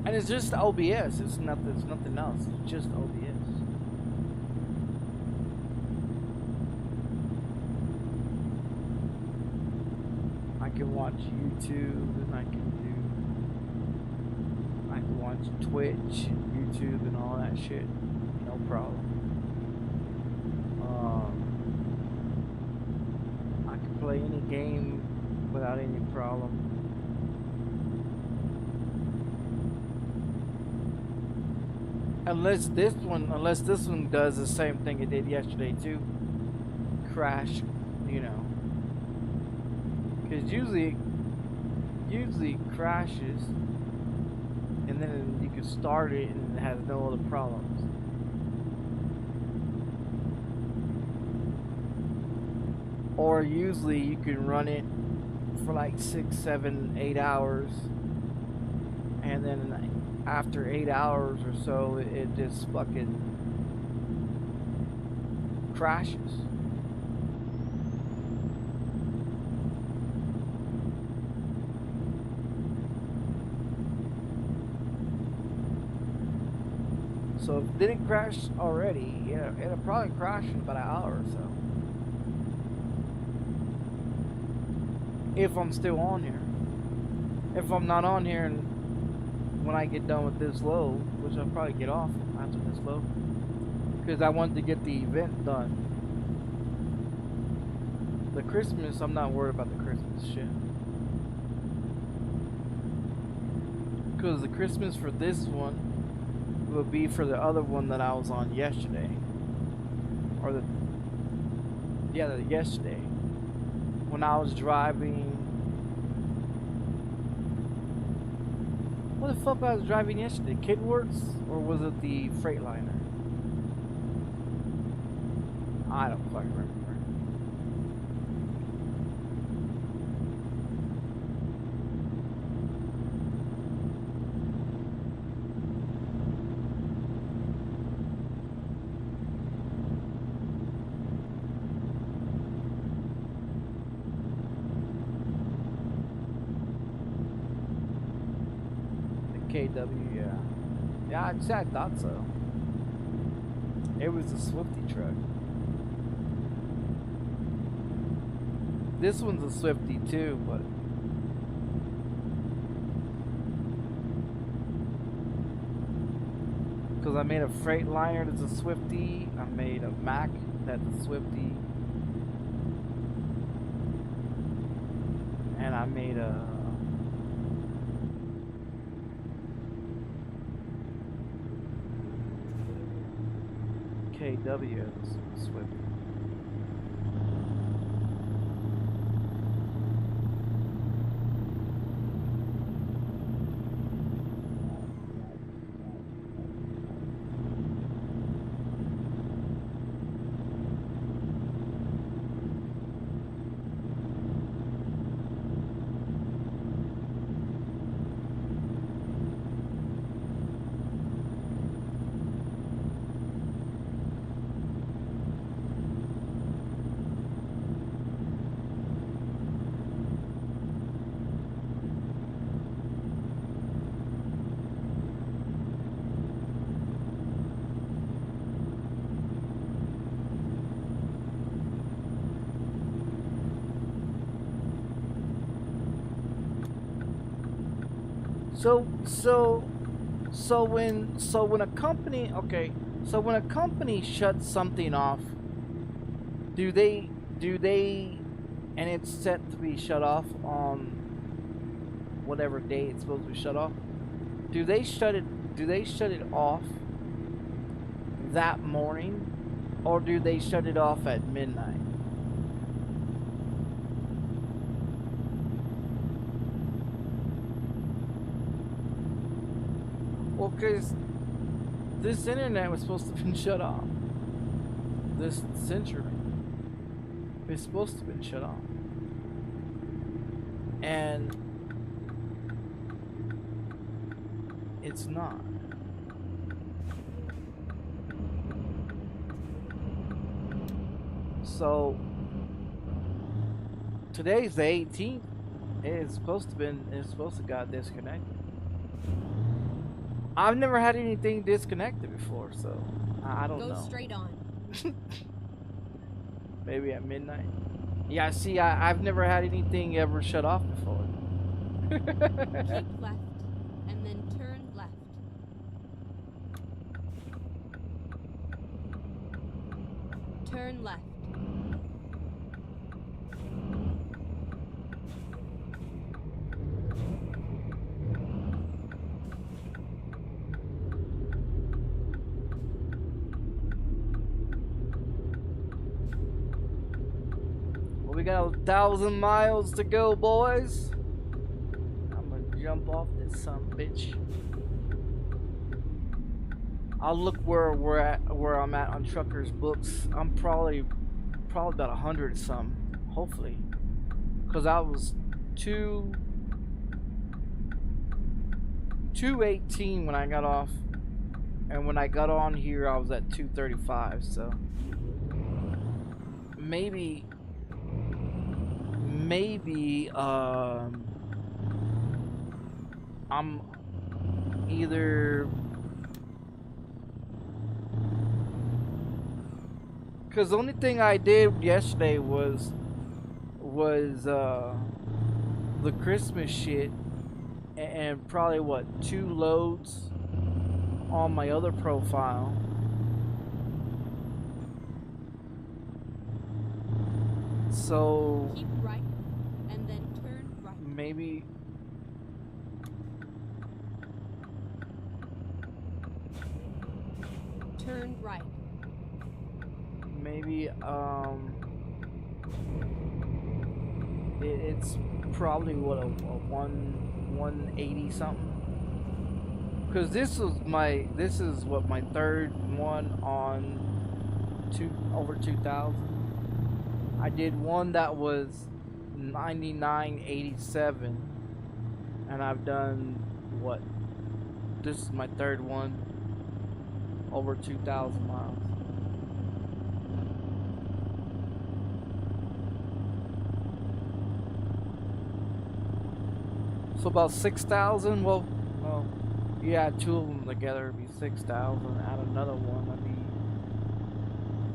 And it's just OBS. It's nothing else. It's just OBS. I can watch YouTube and I can watch Twitch and YouTube and all that shit. No problem. I can play any game without any problem. Unless this one does the same thing it did yesterday too. Crash, you know. Because usually it crashes and then you can start it and it has no other problems. Or usually you can run it for like 6, 7, 8 hours and then after 8 hours or so it just fucking crashes. So if it didn't crash already, it'll probably crash in about an hour or so. If I'm still on here. If I'm not on here and when I get done with this load, which I'll probably get off after this load, because I wanted to get the event done. The Christmas, I'm not worried about the Christmas shit. Because the Christmas for this one will be for the other one that I was on yesterday. Or yesterday. When I was driving. What the fuck I was driving yesterday? Kidworks? Or was it the Freightliner? I don't fucking remember. KW, yeah. Yeah, I thought so. It was a Swifty truck. This one's a Swifty too, but because I made a Freightliner that's a Swifty, I made a Mac that's a Swifty, and I made a KW as a Swifty. So when a company, okay, so when a company shuts something off, do they and it's set to be shut off on whatever day it's supposed to be shut off, do they shut it off that morning, or do they shut it off at midnight? Well, because this internet was supposed to have been shut off. This century is supposed to have been shut off. And it's not. So today's the 18th. It's supposed to got disconnected. I've never had anything disconnected before, so I don't know. Go straight on. Maybe at midnight. Yeah, see, I've never had anything ever shut off before. Keep left, and then turn left. Turn left. We got 1,000 miles to go, boys. I'm gonna jump off this son of a bitch. I'll look where I'm at on Trucker's books. I'm probably about 100 some, hopefully, because I was 218 when I got off, and when I got on here I was at 235. So maybe I'm either, because the only thing I did yesterday was the Christmas shit, and probably what, 2 loads on my other profile. So Keep right, and then turn right. maybe Turn right. it's probably what, a 180 something, because this is what, my third one on over 2,000. I did one that was 99.87, and I've done what, this is my third one over 2,000 miles. So about 6,000. Well, You add two of them together, it'd be 6,000. Add another one, that'd be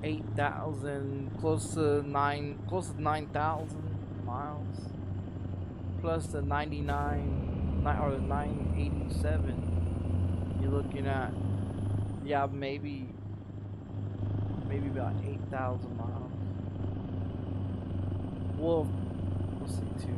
8,000, close to 9,000 miles. Plus the 99, or the 987. You're looking at, yeah, maybe about 8,000 miles. Well, let's see, two.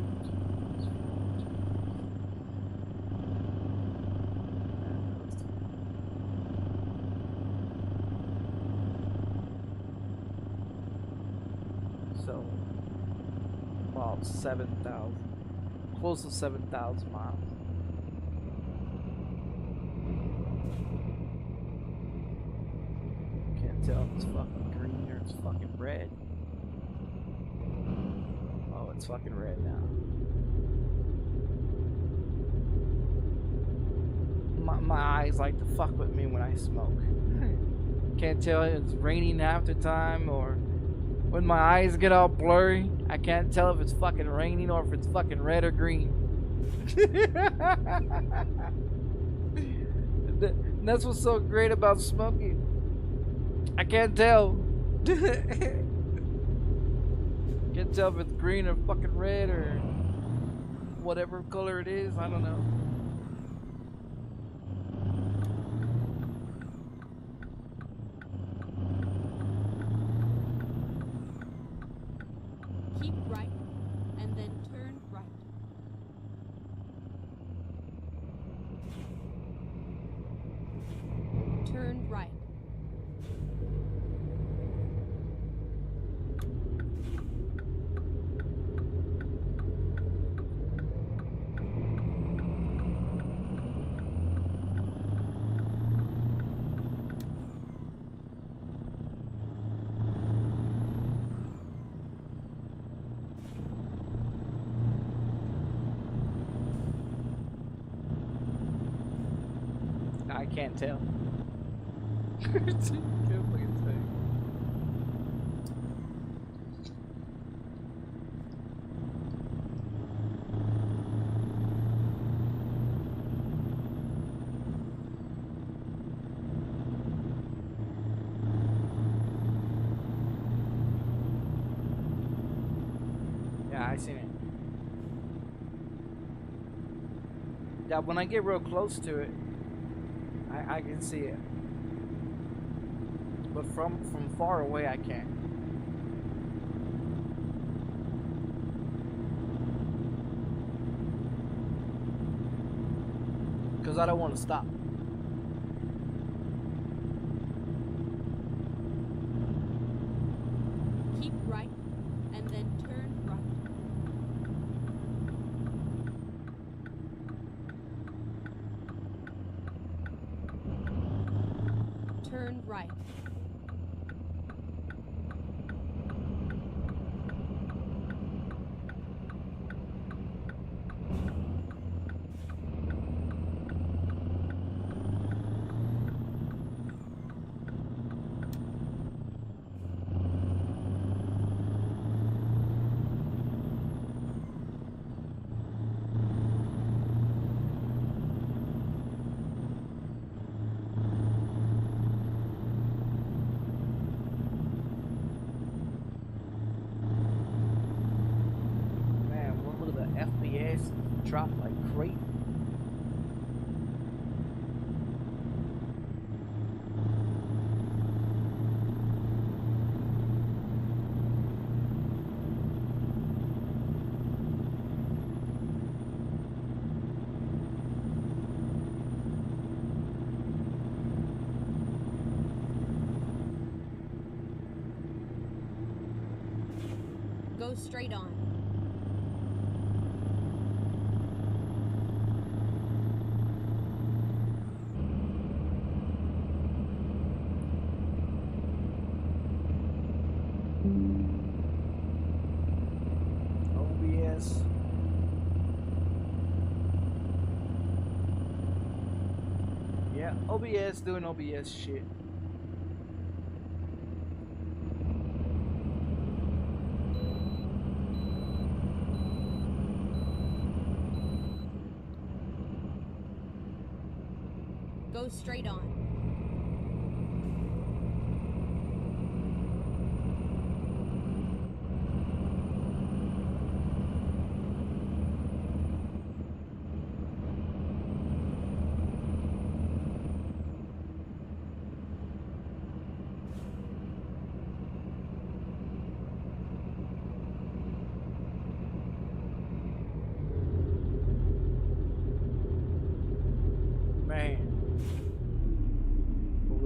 So, about 7,000, close to 7,000 miles. Can't tell if it's fucking green or it's fucking red. Oh, it's fucking red now. My eyes like to fuck with me when I smoke. Can't tell if it's raining half the time, or when my eyes get all blurry, I can't tell if it's fucking raining or if it's fucking red or green. That's what's so great about smoking. I can't tell. Can't tell if it's green or fucking red or whatever color it is. I don't know. Keep right and then turn right. Turn right. I can't tell. Can't fucking say. Yeah, I seen it. Yeah, when I get real close to it, I can see it. But from far away, I can't. Because I don't want to stop. Keep right and then turn right. Turn right. FPS drop like crazy. Go straight on. OBS. Yeah, OBS doing OBS shit. Go straight on.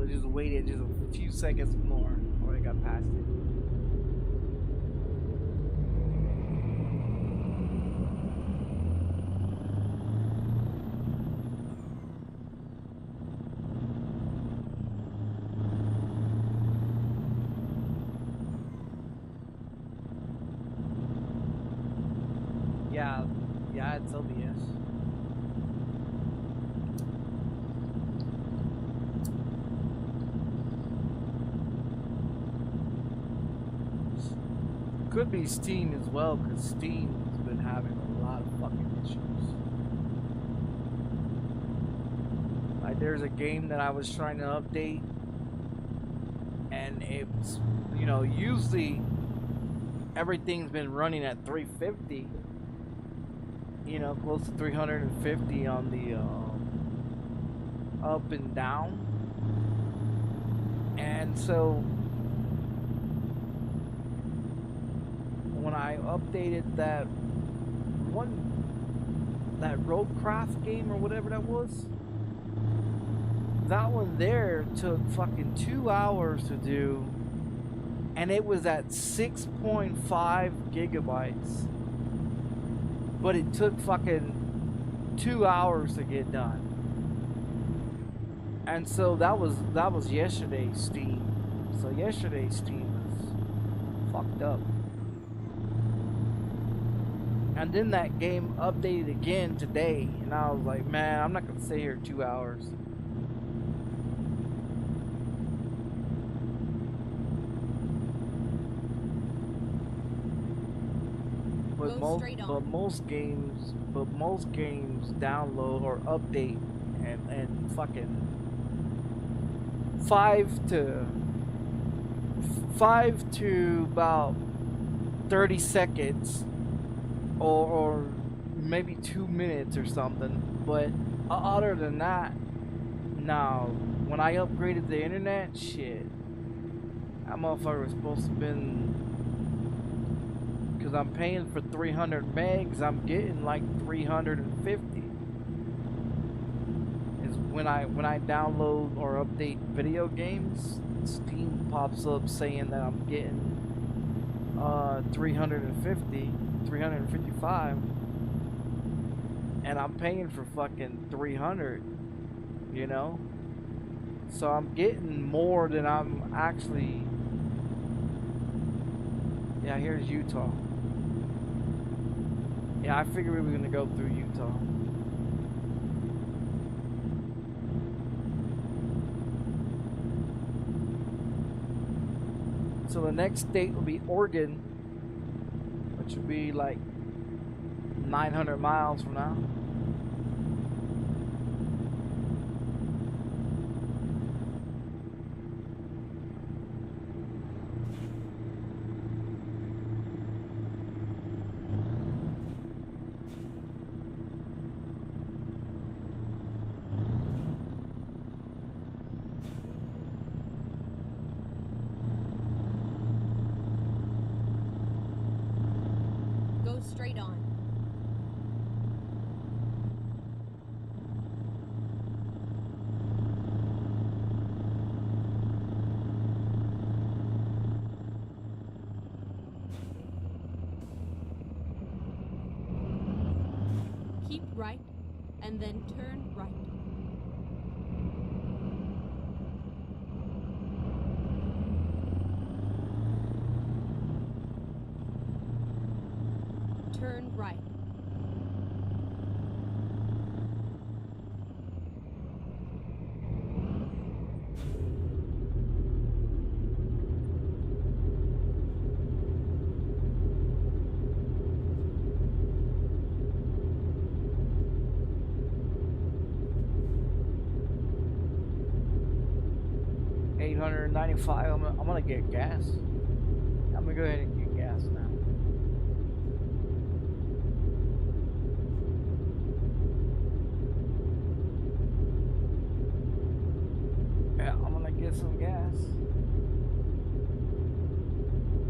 Just waited just a few seconds more before I got past it. Yeah, it's OBS. Could be Steam as well, because Steam's been having a lot of fucking issues. Like, there's a game that I was trying to update, and it's, you know, usually everything's been running at 350, you know, close to 350 on the up and down. And so when I updated that Roadcraft game or whatever that was, that one there took fucking 2 hours to do, and it was at 6.5 gigabytes, but it took fucking 2 hours to get done. And so that was yesterday's Steam. So yesterday's Steam was fucked up. And then that game updated again today, and I was like, man, I'm not gonna stay here 2 hours. But most games download or update and fucking 5 to about 30 seconds or maybe 2 minutes or something. But other than that, no. When I upgraded the internet, shit, that motherfucker was supposed to have been, because I'm paying for 300 megs, I'm getting like 350. Is when I download or update video games, Steam pops up saying that I'm getting 350, 355, and I'm paying for fucking 300, you know? So I'm getting more than I'm actually. Yeah, here's Utah. Yeah, I figured we were gonna go through Utah. So the next state will be Oregon, which will be like 900 miles from now. Straight on. Keep right and then turn right. Turn right. $895. I'm gonna get gas. I'm gonna go ahead and get gas now. Yeah, I'm gonna get some gas.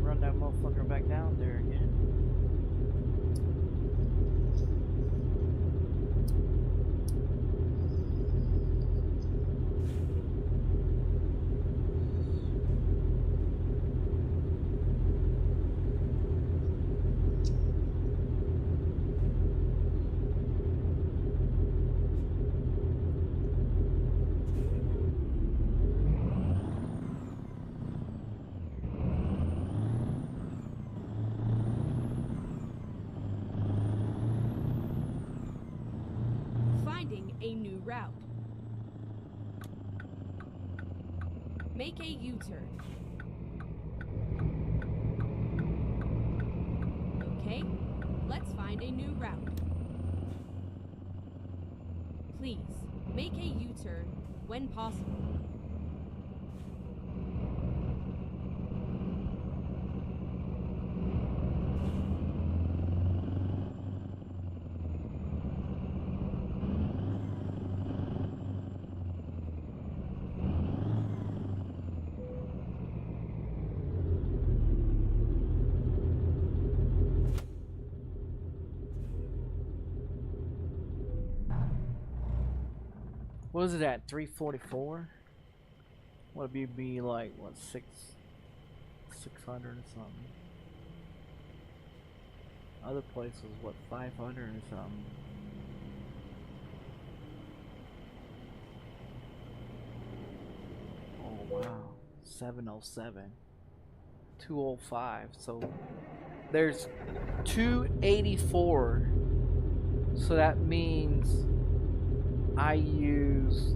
Run that motherfucker back down there again. A new route. Make a U-turn. Okay, let's find a new route. Please, make a U-turn when possible. What is it at? 344? Would it be like what 600 or something? Other places what 500 or something. Oh wow, 707, 205. So there's 284. So that means I used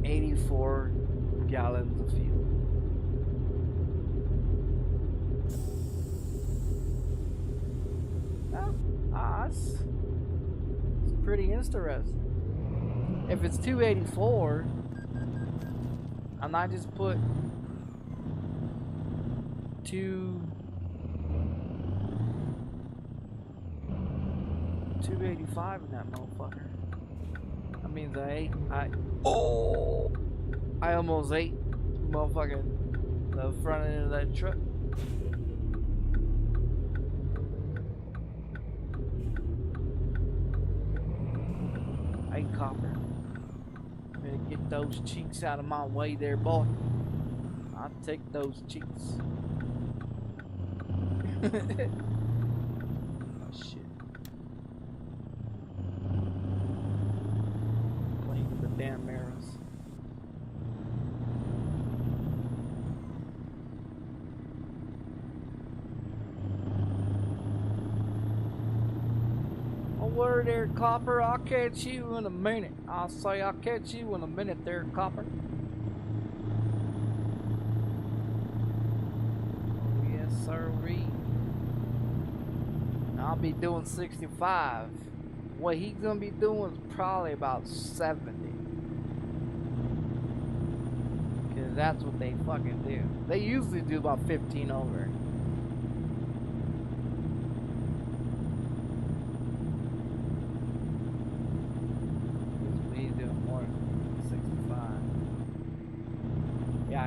84 gallons of fuel. It's pretty interesting. If it's 284, and I just put 285 in that motherfucker. That means I almost ate motherfucking the front end of that truck. Hey copper, better get those cheeks out of my way there, boy. I'll take those cheeks. Oh shit. Playing with the damn arrows. Word there, copper. I'll catch you in a minute. I'll say I'll catch you in a minute there, copper. Oh, yes, sir. I'll be doing 65. What he's gonna be doing is probably about 70. Cause that's what they fucking do. They usually do about 15 over.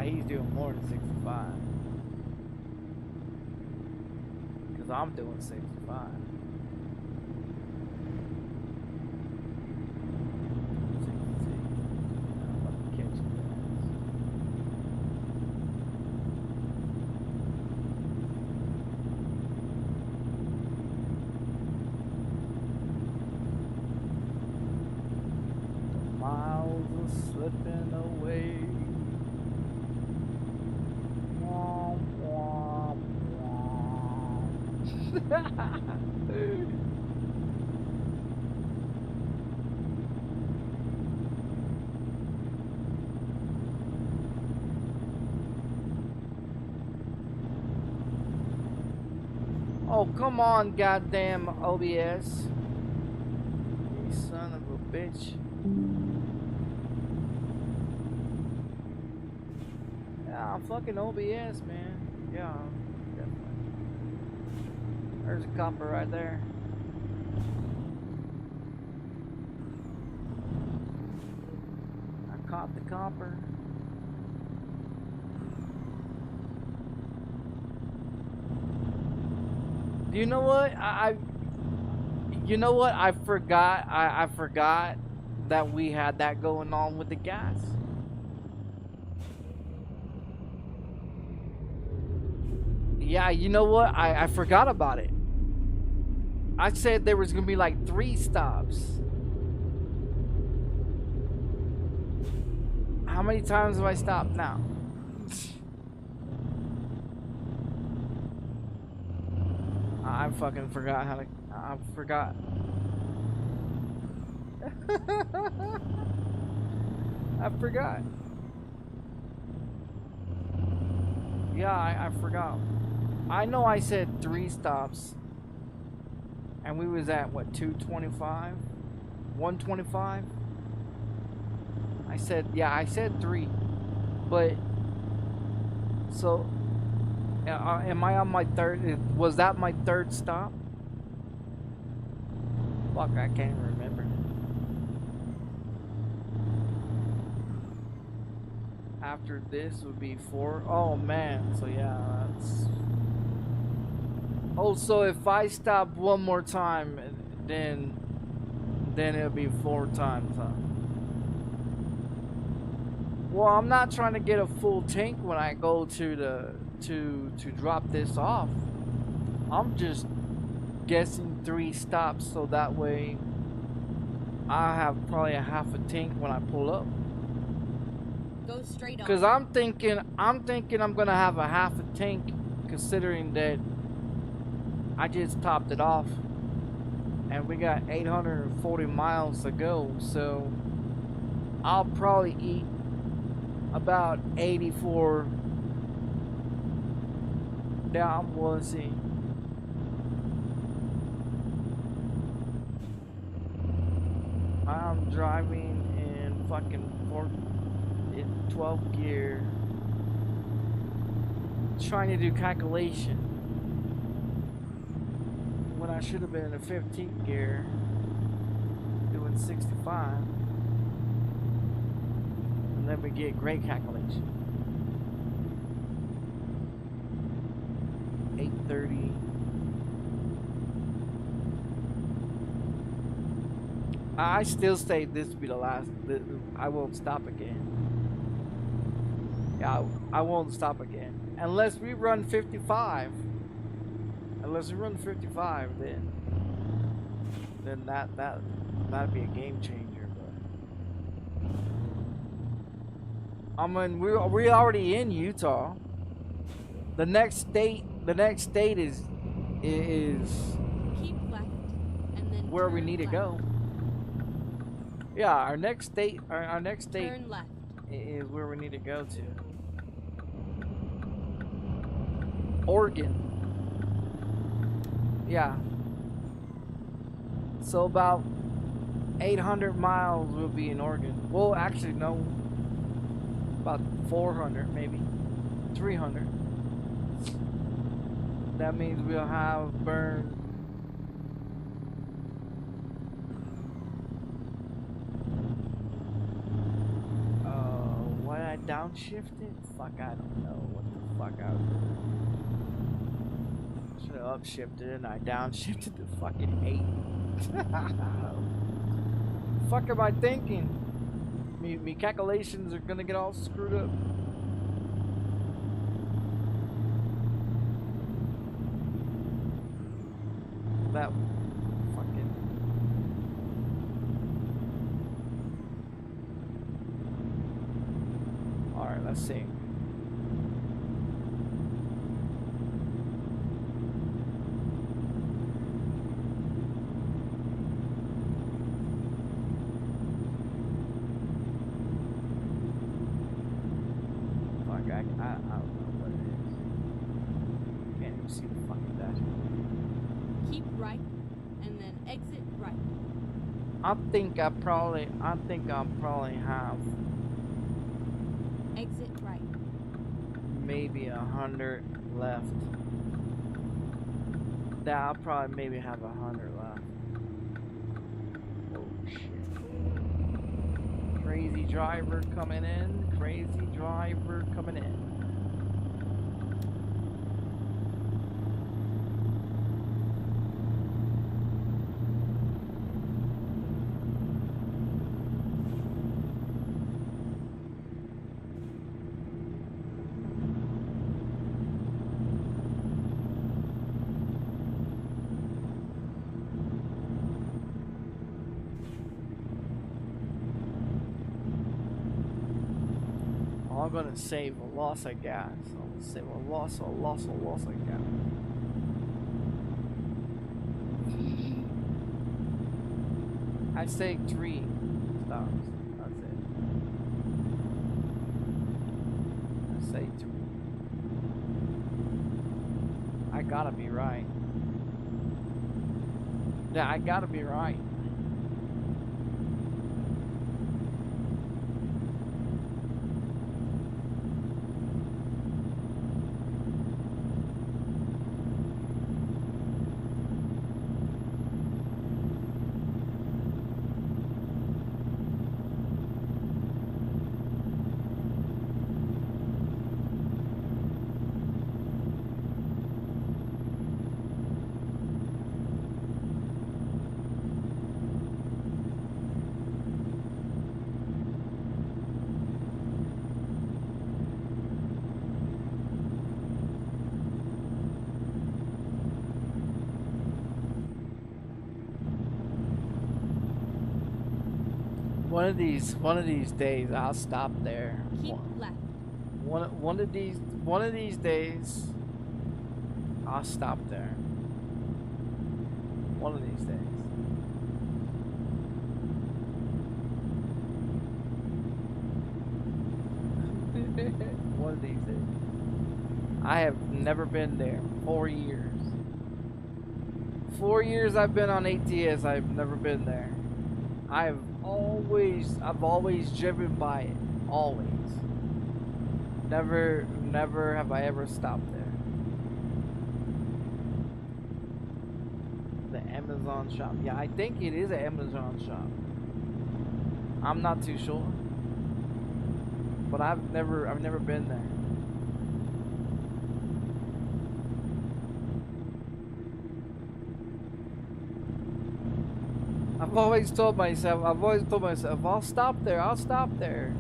He's doing more than 65. Because I'm doing 65. 66. I'm about to catch you guys. The miles are slipping away. Oh, come on, goddamn OBS. You son of a bitch. Nah, fucking OBS, man. Yeah, definitely. There's a copper right there. I caught the copper. You know what? You know what? I forgot. I forgot that we had that going on with the gas. Yeah, you know what? I forgot about it. I said there was gonna be like 3 stops. How many times have I stopped now? I fucking forgot how to. I forgot. I forgot. Yeah, I forgot. I know I said 3 stops. And we was at what, 225? 125? I said, yeah, I said 3. But so am I on my 3rd? Was that my 3rd stop? Fuck, I can't remember. After this would be 4. Oh man, so yeah, that's. Oh, so if I stop one more time, then it'll be 4 times, huh? Well, I'm not trying to get a full tank when I go to drop this off. I'm just guessing 3 stops so that way I have probably a half a tank when I pull up. Go straight on. Cause I'm thinking I'm gonna have a half a tank, considering that I just topped it off, and we got 840 miles to go. So I'll probably eat about 84. Down, we'll see. I'm driving in fucking 12 gear, trying to do calculation when I should have been in a 15th gear doing 65, and then we get great calculation. 830. I still say this will be the last. I won't stop again. Yeah, I won't stop again unless we run 55. Unless we run 55, then that'd be a game changer. But I mean, we're already in Utah. The next state is Keep left and then where we turn need to left. go. Yeah, our next state Turn left. is where we need to go to. Oregon. Yeah. So about 800 miles will be in Oregon. Well, actually, no. About 400, maybe 300. That means we'll have burned. Why did I downshift it? Fuck, I don't know what the fuck I was doing. Should have upshifted and I downshifted to fucking 8. Fuck am I thinking? Me calculations are gonna get all screwed up. That fucking. Alright, let's see. Fuck, I don't know what it is. Can't even see the fucking dashboard. Keep right and then exit right. I think I'll probably have Exit right. maybe 100 left. Yeah, I'll probably maybe have 100 left. Oh shit. Crazy driver coming in. Crazy driver coming in. I'm gonna save a loss of gas. I'm gonna save a loss of gas. I saved 3 stops. That's it. I saved 3. I gotta be right. Yeah, I gotta be right. One of these days I'll stop there. Keep left. One of these days I'll stop there. One of these days. One of these days. I have never been there. 4 years. 4 years I've been on ATS. I've never been there. I've always driven by it. Always. Never have I ever stopped there. The Amazon shop. Yeah, I think it is an Amazon shop. I'm not too sure. But I've never been there. I've always told myself, I'll stop there.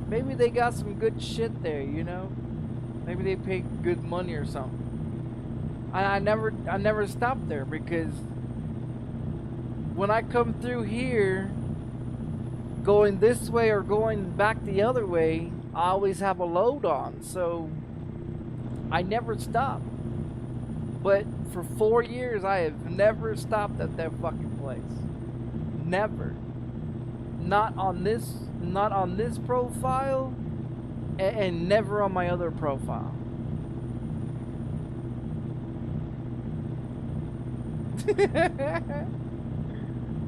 Maybe they got some good shit there, you know? Maybe they pay good money or something. And I never stopped there because when I come through here, going this way or going back the other way, I always have a load on, so I never stop. But for 4 years, I have never stopped at that fucking place. Never. Not on this profile, and never on my other profile.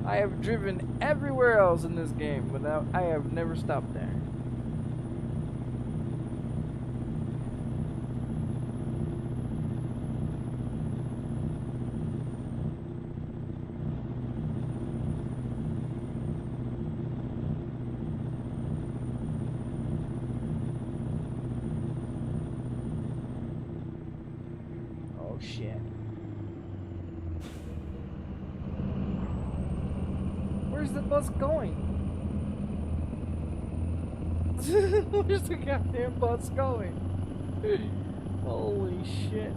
I have driven everywhere else in this game, but I have never stopped there. Shit. Where's the bus going? Where's the goddamn bus going? Holy shit.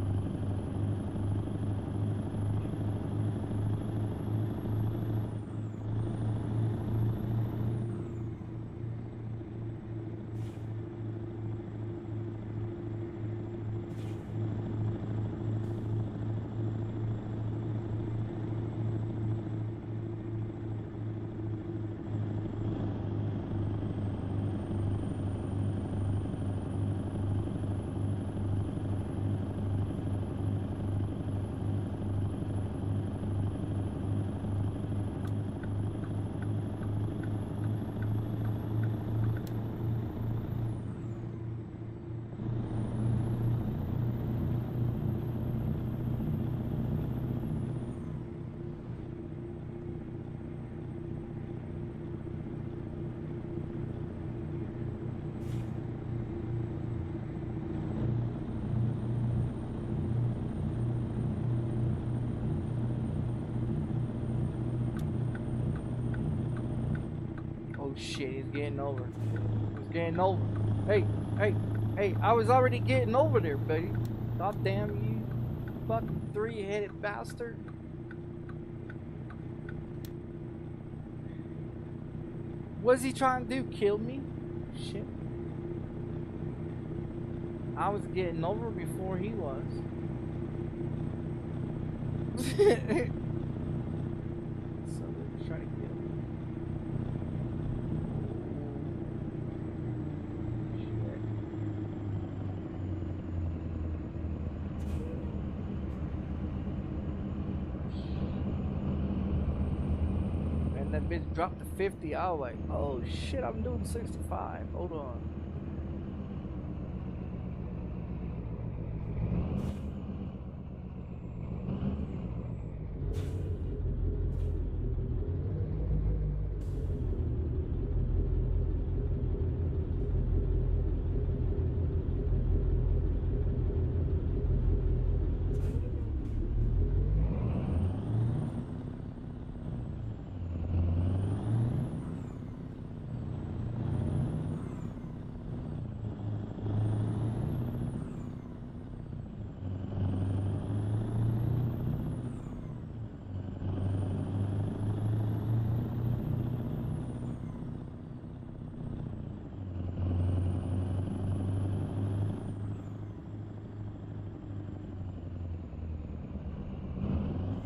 Oh shit, he's getting over. He's getting over. Hey, hey, hey, I was already getting over there, buddy. God damn you, fucking three-headed bastard. What's he trying to do? Kill me? Shit. I was getting over before he was. So let's try to kill him. Shit. And that bitch dropped to 50. I was like, oh shit, I'm doing 65. Hold on.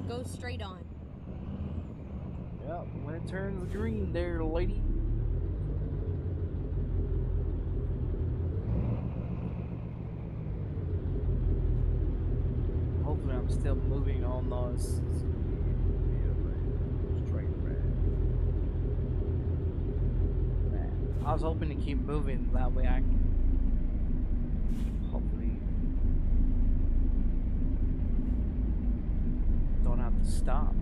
Go straight on. Yep, when it turns green there, lady. Hopefully I'm still moving on those. Straight red. Man, I was hoping to keep moving, that way I can hopefully don't have to stop.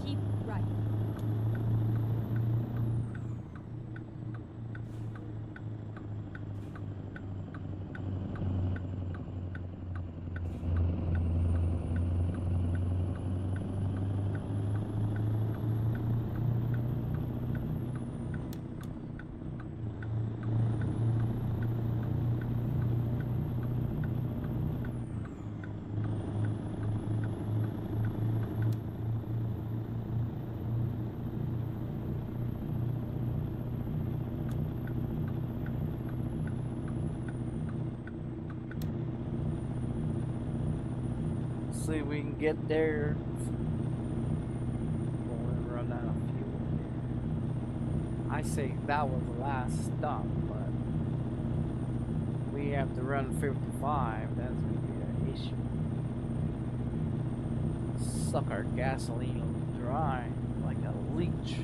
Keep right. See if we can get there before we run out of fuel. I say that was the last stop, but we have to run 55. That's gonna be an issue. Suck our gasoline dry like a leech.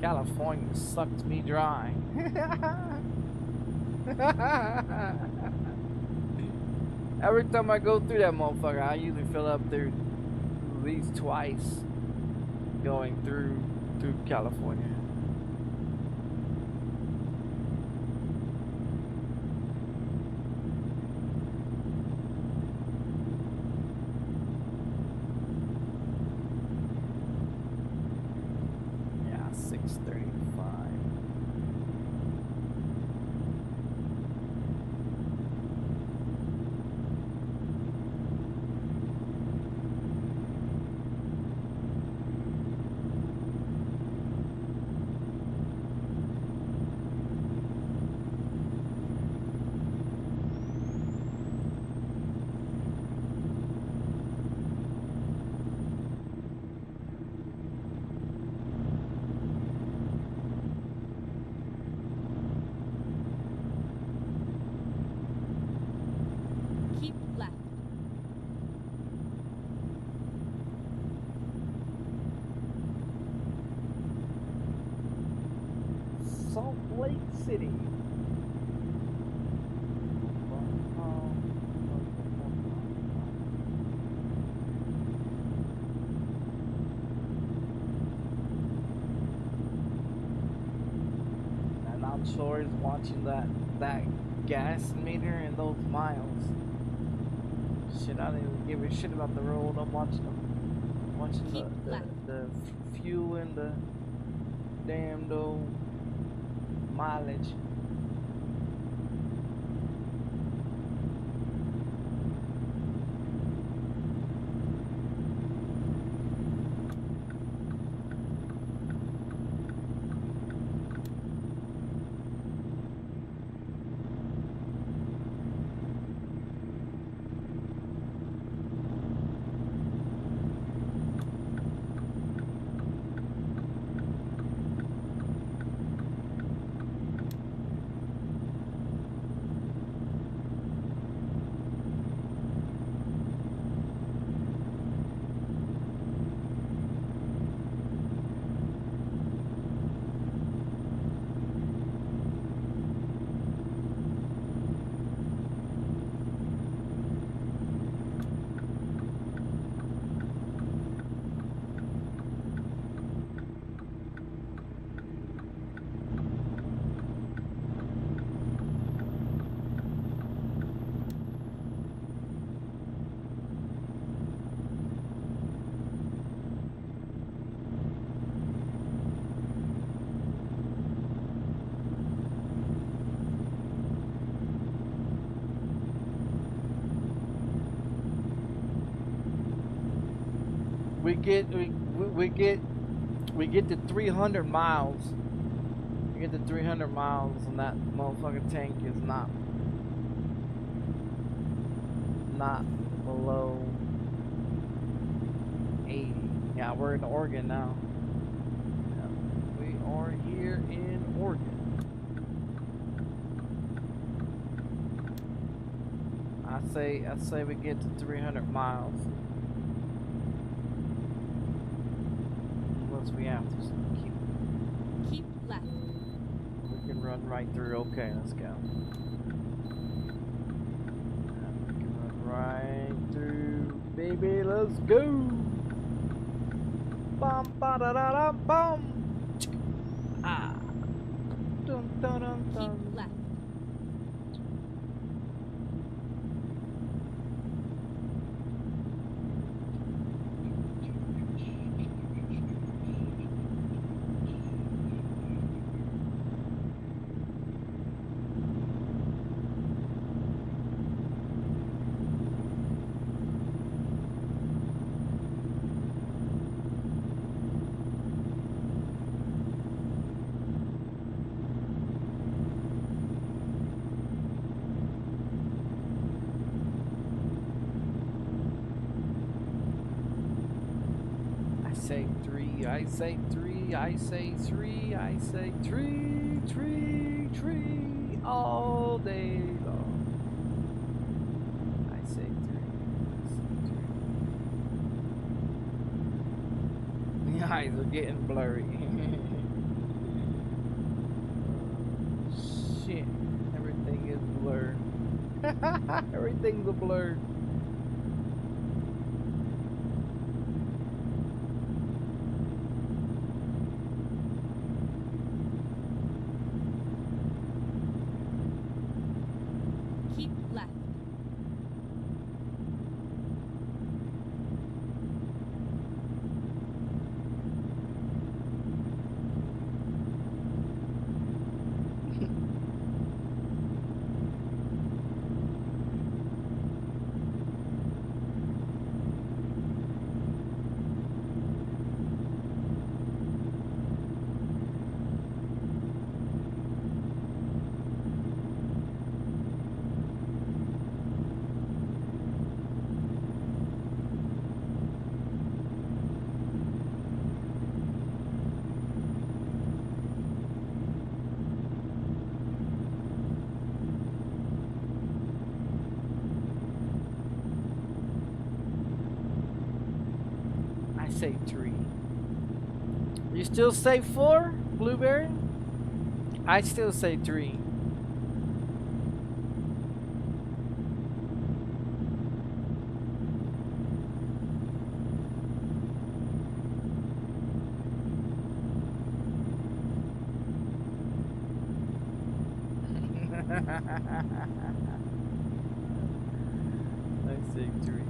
California sucked me dry. Every time I go through that motherfucker, I usually fill up there at least twice going through California. Yeah, 635. City. And I'm sure he's watching that gas meter and those miles. Shit, I don't even give a shit about the road. I'm watching the fuel and the damned old mileage. We get to 300 miles. We get to 300 miles, and that motherfucking tank is not below 80. Yeah, we're in Oregon now. Yeah, we are here in Oregon. I say we get to 300 miles. We have to keep left. We can run right through. Okay, let's go. We can run right through, baby. Let's go. Bum ba da da da bum. Ah. Dun dun dun dun. Keep left. I say three, I say three, I say three, three, three, all day long. I say three, I say three. The eyes are getting blurry. Shit, everything is blurred. Everything's a blur. Say 3. You still say 4, Blueberry? I still say 3. I say 3.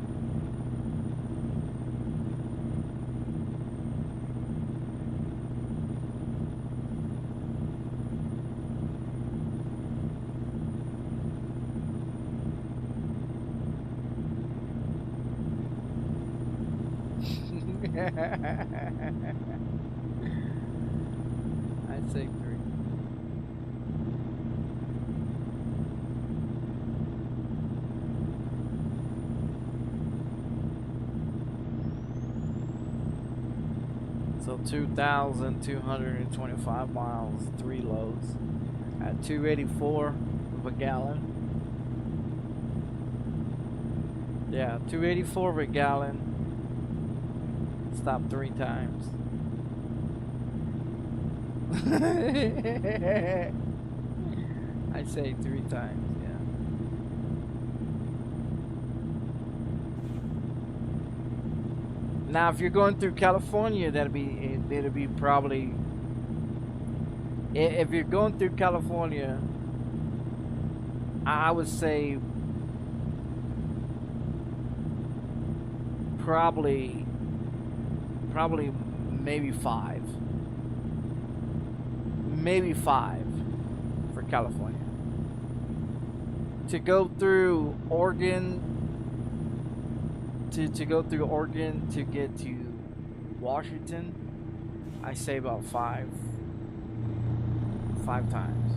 I'd say 3. So 2,225 miles, 3 loads at 284 of a gallon. Yeah, 284 of a gallon. Stop 3 times. I say 3 times, yeah. Now, if you're going through California, that'll be probably. If you're going through California, I would say probably maybe 5. Maybe 5 for California. To go through Oregon, to go through Oregon to get to Washington, I say about 5 times.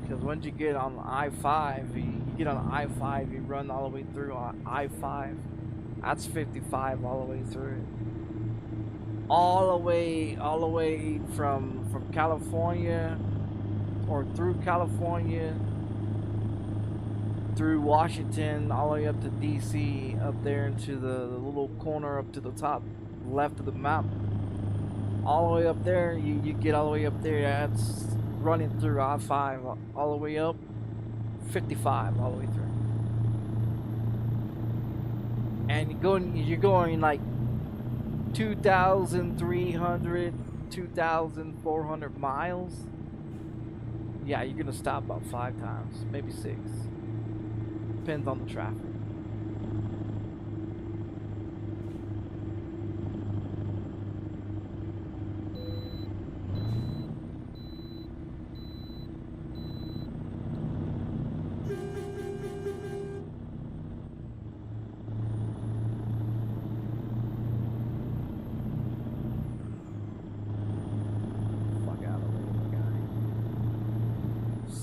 Because once you get on I-5, you get on I-5, you run all the way through I-5. That's 55 all the way through. All the way from California, or through California, through Washington, all the way up to DC, up there into the little corner up to the top left of the map. All the way up there, you get all the way up there. That's running through I-5 all the way up, 55 all the way through. And you're going like 2,300, 2,400 miles. Yeah, you're gonna stop about 5 times, maybe 6. Depends on the traffic.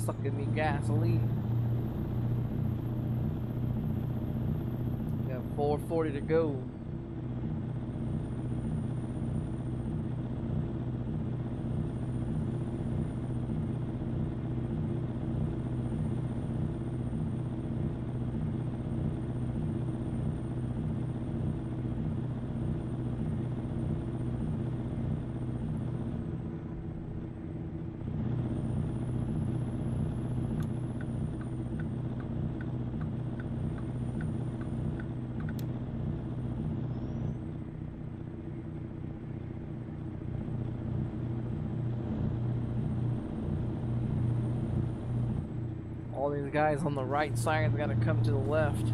Sucking me gasoline. Got 440 to go. All these guys on the right side gotta come to the left.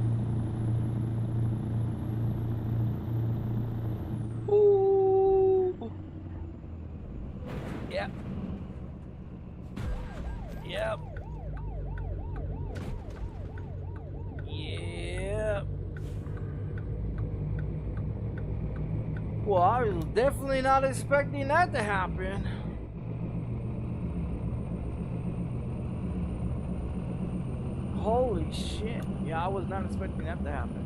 Ooh. Yep. Yep. Yep. Well, I was definitely not expecting that to happen. Holy shit. Yeah, I was not expecting that to happen.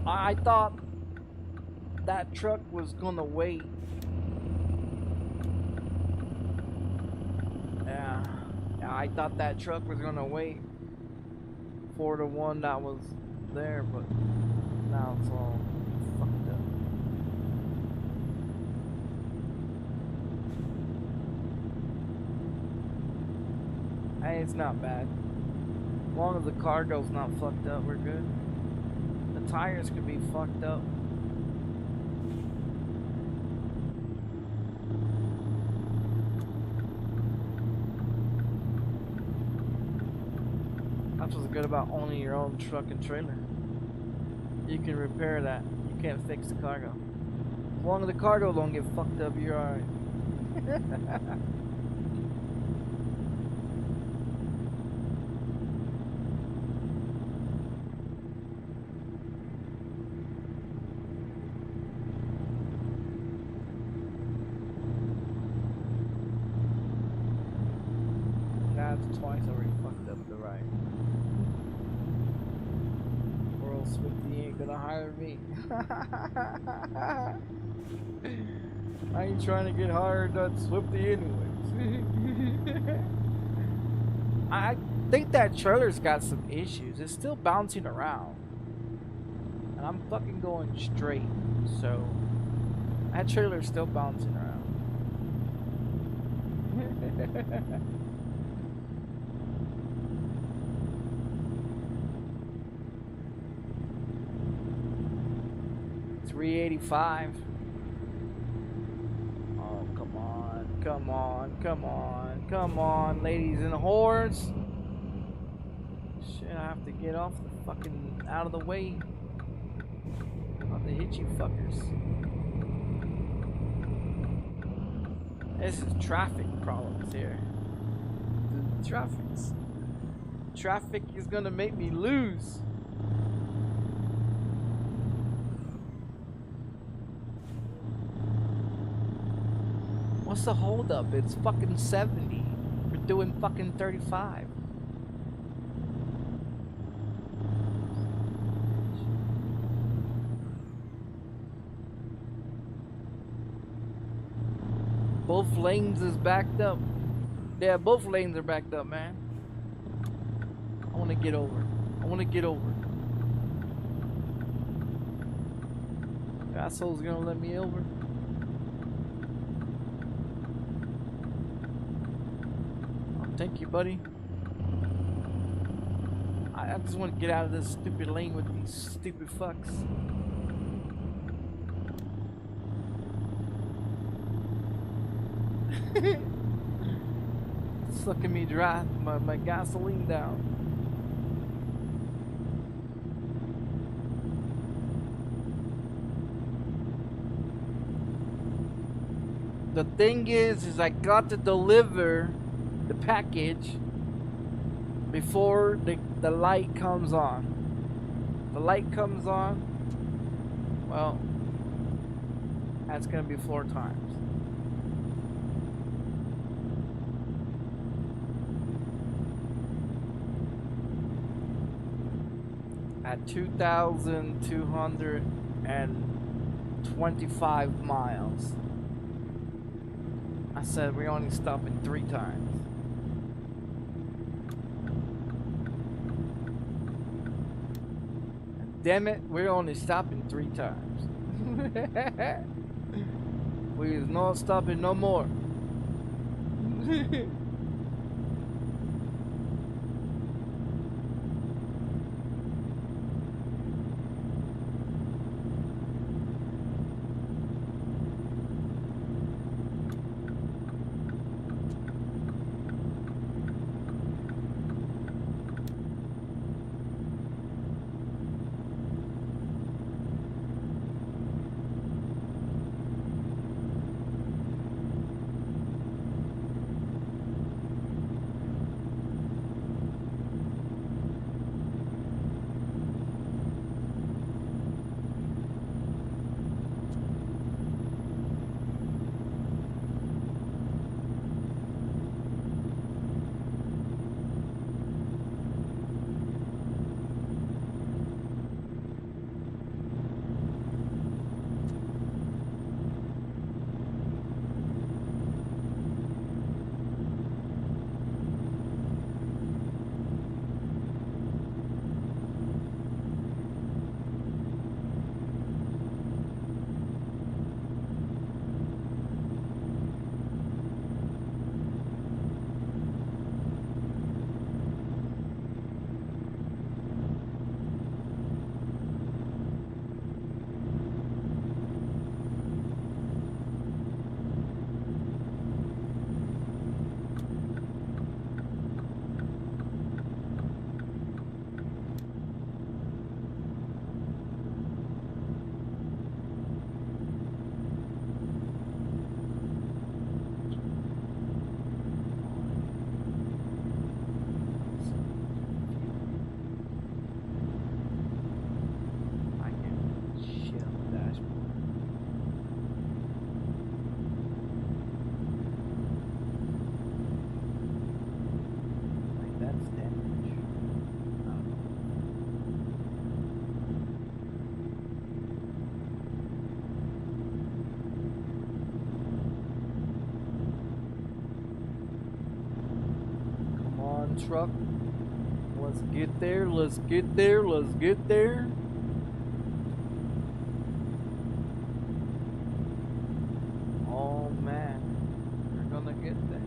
I thought that truck was gonna wait. Yeah, I thought that truck was gonna wait for the one that was there, but now it's all fucked up. it's not bad. As long as the cargo's not fucked up, we're good. The tires could be fucked up. That's what's good about owning your own truck and trailer. You can repair that. You can't fix the cargo. As long as the cargo don't get fucked up, you're alright. That's twice already fucked up the right. World Swifty ain't gonna hire me. I ain't trying to get hired on Swifty anyways. I think that trailer's got some issues. It's still bouncing around. And I'm fucking going straight. So that trailer's still bouncing around. $385. Oh, come on, come on, come on, come on, ladies and whores. Shit, I have to get off the fucking out of the way. I'm about to hit you fuckers. This is traffic problems here. The traffic is gonna make me lose. What's the hold up? It's fucking 70. We're doing fucking 35. Both lanes is backed up. Yeah, both lanes are backed up, man. I want to get over. I want to get over. The asshole's gonna let me over. Thank you, buddy. I just want to get out of this stupid lane with these stupid fucks. Sucking me dry, my gasoline down. The thing is I got to deliver the package before the light comes on. The light comes on, well, that's gonna be 4 times. At 2,225 miles. I said we're only stopping 3 times. Damn it, we're only stopping 3 times. We is not stopping no more. damn truck. Let's get there, let's get there, let's get there. Oh man, we're gonna get there.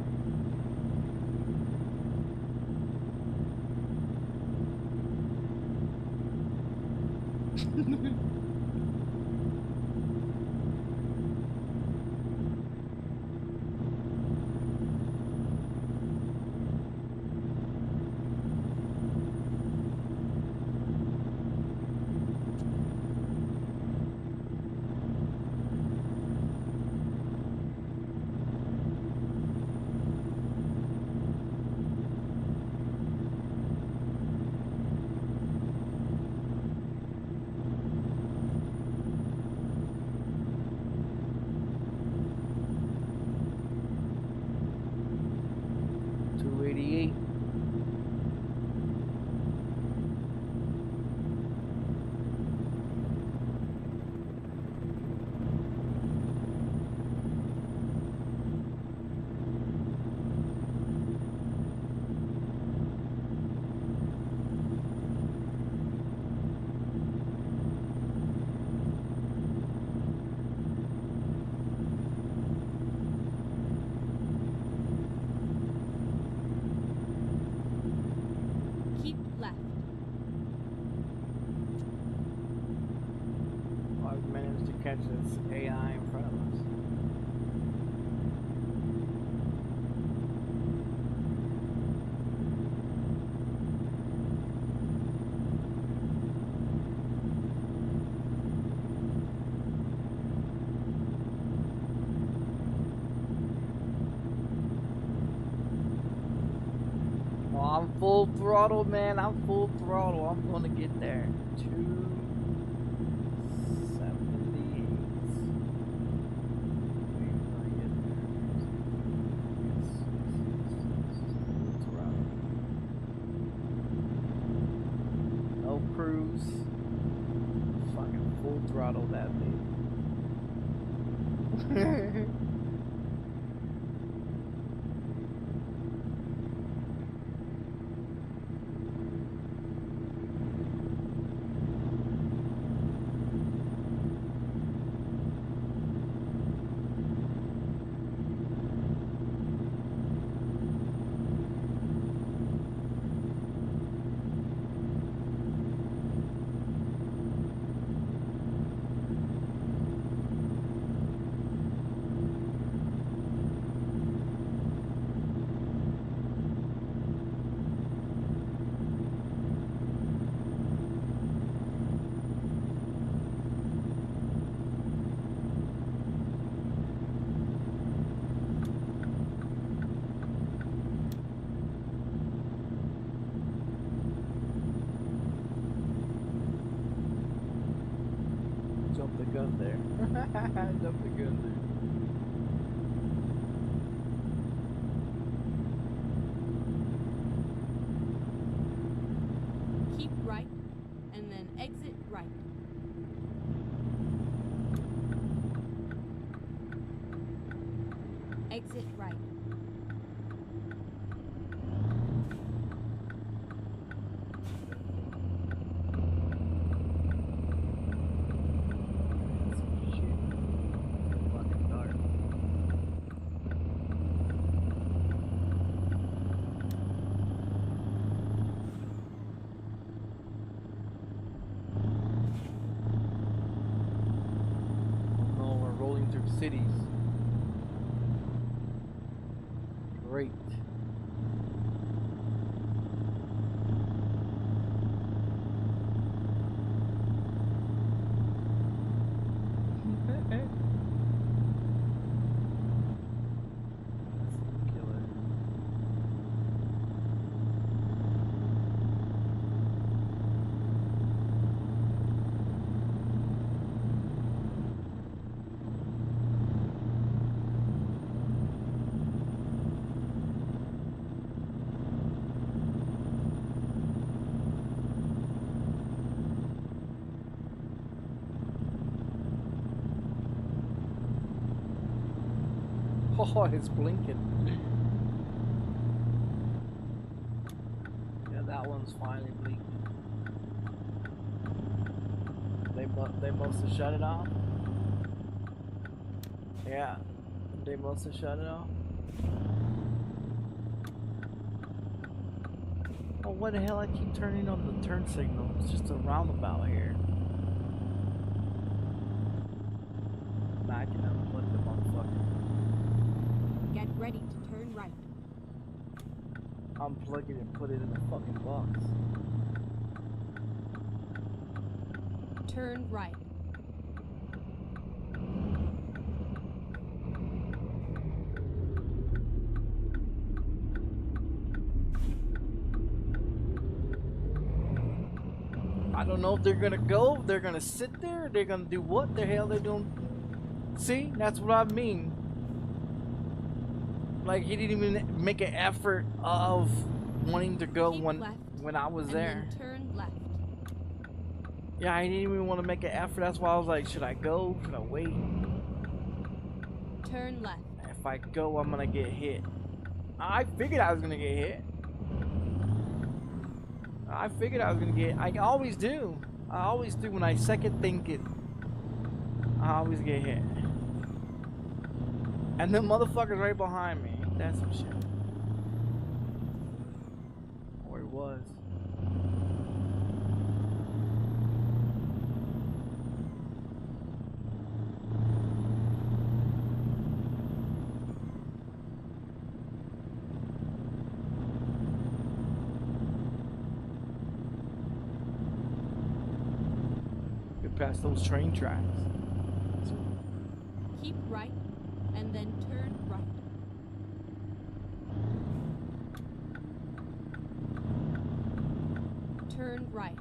Keep left. 5 minutes to catch this AI in front of us. Oh, I'm full throttle, man. I'm full throttle. I'm gonna get there. 278. Wait till I get there. Yes, full throttle. No cruise. Fucking full throttle that baby. Jump the gun there. Jump the gun there. Keep right, and then exit right. Exit right. Cities. Great. Oh, it's blinking. was finally blinking. They must have shut it off. Yeah, they must have shut it off. Oh, what the hell? I keep turning on the turn signal. It's just a roundabout here. Imagine I'm putting the motherfucker. Get ready to turn right. Unplug it and put it in the fucking box. Turn right. I don't know if they're gonna go, they're gonna sit there, they're gonna do what the hell they doing. See, that's what I mean. Like he didn't even make an effort of wanting to go Keep when left, I was and there. then turn left. Yeah, I didn't even want to make an effort. That's why I was like, should I go? Should I wait? Turn left. If I go, I'm gonna get hit. I figured I was gonna get hit. I figured I was gonna get. I always do. I always do when I second think it. I always get hit. And the motherfucker's right behind me. That's some shit. Or it was. Get past those train tracks. Keep right, and then turn right. Turn right.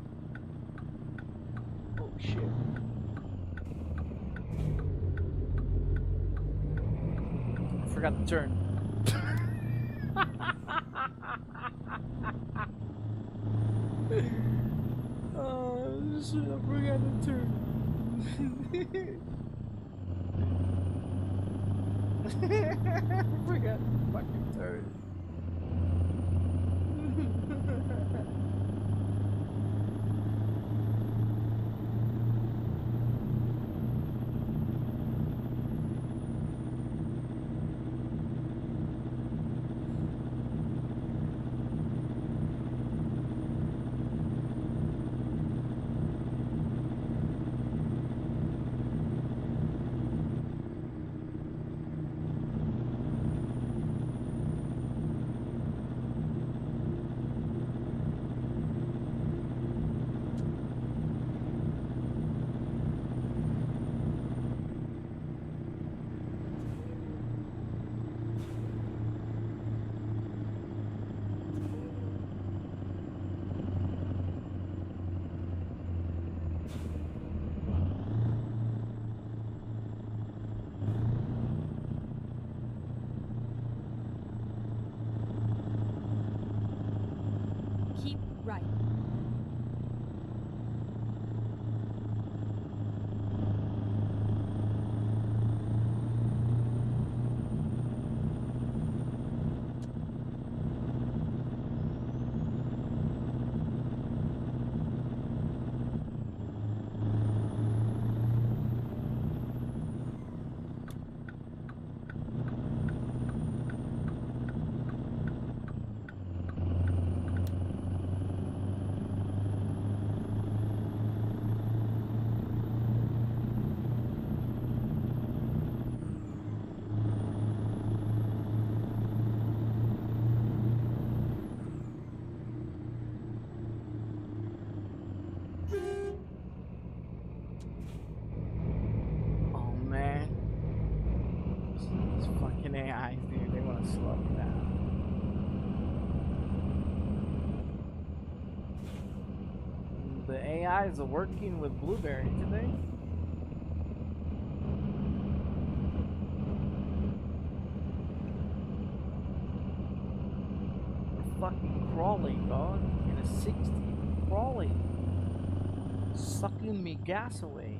Oh shit. I forgot to turn. Oh shit, I forgot to turn. I forgot to fucking turn. Keep right. Oh man. These fucking AIs, dude, they want to slow me down. The AIs are working with Blueberry today. They're fucking crawling, dog. In a 60. Crawling. Sucking me gas away.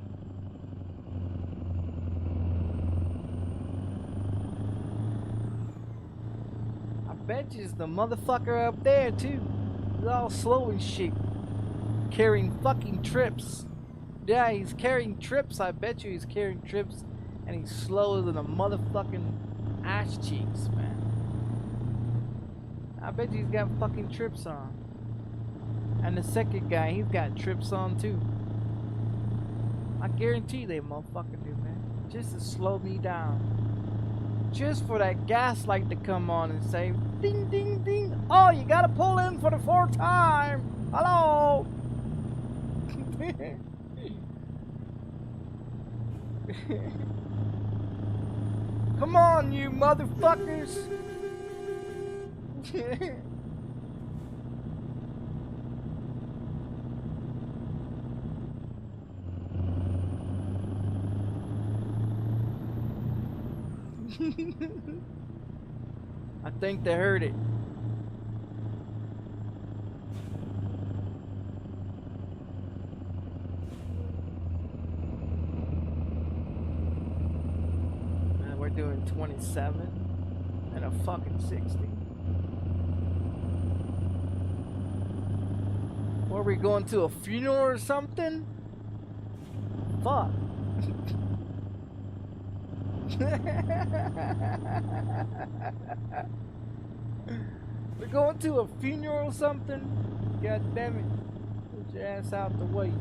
I bet you it's the motherfucker up there too. He's all slow and shit. Carrying fucking trips. Yeah, he's carrying trips. I bet you he's carrying trips. And he's slower than a motherfucking ass cheeks, man. I bet you he's got fucking trips on. And the second guy, he's got trips on too. I guarantee they motherfucking do, man. Just to slow me down. Just for that gas light to come on and say, ding, ding, ding. Oh, you gotta pull in for the fourth time. Hello. Come on, you motherfuckers. I think they heard it. Man, we're doing 27 and a fucking 60. What, are we going to a funeral or something? Fuck. We're going to a funeral or something? God damn it. Put your ass out the way.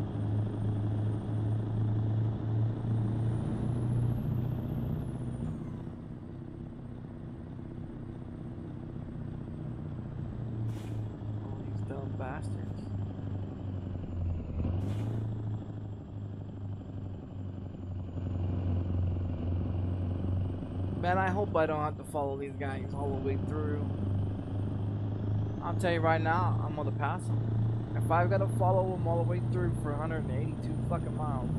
All these dumb bastards. Man, I hope I don't have to follow these guys all the way through. I'll tell you right now, I'm gonna pass them. If I've got to follow them all the way through for 182 fucking miles,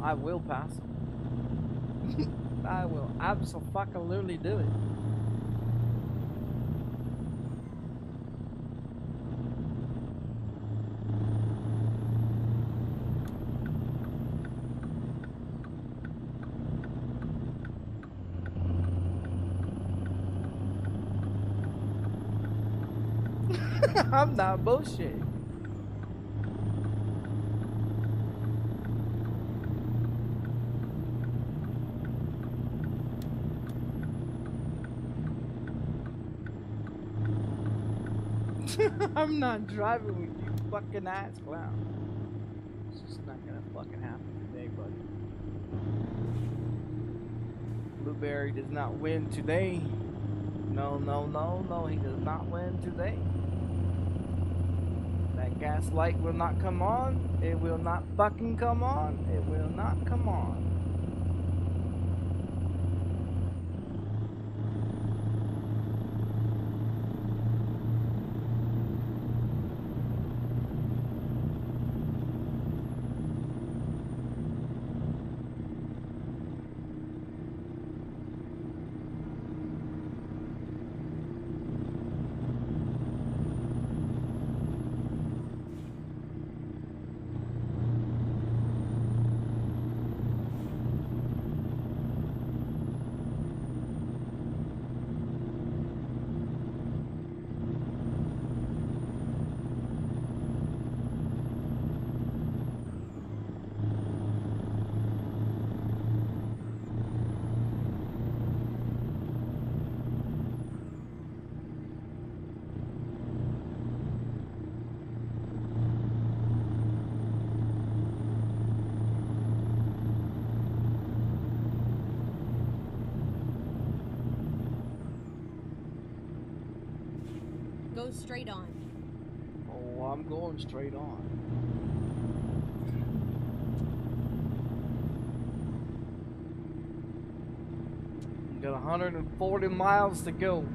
I will pass them. I will absolutely do it. I'm not bullshit. I'm not driving with you fucking ass clown. It's just not gonna fucking happen today, buddy. Blueberry does not win today. No, no, no, no, he does not win today. That gas light will not come on. It will not fucking come on. It will not come on. Go straight on. Oh, I'm going straight on. Got 140 miles to go.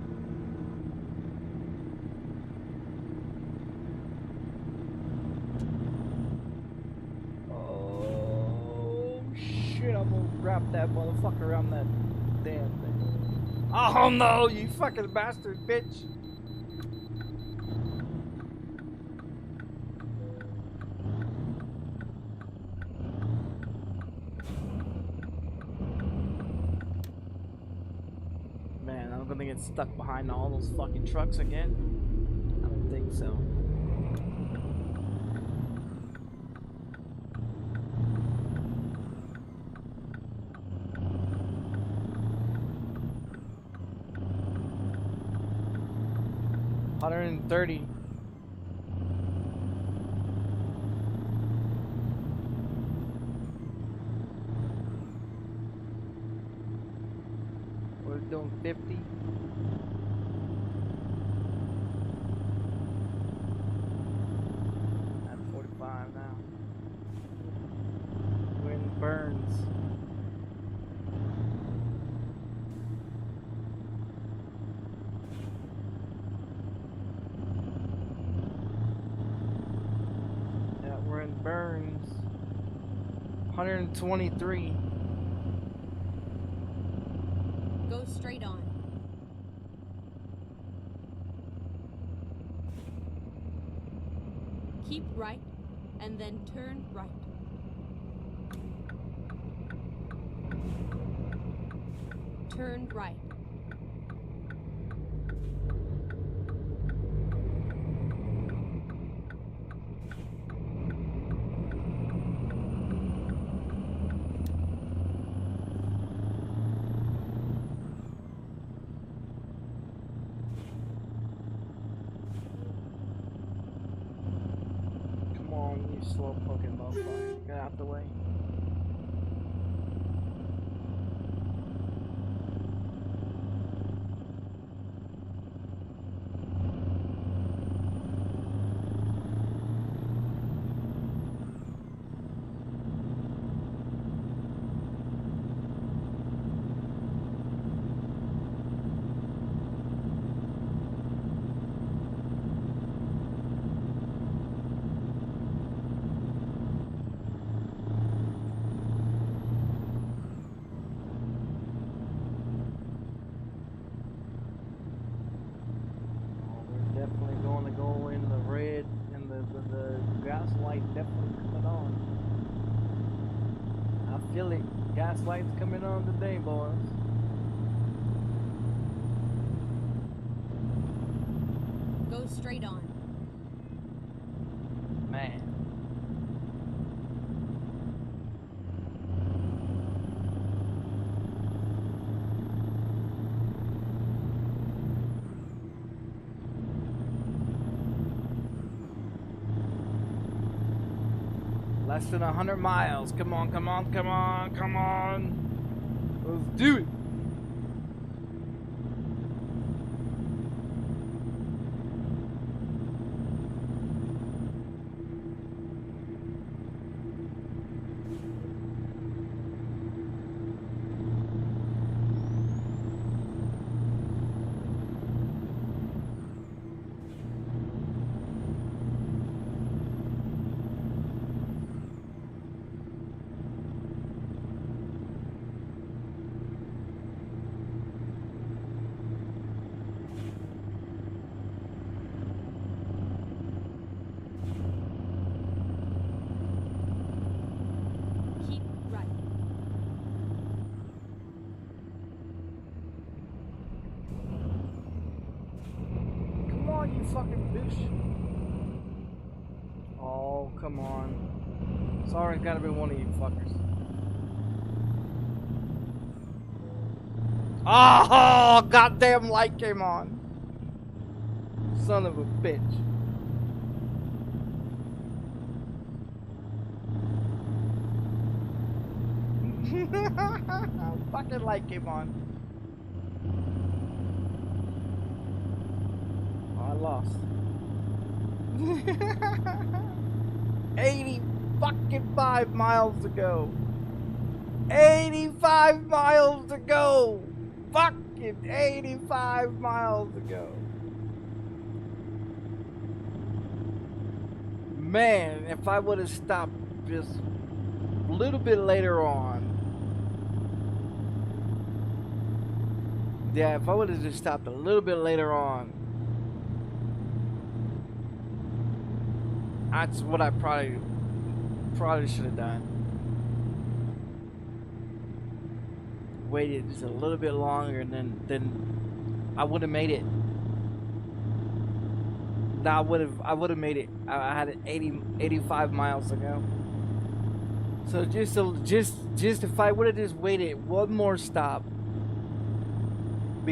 Oh shit, I'm gonna wrap that motherfucker around that damn thing. Oh no, you fucking bastard bitch. Man, I'm gonna get stuck behind all those fucking trucks again. I don't think so. 130. We're doing 50. At 45 now. Wind burns. We're in Burns. 123. Go straight on. Keep right and then turn right. Turn right. Slow poking motherfucker. Get out the way. Gas lights coming on today, boys. Go straight on. Man. Less than 100 miles. Come on, come on, come on, come on. Let's do it. Fucking bitch. Oh, come on. Sorry, it's gotta be one of you fuckers. Oh, goddamn light came on. Son of a bitch. Fucking light came on. I lost. 80 fucking 5 miles to go. 85 miles to go. Fucking 85 miles to go. Man, if I would have stopped just a little bit later on. Yeah, if I would have just stopped a little bit later on. That's what I probably should have done. Waited just a little bit longer, and then I would have made it. I would have made it. I had 85 miles to go. So just if I would have just waited one more stop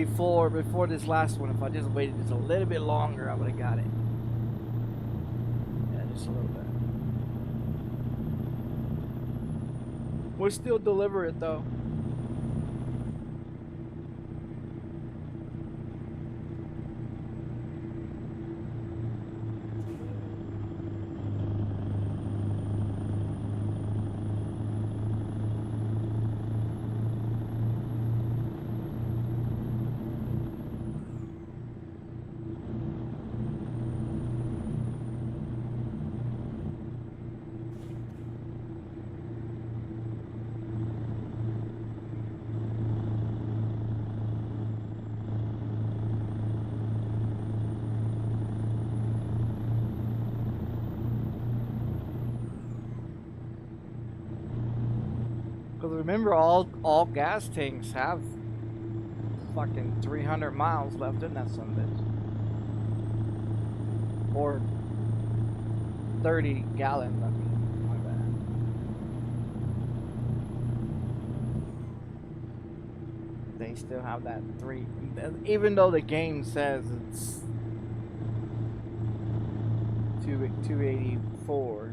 before this last one. If I just waited just a little bit longer, I would have got it. Yeah, just a little bit. We'll still deliver it though. Because remember, all gas tanks have fucking 300 miles left in that son of a bitch. Or 30 gallons, I mean, my bad. They still have that 3, even though the game says it's 284,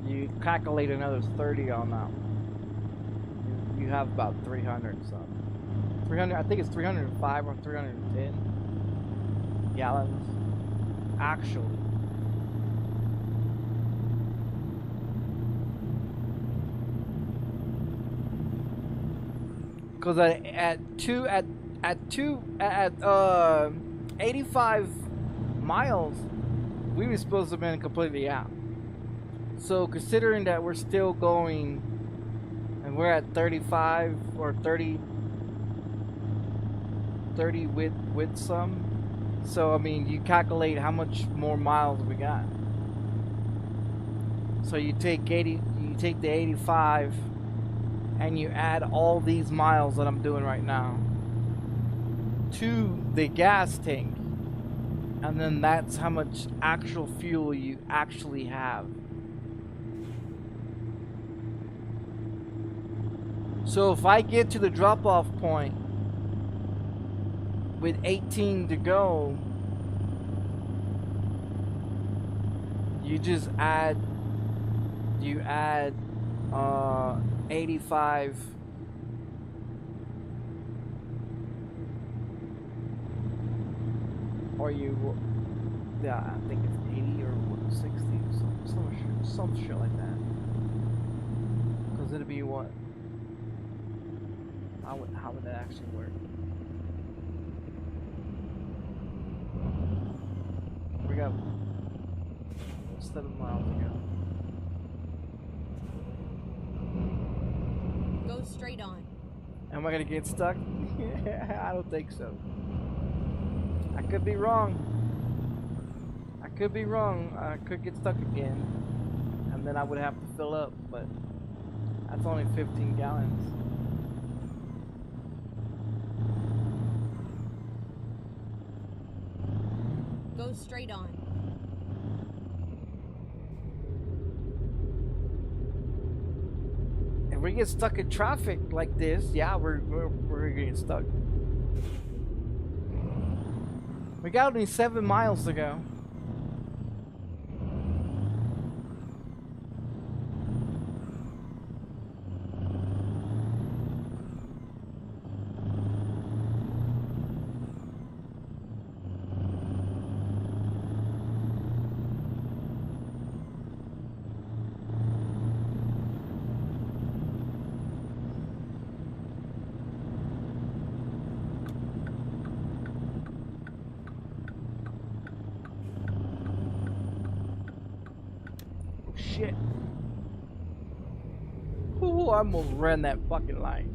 you calculate another 30 on that. You have about 300 something. 300, I think it's 305 or 310 gallons actually. Because at 85 miles, we were supposed to have been completely out. So considering that we're still going, and we're at 35 or 30 with some. So I mean, you calculate how much more miles we got. So you take the 85 and you add all these miles that I'm doing right now to the gas tank, and then that's how much actual fuel you actually have. So if I get to the drop-off point with 18 to go, you just add 85 or you, yeah, I think it's 80 or 60, some shit like that. Because it'll be what? How would that actually work? We got 7 miles to go. Go straight on. Am I gonna get stuck? I don't think so. I could be wrong. I could be wrong. I could get stuck again, and then I would have to fill up. But that's only 15 gallons. Go straight on. If we get stuck in traffic like this, yeah, we're gonna get stuck. We got only 7 miles to go. Shit. Ooh, I almost ran that fucking light.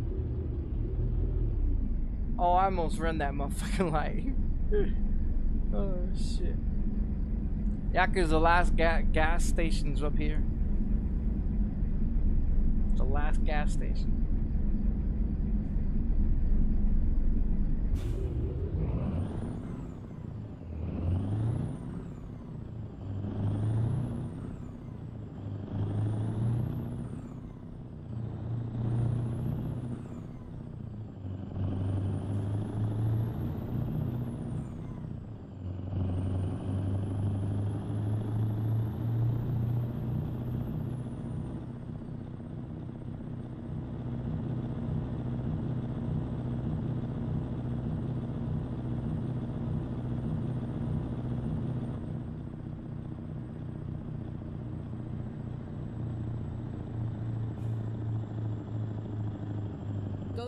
Oh, I almost ran that motherfucking light. Oh, shit. Yeah, because the last gas station's up here. The last gas station.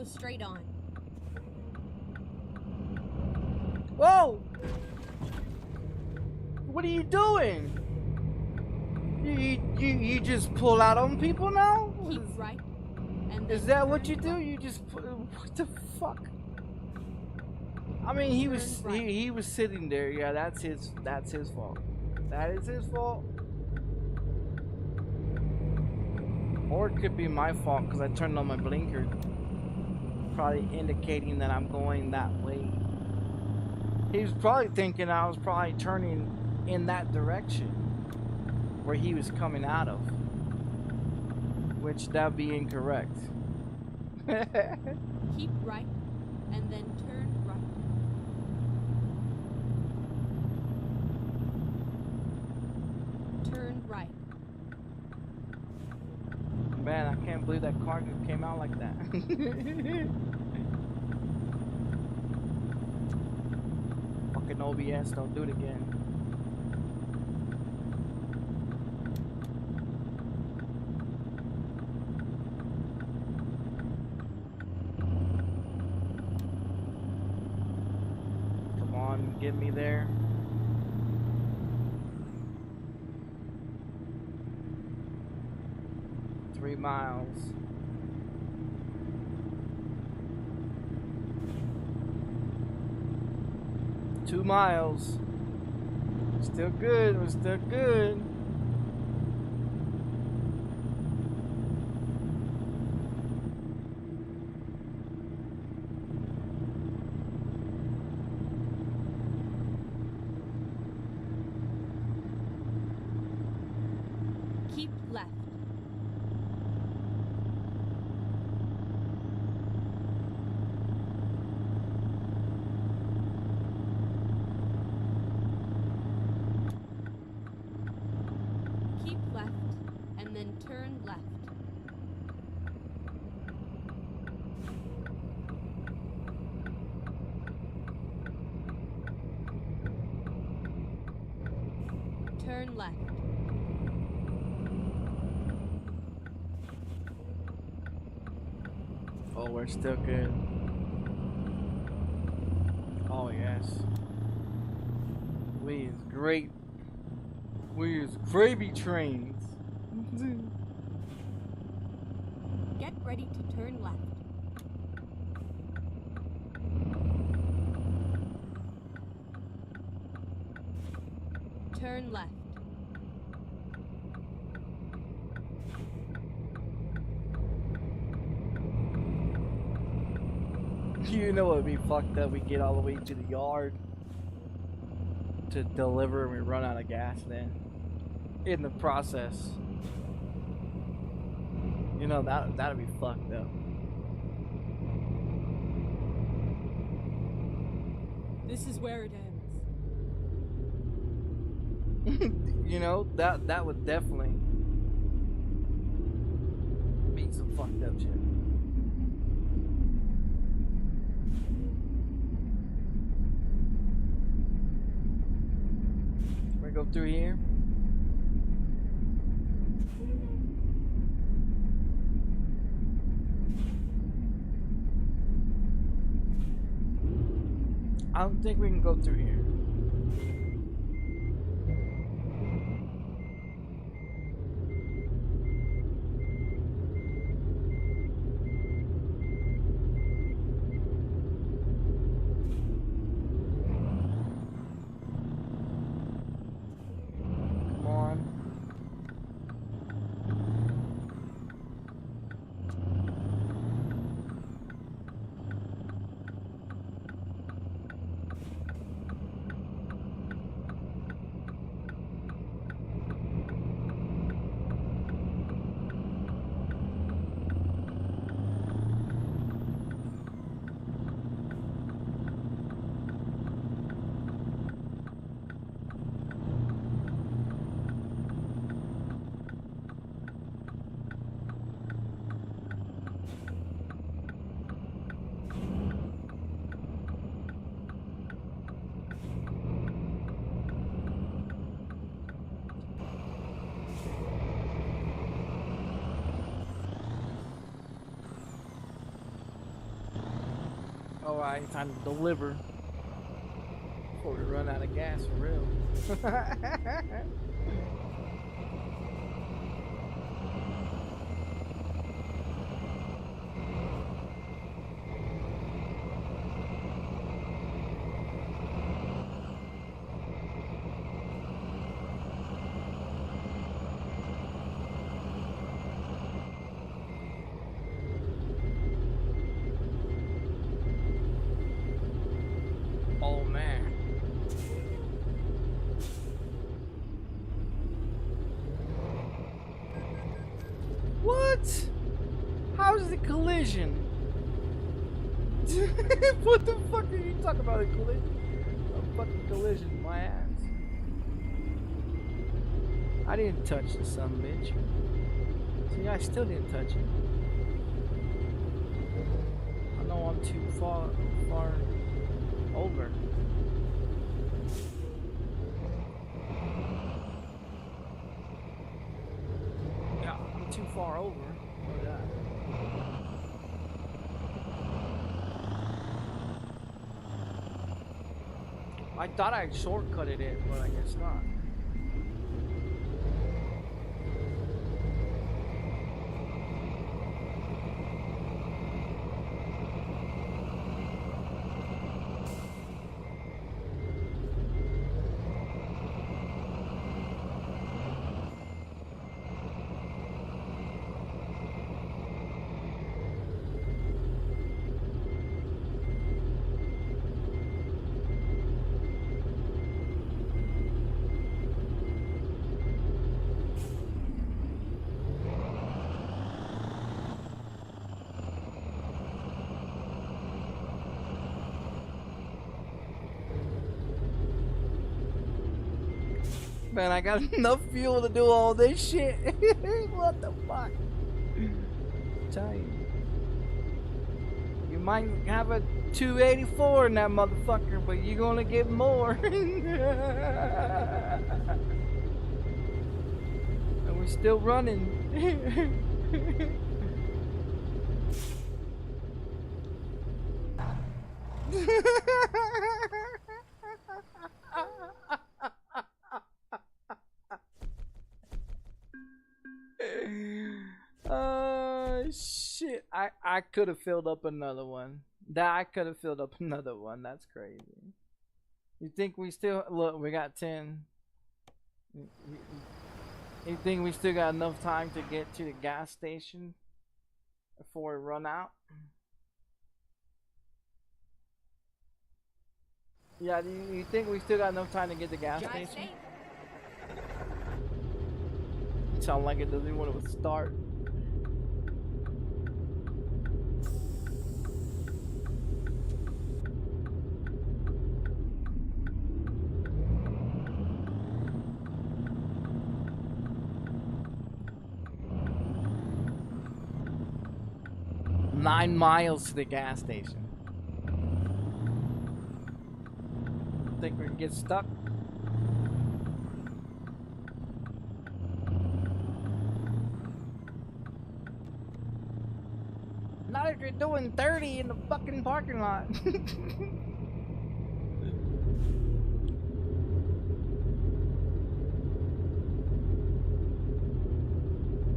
Go straight on. Whoa! What are you doing? You just pull out on people now? Keep right. And Is then that what turn you do? right. You just what the fuck? I mean, he was Turn right. he was sitting there. Yeah, that's his fault. That is his fault. Or it could be my fault because I turned on my blinker, probably indicating that I'm going that way. He was probably thinking I was probably turning in that direction where he was coming out of, which that'd be incorrect. Keep right. And then turn right. Turn right. Man, I can't believe that car just came out like that. Fucking OBS, don't do it again. Come on, get me there. Three miles. Two miles. Still good. We're still good. Keep left. Keep left. And then turn left. Turn left. Oh, we're still good. Oh, yes. We is great. We is gravy trains. Get ready to turn left. Turn left. You know it'd be fucked up. We get all the way to the yard to deliver and we run out of gas then. In the process. You know, that'd be fucked up. This is where it ends. You know, that would definitely be some fucked up shit. We're gonna go through here. I don't think we can go through here. Come on. Alright, time to deliver. Before we run out of gas for real. Oh man. What? How's the collision? What the fuck are you talking about? A collision? A fucking collision, my ass. I didn't touch the son of a bitch. See, I still didn't touch it. I know I'm too far over. Yeah, I'm too far over. Look at that. I thought I shortcutted it, but I guess not. Man, I got enough fuel to do all this shit. What the fuck? Tell you. You might have a 284 in that motherfucker, but you're gonna get more. And we're still running. Shit. I could have filled up another one. I could have filled up another one. That's crazy. You think we still look? We got 10. You think we still got enough time to get to the gas station before we run out? Yeah. Do you think we still got enough time to get to the gas station? Sound like it doesn't want to start. Nine miles to the gas station. Think we can get stuck? Not if you're doing 30 in the fucking parking lot.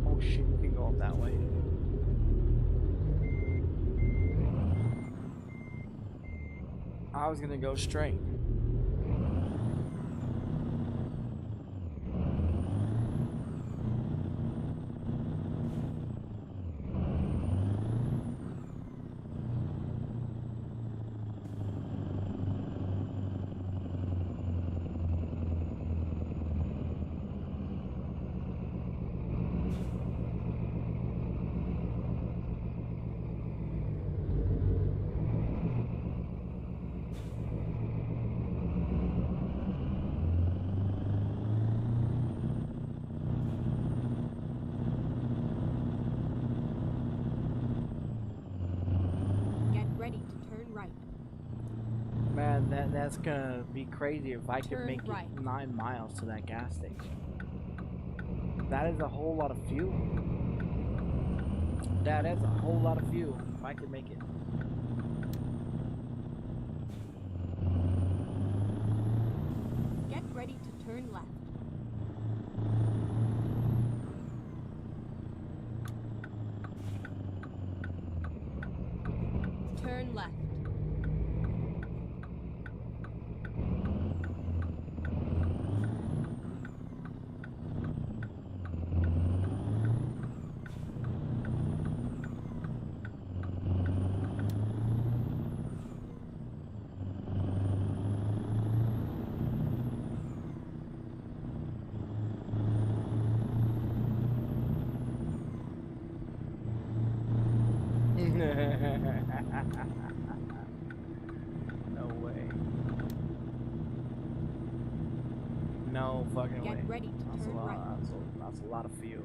Oh shit, you can go up that way. I was gonna go straight. Man, that's gonna be crazy if I could make it 9 miles to that gas station. That is a whole lot of fuel. That is a whole lot of fuel if I could make it. Turn left. Turn left. No way. No fucking way. Get ready to That's a turn lot. right. That's a lot of fuel.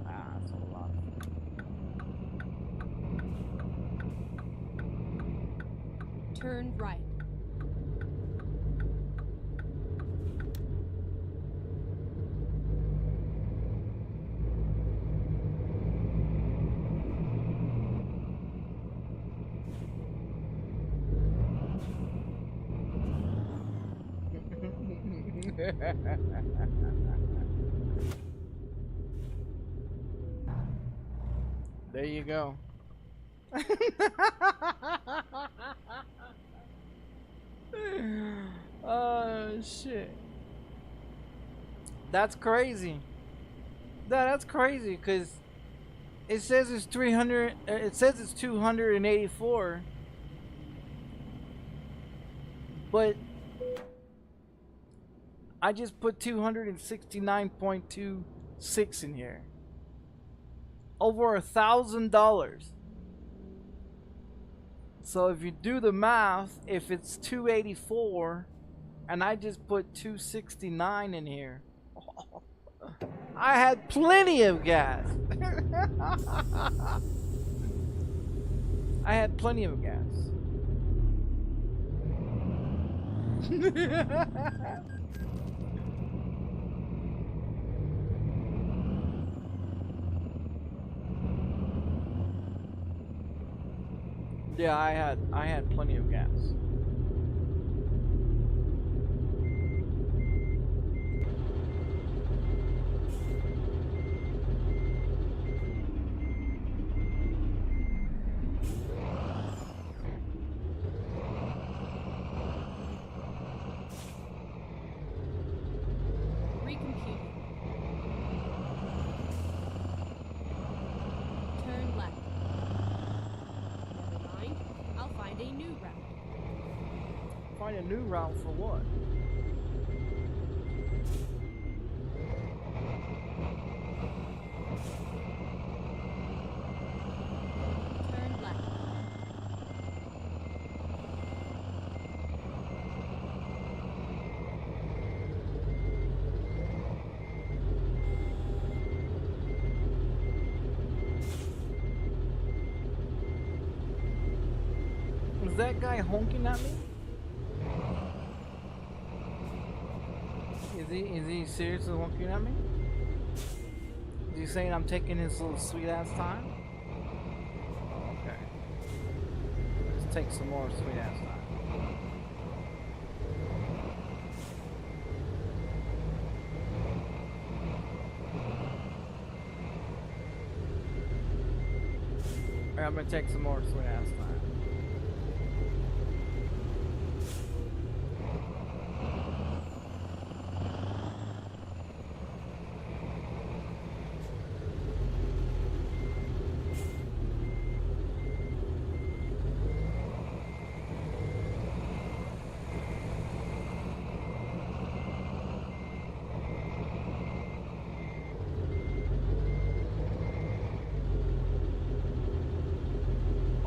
That's a lot. Turn right. There you go. Oh shit. That's crazy. That's crazy because it says it's 300. It says it's 284. But I just put 269.26 in here. Over $1,000. So if you do the math, if it's 284 and I just put 269 in here, I had plenty of gas. I had plenty of gas. Yeah, I had plenty of gas. Recomputing. Turn left. Never mind. I'll find a new route. Find a new route for what? Turn left. Was that guy honking at me? Is he seriously honking at me? Is he saying I'm taking his little sweet ass time? Oh, okay. Let's take some more sweet ass time. Alright, I'm gonna take some more sweet ass time.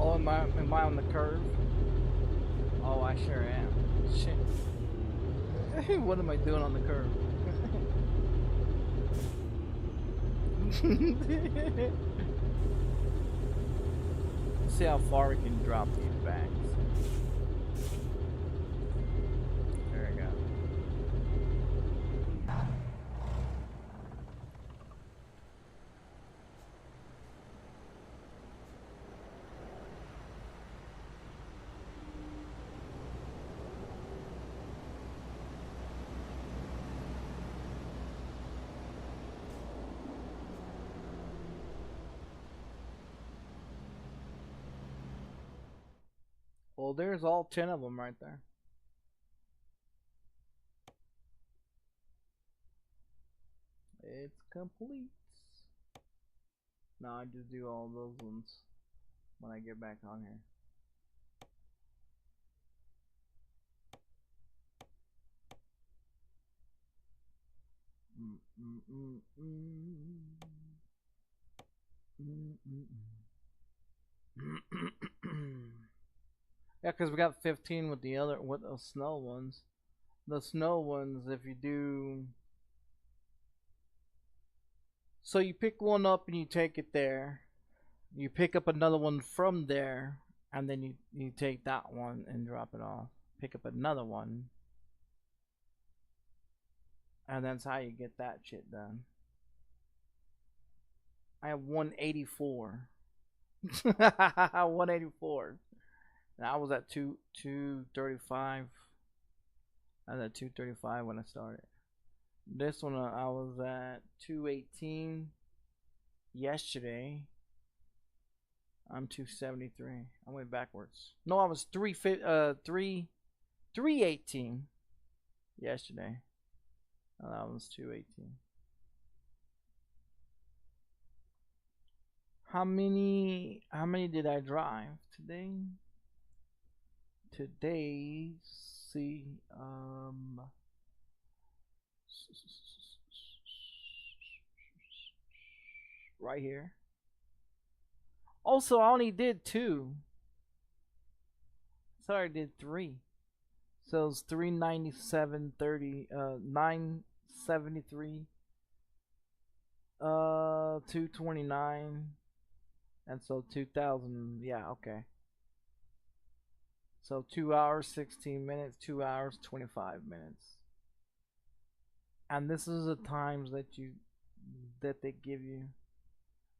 Oh, am I on the curve? Oh, I sure am. Shit. What am I doing on the curve? See how far we can drop these bags. There we go. Well, there's all 10 of them right there. It's complete. Now I just do all those ones when I get back on here. Yeah, because we got 15 with the snow ones. The snow ones, if you do, so you pick one up and you take it there. You pick up another one from there, and then you take that one and drop it off. Pick up another one, and that's how you get that shit done. I have 184. 184. And I was at 235. I was at 235 when I started. This one I was at 218 yesterday. I'm 273. I went backwards. No, I was 318 yesterday. Oh, that was 218. How many did I drive today? Today, see, right here. Also, I only did 2. Sorry, I did 3. So it's 397.30, 973, 229, and so 2000. Yeah, okay. So 2 hours 16 minutes, 2 hours 25 minutes. And this is the times that they give you.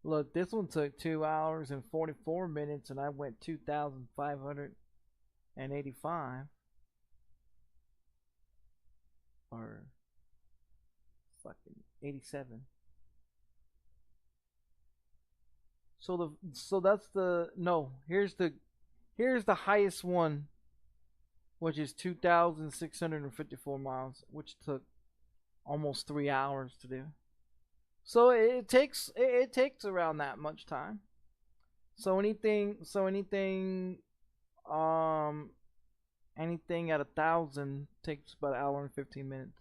Look, this one took 2 hours and 44 minutes, and I went 2,585. Or fucking 87. So that's the no. Here's the highest one, which is 2,654 miles, which took almost 3 hours to do. So it takes around that much time. So anything at 1,000 takes about an hour and 15 minutes.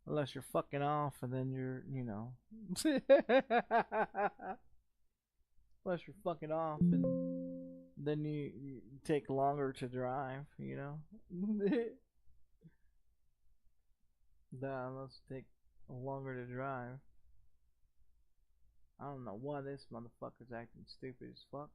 Unless you're fucking off, and then you're, unless you're fucking off, and then you take longer to drive, That must take longer to drive. I don't know why this motherfucker's acting stupid as fuck.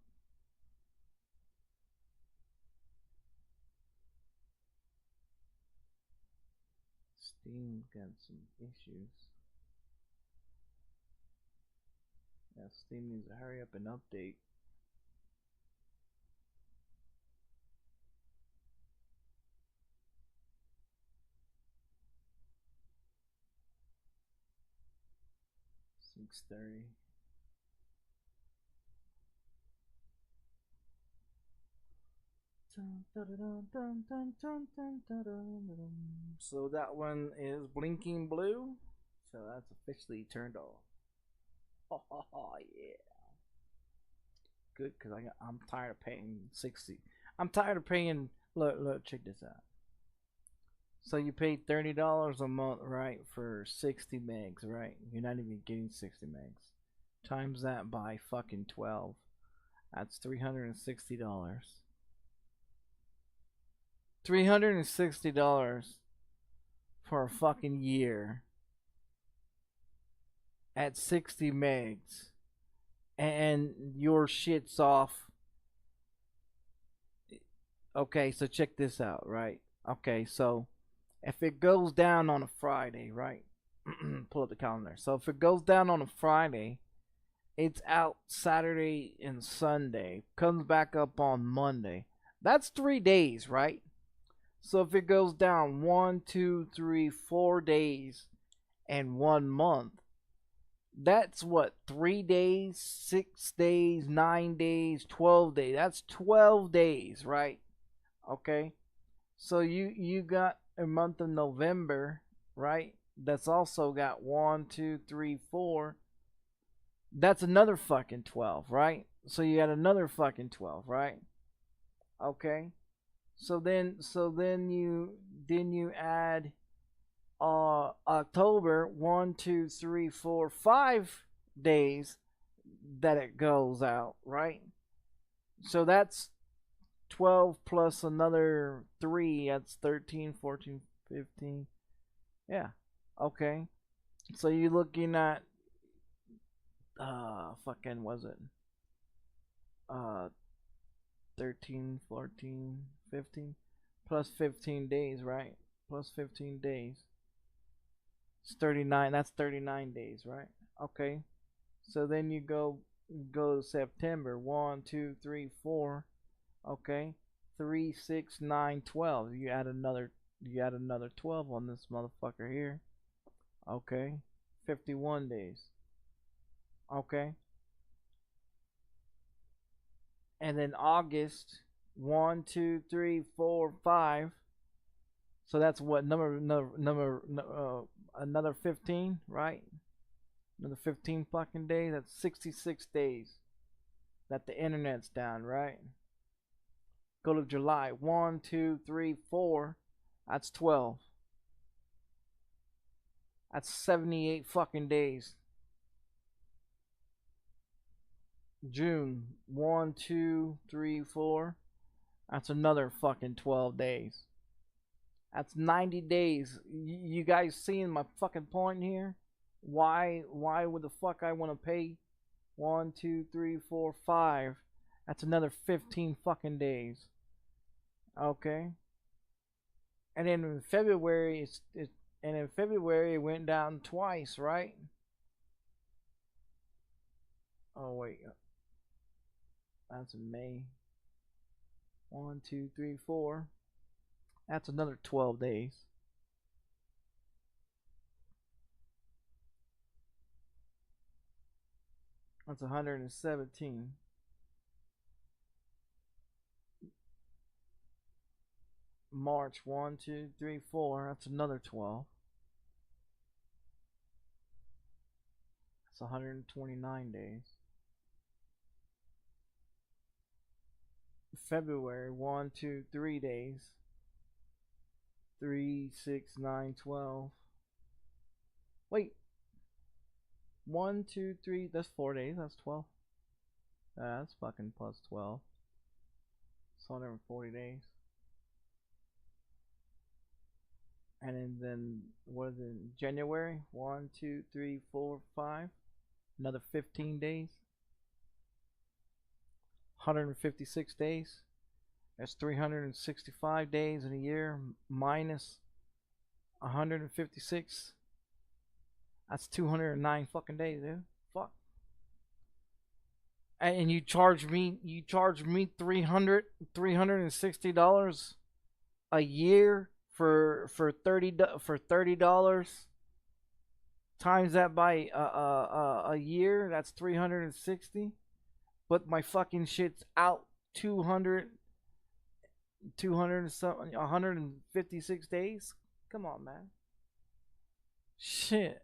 Steam's got some issues. Yeah, Steam needs to hurry up and update. $6.30. So that one is blinking blue. So that's officially turned off. Oh yeah. Good, because I'm tired of paying 60. I'm tired of paying. Look, check this out. So you pay $30 a month, right, for 60 megs, right? You're not even getting 60 megs. Times that by fucking 12. That's $360. $360 for a fucking year at 60 megs, and your shit's off. Okay, so check this out, right? Okay, so if it goes down on a Friday, right? Pull up the calendar. So if it goes down on a Friday, it's out Saturday and Sunday, comes back up on Monday. That's 3 days, right? So if it goes down 1, 2, 3, 4 days and 1 month, That's what, 3 days, 6 days, 9 days, 12 days. That's 12 days, right? Okay. So you got a month of November, right? That's also got 1, 2, 3, 4. That's another fucking 12, right? So you got another fucking 12, right? Okay. So then you add October, 1, 2, 3, 4, 5 days that it goes out, right? So that's 12 plus another 3, that's 13, 14, 15. Yeah. Okay. So you're looking at fucking was it 13, 14, 15 plus 15 days, right? Plus 15 days. It's 39. That's 39 days, right? Okay. So then you go to September. 1, 2, 3, 4. Okay. 3, 6, 9, 12. You add another 12 on this motherfucker here. Okay. 51 days. Okay. And then August, 1, 2, 3, 4, 5. So that's what another 15, right? Another 15 fucking days. That's 66 days that the internet's down, right? Go to July. 1, 2, 3, 4. That's 12. That's 78 fucking days. June. 1, 2, 3, 4. That's another fucking 12 days. That's 90 days. You guys seeing my fucking point here? Why would the fuck I want to pay 1, 2, 3, 4, 5? That's another 15 fucking days. Okay. And then in February, it went down twice, right? Oh wait, that's in May. 1, 2, 3, 4. That's another 12 days. That's 117. March, 1, 2, 3, 4. That's another 12. That's 129 days. February, 1, 2, 3 days. 3, 6, 9, 12. Wait. 1, 2, 3. That's 4 days. That's 12. That's fucking plus 12. It's 140 days. And then what is it? January? 1, 2, 3, 4, 5. Another 15 days. 156 days. That's 365 days in a year minus 156. That's 209 fucking days, dude. Fuck. And you charge me $360 a year for $30. Times that by a year, that's 360. But my fucking shit's out 200 something, 156 days. Come on, man. Shit.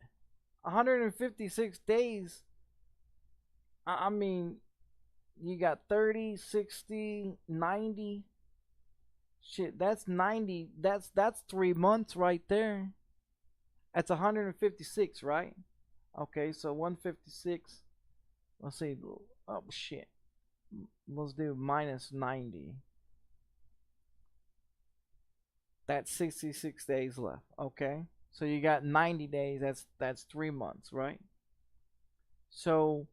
156 days. I mean, you got 30, 60, 90. Shit, that's 90. That's 3 months right there. That's 156, right? Okay, so 156. Let's see. Oh shit. Let's do minus 90. That's 66 days left. Okay. So you got 90 days. That's 3 months, right? So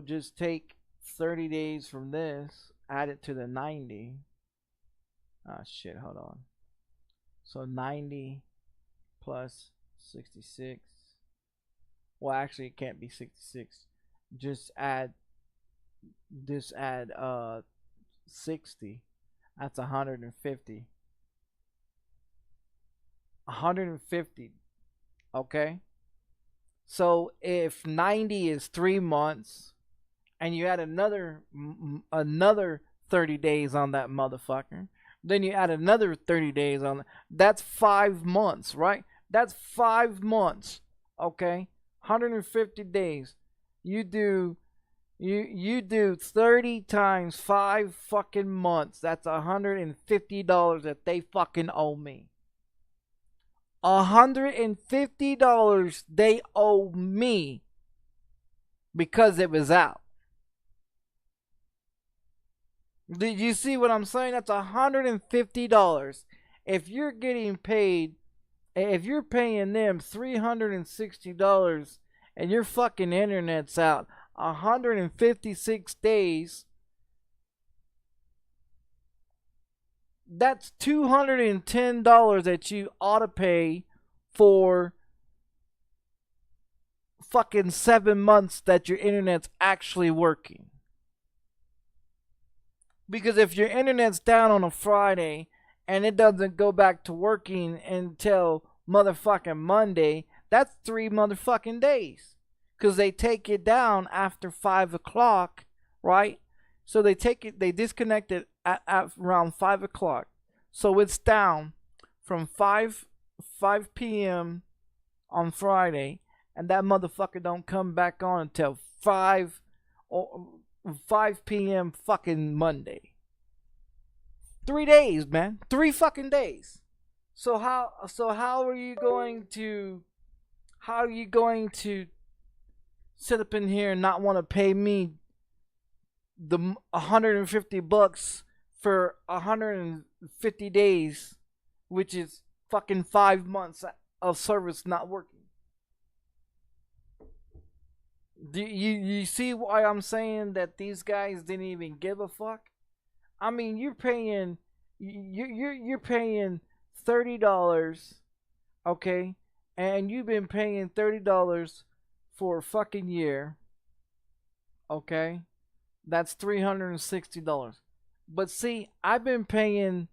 just take 30 days from this, add it to the 90. Ah shit, hold on. So 90 plus 66. Well, actually it can't be 66. Just add 60. That's 150. 150. Okay. So if 90 is 3 months, and you add another 30 days on that motherfucker, then you add another 30 days on that's 5 months, right? That's 5 months. Okay, 150 days. You do 30 times 5 fucking months. That's $150 that they fucking owe me. $150 they owe me because it was out. Did you see what I'm saying? That's $150. If you're getting paid, if you're paying them $360 and your fucking internet's out 156 days, that's $210 that you ought to pay for fucking 7 months that your internet's actually working. Because if your internet's down on a Friday and it doesn't go back to working until motherfucking Monday, that's 3 motherfucking days. Because they take it down after 5 o'clock, right? So they disconnect it at around 5 o'clock. So it's down from 5 p.m. on Friday, and that motherfucker don't come back on until 5 p.m. fucking Monday. 3 days, man. 3 fucking days. So how are you going to sit up in here and not want to pay me the $150 for 150 days, which is fucking 5 months of service not working? Do you see why I'm saying that these guys didn't even give a fuck? I mean, you're paying $30, okay, and you've been paying $30 for a fucking year, okay? That's $360. But see, I've been paying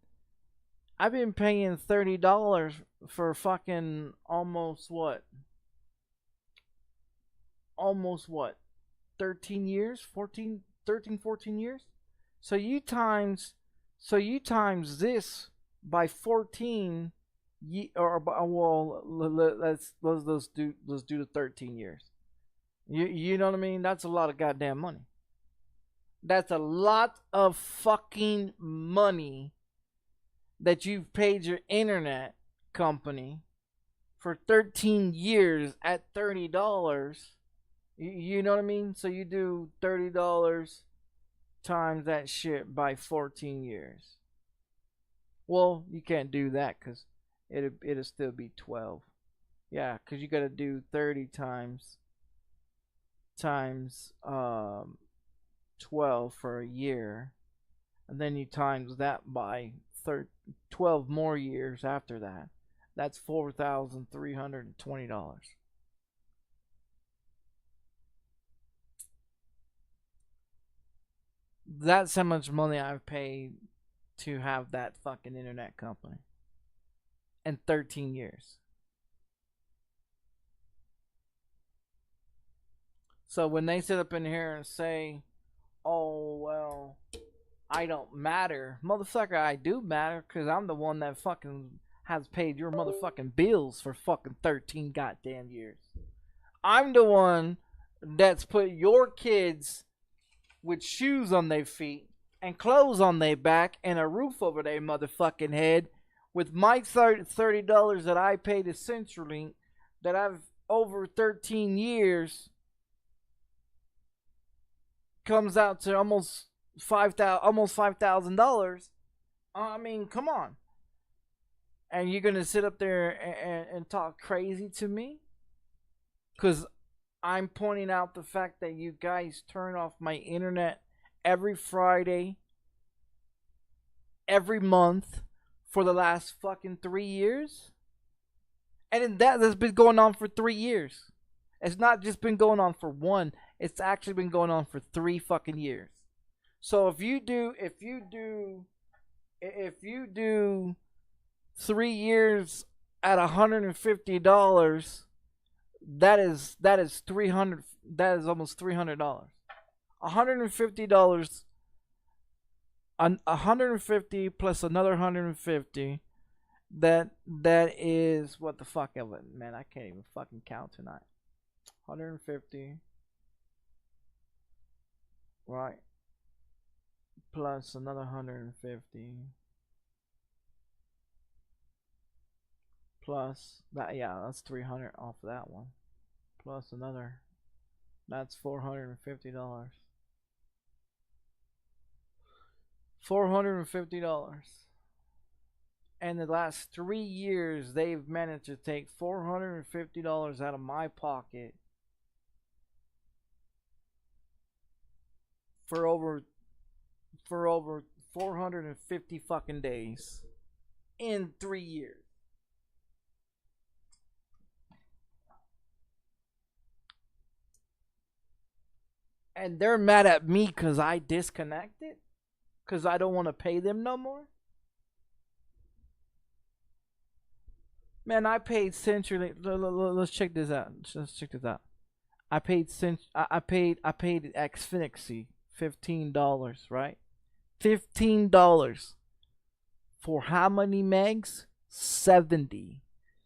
$30 for fucking almost what? 13 years? 14 years? So you times this by 14, well, let's do the 13 years. You know what I mean? That's a lot of goddamn money. That's a lot of fucking money that you've paid your internet company for 13 years at $30. You know what I mean? So you do $30 times that shit by 14 years. Well, you can't do that because it'll still be 12. Yeah, because you got to do 30 times 12 for a year, and then you times that by 12 more years after that. That's $4,320. That's how much money I've paid to have that fucking internet company in 13 years. So when they sit up in here and say, oh, well, I don't matter. Motherfucker, I do matter because I'm the one that fucking has paid your motherfucking bills for fucking 13 goddamn years. I'm the one that's put your kids with shoes on their feet and clothes on their back and a roof over their motherfucking head with my $30 that I paid to CenturyLink that I've over 13 years comes out to almost $5,000. I mean, come on. And you're gonna sit up there and talk crazy to me? Because I'm pointing out the fact that you guys turn off my internet every Friday, every month for the last fucking 3 years. And that's been going on for 3 years. It's not just been going on for one. It's actually been going on for 3 fucking years. So if you do 3 years at $150, that is 300. That is almost $300. $150. 150 plus another 150. That is what the fuck of it, man. I can't even fucking count tonight. 150. Right. Plus another 150. Plus that, yeah, that's 300 off of that one. Plus another, that's $450. $450. And the last 3 years, they've managed to take $450 out of my pocket for over 450 fucking days in 3 years. And they're mad at me because I disconnected? Because I don't want to pay them no more? Man, I paid Century. Let's check this out. Let's check this out. I paid Xfinity $15, right? $15 for how many megs? 70.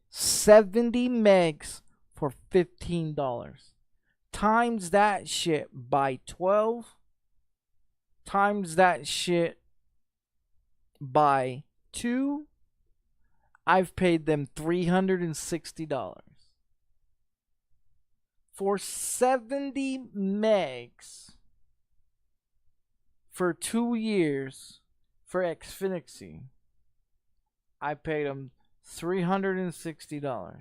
70 megs for $15. Times that shit by 12. Times that shit by 2. I've paid them $360 for 70 megs for 2 years for Xfinity. I paid them $360.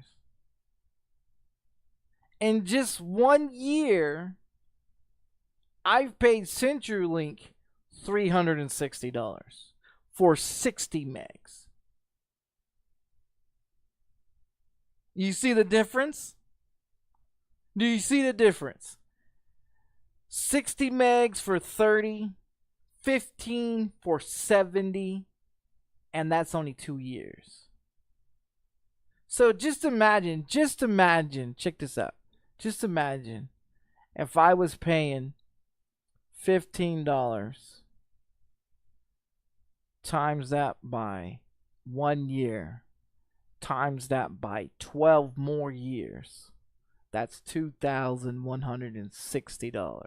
In just 1 year, I've paid CenturyLink $360 for 60 megs. You see the difference? Do you see the difference? 60 megs for 30, 15 for 70, and that's only 2 years. So just imagine, check this out. Just imagine if I was paying $15 times that by 1 year. Times that by 12 more years. That's $2,160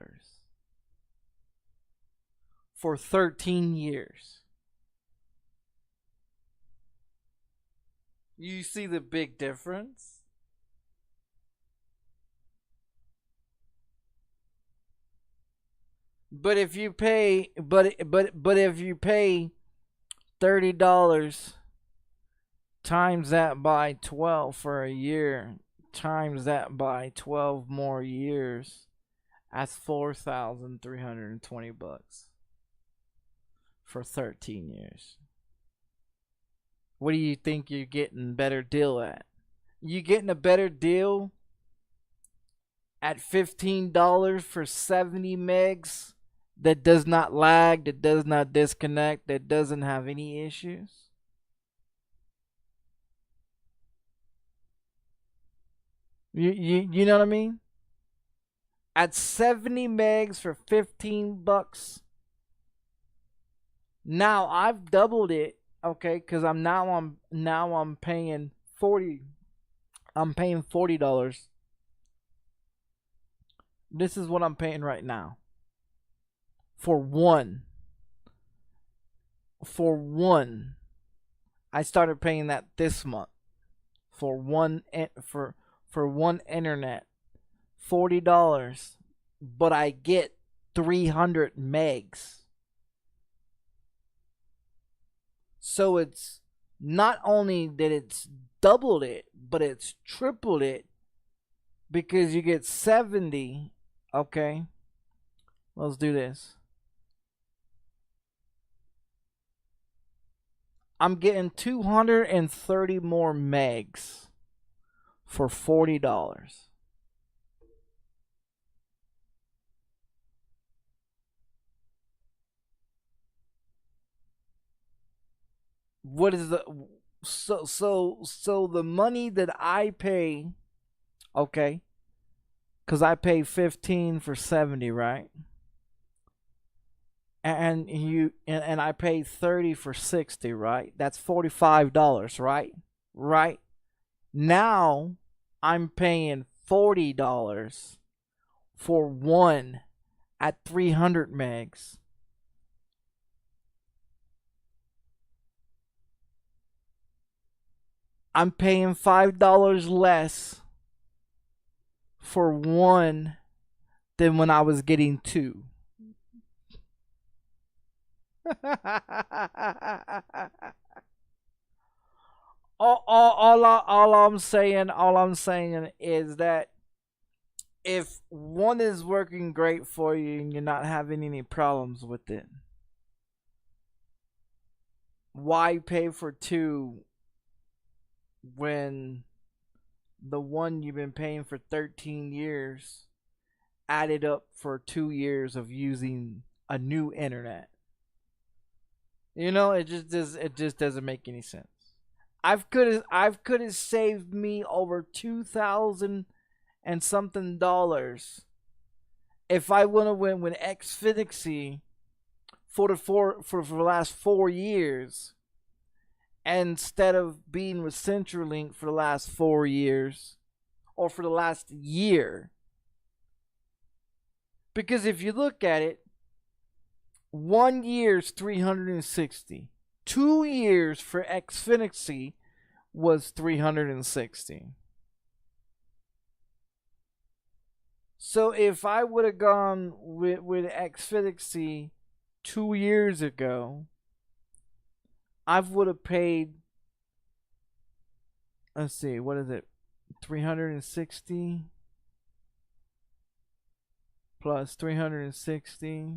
for 13 years. You see the big difference? But if you pay if you pay $30 times that by 12 for a year, times that by 12 more years, that's $4,320 for 13 years. What do you think you're getting better deal at? You getting a better deal at $15 for 70 megs that does not lag, that does not disconnect, that doesn't have any issues? You know what I mean? At 70 megs for $15. Now I've doubled it, okay, because I'm paying 40. I'm paying $40. This is what I'm paying right now. For one. I started paying that this month. For one internet, $40, but I get 300 megs. So it's not only that it's doubled it, but it's tripled it, because you get 70. Okay, let's do this. I'm getting 230 more megs for $40. What is the so the money that I pay Okay, because I paid 15 for 70, right? And I paid 30 for 60, right? That's $45, right? Right. Now I'm paying $40 for one at 300 megs. I'm paying $5 less for one than when I was getting two. all I'm saying is that if one is working great for you and you're not having any problems with it, why pay for two when the one you've been paying for 13 years added up for 2 years of using a new internet? You know, it just doesn't make any sense. I've could have saved me over 2,000 and something dollars if I would have went with Xfinity for the last 4 years instead of being with CenturyLink for the last 4 years or for the last year. Because if you look at it, 1 year's 360. 2 years for Xfinity was 360. So if I would have gone with Xfinity 2 years ago, I would have paid, let's see, what is it? 360 plus 360.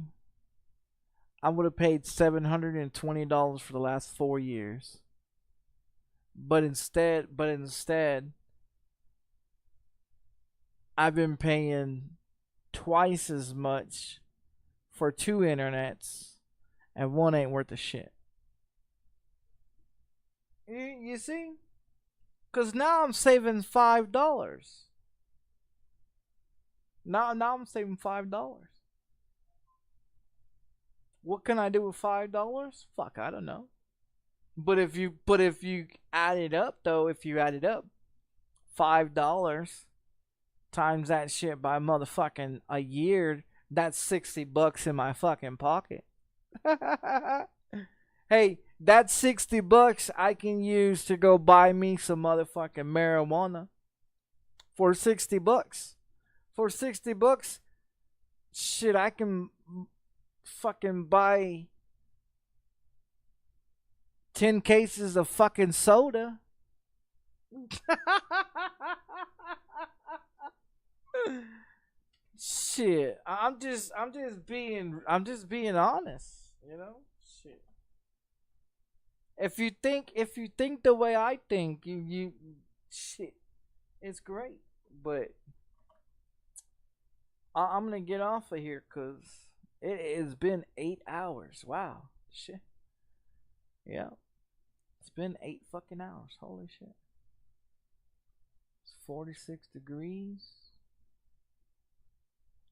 I would have paid $720 for the last 4 years. But instead, I've been paying twice as much for 2 internets, and one ain't worth a shit. You see? Because now I'm saving $5. Now I'm saving $5. What can I do with $5? Fuck, I don't know. But if you add it up though, $5 times that shit by motherfucking a year, that's $60 in my fucking pocket. Hey, that's $60 I can use to go buy me some motherfucking marijuana. For $60. For $60, shit, I can fucking buy 10 cases of fucking soda. Shit, I'm just being honest, you know? Shit. If you think the way I think, you shit, it's great. But I'm gonna get off of here because it has been 8 hours. Wow, shit. Yeah, it's been 8 fucking hours. Holy shit. It's 46 degrees.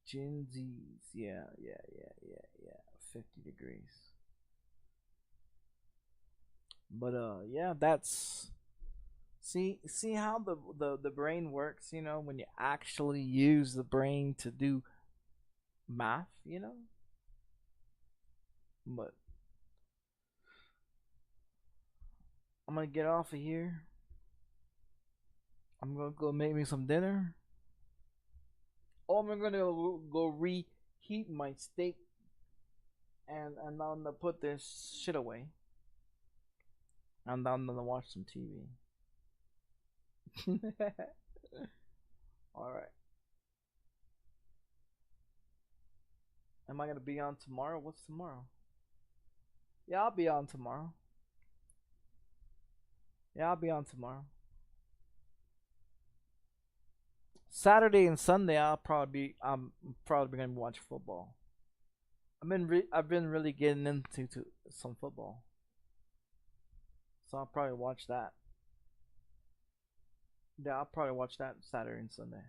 Gen Z's. Yeah. 50 degrees. But yeah, that's see how the brain works, you know, when you actually use the brain to do math, you know? But I'm gonna get off of here. I'm gonna go make me some dinner. Oh, I'm gonna go reheat my steak, and I'm gonna put this shit away. And I'm gonna watch some TV. Alright. Am I gonna be on tomorrow? What's tomorrow? Yeah, I'll be on tomorrow. Saturday and Sunday, I'm probably gonna watch football. I've been really getting into some football, so I'll probably watch that. Yeah, I'll probably watch that Saturday and Sunday.